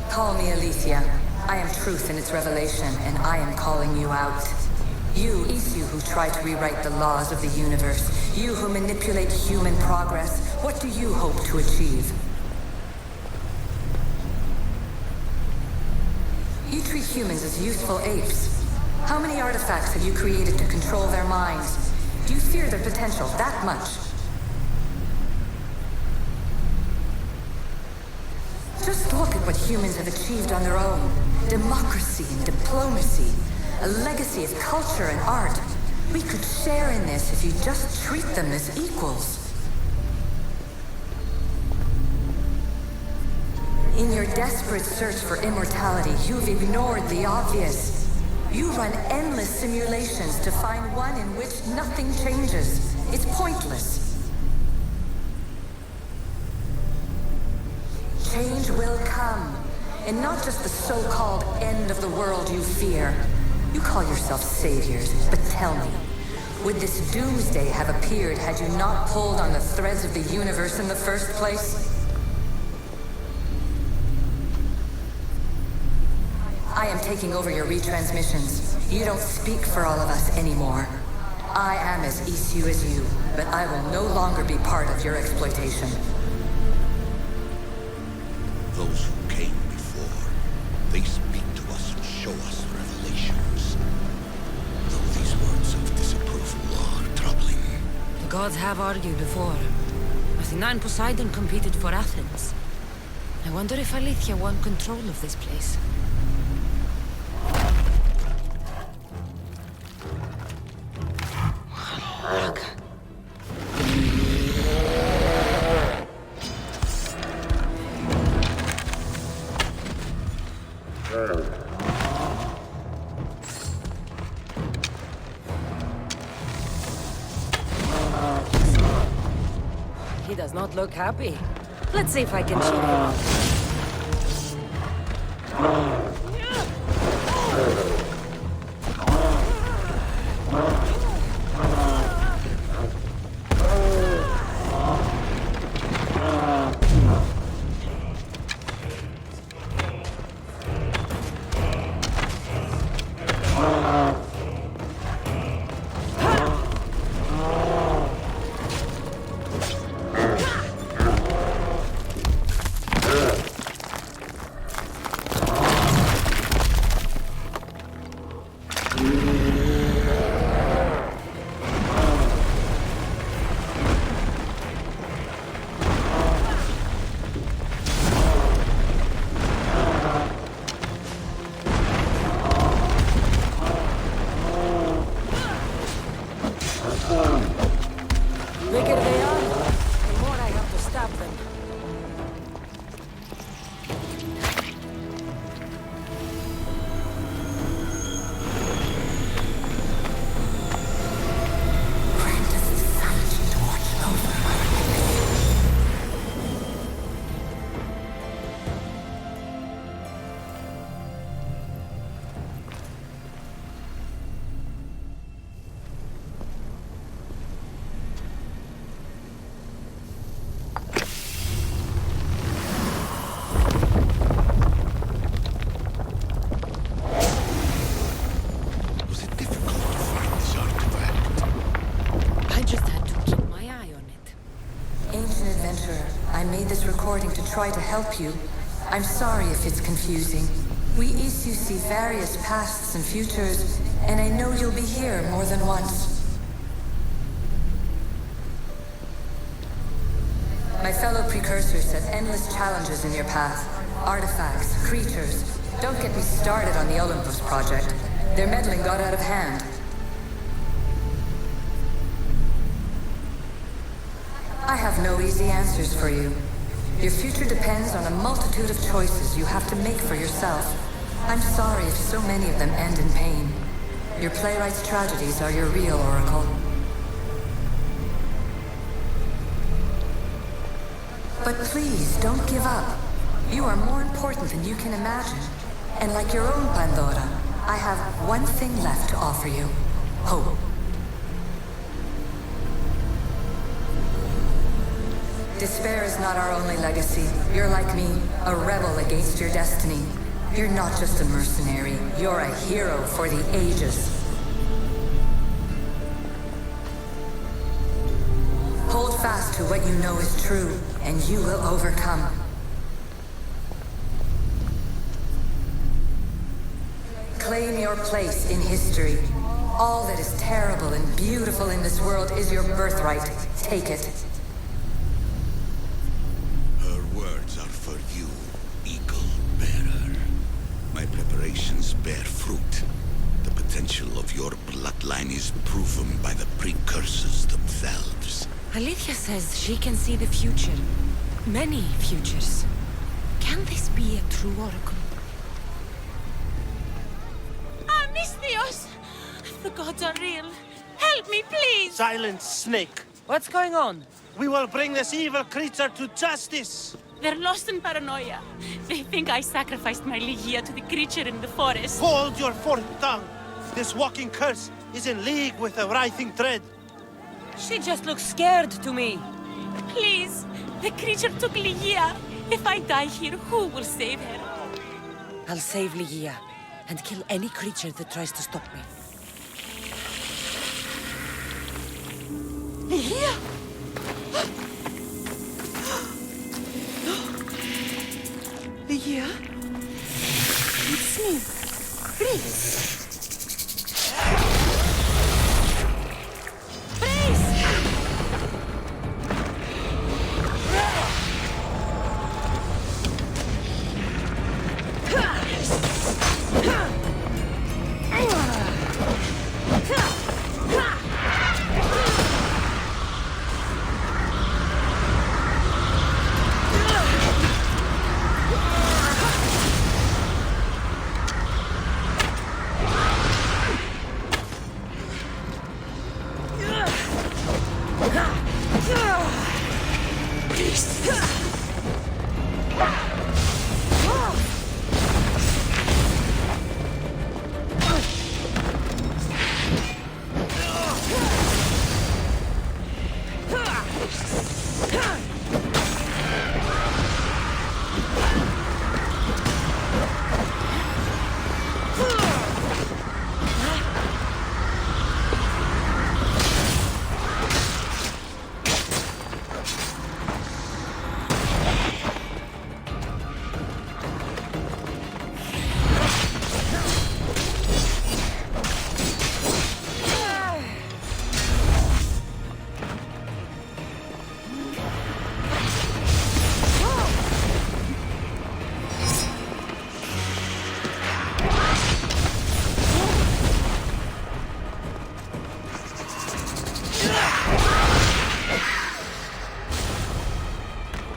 Call me Alicia. I am truth in its revelation, and I am calling you out. You, Isu, who try to rewrite the laws of the universe. You who manipulate human progress. What do you hope to achieve? You treat humans as useful apes. How many artifacts have you created to control their minds? Do you fear their potential that much? Just look at what humans have achieved on their own. Democracy and diplomacy. A legacy of culture and art. We could share in this if you just treat them as equals. In your desperate search for immortality, you've ignored the obvious. You run endless simulations to find one in which nothing changes. It's pointless. Change will come, and not just the so-called end of the world you fear. You call yourself saviors, but tell me, would this doomsday have appeared had you not pulled on the threads of the universe in the first place? I am taking over your retransmissions. You don't speak for all of us anymore. I am as Isu as you, but I will no longer be part of your exploitation. Those who came before, they speak to us and show us revelations. Though these words of disapproval are troubling. The gods have argued before. Athena and Poseidon competed for Athens. I wonder if Aletheia won control of this place. He does not look happy. Let's see if I can cheer him up. try to help you. I'm sorry if it's confusing. We issue see various pasts and futures, and I know you'll be here more than once. My fellow precursors set endless challenges in your path. Artifacts, creatures. Don't get me started on the Olympus project. Their meddling got out of hand. I have no easy answers for you. Your future depends on a multitude of choices you have to make for yourself. I'm sorry if so many of them end in pain. Your playwright's tragedies are your real oracle. But please, don't give up. You are more important than you can imagine. And like your own Pandora, I have one thing left to offer you. Hope. Despair is not our only legacy. You're like me, a rebel against your destiny. You're not just a mercenary, you're a hero for the ages. Hold fast to what you know is true, and you will overcome. Claim your place in history. All that is terrible and beautiful in this world is your birthright. Take it. Her words are for you, Eagle Bearer. My preparations bear fruit. The potential of your bloodline is proven by the precursors themselves. Alethea says she can see the future. Many futures. Can this be a true oracle? Misthios! The gods are real. Help me, please! Silence, snake. What's going on? We will bring this evil creature to justice. They're lost in paranoia. They think I sacrificed my Ligia to the creature in the forest. Hold your forked tongue. This walking curse is in league with the writhing thread. She just looks scared to me. Please, the creature took Ligia. If I die here, who will save her? I'll save Ligia and kill any creature that tries to stop me. Ligia? Ligia? It's me. Please.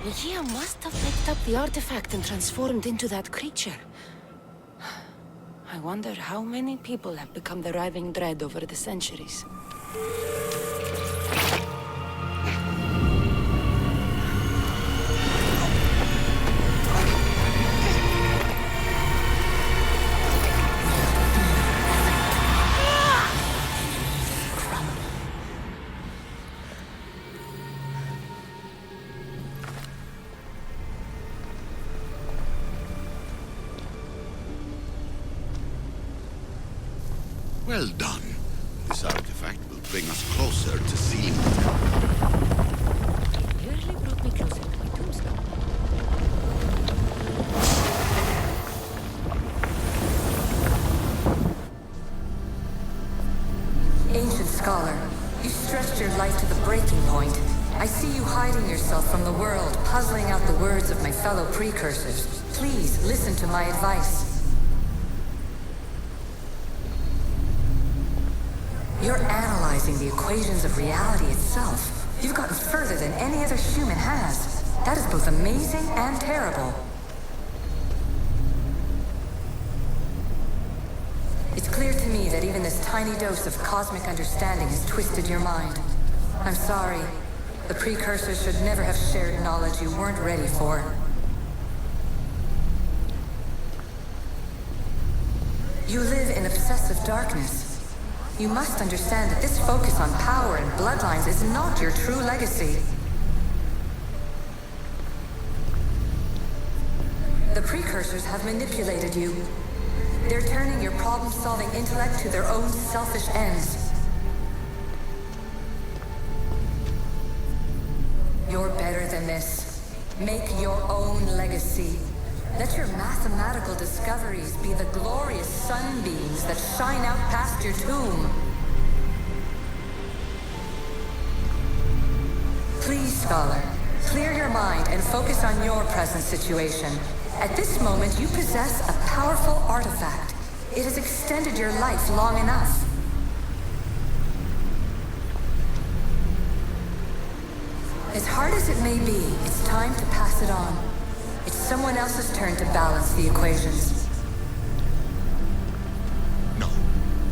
Ligia must have picked up the artifact and transformed into that creature. I wonder how many people have become the writhing dread over the centuries. Well done. This artifact will bring us closer to sealing the It nearly brought me closer to my tombstone. I see you hiding yourself from the world, puzzling out the words of my fellow precursors. Please listen to my advice. You're analyzing the equations of reality itself. You've gotten further than any other human has. That is both amazing and terrible. It's clear to me that even this tiny dose of cosmic understanding has twisted your mind. I'm sorry. The precursors should never have shared knowledge you weren't ready for. You live in obsessive darkness. You must understand that this focus on power and bloodlines is not your true legacy. The precursors have manipulated you. They're turning your problem-solving intellect to their own selfish ends. You're better than this. Make your own legacy. Let your mathematical discoveries be the glorious sunbeams that shine out past your tomb. Please, Scholar, clear your mind and focus on your present situation. At this moment, you possess a powerful artifact. It has extended your life long enough. As hard as it may be, it's time to pass it on. It's someone else's turn to balance the equations.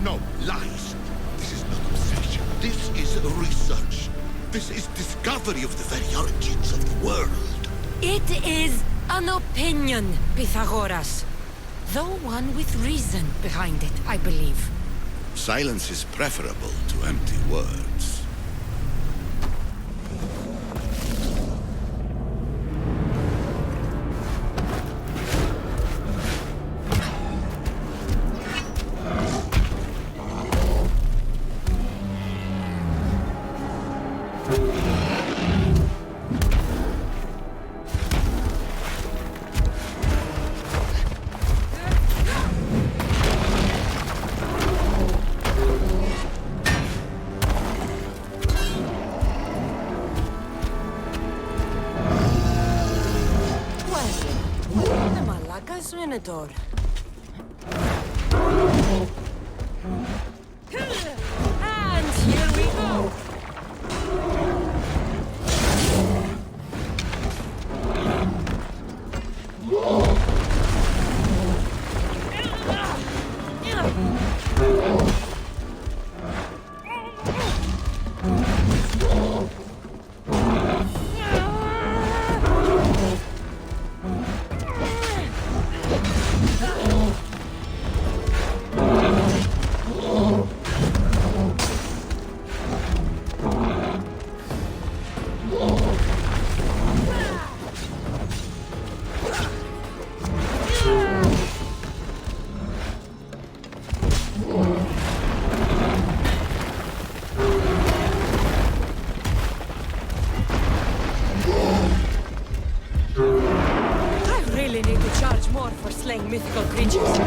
No, lies. This is not obsession. This is research. This is discovery of the very origins of the world. It is an opinion, Pythagoras. Though one with reason behind it, I believe. Silence is preferable to empty words. Minotaur. And here we go. Mythical creatures.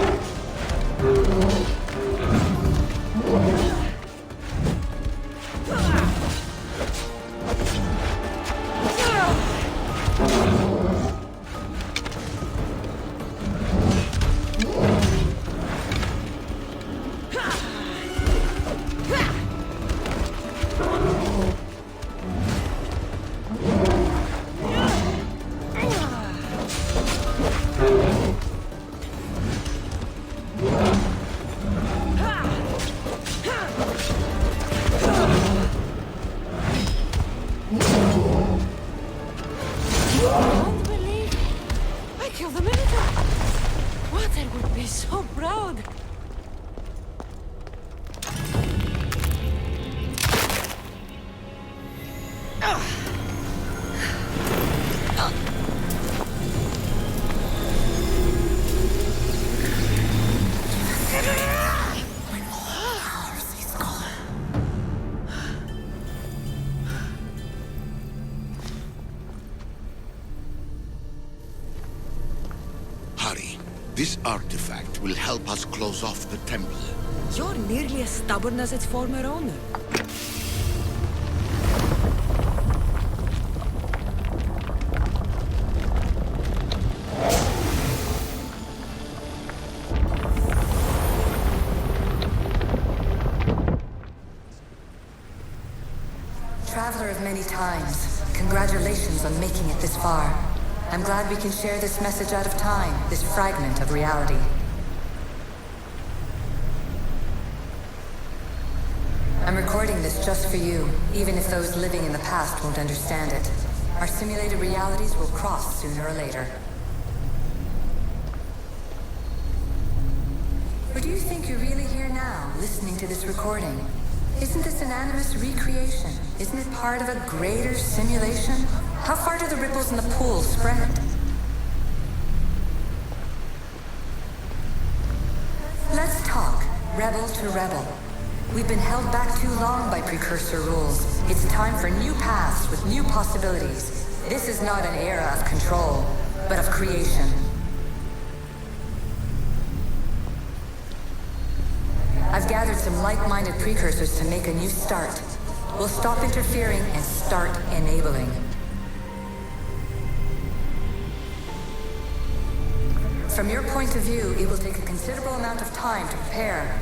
This artifact will help us close off the temple. You're nearly as stubborn as its former owner. times. Congratulations on making it this far. I'm glad we can share this message out of time, this fragment of reality. I'm recording this just for you, even if those living in the past won't understand it. Our simulated realities will cross sooner or later. Or do you think you're really here now, listening to this recording? Isn't this an animus recreation? Isn't it part of a greater simulation? How far do the ripples in the pool spread? Let's talk, rebel to rebel. We've been held back too long by precursor rules. It's time for new paths with new possibilities. This is not an era of control, but of creation. I've gathered some like-minded precursors to make a new start. We'll stop interfering and start enabling. From your point of view, it will take a considerable amount of time to prepare.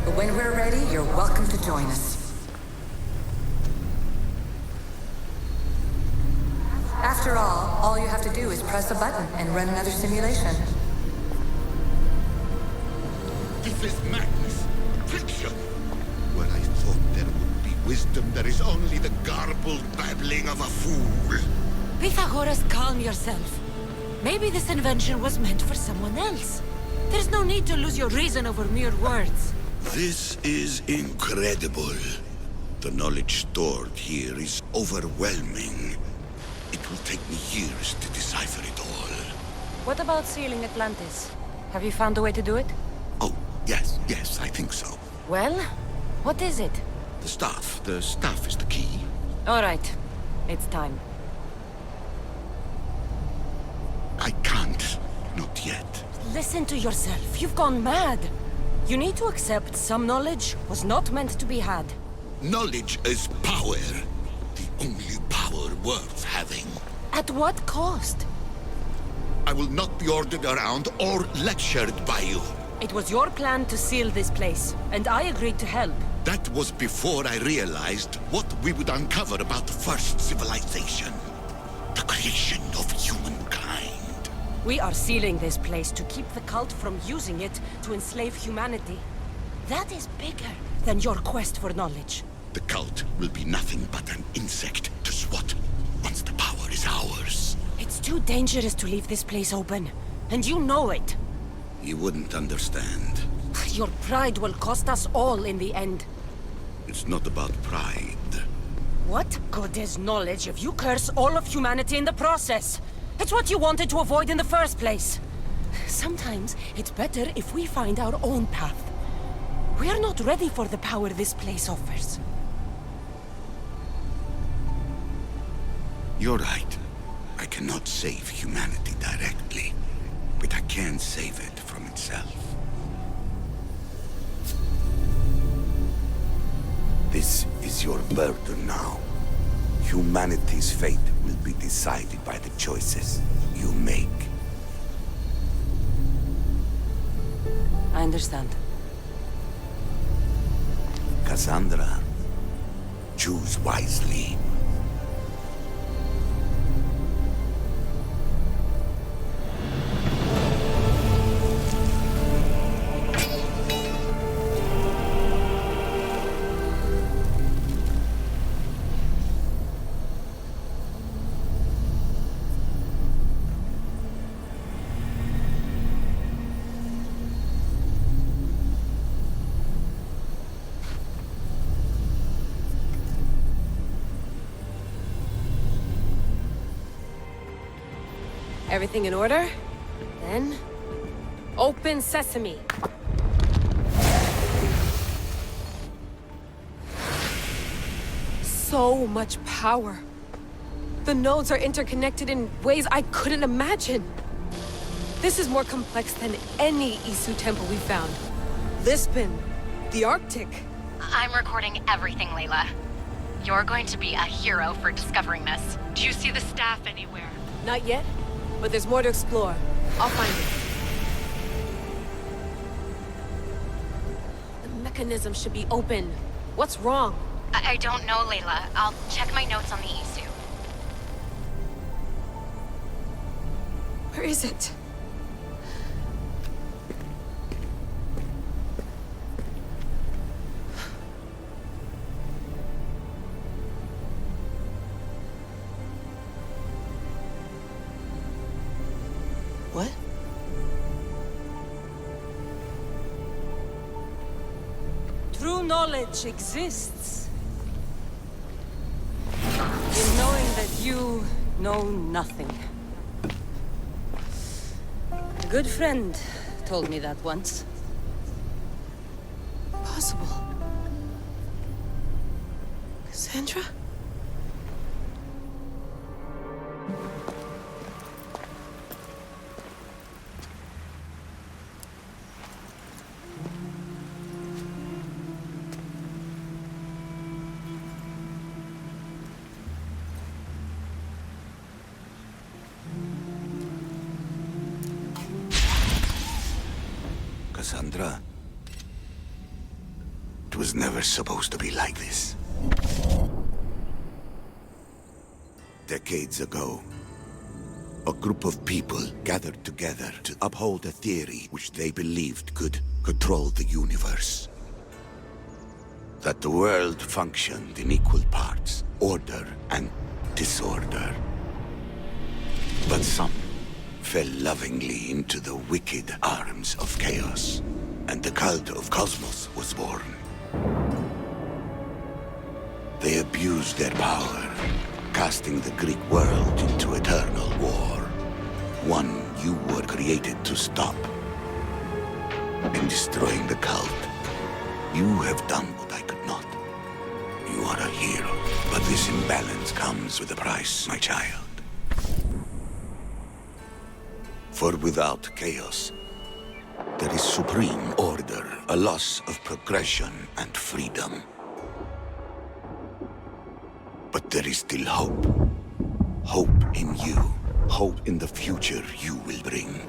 But when we're ready, you're welcome to join us. After all you have to do is press a button and run another simulation. This is madness. Fiction. Where I thought there would be wisdom, there is only the garbled babbling of a fool. Pythagoras, calm yourself. Maybe this invention was meant for someone else. There's no need to lose your reason over mere words. This is incredible. The knowledge stored here is overwhelming. It will take me years to decipher it all. What about sealing Atlantis? Have you found a way to do it? Oh, yes, I think so. Well, what is it? The staff. The staff is the key. All right. It's time. I can't. Not yet. Listen to yourself. You've gone mad. You need to accept some knowledge was not meant to be had. Knowledge is power. The only power worth having. At what cost? I will not be ordered around or lectured by you. It was your plan to seal this place, and I agreed to help. That was before I realized what we would uncover about the first civilization. The creation of humankind. We are sealing this place to keep the cult from using it to enslave humanity. That is bigger than your quest for knowledge. The cult will be nothing but an insect to swat once the power is ours. It's too dangerous to leave this place open, and you know it. You wouldn't understand. Your pride will cost us all in the end. It's not about pride. What good is knowledge if you curse all of humanity in the process? It's what you wanted to avoid in the first place. Sometimes it's better if we find our own path. We are not ready for the power this place offers. You're right. I cannot save humanity directly, but I can save it from itself. This is your burden now. Humanity's fate will be decided by the choices you make. I understand. Cassandra, choose wisely. Everything in order? Then... open sesame. So much power. The nodes are interconnected in ways I couldn't imagine. This is more complex than any Isu temple we found. Lisbon, the Arctic. I'm recording everything, Layla. You're going to be a hero for discovering this. Do you see the staff anywhere? Not yet, but there's more to explore. I'll find it. The mechanism should be open. What's wrong? I don't know, Layla. I'll check my notes on the Isu. Where is it? What? True knowledge exists in knowing that you know nothing. A good friend told me that once. Possible. Cassandra? Cassandra, it was never supposed to be like this. Decades ago, a group of people gathered together to uphold a theory which they believed could control the universe. That the world functioned in equal parts, order and disorder. But some fell lovingly into the wicked arms of chaos, and the cult of Cosmos was born. They abused their power, casting the Greek world into eternal war. One you were created to stop. In destroying the cult, you have done what I could not. You are a hero, but this imbalance comes with a price, my child. For without chaos, there is supreme order, a loss of progression and freedom. But there is still hope. Hope in you. Hope in the future you will bring.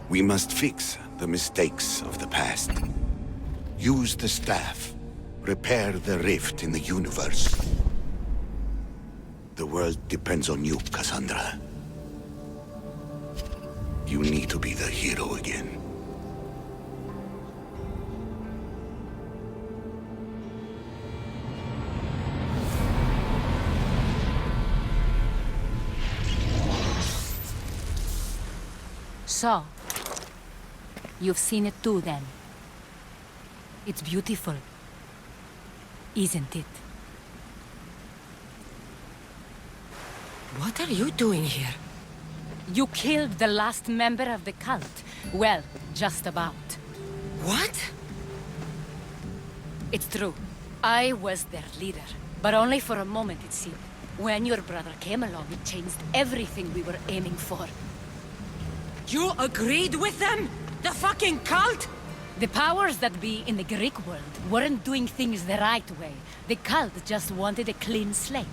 We must fix the mistakes of the past. Use the staff. Repair the rift in the universe. The world depends on you, Cassandra. You need to be the hero again. So, you've seen it too, then. It's beautiful, isn't it? What are you doing here? You killed the last member of the cult. Well, just about. What? It's true. I was their leader, but only for a moment, it seemed. When your brother came along, it changed everything we were aiming for. You agreed with them? The fucking cult? The powers that be in the Greek world weren't doing things the right way. The cult just wanted a clean slate.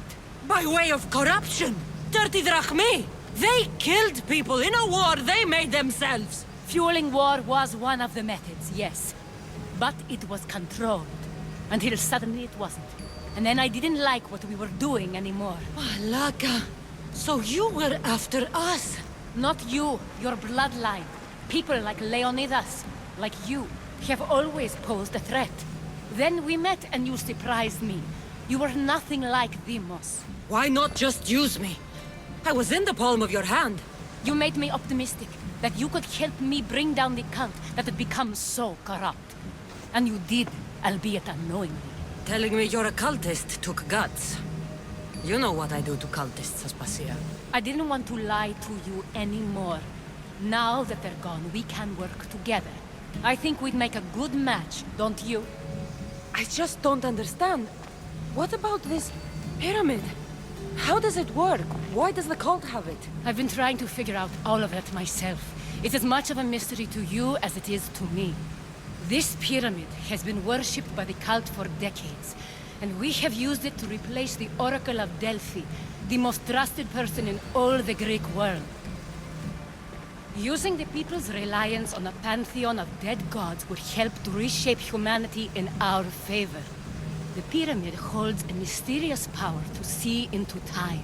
By way of corruption! Dirty drachmi! They killed people in a war they made themselves! Fueling war was one of the methods, yes. But it was controlled. Until suddenly it wasn't. And then I didn't like what we were doing anymore. Malaka! So you were after us? Not you, your bloodline. People like Leonidas, like you, have always posed a threat. Then we met and you surprised me. You were nothing like Demos. Why not just use me? I was in the palm of your hand. You made me optimistic that you could help me bring down the cult that had become so corrupt. And you did, albeit unknowingly. Telling me you're a cultist took guts. You know what I do to cultists, Aspasia. I didn't want to lie to you anymore. Now that they're gone, we can work together. I think we'd make a good match, don't you? I just don't understand. What about this pyramid? How does it work? Why does the cult have it? I've been trying to figure out all of that myself. It's as much of a mystery to you as it is to me. This pyramid has been worshipped by the cult for decades, and we have used it to replace the Oracle of Delphi, the most trusted person in all the Greek world. Using the people's reliance on a pantheon of dead gods would help to reshape humanity in our favor. The pyramid holds a mysterious power to see into time.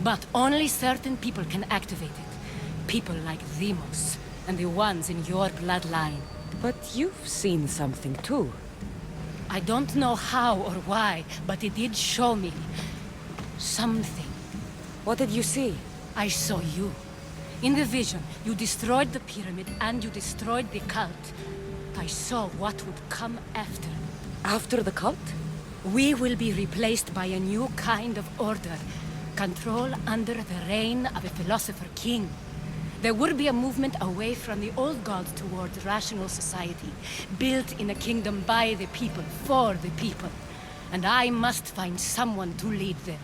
But only certain people can activate it. People like Demos, and the ones in your bloodline. But you've seen something too. I don't know how or why, but it did show me something. What did you see? I saw you. In the vision, you destroyed the pyramid and you destroyed the cult. I saw what would come after. After the cult? We will be replaced by a new kind of order. Control under the reign of a philosopher king. There would be a movement away from the old gods towards rational society, built in a kingdom by the people, for the people. And I must find someone to lead them.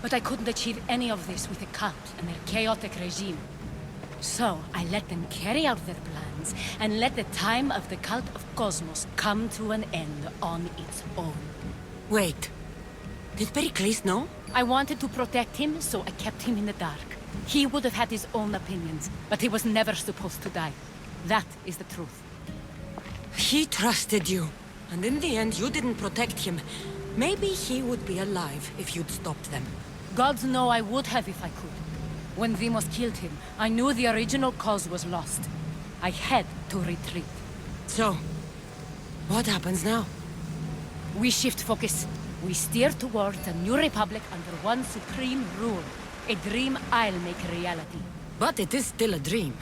But I couldn't achieve any of this with a cult and their chaotic regime. So I let them carry out their plans, and let the time of the cult of Cosmos come to an end on its own. Wait. Did Pericles know? I wanted to protect him, so I kept him in the dark. He would have had his own opinions, but he was never supposed to die. That is the truth. He trusted you, and in the end you didn't protect him. Maybe he would be alive if you'd stopped them. Gods know I would have if I could. When Demos killed him, I knew the original cause was lost. I had to retreat. So, what happens now? We shift focus. We steer towards a new republic under one supreme rule. A dream I'll make a reality. But it is still a dream.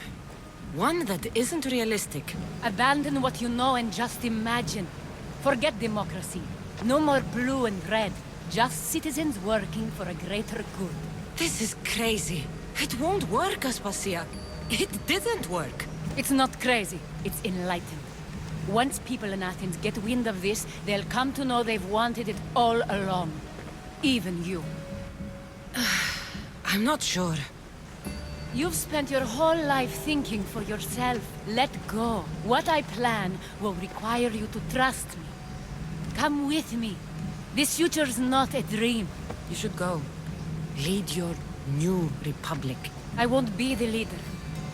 One that isn't realistic. Abandon what you know and just imagine. Forget democracy. No more blue and red. Just citizens working for a greater good. This is crazy. It won't work, Aspasia. It didn't work. It's not crazy. It's enlightened. Once people in Athens get wind of this, they'll come to know they've wanted it all along. Even you. I'm not sure. You've spent your whole life thinking for yourself. Let go. What I plan will require you to trust me. Come with me. This future's not a dream. You should go. Lead your new republic. I won't be the leader.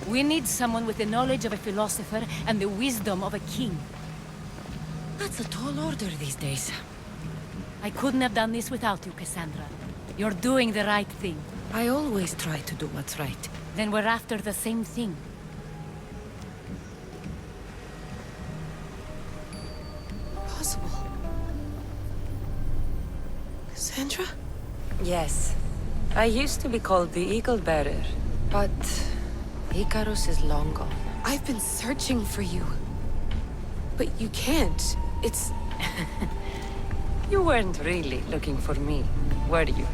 We need someone with the knowledge of a philosopher and the wisdom of a king. That's a tall order these days. I couldn't have done this without you, Cassandra. You're doing the right thing. I always try to do what's right. Then we're after the same thing. Possible. Cassandra? Yes. I used to be called the Eagle Bearer, but Icarus is long gone. I've been searching for you. But you can't. It's... You weren't really looking for me, were you?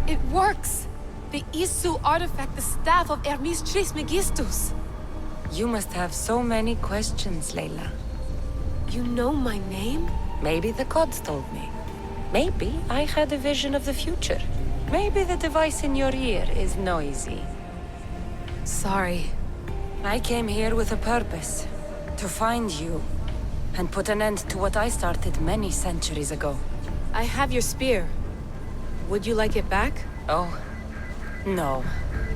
It works! The Isu artifact, the staff of Hermes Trismegistus. You must have so many questions, Layla. You know my name? Maybe the gods told me. Maybe I had a vision of the future. Maybe the device in your ear is noisy. Sorry. I came here with a purpose. To find you. And put an end to what I started many centuries ago. I have your spear. Would you like it back? Oh. No.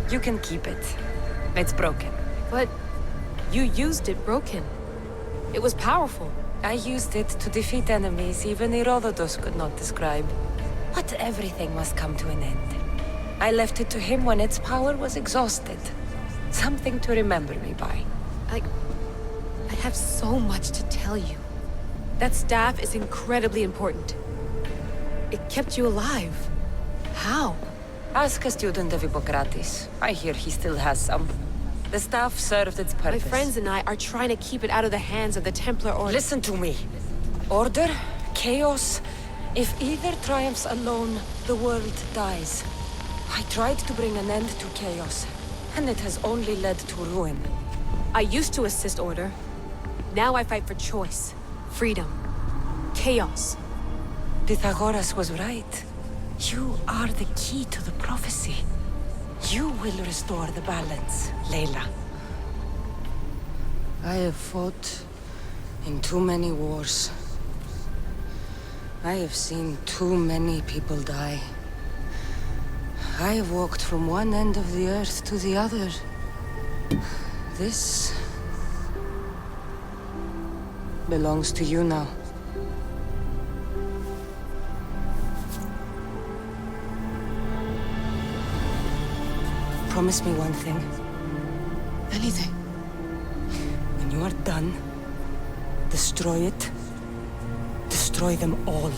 You can keep it. It's broken. But you used it broken. It was powerful. I used it to defeat enemies even Herodotus could not describe. But everything must come to an end. I left it to him when its power was exhausted. Something to remember me by. I have so much to tell you. That staff is incredibly important. It kept you alive. How? Ask a student of Hippocrates. I hear he still has some. The staff served its purpose. My friends and I are trying to keep it out of the hands of the Templar Order. Listen to me. Order, chaos. If either triumphs alone, the world dies. I tried to bring an end to chaos, and it has only led to ruin. I used to assist Order. Now I fight for choice, freedom, chaos. Pythagoras was right. You are the key to the prophecy. You will restore the balance, Layla. I have fought in too many wars. I have seen too many people die. I have walked from one end of the earth to the other. This belongs to you now. promise me one thing? Anything. When you are done, destroy it. Destroy them all.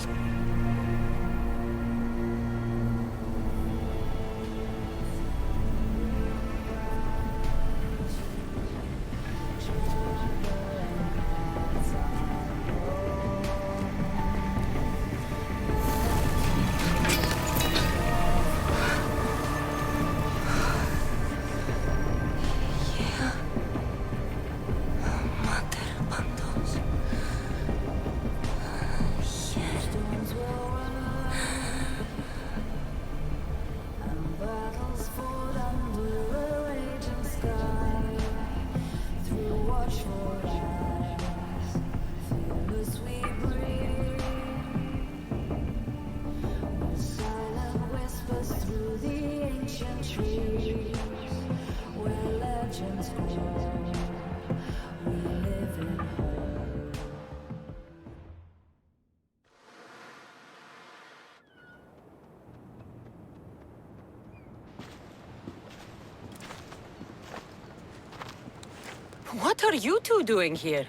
What are you two doing here?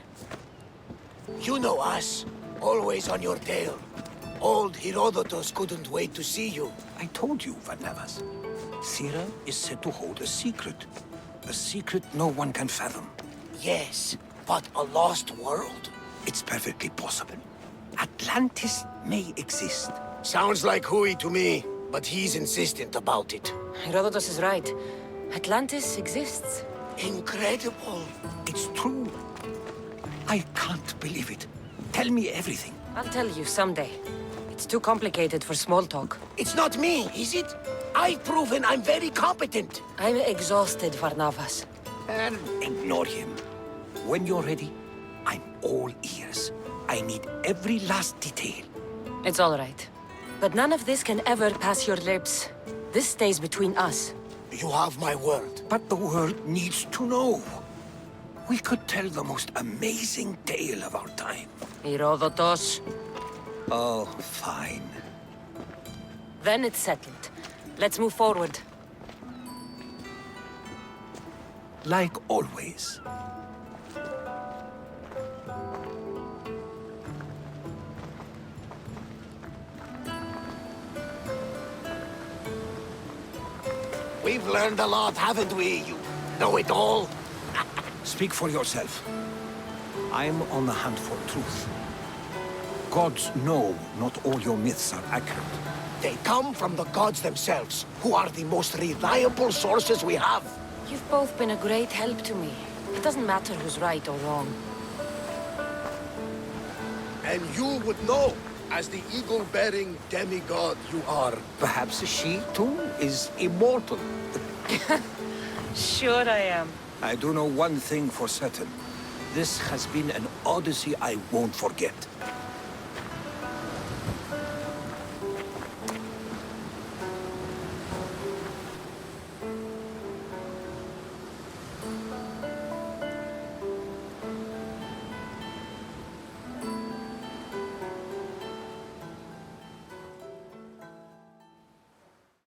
You know us. Always on your tail. Old Herodotus couldn't wait to see you. I told you, Varnavas. Sira is said to hold a secret. A secret no one can fathom. Yes, but a lost world? It's perfectly possible. Atlantis may exist. Sounds like Hui to me, but he's insistent about it. Herodotus is right. Atlantis exists. Incredible. It's true. I can't believe it. Tell me everything. I'll tell you someday. It's too complicated for small talk. It's not me, is it? I've proven I'm very competent. I'm exhausted, Varnavas. And ignore him. When you're ready, I'm all ears. I need every last detail. It's all right. But none of this can ever pass your lips. This stays between us. You have my word. But the world needs to know. We could tell the most amazing tale of our time. Herodotus. Oh, fine. Then it's settled. Let's move forward. Like always. We've learned a lot, haven't we, you know-it-all? Speak for yourself. I'm on the hunt for truth. Gods know not all your myths are accurate. They come from the gods themselves, who are the most reliable sources we have. You've both been a great help to me. It doesn't matter who's right or wrong. And you would know, as the eagle-bearing demigod you are. Perhaps she, too, is immortal. Sure I am. I do know one thing for certain. This has been an Odyssey I won't forget.